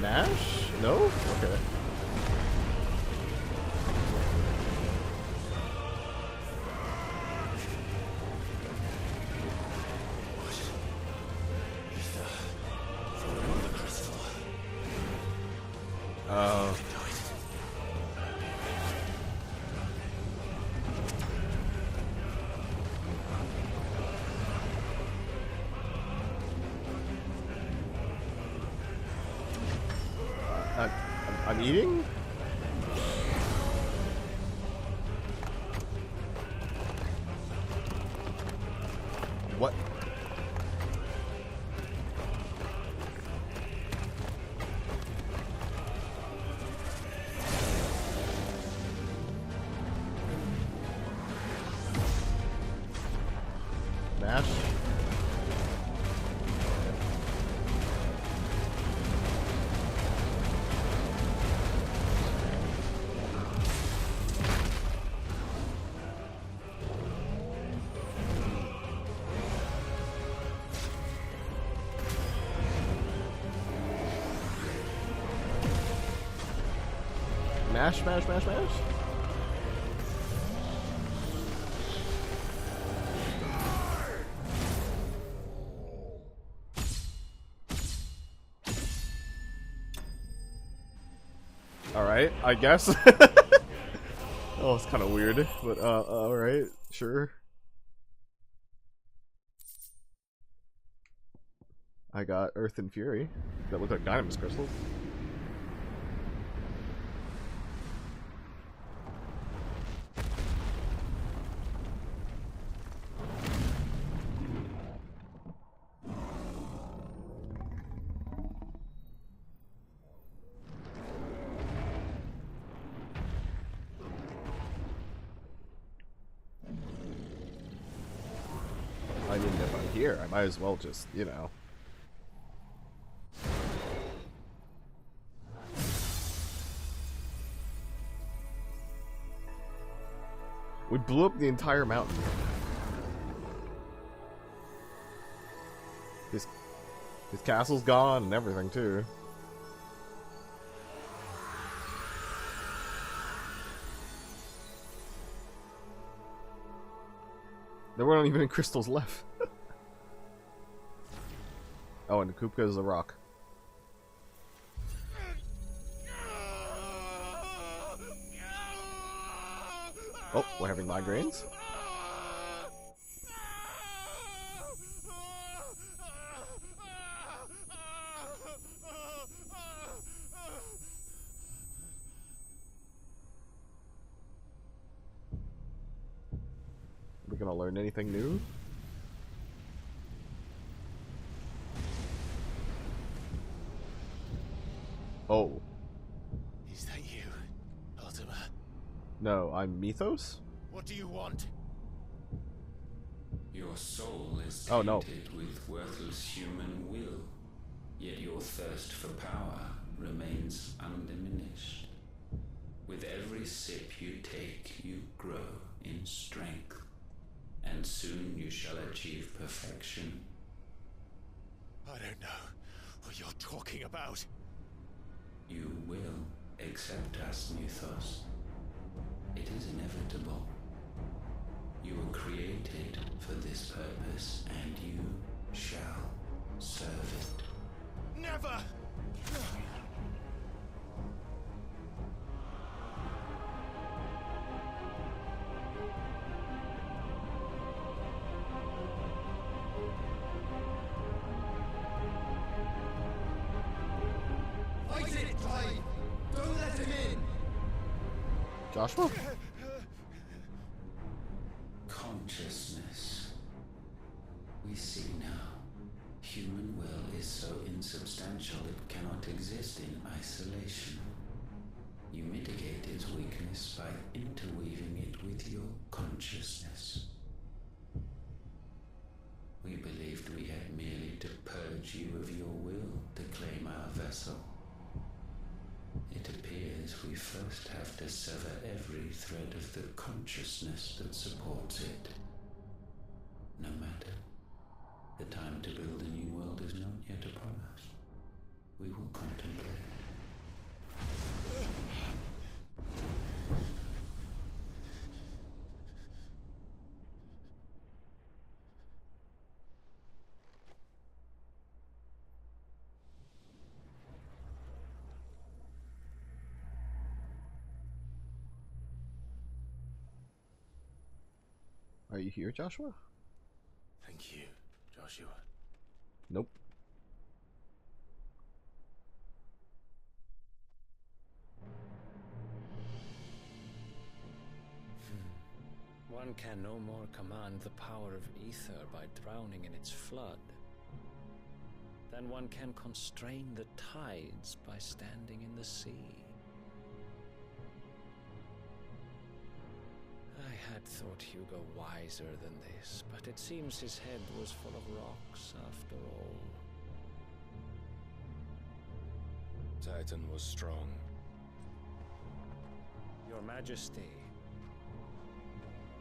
Nash? No? Okay. I'm eating? What? Mash? Mash, mash, mash, mash. Alright, I guess. Oh, it's kind of weird, but alright, sure. I got Earth and Fury that look like Dynamis crystals. I mean, if I'm here, I might as well just, you know. We blew up the entire mountain. His castle's gone and everything, too. There weren't even any crystals left. Oh, and the Kupka is a rock. Oh, we're having migraines? We're gonna learn anything new? Oh. Is that you, Ultima? No, I'm Mythos? What What do you want? Your soul is Oh, no. tainted with worthless human will, yet your thirst for power remains undiminished. With every sip you take, you grow in strength, and soon you shall achieve perfection. I don't know what you're talking about. You will accept us, Mythos. It is inevitable. You were created for this purpose, and you shall serve it. Never! Fight it, Clive! Don't let him in! Joshua? Consciousness. We see now. Human will is so insubstantial it cannot exist in isolation. You mitigate its weakness by interweaving it with your consciousness. We believed we had merely to purge you of your will to claim our vessel. It appears we first have to sever every thread of the consciousness that supports it. No matter. The time to build a new world is not yet upon us. We will contemplate. Are you here, Joshua? Thank you, Joshua. Nope. One can no more command the power of ether by drowning in its flood than one can constrain the tides by standing in the sea. I had thought Hugo wiser than this, but it seems his head was full of rocks after all. Titan was strong. Your Majesty.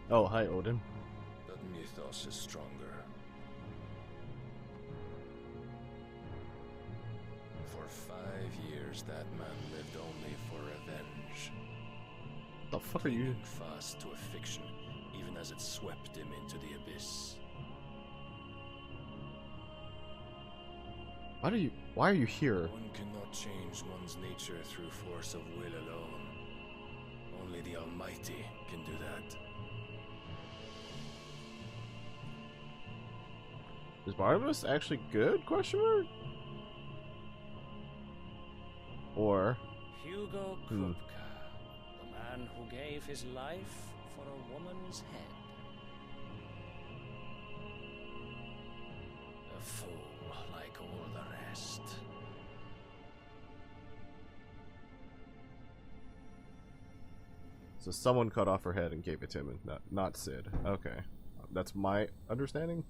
Oh, hi, Odin. But Mythos is stronger. For 5 years, that man lived only for revenge. The fuck are you? Fast to a fiction, even as it swept him into the abyss. Why are you here? One cannot change one's nature through force of will alone. Only the Almighty can do that. Is Barnabas actually good? Question mark? Or Hugo Kupka, the man who gave his life for a woman's head. A fool like all the rest. So someone cut off her head and gave it to him, and not Sid. Okay, that's my understanding.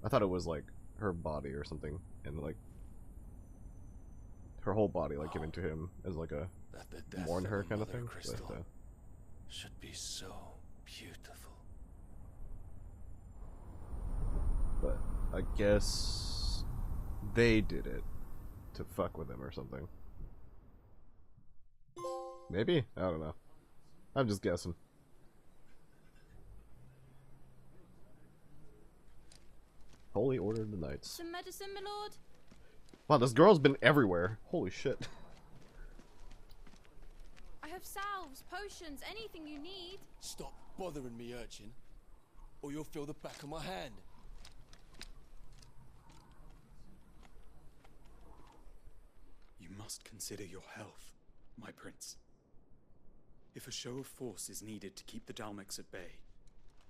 I thought it was like her body or something, and like her whole body like given to him as like a mourn her kind of thing. But, should be so beautiful. but I guess they did it to fuck with him or something. Maybe? I don't know. I'm just guessing. Holy Order of the Knights. Some medicine, my lord? Wow, this girl's been everywhere. Holy shit. I have salves, potions, anything you need. Stop bothering me, urchin, or you'll feel the back of my hand. You must consider your health, my prince. If a show of force is needed to keep the Dalmex at bay,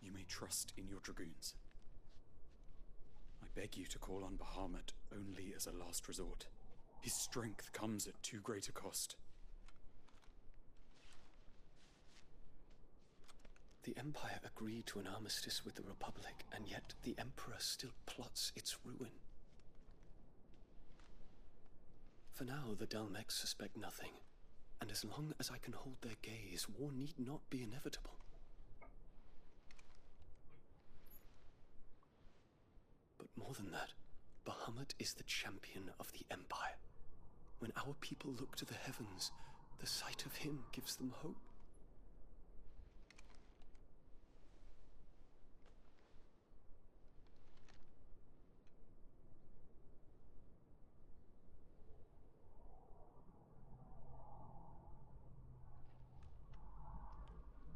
you may trust in your dragoons. I beg you to call on Bahamut only as a last resort. His strength comes at too great a cost. The Empire agreed to an armistice with the Republic, and yet the Emperor still plots its ruin. For now, the Dalmex suspect nothing, and as long as I can hold their gaze, war need not be inevitable. But more than that, Bahamut is the champion of the Empire. When our people look to the heavens, the sight of him gives them hope.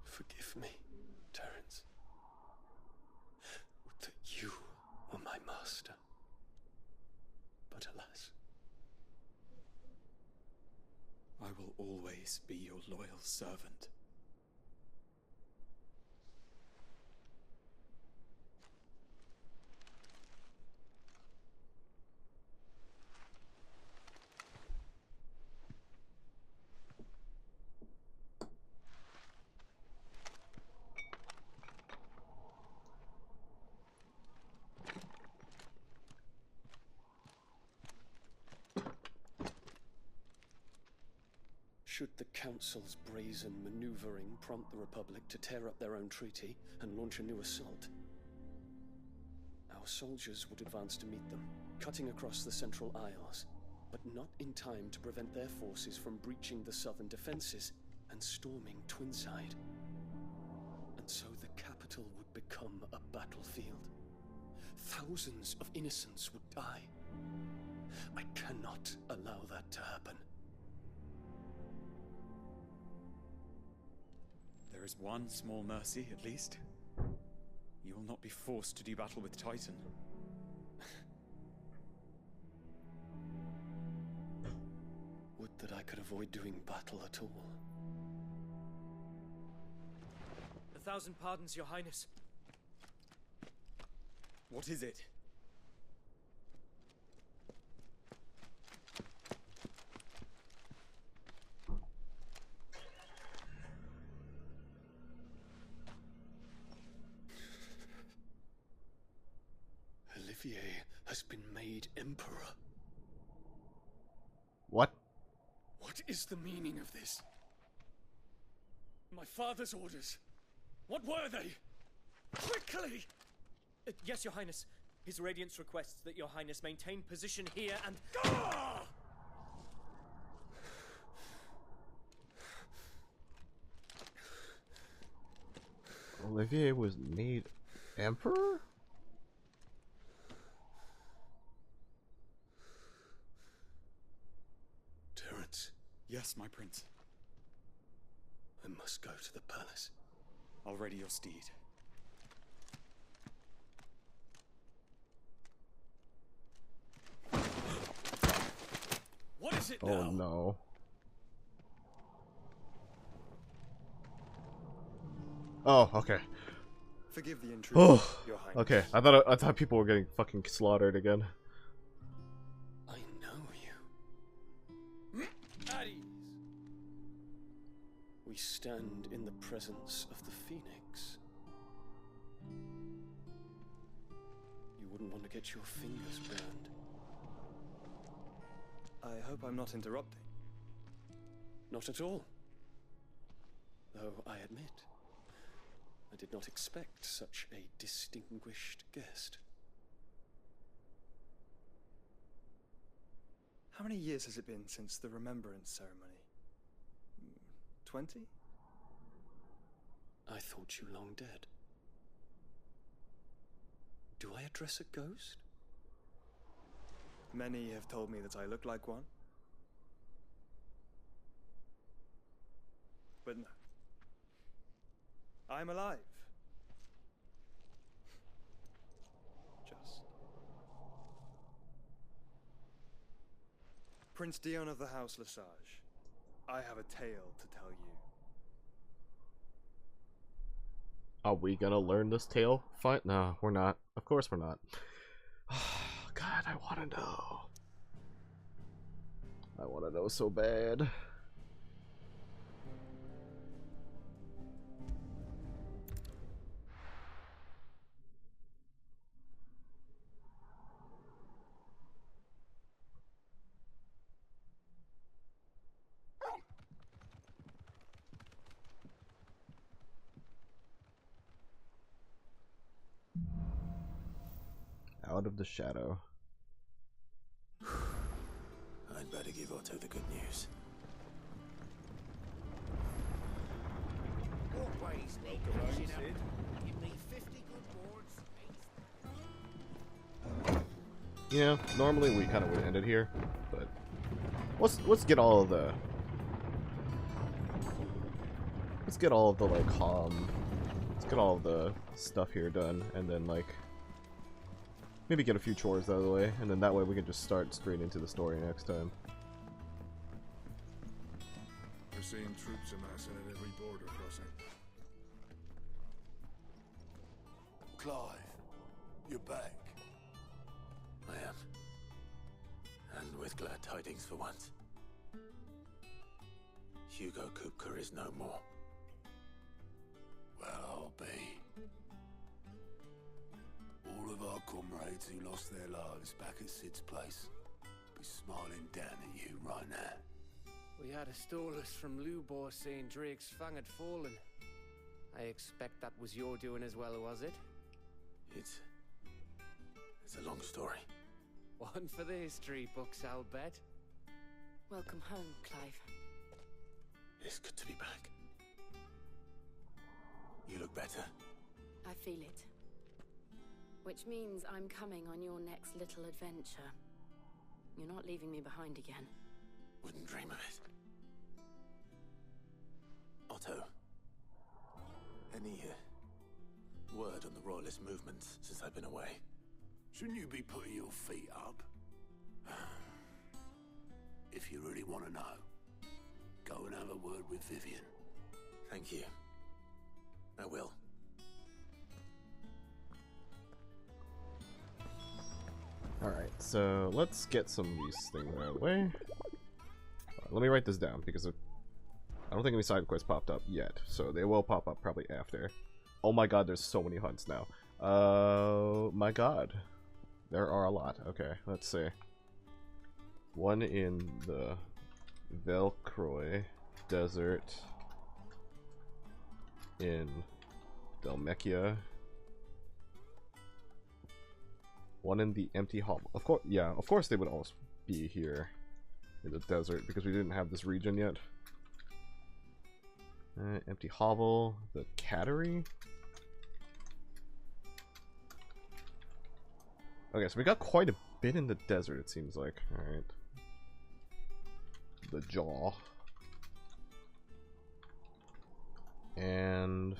Forgive me, Terence. Would that you were my master. But alas. I will always be your loyal servant. Should the Council's brazen maneuvering prompt the Republic to tear up their own treaty and launch a new assault, our soldiers would advance to meet them, cutting across the Central Isles, but not in time to prevent their forces from breaching the southern defenses and storming Twinside. And so the capital would become a battlefield. Thousands of innocents would die. I cannot allow that to happen. There is one small mercy, at least. You will not be forced to do battle with Titan. Would that I could avoid doing battle at all. 1,000 pardons, Your Highness. What is it? Olivier has been made Emperor. What? What is the meaning of this? My father's orders. What were they? Quickly! Yes, Your Highness. His Radiance requests that Your Highness maintain position here and... Ah! Olivier was made Emperor? Terence. Yes, my prince. I must go to the palace. I'll ready your steed. What is it now? Oh no. Oh, okay. Forgive the intrusion, Oh, Your Highness. okay. I thought people were getting fucking slaughtered again. I know you. At ease. We stand in the presence of the Phoenix. You wouldn't want to get your fingers burned. I hope I'm not interrupting. Not at all. Though I admit, I did not expect such a distinguished guest. How many years has it been since the Remembrance ceremony? 20? I thought you long dead. Do I address a ghost? Many have told me that I look like one. But no. I'm alive. Just. Prince Dion of the House Lesage, I have a tale to tell you. Are we gonna learn this tale? Fight? No, we're not. Of course we're not. God, I wanna know. I wanna know so bad. out of the shadow. I'd better give Otto the good news. Always negotiating up. Give me 50 good boards. Yeah, normally we kind of would end it here, but let's get all of the let's get all of the stuff here done, and then like maybe get a few chores out of the way, and then that way we can just start straight into the story next time. We're seeing troops amassing at every border crossing. Clive, you're back. I am. And with glad tidings for once. Hugo Kupka is no more. Well, I'll be. All of our comrades who lost their lives back at Sid's place be smiling down at you right now. We had a stolus from Lubor saying Drake's fang had fallen. I expect that was your doing as well, was it? It's a long story. One for the history books, I'll bet. Welcome home, Clive. It's good to be back. You look better. I feel it. Which means I'm coming on your next little adventure. You're not leaving me behind again. Wouldn't dream of it. Otto, any word on the Royalist movements since I've been away? Shouldn't you be putting your feet up? If you really want to know, go and have a word with Vivian. Thank you. I will. Alright, so let's get some of these things out of the way. Let me write this down, because I don't think any side quests popped up yet, so they will pop up probably after. Oh my god, there's so many hunts now. Oh my god. There are a lot. Okay, let's see. One in the Velcroy Desert in Dalmekia. One in the Empty Hovel. Of course, yeah, of course they would all be here in the desert because we didn't have this region yet. Empty Hovel, the Cattery. Okay, so we got quite a bit in the desert, it seems like. Alright. The Jaw. And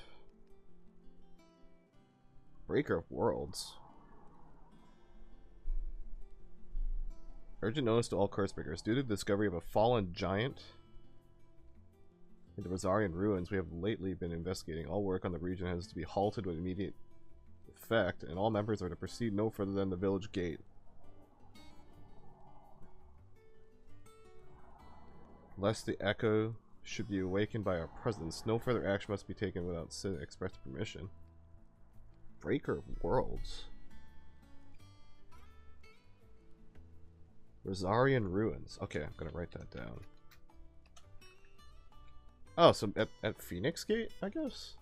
Breaker of Worlds. Urgent notice to all Cursebreakers. Due to the discovery of a fallen giant in the Rosarian ruins we have lately been investigating, all work on the region has to be halted with immediate effect, and all members are to proceed no further than the village gate. Lest the echo should be awakened by our presence, no further action must be taken without Sid express permission. Breaker of Worlds. Rosarian ruins. Okay, I'm gonna write that down. Oh, so at Phoenix Gate, I guess?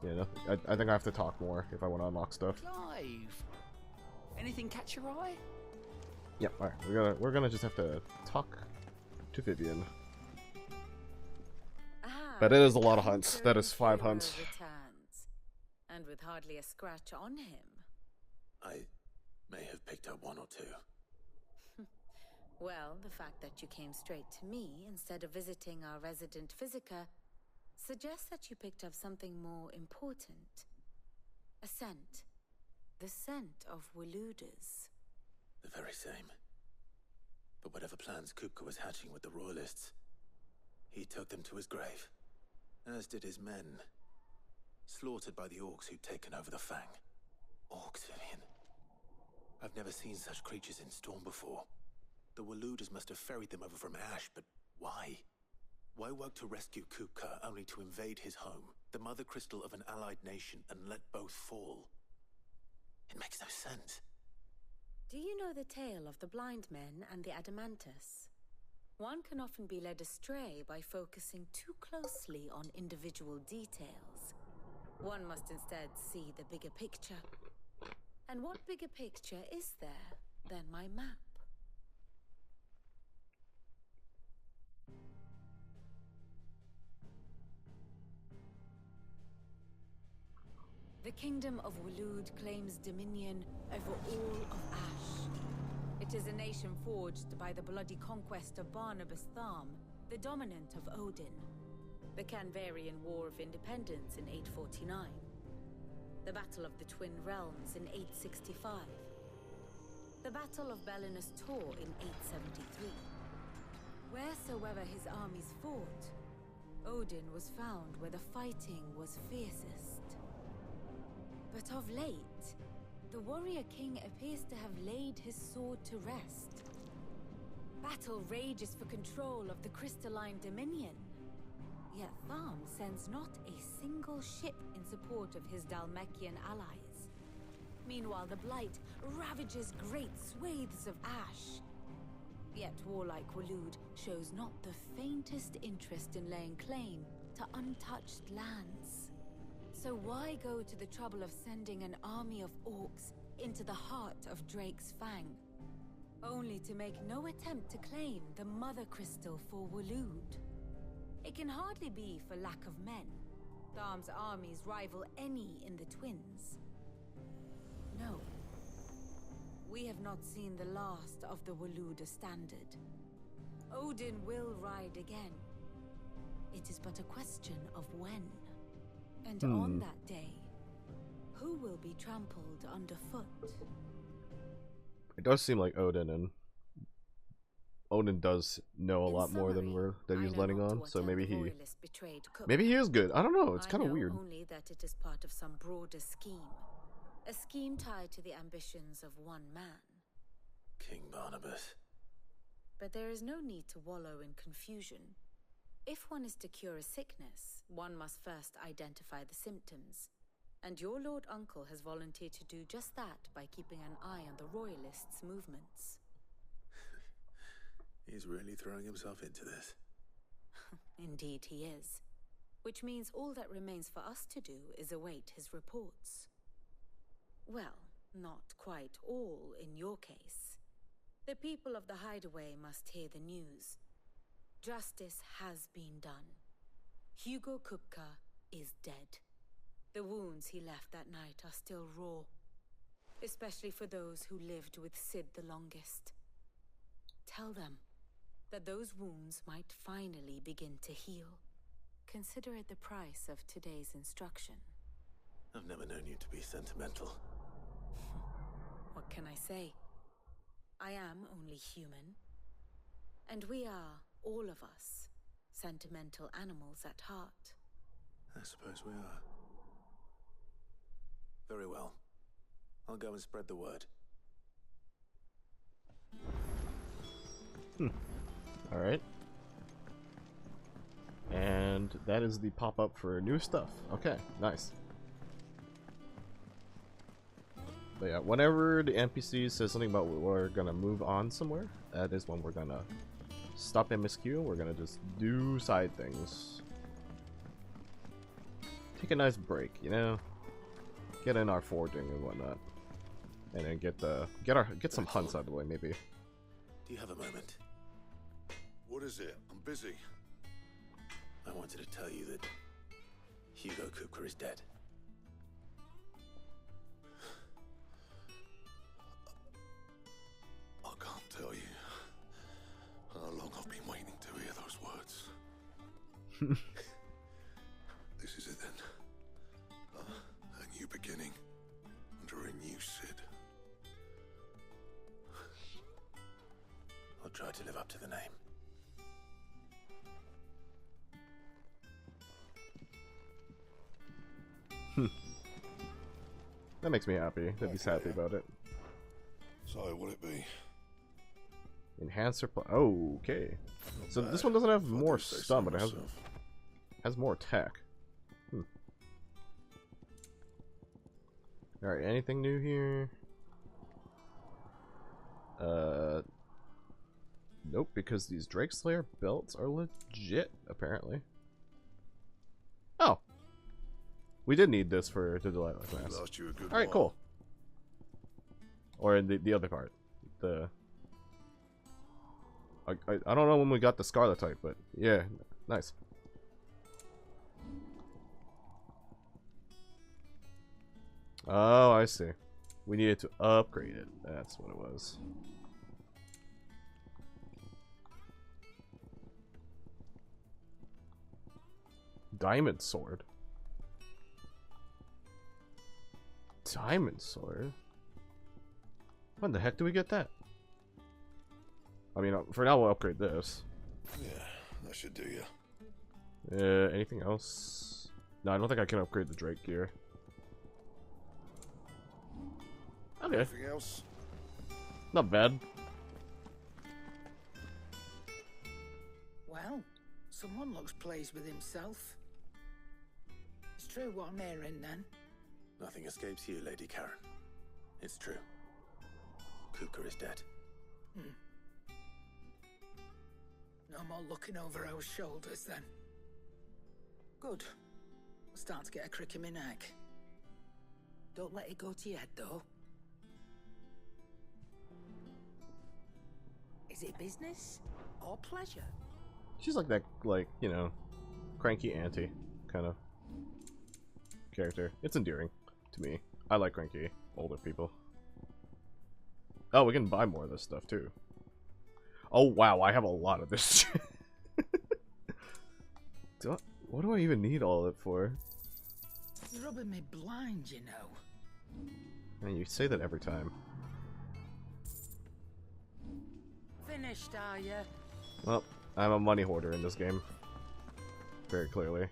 Yeah, no, I think I have to talk more if I want to unlock stuff. Clive! Anything catch your eye? Yep, alright, we're gonna just have to talk to Vivian. But it is a lot of hunts. That is 5 hunts. Returns, and with hardly a scratch on him. I may have picked up one or two. Well, the fact that you came straight to me instead of visiting our resident Physica suggests that you picked up something more important. A scent. The scent of Waludas. The very same. But whatever plans Kupka was hatching with the Royalists, he took them to his grave. As did his men. Slaughtered by the orcs who'd taken over the Fang. Orcs, Vivian. I've never seen such creatures in Storm before. The Waludas must have ferried them over from Ash, but why? Why work to rescue Kupka only to invade his home, the mother crystal of an allied nation, and let both fall? It makes no sense. Do you know the tale of the blind men and the Adamantus? One can often be led astray by focusing too closely on individual details. One must instead see the bigger picture. And what bigger picture is there than my map? The kingdom of Waloed claims dominion over all of Ash. It is a nation forged by the bloody conquest of Barnabas Tharm, the dominant of Odin. The Canvarian War of Independence in 849. The Battle of the Twin Realms in 865. The Battle of Belinus Tor in 873. Wheresoever his armies fought, Odin was found where the fighting was fiercest. But of late, the warrior king appears to have laid his sword to rest. Battle rages for control of the crystalline dominion. Yet Tharm sends not a single ship in support of his Dhalmekian allies. Meanwhile, the Blight ravages great swathes of Ash. Yet warlike Waloed shows not the faintest interest in laying claim to untouched lands. So why go to the trouble of sending an army of orcs into the heart of Drake's Fang, only to make no attempt to claim the Mother Crystal for Waloed? It can hardly be for lack of men. Tharm's armies rival any in the Twins. No. We have not seen the last of the Waloed standard. Odin will ride again. It is but a question of when. And on that day, who will be trampled underfoot? It does seem like Odin does know a lot more than he's letting on. So maybe he is good. I don't know. It's kind of weird. Only that it is part of some broader scheme, a scheme tied to the ambitions of one man, King Barnabas. But there is no need to wallow in confusion. If one is to cure a sickness, one must first identify the symptoms. And your Lord Uncle has volunteered to do just that by keeping an eye on the Royalists' movements. He's really throwing himself into this. Indeed he is. Which means all that remains for us to do is await his reports. Well, not quite all in your case. The people of the Hideaway must hear the news. Justice has been done. Hugo Kupka is dead. The wounds he left that night are still raw, especially for those who lived with Sid the longest. Tell them that those wounds might finally begin to heal. Consider it the price of today's instruction. I've never known you to be sentimental. What can I say? I am only human. And we are, all of us, sentimental animals at heart. I suppose we are. Very well. I'll go and spread the word. Alright. And that is the pop-up for new stuff. Okay, nice. But yeah, whenever the NPC says something about we're gonna move on somewhere, that is when we're gonna stop MSQ. We're gonna just do side things. Take a nice break, you know? Get in our forging and whatnot. And then get some hunts out of the way, maybe. Do you have a moment? What is it? I'm busy. I wanted to tell you that Hugo Kupka is dead. I can't tell you how long I've been waiting to hear those words. This is it then. A new beginning under a new Sid. I'll try to live up to the name. That makes me happy that he's happy about it. So, what'll it be? Enhancer. Oh, okay. So this one doesn't have more stun, but it has more attack. Alright, anything new here? Nope, because these Drake Slayer belts are legit, apparently. Oh. We did need this for the Delilah class. Alright, cool. Or in the other part. The... I don't know when we got the Scarlet type, but yeah, nice. Oh, I see. We needed to upgrade it. That's what it was. Diamond sword. Diamond sword? When the heck do we get that? I mean, for now we'll upgrade this. Yeah, that should do you. Anything else? No, I don't think I can upgrade the Drake gear. Okay. Anything else? Not bad. Well, someone looks pleased with himself. It's true what I'm hearing, then. Nothing escapes you, Lady Karen. It's true. Kuka is dead. No more looking over our shoulders, then. Good. I'm starting to get a crick in my neck. Don't let it go to your head, though. Is it business or pleasure? She's like that, like, you know, cranky auntie kind of character. It's endearing to me. I like cranky older people. Oh, we can buy more of this stuff too. Oh wow, I have a lot of this. What do I even need all of it for? You're rubbing me blind, you know. Man, you say that every time. Finished, are you? Well, I'm a money hoarder in this game. Very clearly.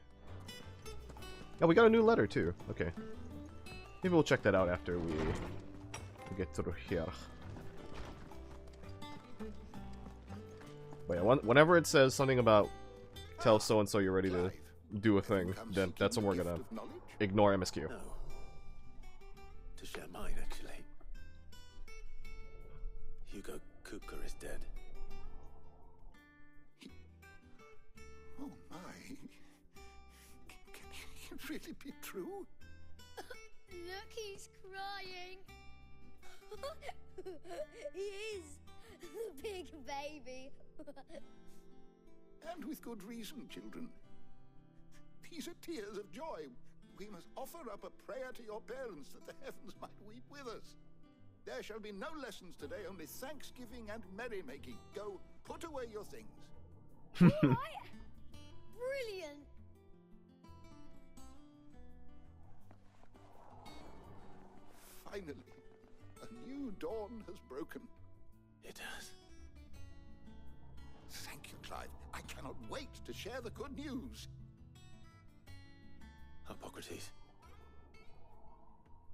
Oh, we got a new letter too. Okay. Maybe we'll check that out after we get through here. But yeah, whenever it says something about tell so-and-so you're ready to do a thing, then that's when we're gonna ignore MSQ. No. To share mine, actually. Hugo Kuka is dead. Oh my. Can it really be true? Look, he's crying. He is. The big baby. And with good reason, children. These are tears of joy. We must offer up a prayer to your parents that the heavens might weep with us. There shall be no lessons today, only thanksgiving and merrymaking. Go, put away your things. All right. Brilliant. Finally, a new dawn has broken. It has. Thank you, Clive. I cannot wait to share the good news. Hippocrates.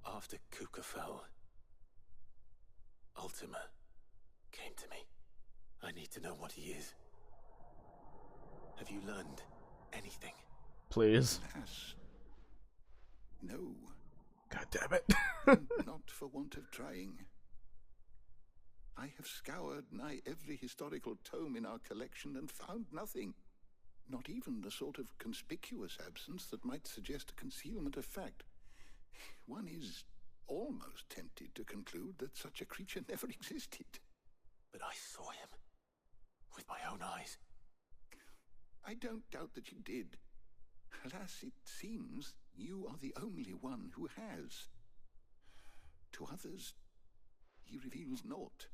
After Kuka fell, Ultima came to me. I need to know what he is. Have you learned anything? Please. Alas, no. God damn it. Not for want of trying. I have scoured nigh every historical tome in our collection and found nothing. Not even the sort of conspicuous absence that might suggest a concealment of fact. One is almost tempted to conclude that such a creature never existed. But I saw him. With my own eyes. I don't doubt that you did. Alas, it seems you are the only one who has. To others, he reveals naught.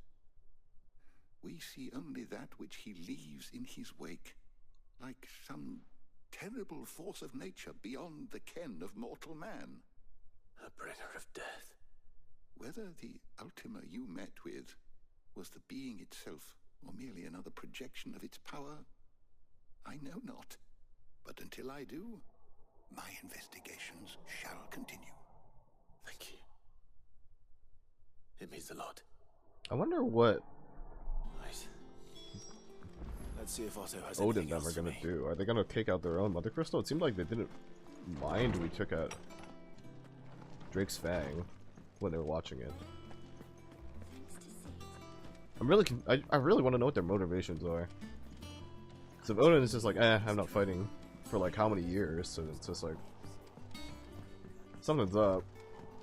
We see only that which he leaves in his wake, like some terrible force of nature beyond the ken of mortal man. A bringer of death. Whether the Ultima you met with was the being itself, or merely another projection of its power, I know not. But until I do, my investigations shall continue. Thank you. It means a lot. I wonder what Right. Let's see if Otto has Odin anything them are else for gonna me. do. Are they gonna take out their own Mother Crystal? It seemed like they didn't mind we took out Drake's Fang when they were watching it. I really want to know what their motivations are. So if Odin is just like, I'm not fighting for like how many years, so it's just like something's up.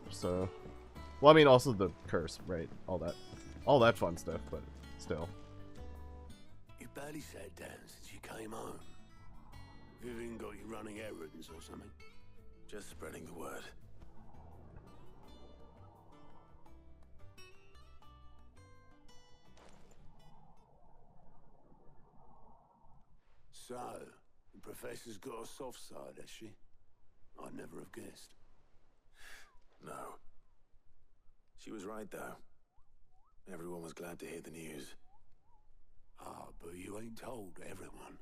So, well, I mean, also the curse, right? All that fun stuff, but still. You barely sat down since you came home. Vivian got you running errands or something? Just spreading the word. So, the professor's got a soft side, has she? I'd never have guessed. No. She was right, though. Everyone was glad to hear the news. Ah, but you ain't told everyone.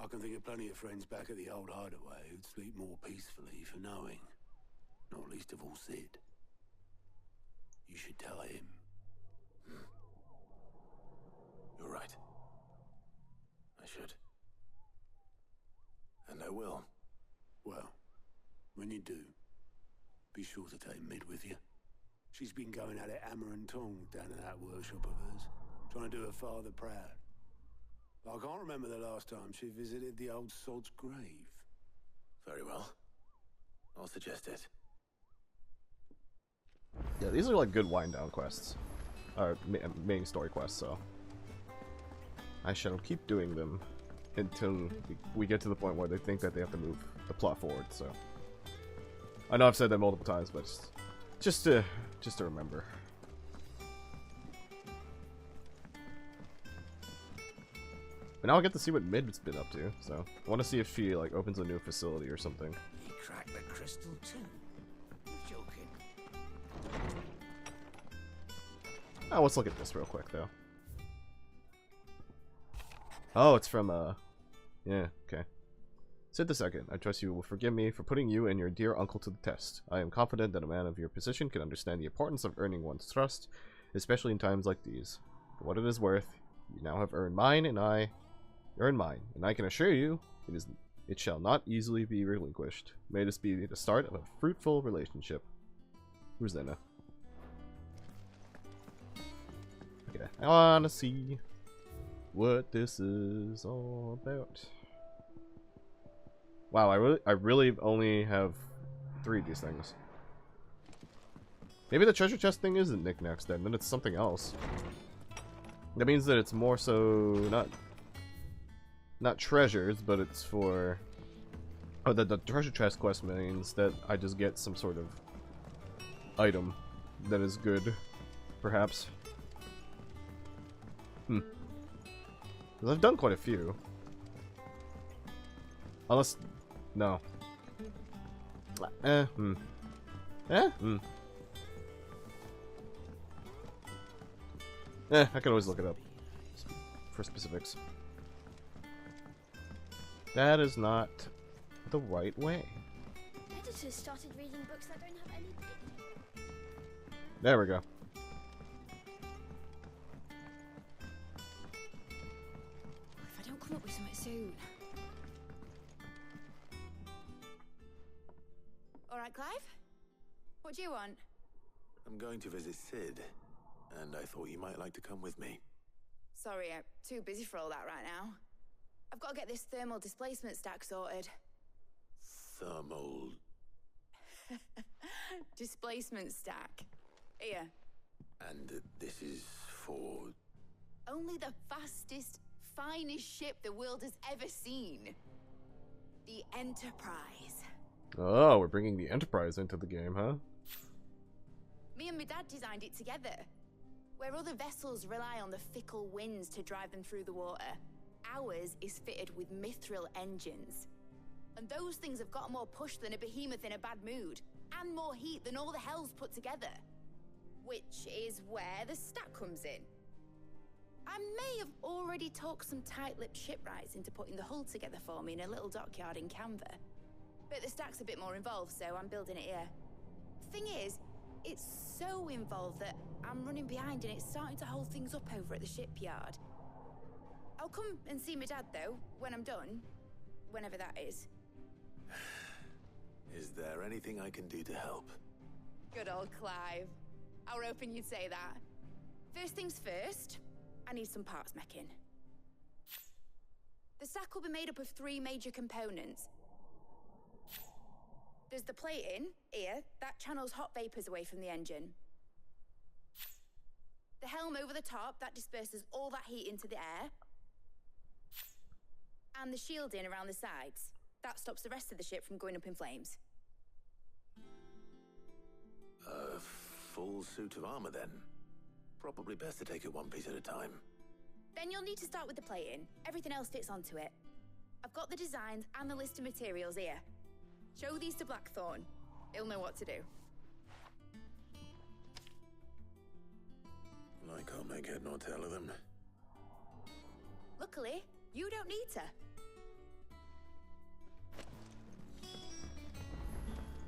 I can think of plenty of friends back at the old hideaway who'd sleep more peacefully for knowing. Not least of all Sid. You should tell him. You're right. I should. And I will. Well, when you do, be sure to take Mid with you. She's been going at it hammer and tongs down in that workshop of hers, trying to do her father proud. I can't remember the last time she visited the old sod's grave. Very well. I'll suggest it. Yeah, these are like good wind-down quests. Or main story quests, so I shall keep doing them until we get to the point where they think that they have to move the plot forward, so. I know I've said that multiple times, but just to remember. But now I get to see what Mid's been up to, so I want to see if she like opens a new facility or something. He cracked the crystal too. You're joking. Oh, let's look at this real quick though. Oh, it's from yeah, okay. Sid II, I trust you will forgive me for putting you and your dear uncle to the test. I am confident that a man of your position can understand the importance of earning one's trust, especially in times like these. For what it is worth, you now have earned mine, and I can assure you, it shall not easily be relinquished. May this be the start of a fruitful relationship. Who's that now? Okay, I wanna see what this is all about. Wow, I really only have 3 of these things. Maybe the treasure chest thing isn't knickknacks then it's something else. That means that it's more so not treasures, but it's for the treasure chest quest means that I just get some sort of item that is good, perhaps. Because I've done quite a few. Unless no. I can always look it up for specifics. That is not the right way. Editors started reading books that don't have any paper. There we go. If I don't come up with something soon. Alright, Clive? What do you want? I'm going to visit Sid, and I thought you might like to come with me. Sorry, I'm too busy for all that right now. I've got to get this thermal displacement stack sorted. Thermal... displacement stack. Here. And this is for... Only the fastest, finest ship the world has ever seen. The Enterprise. Oh, we're bringing the Enterprise into the game, huh? Me and my dad designed it together. Where other vessels rely on the fickle winds to drive them through the water, ours is fitted with mithril engines. And those things have got more push than a behemoth in a bad mood, and more heat than all the hells put together. Which is where the stack comes in. I may have already talked some tight-lipped shipwrights into putting the hull together for me in a little dockyard in Canva. But the stack's a bit more involved, so I'm building it here. Thing is, it's so involved that I'm running behind and it's starting to hold things up over at the shipyard. I'll come and see my dad, though, when I'm done. Whenever that is. Is there anything I can do to help? Good old Clive. I were hoping you'd say that. First things first, I need some parts meching. The sack will be made up of 3 major components. There's the plating, here, that channels hot vapors away from the engine. The helm over the top, that disperses all that heat into the air. And the shielding around the sides. That stops the rest of the ship from going up in flames. A full suit of armor, then. Probably best to take it one piece at a time. Then you'll need to start with the plating. Everything else fits onto it. I've got the designs and the list of materials here. Show these to Blackthorn. He'll know what to do. I can't make head nor tail of them. Luckily, you don't need to.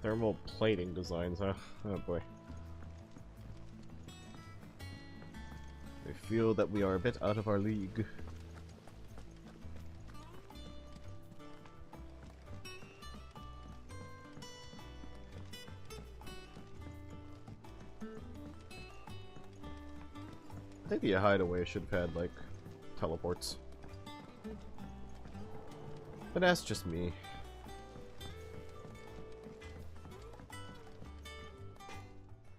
Thermal plating designs, huh? Oh boy. I feel that we are a bit out of our league. I think the hideaway should have had, like, teleports. But that's just me.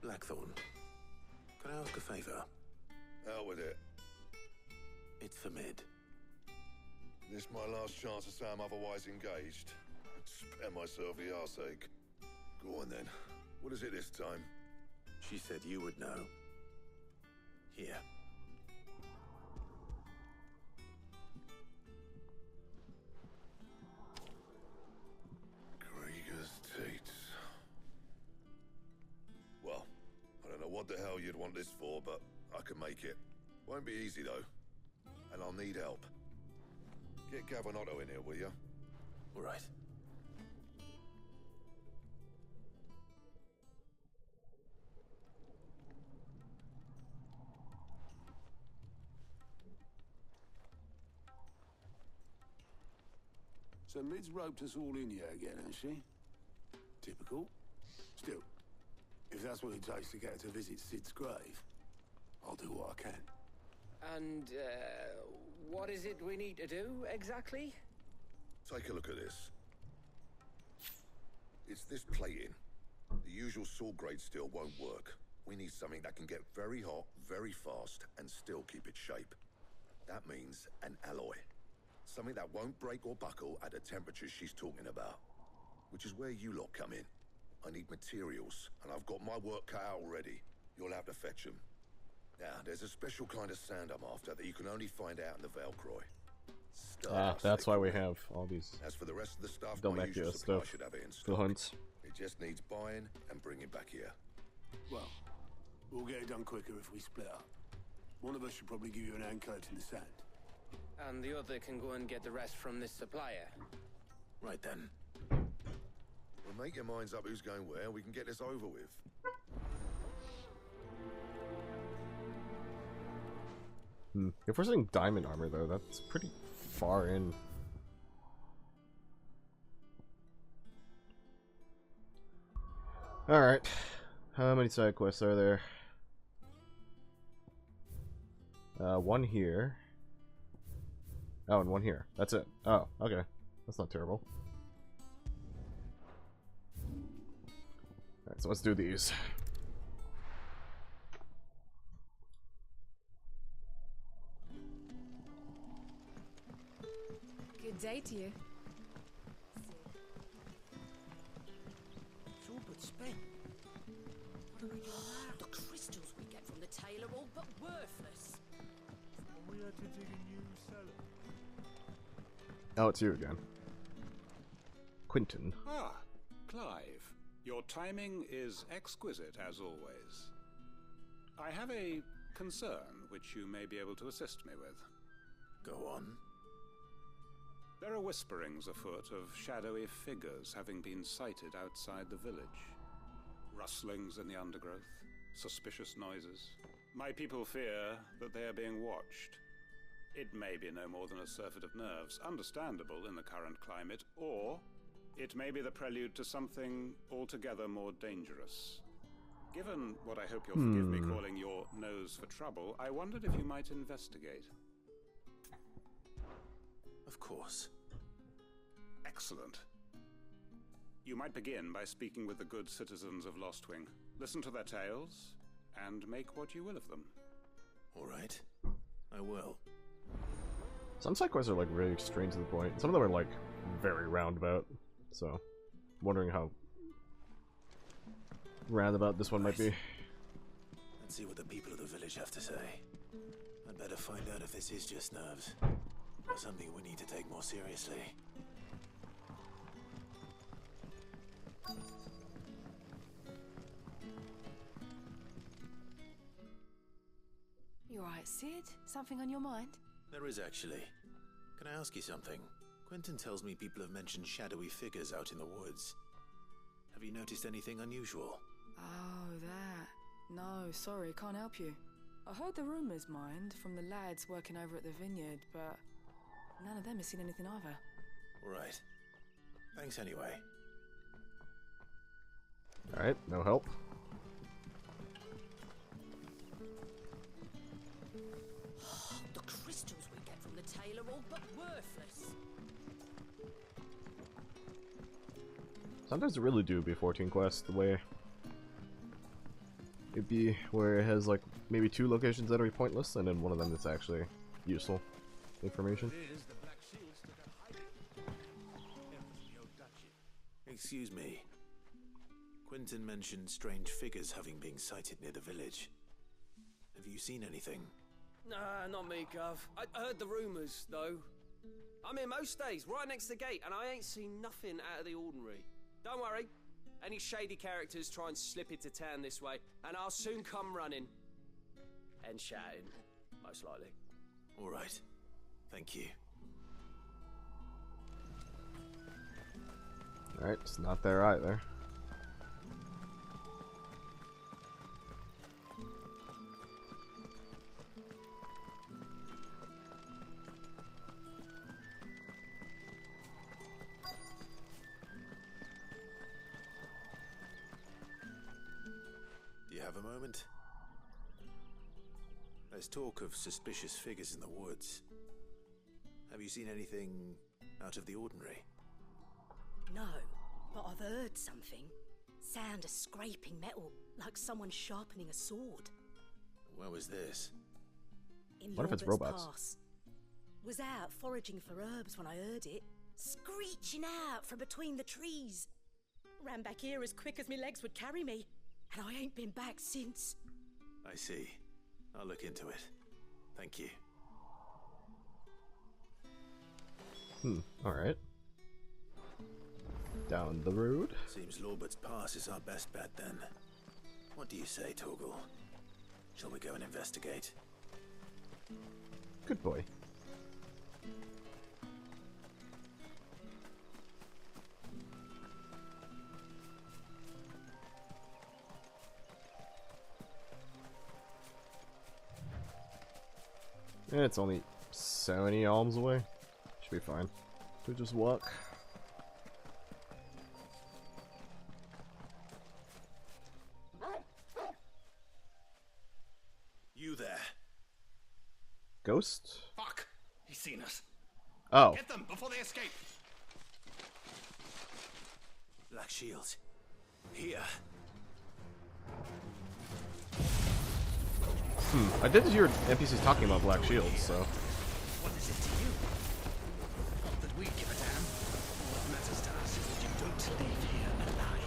Blackthorn, can I ask a favor? Out with it. It's for Mid. This my last chance to say I'm otherwise engaged. Spare myself the arseache. Go on then. What is it this time? She said you would know. Here. Krieger's Tates. Well, I don't know what the hell you'd want this for, but I can make it. Won't be easy though. And I'll need help. Get Gavin-Otto in here, will you? All right. So Mid's roped us all in here again, hasn't she? Typical. Still, if that's what it takes to get her to visit Sid's grave, I'll do what I can. And, what is it we need to do, exactly? Take a look at this. It's this plating. The usual saw grade steel won't work. We need something that can get very hot, very fast, and still keep its shape. That means an alloy. Something that won't break or buckle at the temperatures she's talking about. Which is where you lot come in. I need materials, and I've got my work cut out already. You'll have to fetch them. Now, there's a special kind of sand I'm after that you can only find out in the Valcroy. That's why we have all these. As for the rest of the stuff, Don't my make usual this supply stuff. should have it in The stock. hunts. It just needs buying and bringing back here. Well, we'll get it done quicker if we split up. One of us should probably give you an hand coat in the sand. And the other can go and get the rest from this supplier. Right then. Well, make your minds up who's going where, we can get this over with. If we're saying diamond armor, though, that's pretty far in. Alright. How many side quests are there? One here. Oh, and one here. That's it. Oh, okay. That's not terrible. Alright, so let's do these. Good day to you. It's all but spent. What do we do now? The crystals we get from the tail are all but worthless. We had to dig a new cellar. Oh, it's you again. Quinton. Ah, Clive. Your timing is exquisite, as always. I have a concern which you may be able to assist me with. Go on. There are whisperings afoot of shadowy figures having been sighted outside the village. Rustlings in the undergrowth, suspicious noises. My people fear that they are being watched. It may be no more than a surfeit of nerves, understandable in the current climate, or it may be the prelude to something altogether more dangerous. Given what I hope you'll forgive me calling your nose for trouble, I wondered if you might investigate. Of course. Excellent. You might begin by speaking with the good citizens of Lostwing. Listen to their tales, and make what you will of them. All right. I will. Some side quests are like really strange to the point. Some of them are like very roundabout. So, I'm wondering how roundabout this one might be. Let's see what the people of the village have to say. I'd better find out if this is just nerves, or something we need to take more seriously. You alright, Sid? Something on your mind? There is actually. Can I ask you something? Quentin tells me people have mentioned shadowy figures out in the woods. Have you noticed anything unusual? Oh, that. No, sorry, can't help you. I heard the rumours, mind, from the lads working over at the vineyard, but none of them has seen anything either. Right. Thanks anyway. Alright, no help. The crystals we get from the tailor are all but worthless. Sometimes it really do be 14 quests the way it'd be, where it has like maybe 2 locations that are pointless and then one of them that's actually useful information. Excuse me. Quentin mentioned strange figures having been sighted near the village. Have you seen anything? Nah, not me, Gov. I heard the rumours, though. I'm here most days, right next to the gate, and I ain't seen nothing out of the ordinary. Don't worry. Any shady characters try and slip into town this way, and I'll soon come running. And shouting, most likely. All right. Thank you. Alright, it's not there either. Do you have a moment? There's talk of suspicious figures in the woods. Have you seen anything out of the ordinary? No, but I've heard something. Sound of scraping metal, like someone sharpening a sword. Where was this? In What if it's Lorbert's robots? Pass. Was out foraging for herbs when I heard it, screeching out from between the trees. Ran back here as quick as my legs would carry me, and I ain't been back since. I see. I'll look into it. Thank you. Alright. Down the road. Seems Lorbert's Pass is our best bet then. What do you say, Torgal? Shall we go and investigate? Good boy. Yeah, it's only 70 alms away. Should be fine. Should just walk. You there? Ghost? Fuck! He's seen us. Oh. Get them before they escape! Black shields. Here. I did hear NPCs talking about black shields, so. What is it to you? Not that we give a damn. What matters to us is that you don't leave here alive.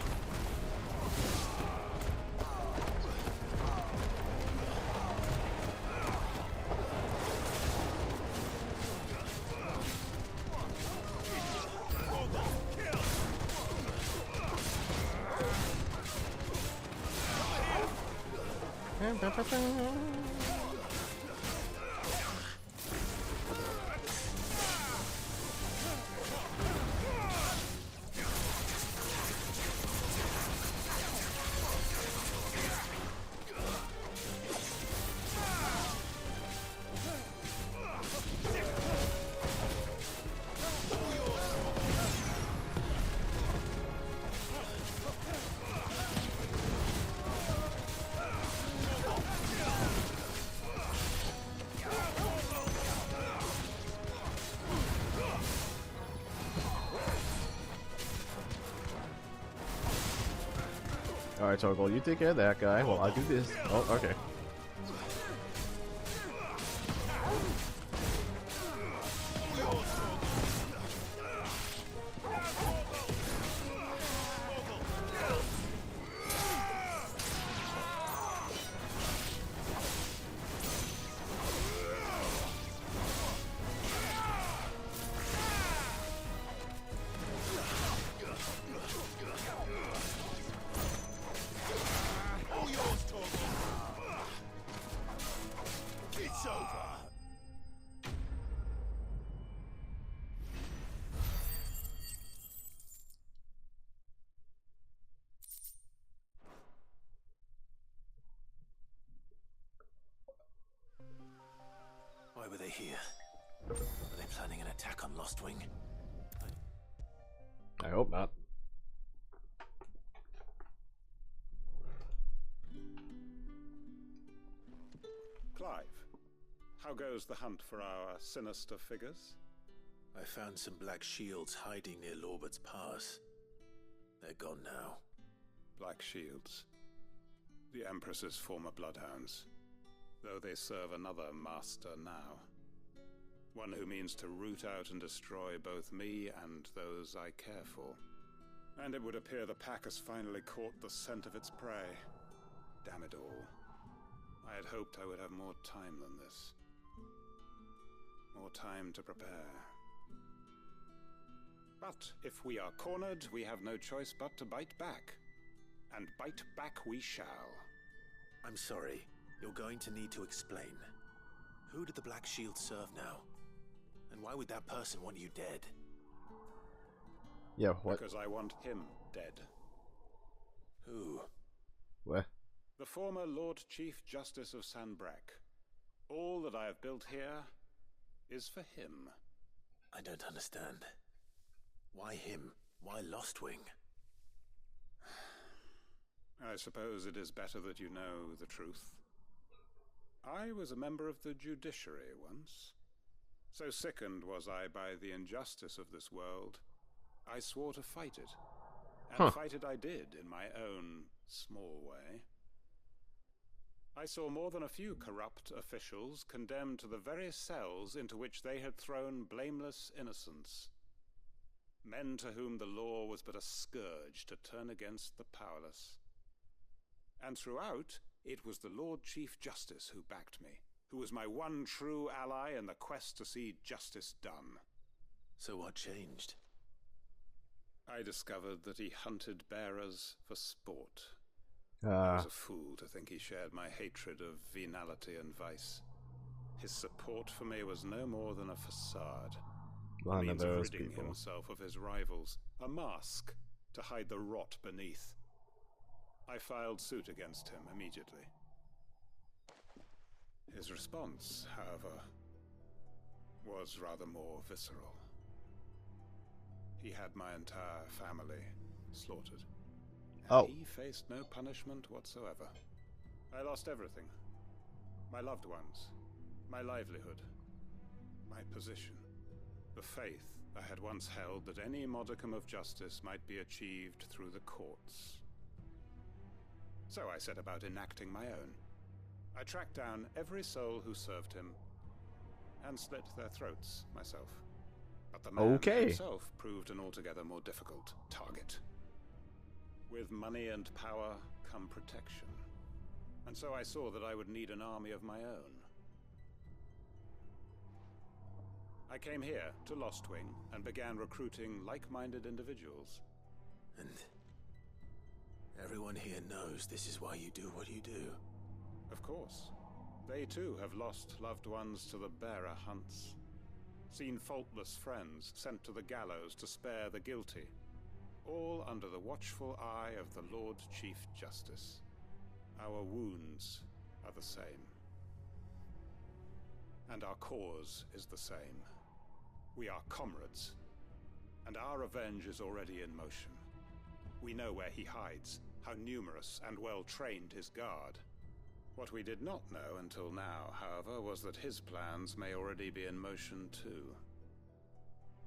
Alright, Torgal, you take care of that guy while I do this. Oh, okay. Why were they here? Were they planning an attack on Lostwing? I hope not. Clive, how goes the hunt for our sinister figures? I found some black shields hiding near Lorbert's Pass. They're gone now. Black shields. The Empress's former bloodhounds. Though they serve another master now. One who means to root out and destroy both me and those I care for. And it would appear the pack has finally caught the scent of its prey. Damn it all. I had hoped I would have more time than this. More time to prepare. But if we are cornered, we have no choice but to bite back. And bite back we shall. I'm sorry. You're going to need to explain. Who did the Black Shield serve now? And why would that person want you dead? Yeah, what? Because I want him dead. Who? What? The former Lord Chief Justice of Sanbreque. All that I have built here is for him. I don't understand. Why him? Why Lostwing? I suppose it is better that you know the truth. I was a member of the judiciary once. So sickened was I by the injustice of this world, I swore to fight it. And fight it I did in my own small way. I saw more than a few corrupt officials condemned to the very cells into which they had thrown blameless innocents. Men to whom the law was but a scourge to turn against the powerless. And throughout, it was the Lord Chief Justice who backed me, who was my one true ally in the quest to see justice done. So what changed? I discovered that he hunted bearers for sport. I was a fool to think he shared my hatred of venality and vice. His support for me was no more than a facade. A means of ridding himself of his rivals, a mask to hide the rot beneath. I filed suit against him immediately. His response, however, was rather more visceral. He had my entire family slaughtered. And he faced no punishment whatsoever. I lost everything. My loved ones, my livelihood, my position, the faith I had once held that any modicum of justice might be achieved through the courts. So I set about enacting my own. I tracked down every soul who served him, and slit their throats myself. But the man himself proved an altogether more difficult target. With money and power come protection. And so I saw that I would need an army of my own. I came here to Lostwing and began recruiting like-minded individuals. And everyone here knows this is why you do what you do. Of course. They too have lost loved ones to the bearer hunts. Seen faultless friends sent to the gallows to spare the guilty. All under the watchful eye of the Lord Chief Justice. Our wounds are the same. And our cause is the same. We are comrades. And our revenge is already in motion. We know where he hides, how numerous and well-trained his guard. What we did not know until now, however, was that his plans may already be in motion too.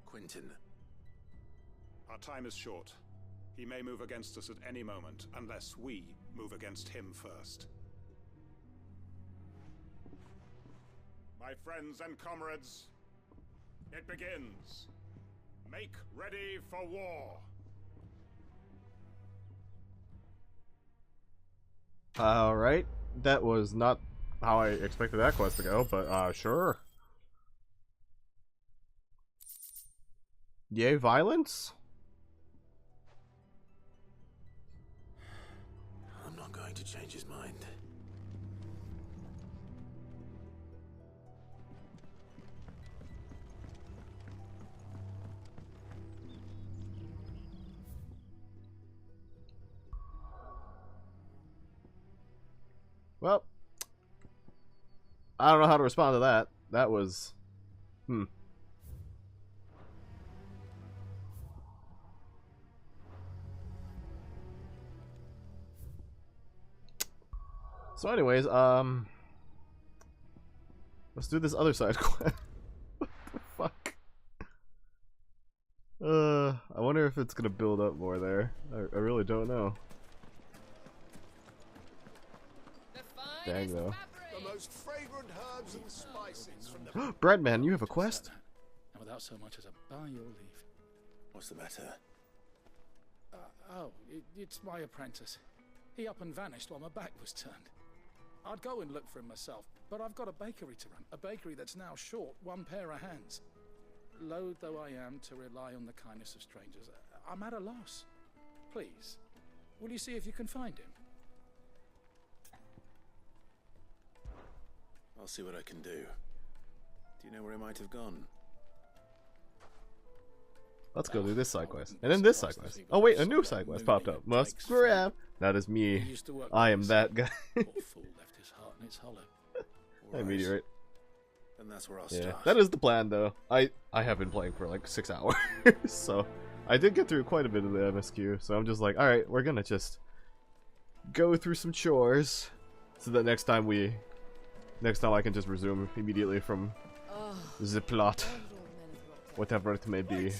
Quentin. Our time is short. He may move against us at any moment, unless we move against him first. My friends and comrades, it begins. Make ready for war. Alright, that was not how I expected that quest to go, but sure. Yay, violence? I'm not going to change his mind. Well, I don't know how to respond to that. That was... So anyways, let's do this other side quest. What the fuck? I wonder if it's gonna build up more there. I really don't know. Dang though. The most fragrant herbs and spices from the... Breadman, you have a quest? And without so much as a by your leave. What's the matter? It's my apprentice. He up and vanished while my back was turned. I'd go and look for him myself, but I've got a bakery to run. A bakery that's now short one pair of hands. Loath though I am to rely on the kindness of strangers, I'm at a loss. Please, will you see if you can find him? I'll see what I can do. Do you know where he might have gone? Let's go do this side quest. And then this side quest. Oh wait, a new side quest popped up. Must grab. That is me. I am that guy. Hey, Meteorite. And that's where I'll yeah, start. that is the plan though. I have been playing for like 6 hours. So I did get through quite a bit of the MSQ. So I'm just like, alright, we're gonna just go through some chores. So that next time I can just resume immediately from the plot. Whatever it may be.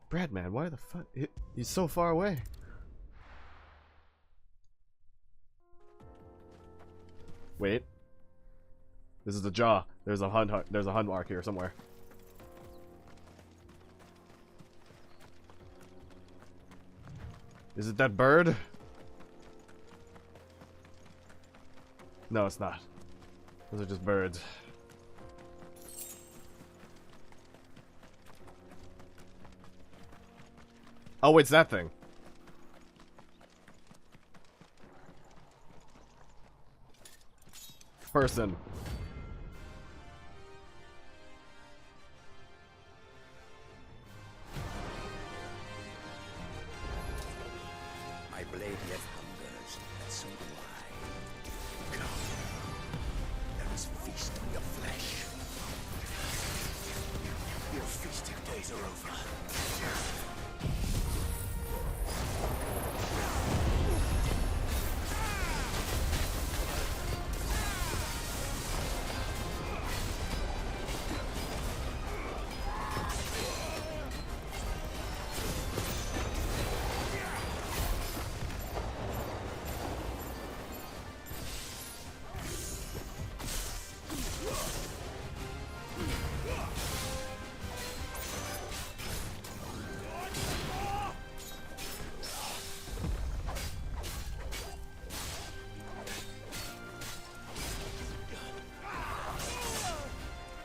Bradman, why the fuck? He's so far away. Wait. This is the jaw. There's a hunt mark here somewhere. Is it that bird? No, it's not. Those are just birds. Oh, it's that thing. Person. My blade yet hungers, and so do I. Come. Let us feast on your flesh. Your feasting days are over.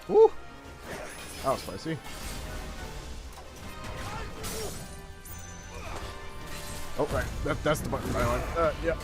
Woo! That was spicy. Oh, right. That's the button I want. Yeah.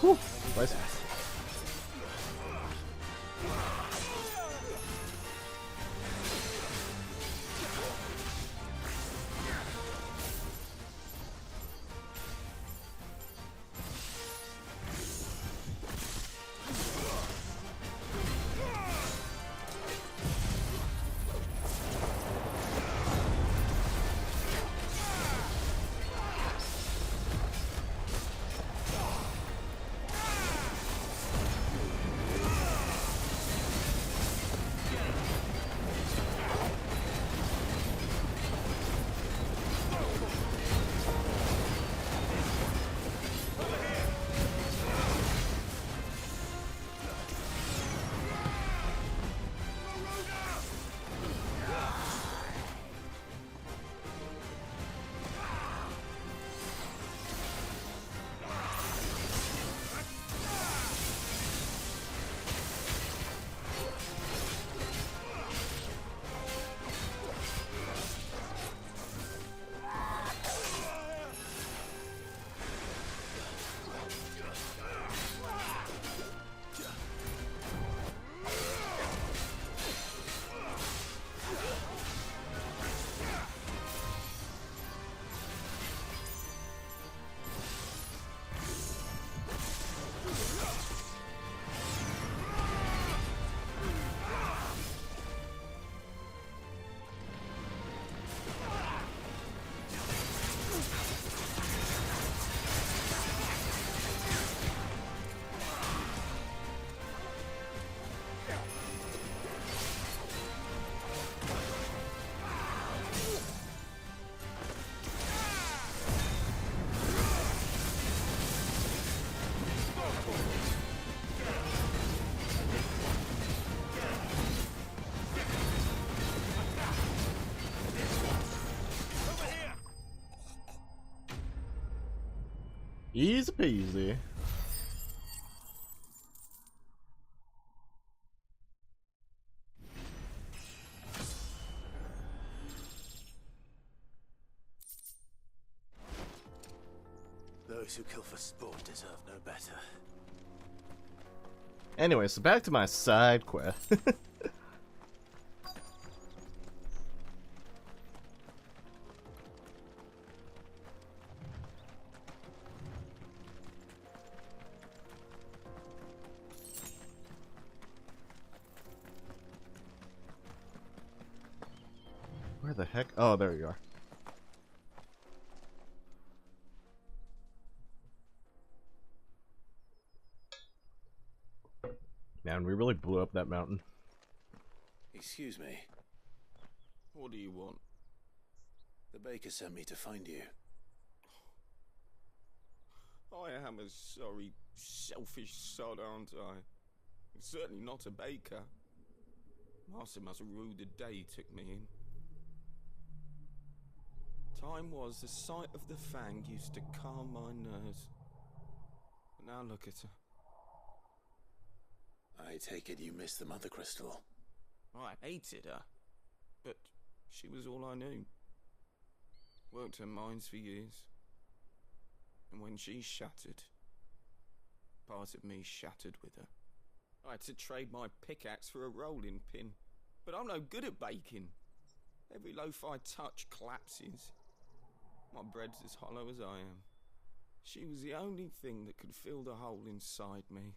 Woohoo! Nice. Easy peasy. Those who kill for sport deserve no better. Anyway, so back to my side quest. Where the heck? Oh, there you are. Man, we really blew up that mountain. Excuse me. What do you want? The baker sent me to find you. I am a sorry, selfish sod, aren't I? I'm certainly not a baker. Master must have ruled the day he took me in. Time was the sight of the fang used to calm my nerves. But now look at her. I take it you missed the Mother Crystal. I hated her, but she was all I knew. Worked her mines for years. And when she shattered, part of me shattered with her. I had to trade my pickaxe for a rolling pin, but I'm no good at baking. Every loaf I touch collapses. My bread's as hollow as I am. She was the only thing that could fill the hole inside me.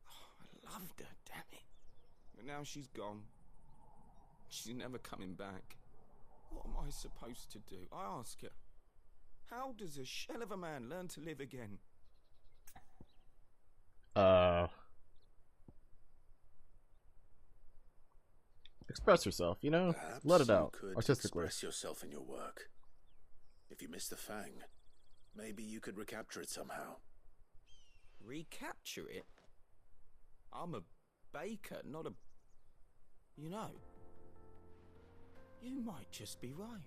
Oh, I loved her, damn it. But now she's gone. She's never coming back. What am I supposed to do? I ask her. How does a shell of a man learn to live again? Express yourself, you know? Perhaps Let it you out, could artistically. express yourself in your work. If you miss the fang, maybe you could recapture it somehow. Recapture it? I'm a baker, not a... You know, you might just be right.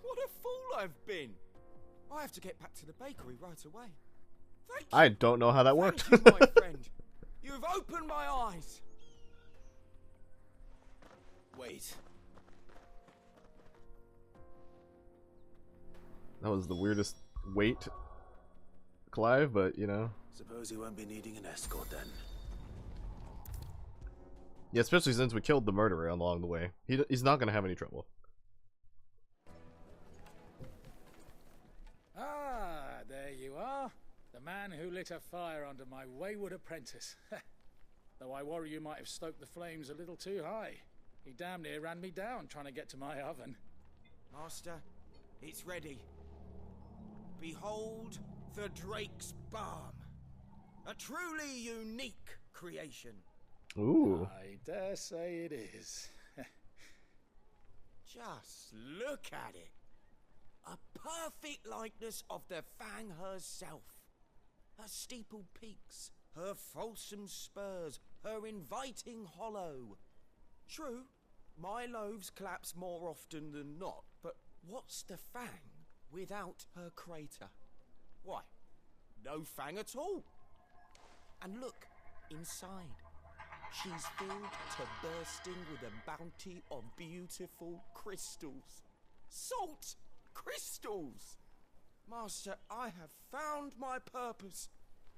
What a fool I've been! I have to get back to the bakery right away. Thank you. I don't know how that worked. Thank you, my friend. You've opened my eyes. Wait. That was the weirdest wait Clive, but you know. Suppose he won't be needing an escort then. Yeah, especially since we killed the murderer along the way. He's not gonna have any trouble. Ah, there you are. The man who lit a fire under my wayward apprentice. Though I worry you might have stoked the flames a little too high. He damn near ran me down trying to get to my oven. Master, it's ready. Behold the Drake's Balm. A truly unique creation. Ooh. I dare say it is. Just look at it. A perfect likeness of the Fang herself. Her steepled peaks, her fulsome spurs, her inviting hollow. True, my loaves collapse more often than not, but what's the Fang without her crater? Why, no Fang at all. And look, inside. She's filled to bursting with a bounty of beautiful crystals. Salt crystals! Master, I have found my purpose.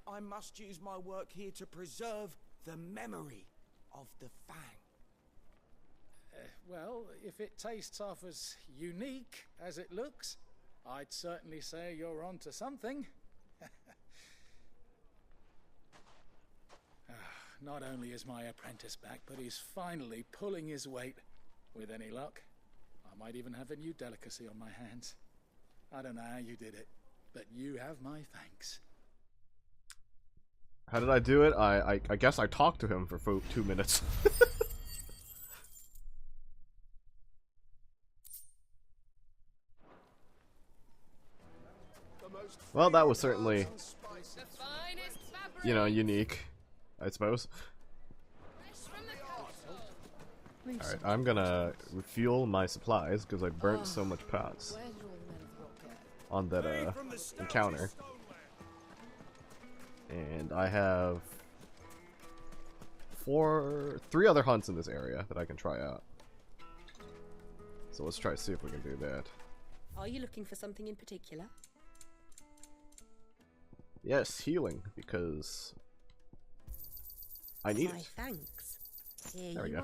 I must use my work here to preserve the memory of the Fang. Well, if it tastes half as unique as it looks, I'd certainly say you're onto something. Not only is my apprentice back, but he's finally pulling his weight. With any luck, I might even have a new delicacy on my hands. I don't know how you did it, but you have my thanks. How did I do it? I guess I talked to him for 2 minutes. Well, that was certainly, you know, unique, I suppose. Alright, I'm gonna refuel my supplies because I burnt so much pots on that encounter. And I have 3 other hunts in this area that I can try out. So let's try to see if we can do that. Are you looking for something in particular? Yes, healing, because I need it. Thanks. Here there we you go.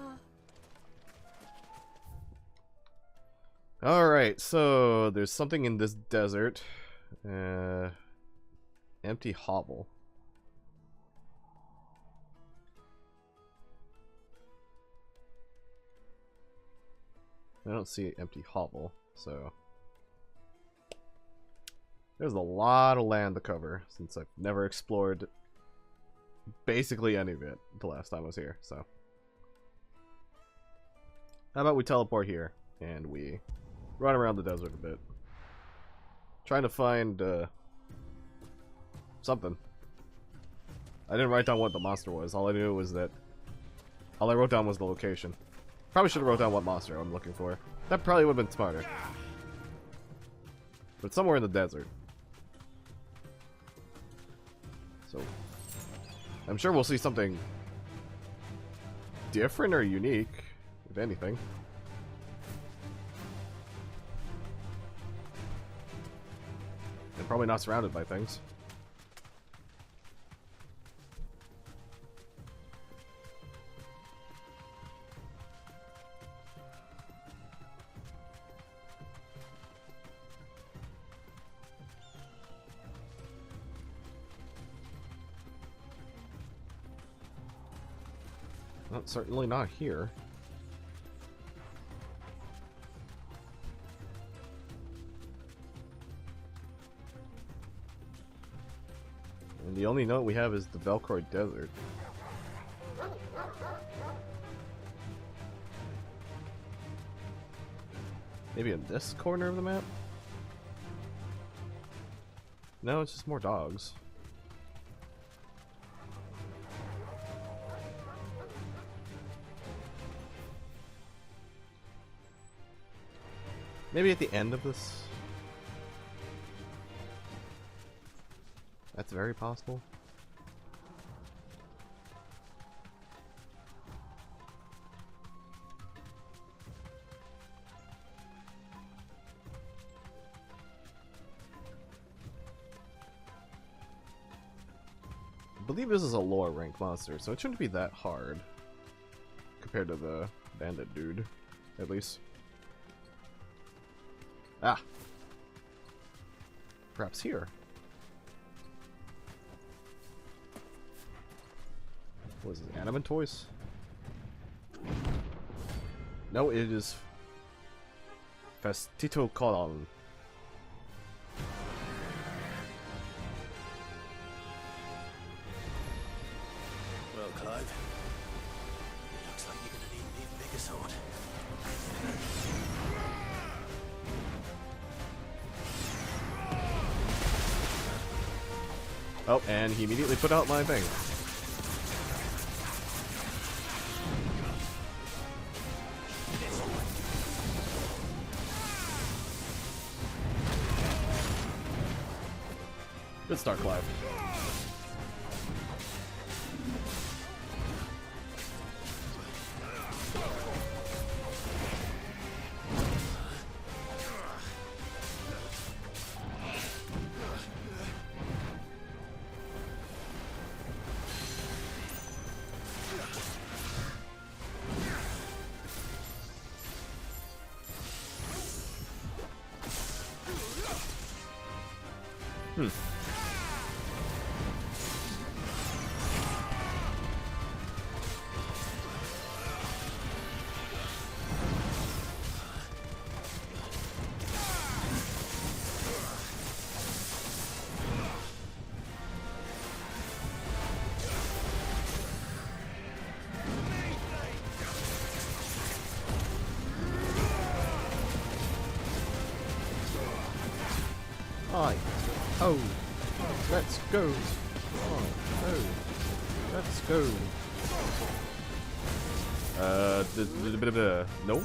are. Alright, so there's something in this desert. Empty hovel. I don't see an empty hovel, so there's a lot of land to cover since I've never explored basically any of it the last time I was here, so how about we teleport here and we run around the desert a bit. Trying to find something. I didn't write down what the monster was. All I knew was that all I wrote down was the location. Probably should have wrote down what monster I'm looking for. That probably would have been smarter. But somewhere in the desert. So I'm sure we'll see something different or unique, if anything. And probably not surrounded by things. Well, certainly not here. And the only note we have is the Velcroy Desert. Maybe in this corner of the map? No, it's just more dogs. Maybe at the end of this? That's very possible. believe this is a lower rank monster, so it shouldn't be that hard compared to the bandit dude, at least. Ah! Perhaps here. What is this, anime toys? No, it is Festito Colon. Well, Clive, it looks like you're gonna need an even bigger sword. Oh, and he immediately put out my thing. Good start, Clive. Hi. Oh. Let's go. Oh. Let's go. No?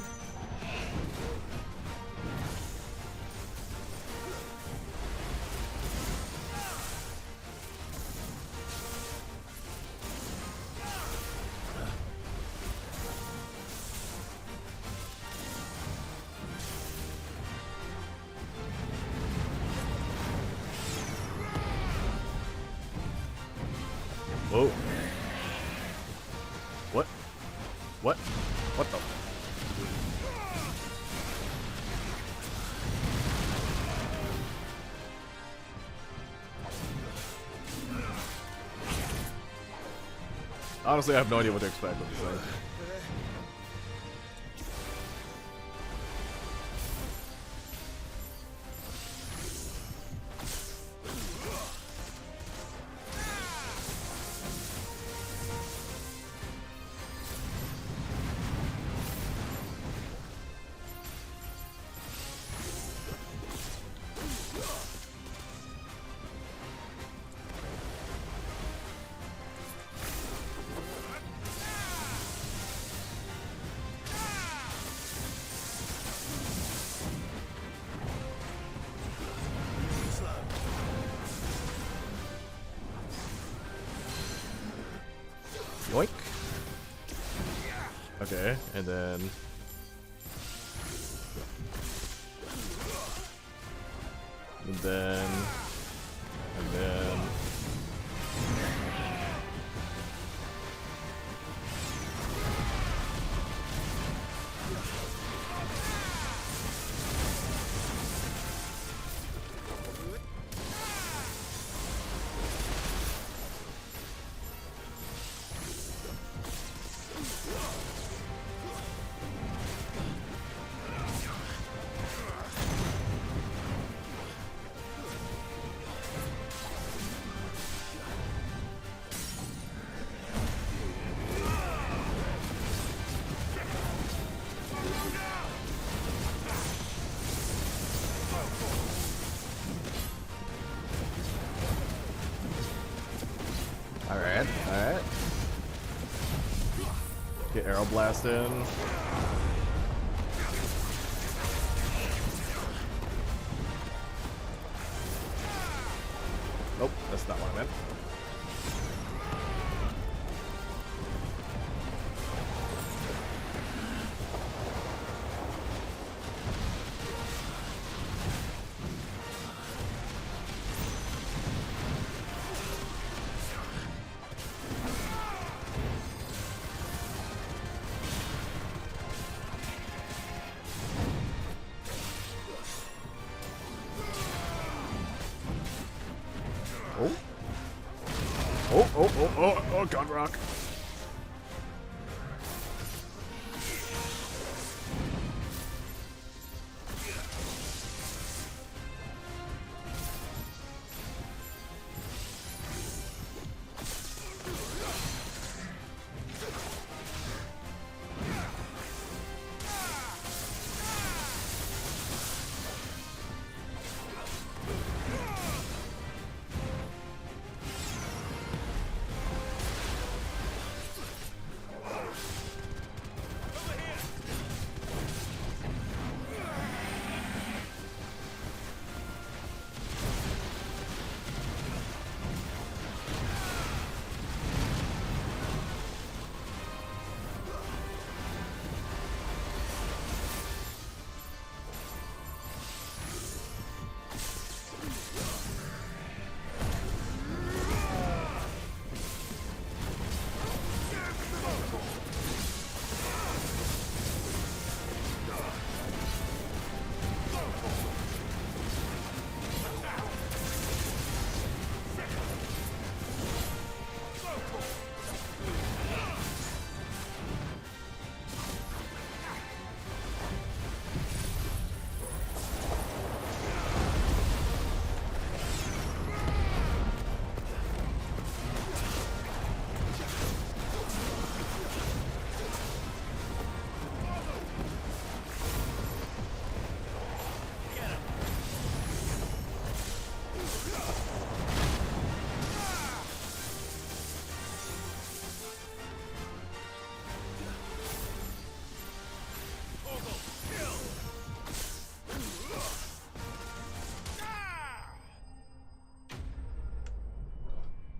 Whoa. What? What? What the? Honestly, I have no idea what to expect with this thing. Yoink. Okay, and then... And then... And then... Alright, alright. Get arrow blast in. Nope, that's not what I meant. Oh, God Rock.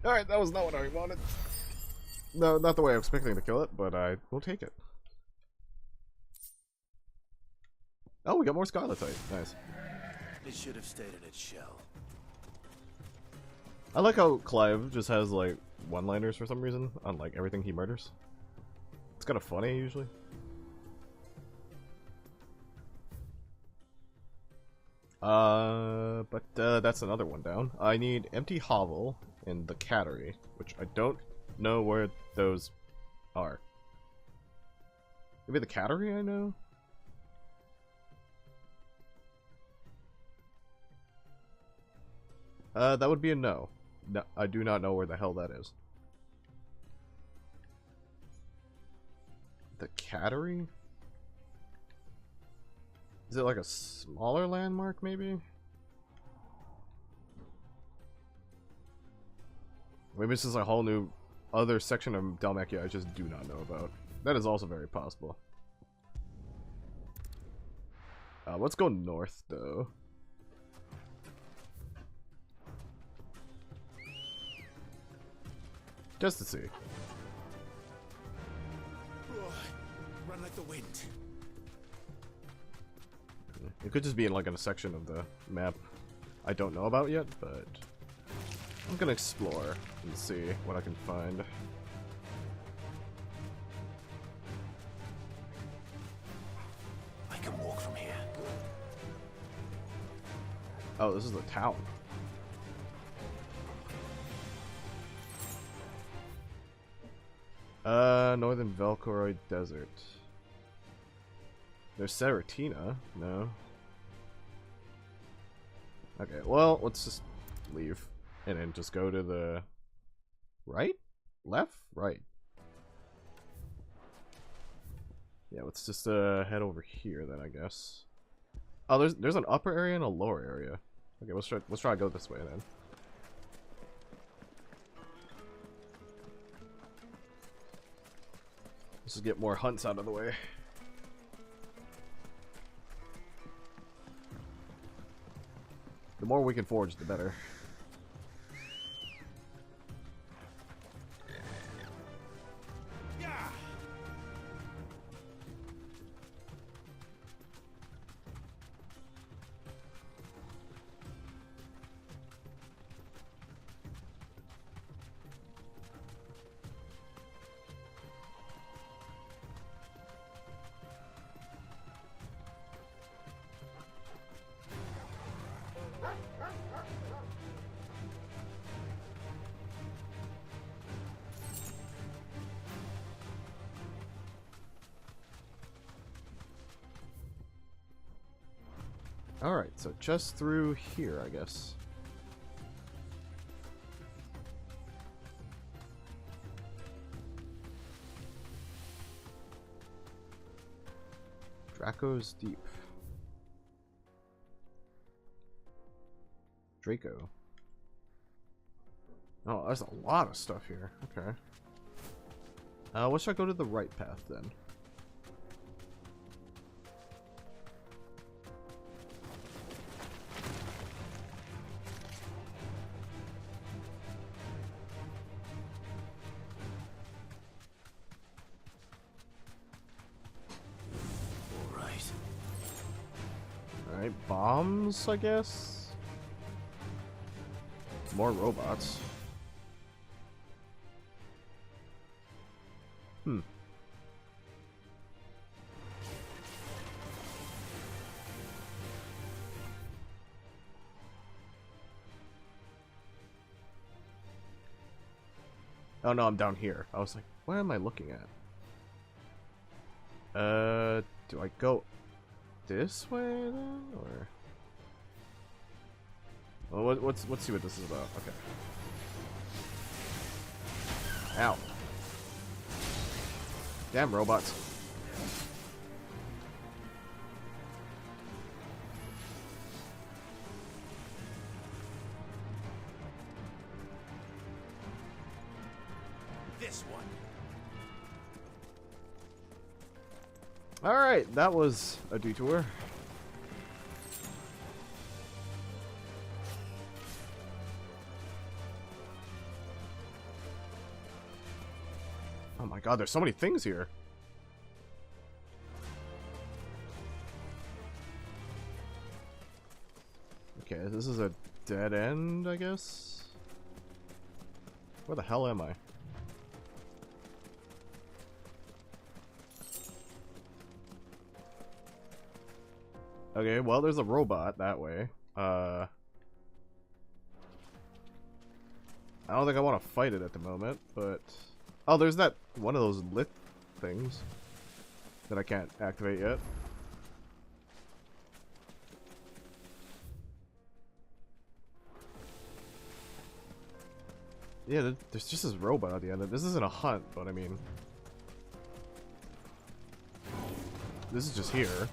Alright, that was not what I wanted. No, not the way I was expecting to kill it, but I will take it. Oh, we got more Scarletite. Nice. It should have stayed in its shell. I like how Clive just has, like, one-liners for some reason on, like, everything he murders. It's kind of funny, usually. But that's another one down. I need Empty Hovel and the Cattery, which I don't know where those are. Maybe the Cattery I know? That would be a no. No, I do not know where the hell that is. The Cattery? Is it like a smaller landmark, maybe? Maybe this is a whole new other section of Dhalmekia I just do not know about. That is also very possible. Let's go north, though. Just to see. Run like the wind. It could just be in like in a section of the map I don't know about yet, but I'm gonna explore and see what I can find. I can walk from here. Oh, this is the town. Northern Velkoroid Desert. There's Seratina. No. Okay, well, let's just leave. And then just go to the... right? Left? Right. Yeah, let's just head over here then, I guess. Oh, there's an upper area and a lower area. Okay, let's try to go this way then. Let's just get more hunts out of the way. The more we can forge, the better. Alright, so just through here, I guess. Draco's Deep. Draco. Oh, there's a lot of stuff here. Okay. Let's try go to the right path then. Alright, bombs, I guess? More robots. Hmm. Oh no, I'm down here. I was like, what am I looking at? Do I go this way then, or? Well, let's see what this is about. Okay. Ow. Damn robots. This one. Alright, that was a detour. Oh my god, there's so many things here. Okay, this is a dead end, I guess? Where the hell am I? Okay, well, there's a robot that way. I don't think I want to fight it at the moment, but... Oh, there's that one of those lit things that I can't activate yet. Yeah, there's just this robot at the end. This isn't a hunt, but I mean... This is just here.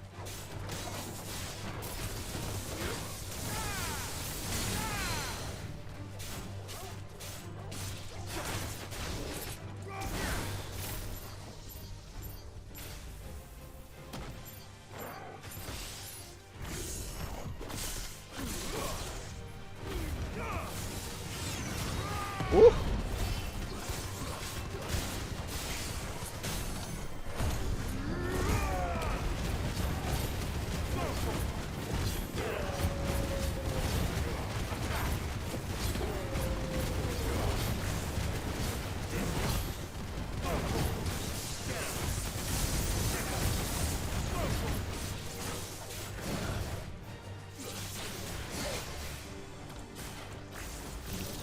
Ooh.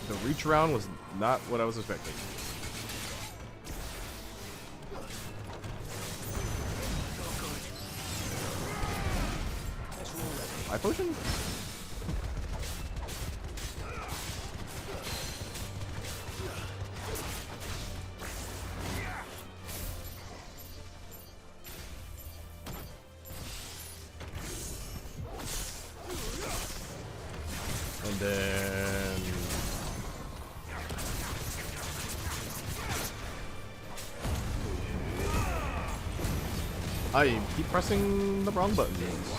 The reach around was not what I was expecting. Eye potion? And then... I keep pressing the wrong buttons.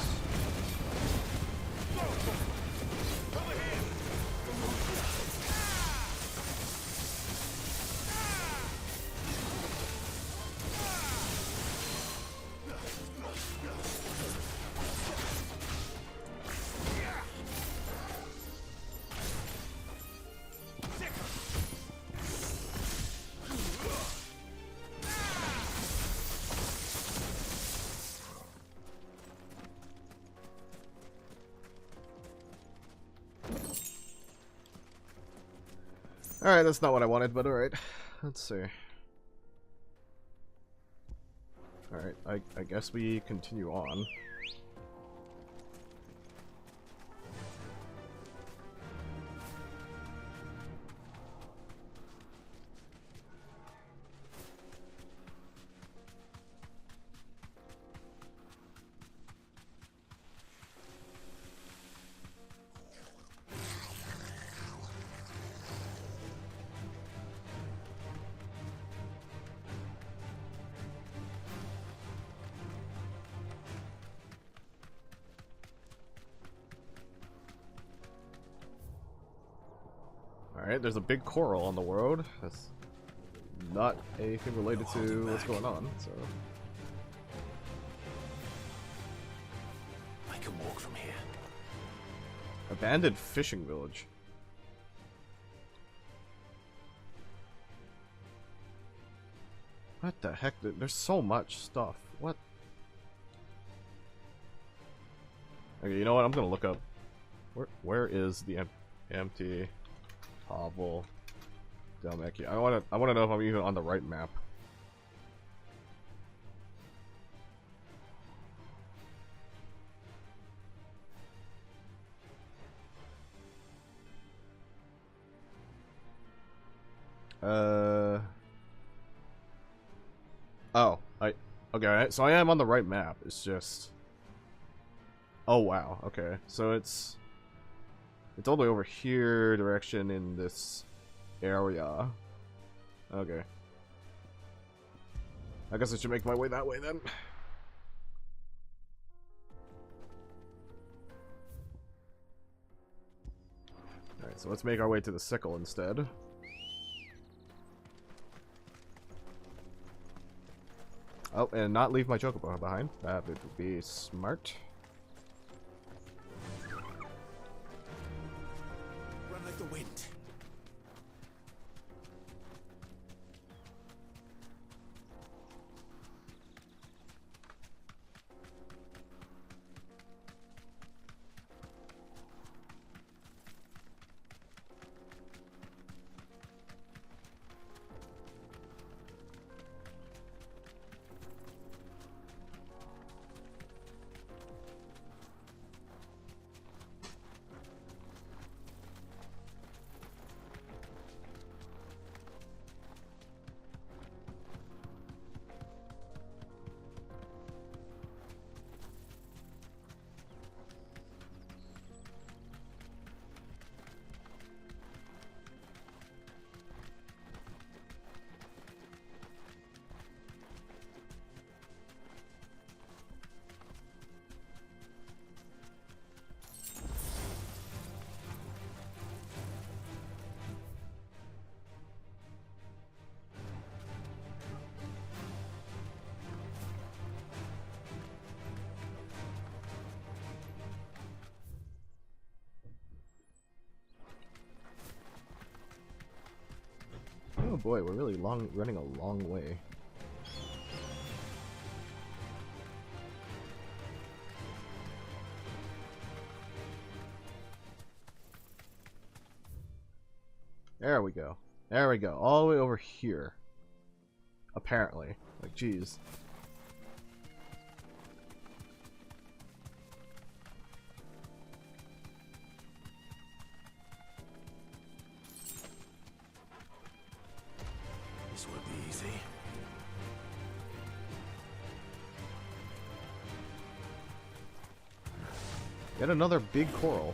Alright, that's not what I wanted, but alright. Let's see. Alright, I guess we continue on. Alright, there's a big coral on the world. That's not anything related to what's going on, so... I can walk from here. Abandoned fishing village. What the heck? There's so much stuff. What? Okay, you know what? I'm gonna look up. Where is the empty hovel Delmeki? I wanna know if I'm even on the right map. Oh, okay, so I am on the right map. It's just... Oh wow, okay. So it's all the way over here direction in this area. Okay. I guess I should make my way that way then. Alright, so let's make our way to the sickle instead. Oh, and not leave my chocobo behind. That would be smart. Run like the wind. Oh boy, we're really running a long way. There we go. There we go. All the way over here. Apparently. Like, jeez. This won't be easy. Yet another big coral.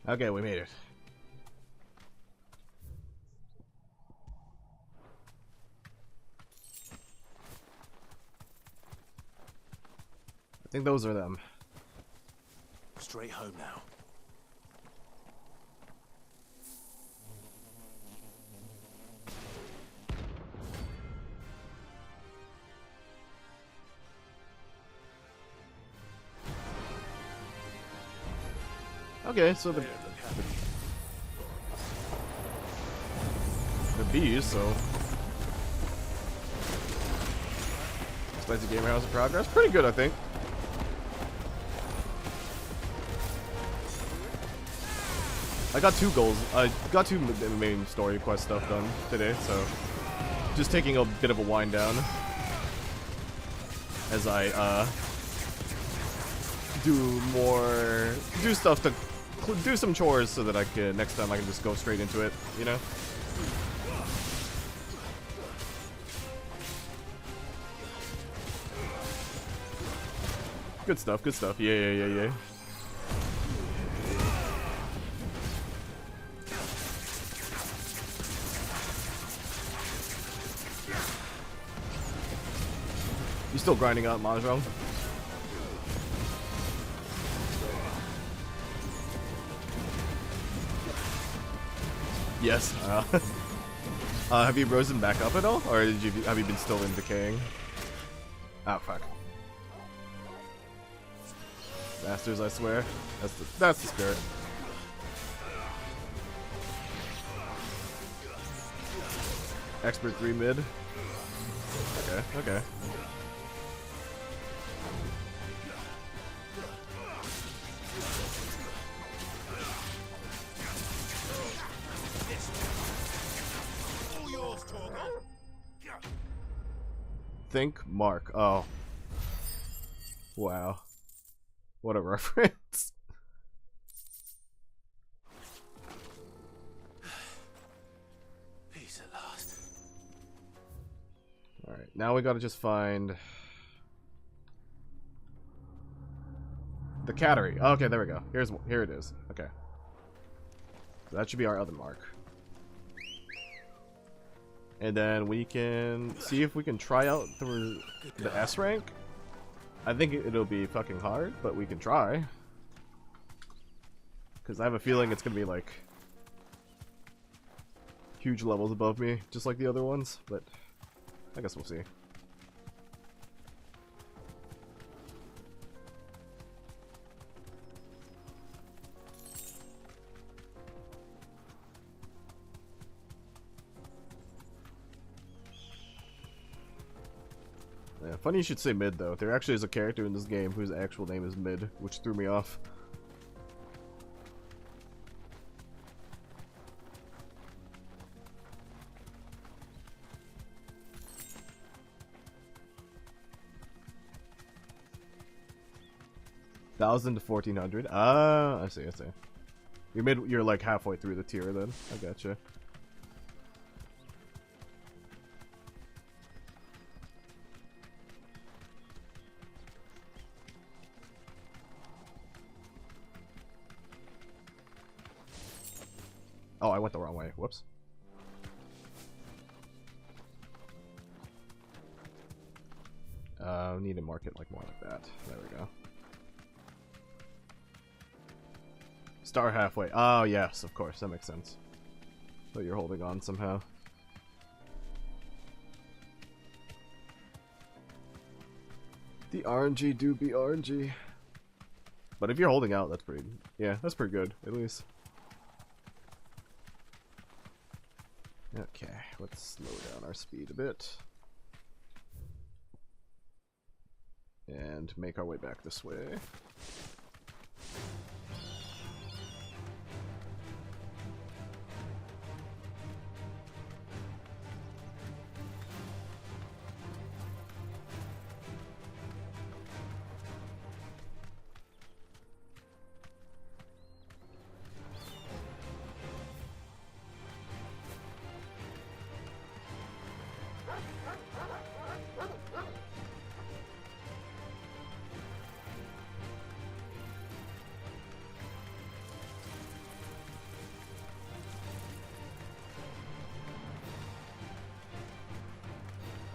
Okay, we made it. I think those are them. Straight home now. Okay, so the bees, so Spicy Gamer House of Progress, pretty good, I think. I got 2 goals. I got 2 main story quest stuff done today, so just taking a bit of a wind down as I do stuff to do some chores so that I can next time I can just go straight into it, you know. Good stuff, good stuff. Yeah. Still grinding out Mahjong. Yes. Have you risen back up at all, or have you been still in decaying? Ah, fuck. Masters, I swear. That's the spirit. Expert 3 mid. Okay, okay. Think Mark. Oh. Wow. What a reference. Peace at last. Alright, now we gotta just find the cattery. Okay, there we go. Here it is. Okay. So that should be our other mark. And then we can see if we can try out the S rank. I think it'll be fucking hard, but we can try. Because I have a feeling it's gonna be like huge levels above me, just like the other ones, but I guess we'll see. Yeah, funny you should say mid though. There actually is a character in this game whose actual name is Mid, which threw me off. $1,000 to 1,400. Ah, I see. You're like halfway through the tier then. I gotcha. Oh, I went the wrong way. Whoops. Need to mark it like more like that. There we go. Star halfway. Oh, yes, of course. That makes sense. So you're holding on somehow. The RNG do be RNG. But if you're holding out, that's pretty... Yeah, that's pretty good, at least. Okay, let's slow down our speed a bit. And make our way back this way.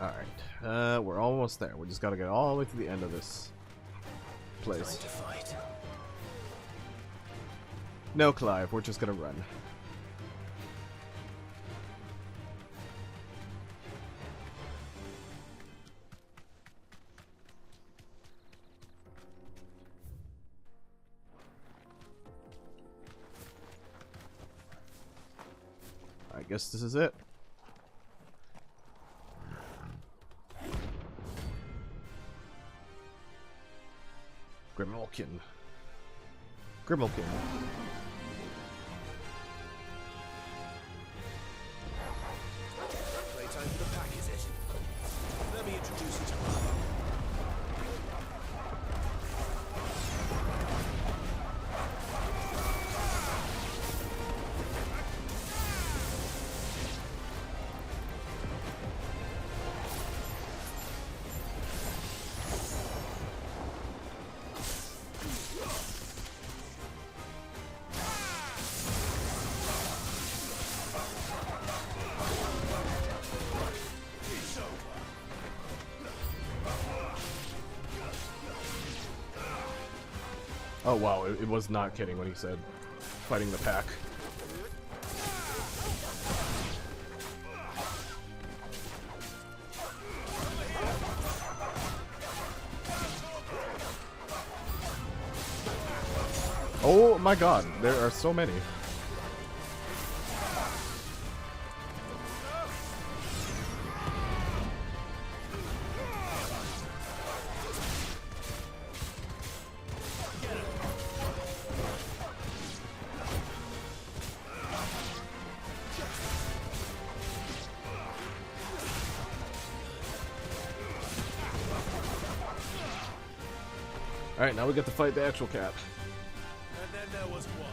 Alright, we're almost there. We just gotta get all the way to the end of this place. Time to fight. No, Clive, we're just gonna run. I guess this is it. Grimalkin. Grimalkin. Playtime for the pack, is it? Let me introduce you to Mama. Oh wow, it was not kidding when he said fighting the pack. Oh my god, there are so many. Alright, now we get to fight the actual cat. And then there was one.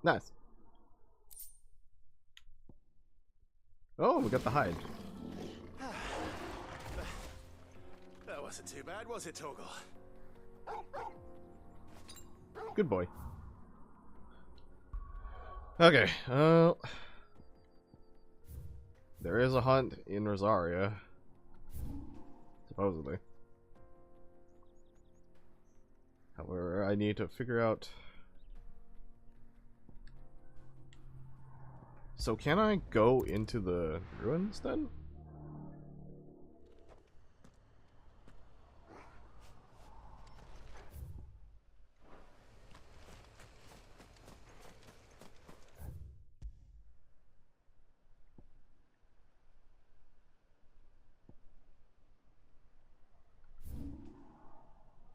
Nice. Oh, we got the hide. That wasn't too bad, was it, Torgal? Good boy. Okay, there is a hunt in Rosaria, supposedly. However, I need to figure out... So can I go into the ruins then?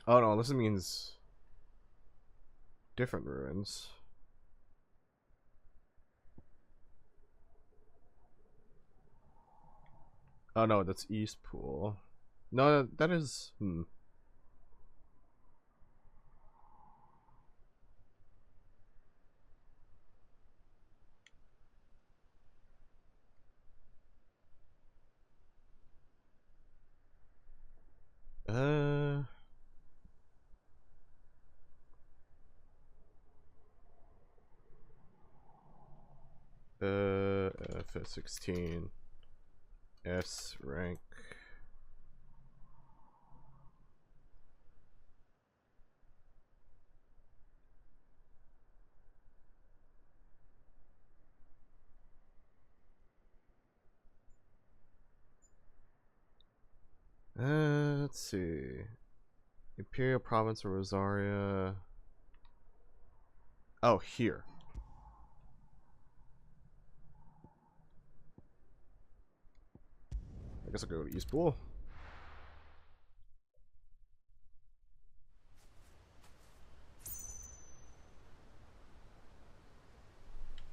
Oh no, this means different ruins. Oh no, that's East Pool. No, that is... FF16 S rank. Let's see. Imperial Province of Rosaria. Oh, here. I guess I'll go to East Pool.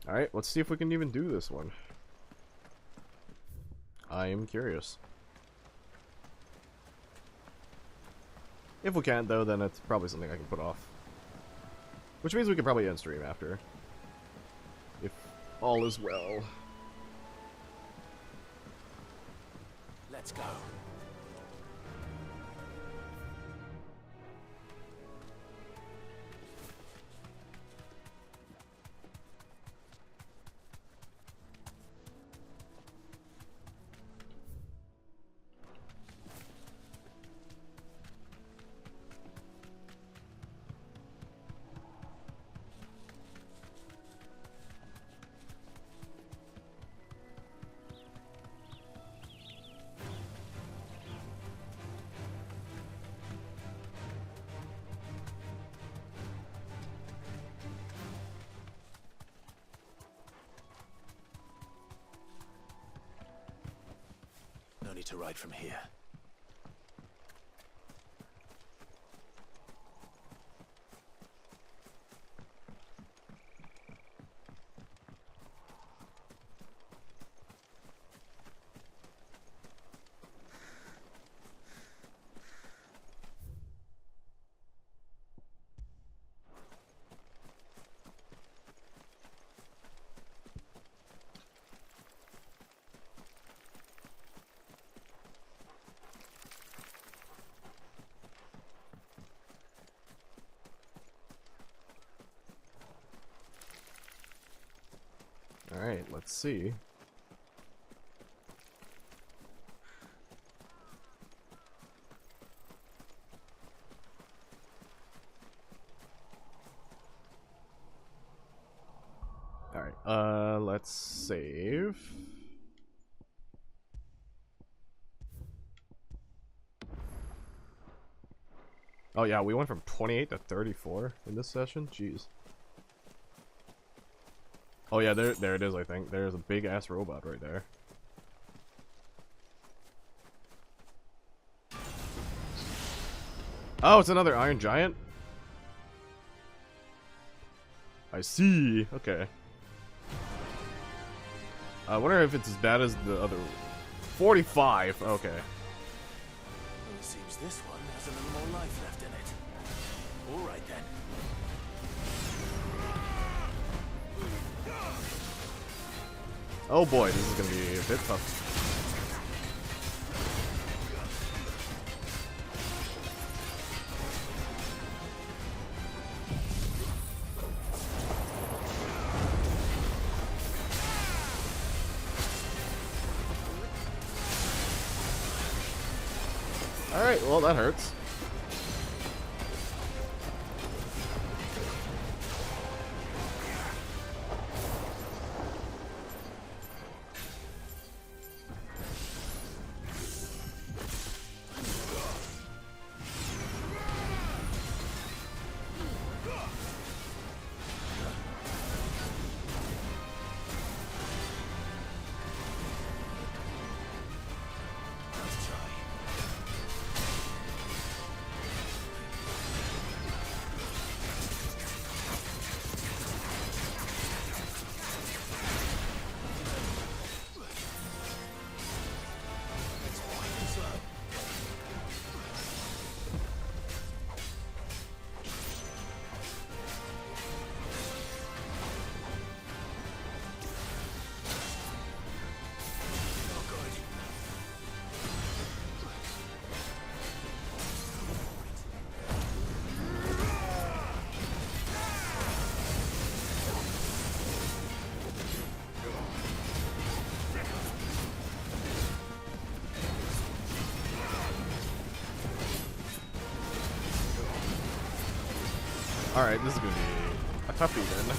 Alright, let's see if we can even do this one. I am curious. If we can't, though, then it's probably something I can put off. Which means we can probably end stream after. If all is well. Let's go. No need to ride from here. Alright, let's see. Alright, let's save. Oh yeah, we went from 28 to 34 in this session? Jeez. Oh yeah, there it is, I think. There's a big-ass robot right there. Oh, it's another Iron Giant? I see. Okay. I wonder if it's as bad as the other... 45! Okay. Well, it seems this one has a little more life left in it. Alright then. Oh boy, this is gonna be a bit tough. Alright, well that hurts. Alright, this is gonna be a toughie then.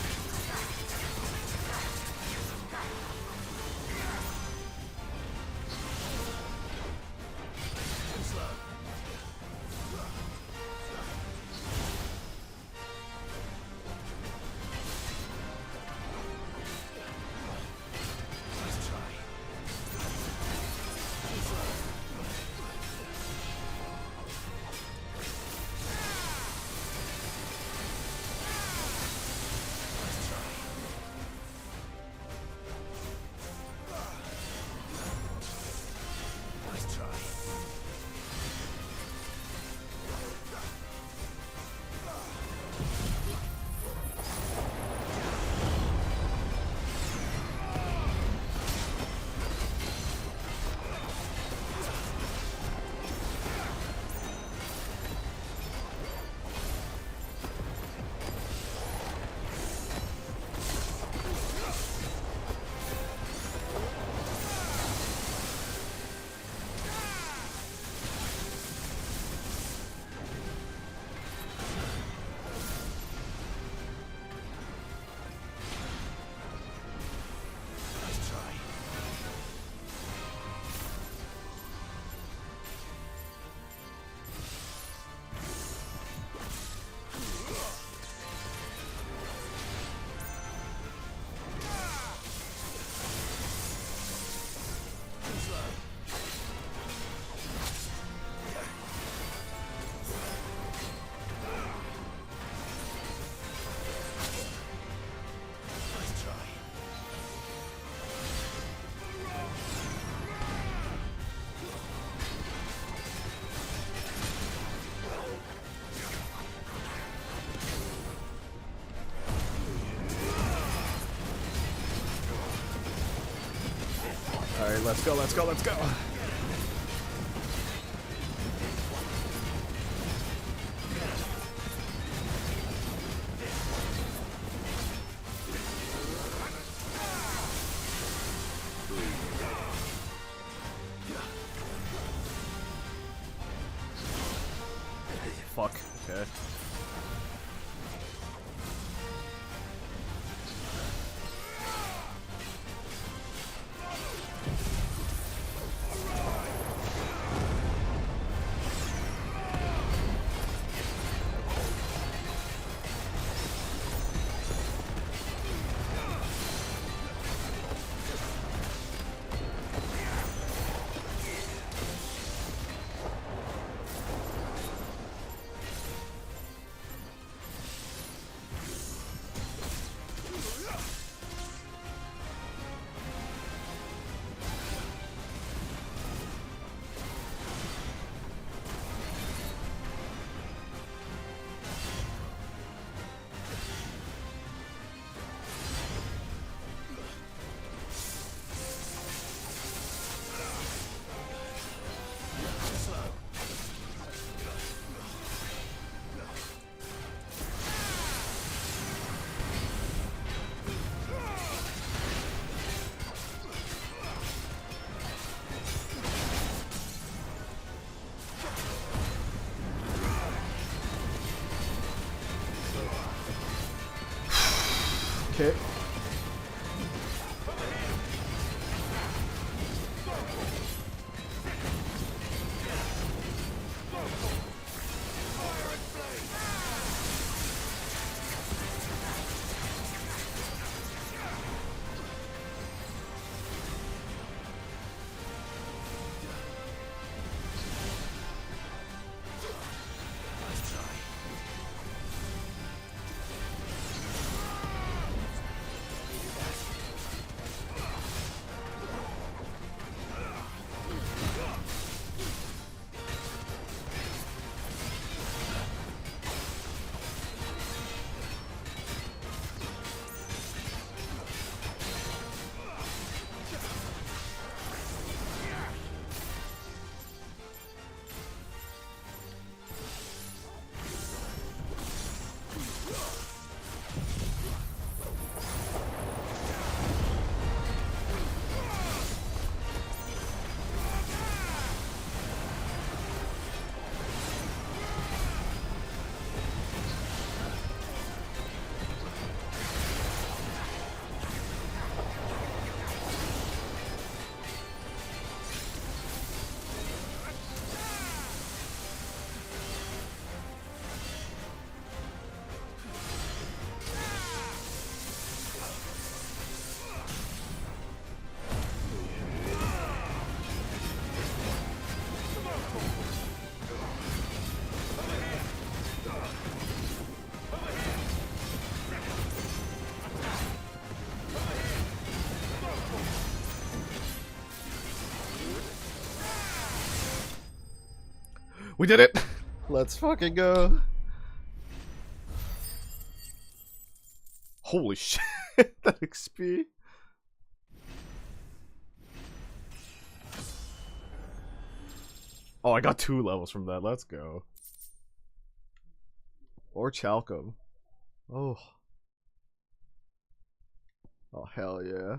Alright, let's go, let's go, let's go! Fuck, okay. Okay. We did it! Let's fucking go! Holy shit, that XP! Oh, I got 2 levels from that, let's go. Or Chalcom. Oh. Oh, hell yeah.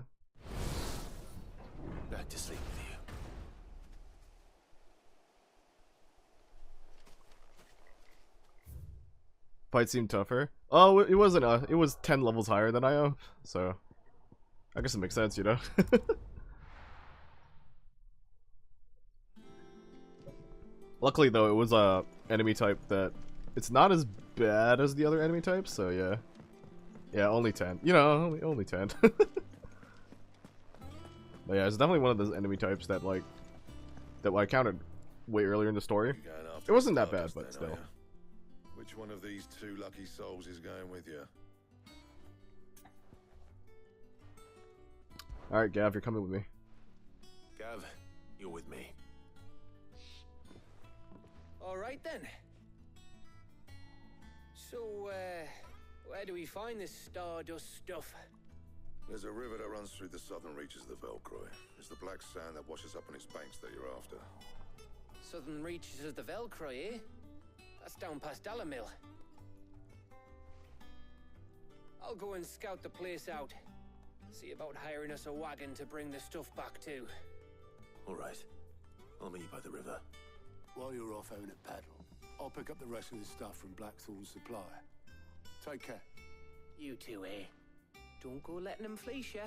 Back to sleep with you. Fight seemed tougher. Oh, it wasn't it was 10 levels higher than I am, so I guess it makes sense, you know? Luckily though, it was a enemy type that it's not as bad as the other enemy types, so yeah. Yeah, only 10. You know, only 10. But yeah, it's definitely one of those enemy types that like that I counted way earlier in the story. It wasn't that bad, but still. Which one of these 2 lucky souls is going with you? Alright, Gav, you're coming with me. Gav, you're with me. All right then. So, where do we find this stardust stuff? There's a river that runs through the southern reaches of the Velcroy. It's the black sand that washes up on its banks that you're after. Southern reaches of the Velcroy, eh? That's down past Dalamil. I'll go and scout the place out. See about hiring us a wagon to bring the stuff back to. All right. I'll meet you by the river. While you're off having a paddle, I'll pick up the rest of the stuff from Blackthorn's supply. Take care. You two, eh? Don't go letting him fleece ya.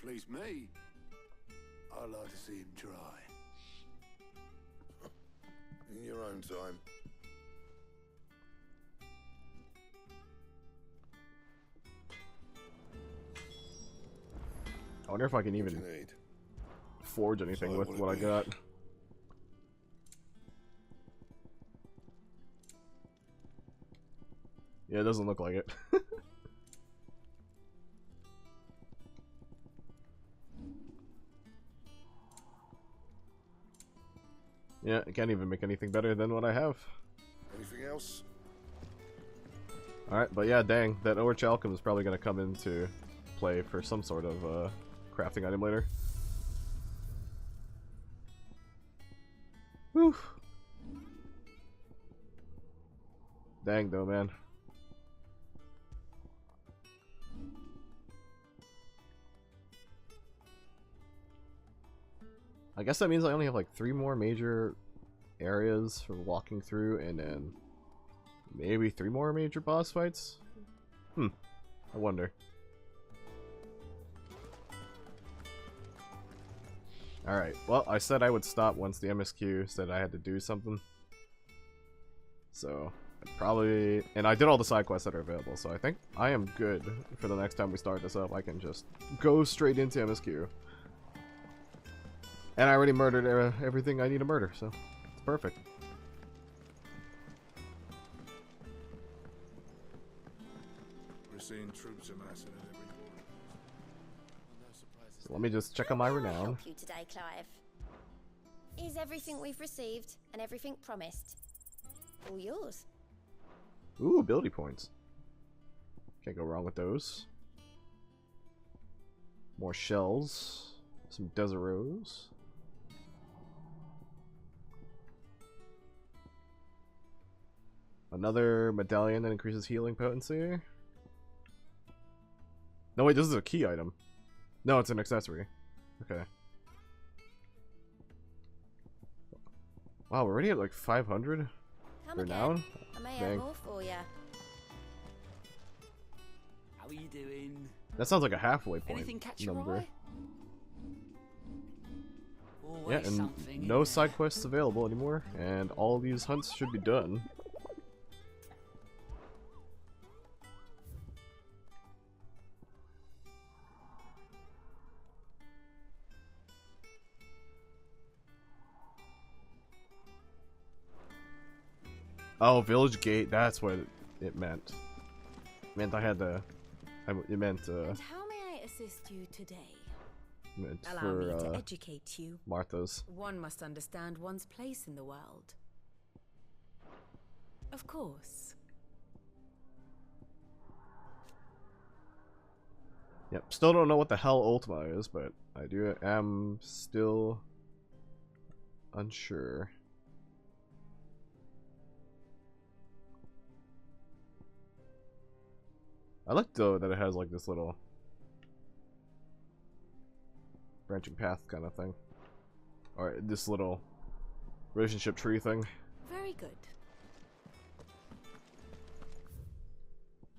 Fleece me? I'd like to see him try. In your own time. I wonder if I can even forge anything with what I got. Yeah, it doesn't look like it. Yeah, I can't even make anything better than what I have. Anything else? Alright, but yeah, dang, that Orchalcum is probably going to come into play for some sort of crafting item later. Whew. Dang though, man. I guess that means I only have like 3 more major areas for walking through, and then maybe 3 more major boss fights? I wonder. Alright, well, I said I would stop once the MSQ said I had to do something. So, probably... And I did all the side quests that are available, so I think I am good for the next time we start this up. I can just go straight into MSQ. And I already murdered everything I need to murder, so it's perfect. We're seeing troops amassing at every corner. No surprises. So let me just check on my renown. Help you today, Clive. Is everything we've received and everything promised all yours? Ooh, ability points. Can't go wrong with those. More shells. Some Desiros. Another medallion that increases healing potency. No, wait, this is a key item. No, it's an accessory. Okay. Wow, we're already at like 500 renown. I may Dang. have more for you. How are you doing? That sounds like a halfway point Anything catch your number. eye? Yeah, Always and something, no isn't side quests available anymore, and all these hunts should be done. Oh, village gate, that's what it meant. It meant I had to... It meant, And how may I assist you today? meant Allow me to for, educate you. Martha's. One must understand one's place in the world. Of course. Yep, still don't know what the hell Ultima is, but I am still unsure. I like though that it has like this little branching path kind of thing, or this little relationship tree thing. Very good.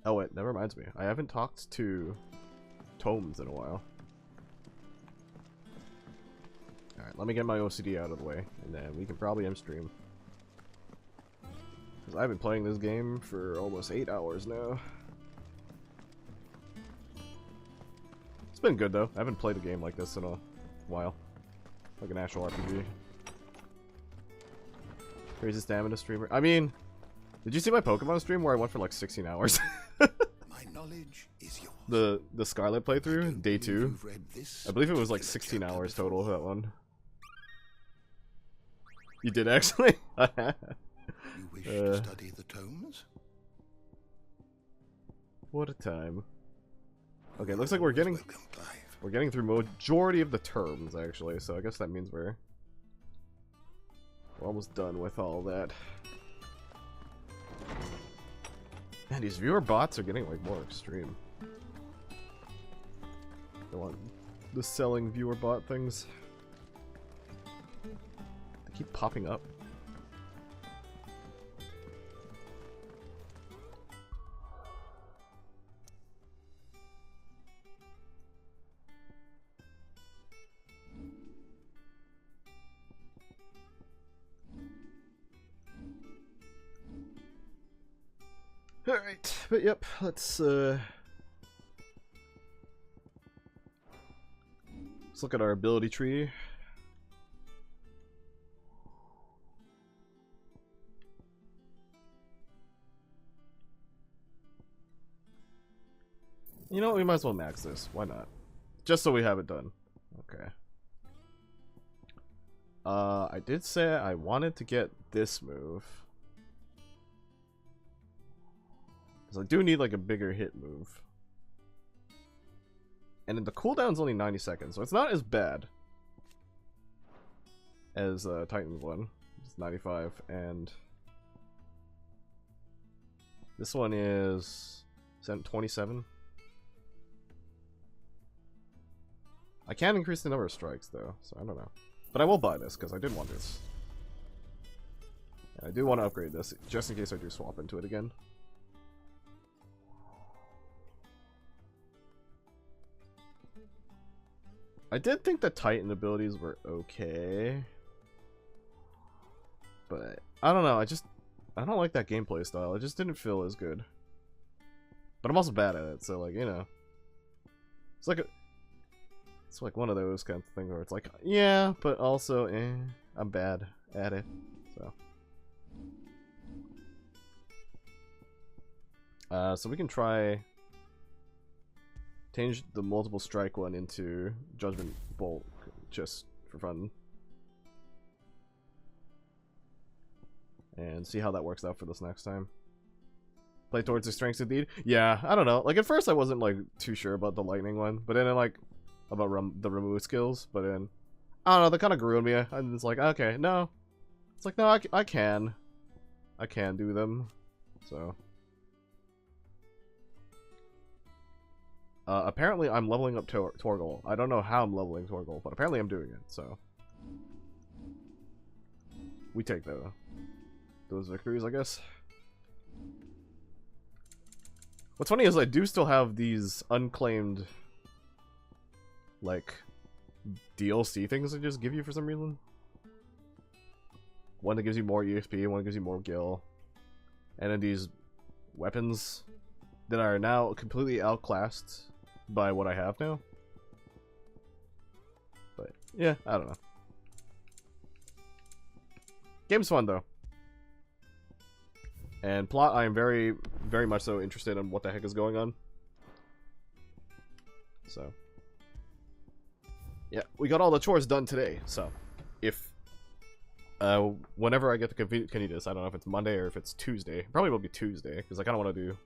Oh wait, that reminds me. I haven't talked to Tomes in a while. Alright, let me get my OCD out of the way, and then we can probably stream. Because I've been playing this game for almost 8 hours now. It's been good though. I haven't played a game like this in a while. Like an actual RPG. Crazy stamina streamer. I mean, did you see my Pokemon stream where I went for like 16 hours? My knowledge is yours. The Scarlet playthrough, day 2. I believe it was like 16 hours total, that one. You did actually? You wish to study the tomes? What a time. Okay, looks like we're getting through majority of the terms actually, so I guess that means we're almost done with all that. Man, these viewer bots are getting like more extreme. They want the selling viewer bot things. They keep popping up. Alright, but yep, let's look at our ability tree. You know what, we might as well max this, why not? Just so we have it done. Okay. I did say I wanted to get this move. Because I do need like a bigger hit move. And then the cooldown's only 90 seconds, so it's not as bad as Titan's one. It's 95, and this one is 27. I can increase the number of strikes though, so I don't know. But I will buy this because I did want this. And I do want to upgrade this just in case I do swap into it again. I did think the Titan abilities were okay. But I don't know, I don't like that gameplay style. It just didn't feel as good. But I'm also bad at it, so like, you know. It's like one of those kind of things where it's like, yeah, but also, I'm bad at it. So we can try change the multiple strike one into Judgment Bolt just for fun. And see how that works out for this next time. Play towards the strengths indeed. Yeah, I don't know. Like at first I wasn't like too sure about the lightning one, but then I like about the remove skills, but then I don't know, they kind of grew on me, and it's like, okay, no. It's like, no, I can do them, so. Apparently I'm leveling up Torgal. I don't know how I'm leveling Torgal, but apparently I'm doing it, so. We take those victories, I guess. What's funny is I do still have these unclaimed like DLC things they just give you for some reason. One that gives you more EXP, one that gives you more gil, and then these weapons that are now completely outclassed by what I have now. But yeah, I don't know. Game's fun though, and plot I am very, very much so interested in what the heck is going on. So. Yeah, we got all the chores done today, so if whenever I get to continue this, I don't know if it's Monday or if it's Tuesday. Probably will be Tuesday, because I kind of want to do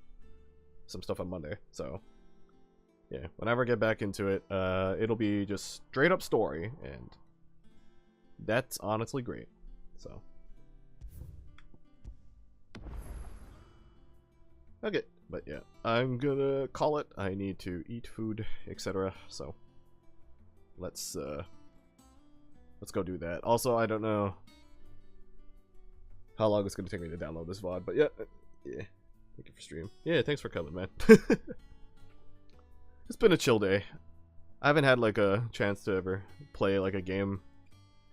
some stuff on Monday. So, yeah, whenever I get back into it, it'll be just straight up story, and that's honestly great. So, okay, but yeah, I'm gonna call it. I need to eat food, etc. So, let's go do that. Also, I don't know how long it's gonna take me to download this VOD, but yeah. Thank you for stream. Yeah, thanks for coming, man. It's been a chill day. I haven't had like a chance to ever play like a game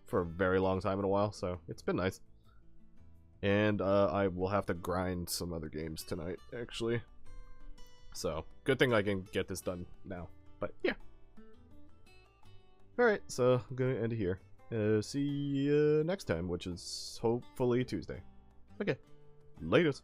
for a very long time in a while, so it's been nice. And I will have to grind some other games tonight, actually. So, good thing I can get this done now. But yeah. Alright, so I'm gonna end it here. See you next time, which is hopefully Tuesday. Okay, laters.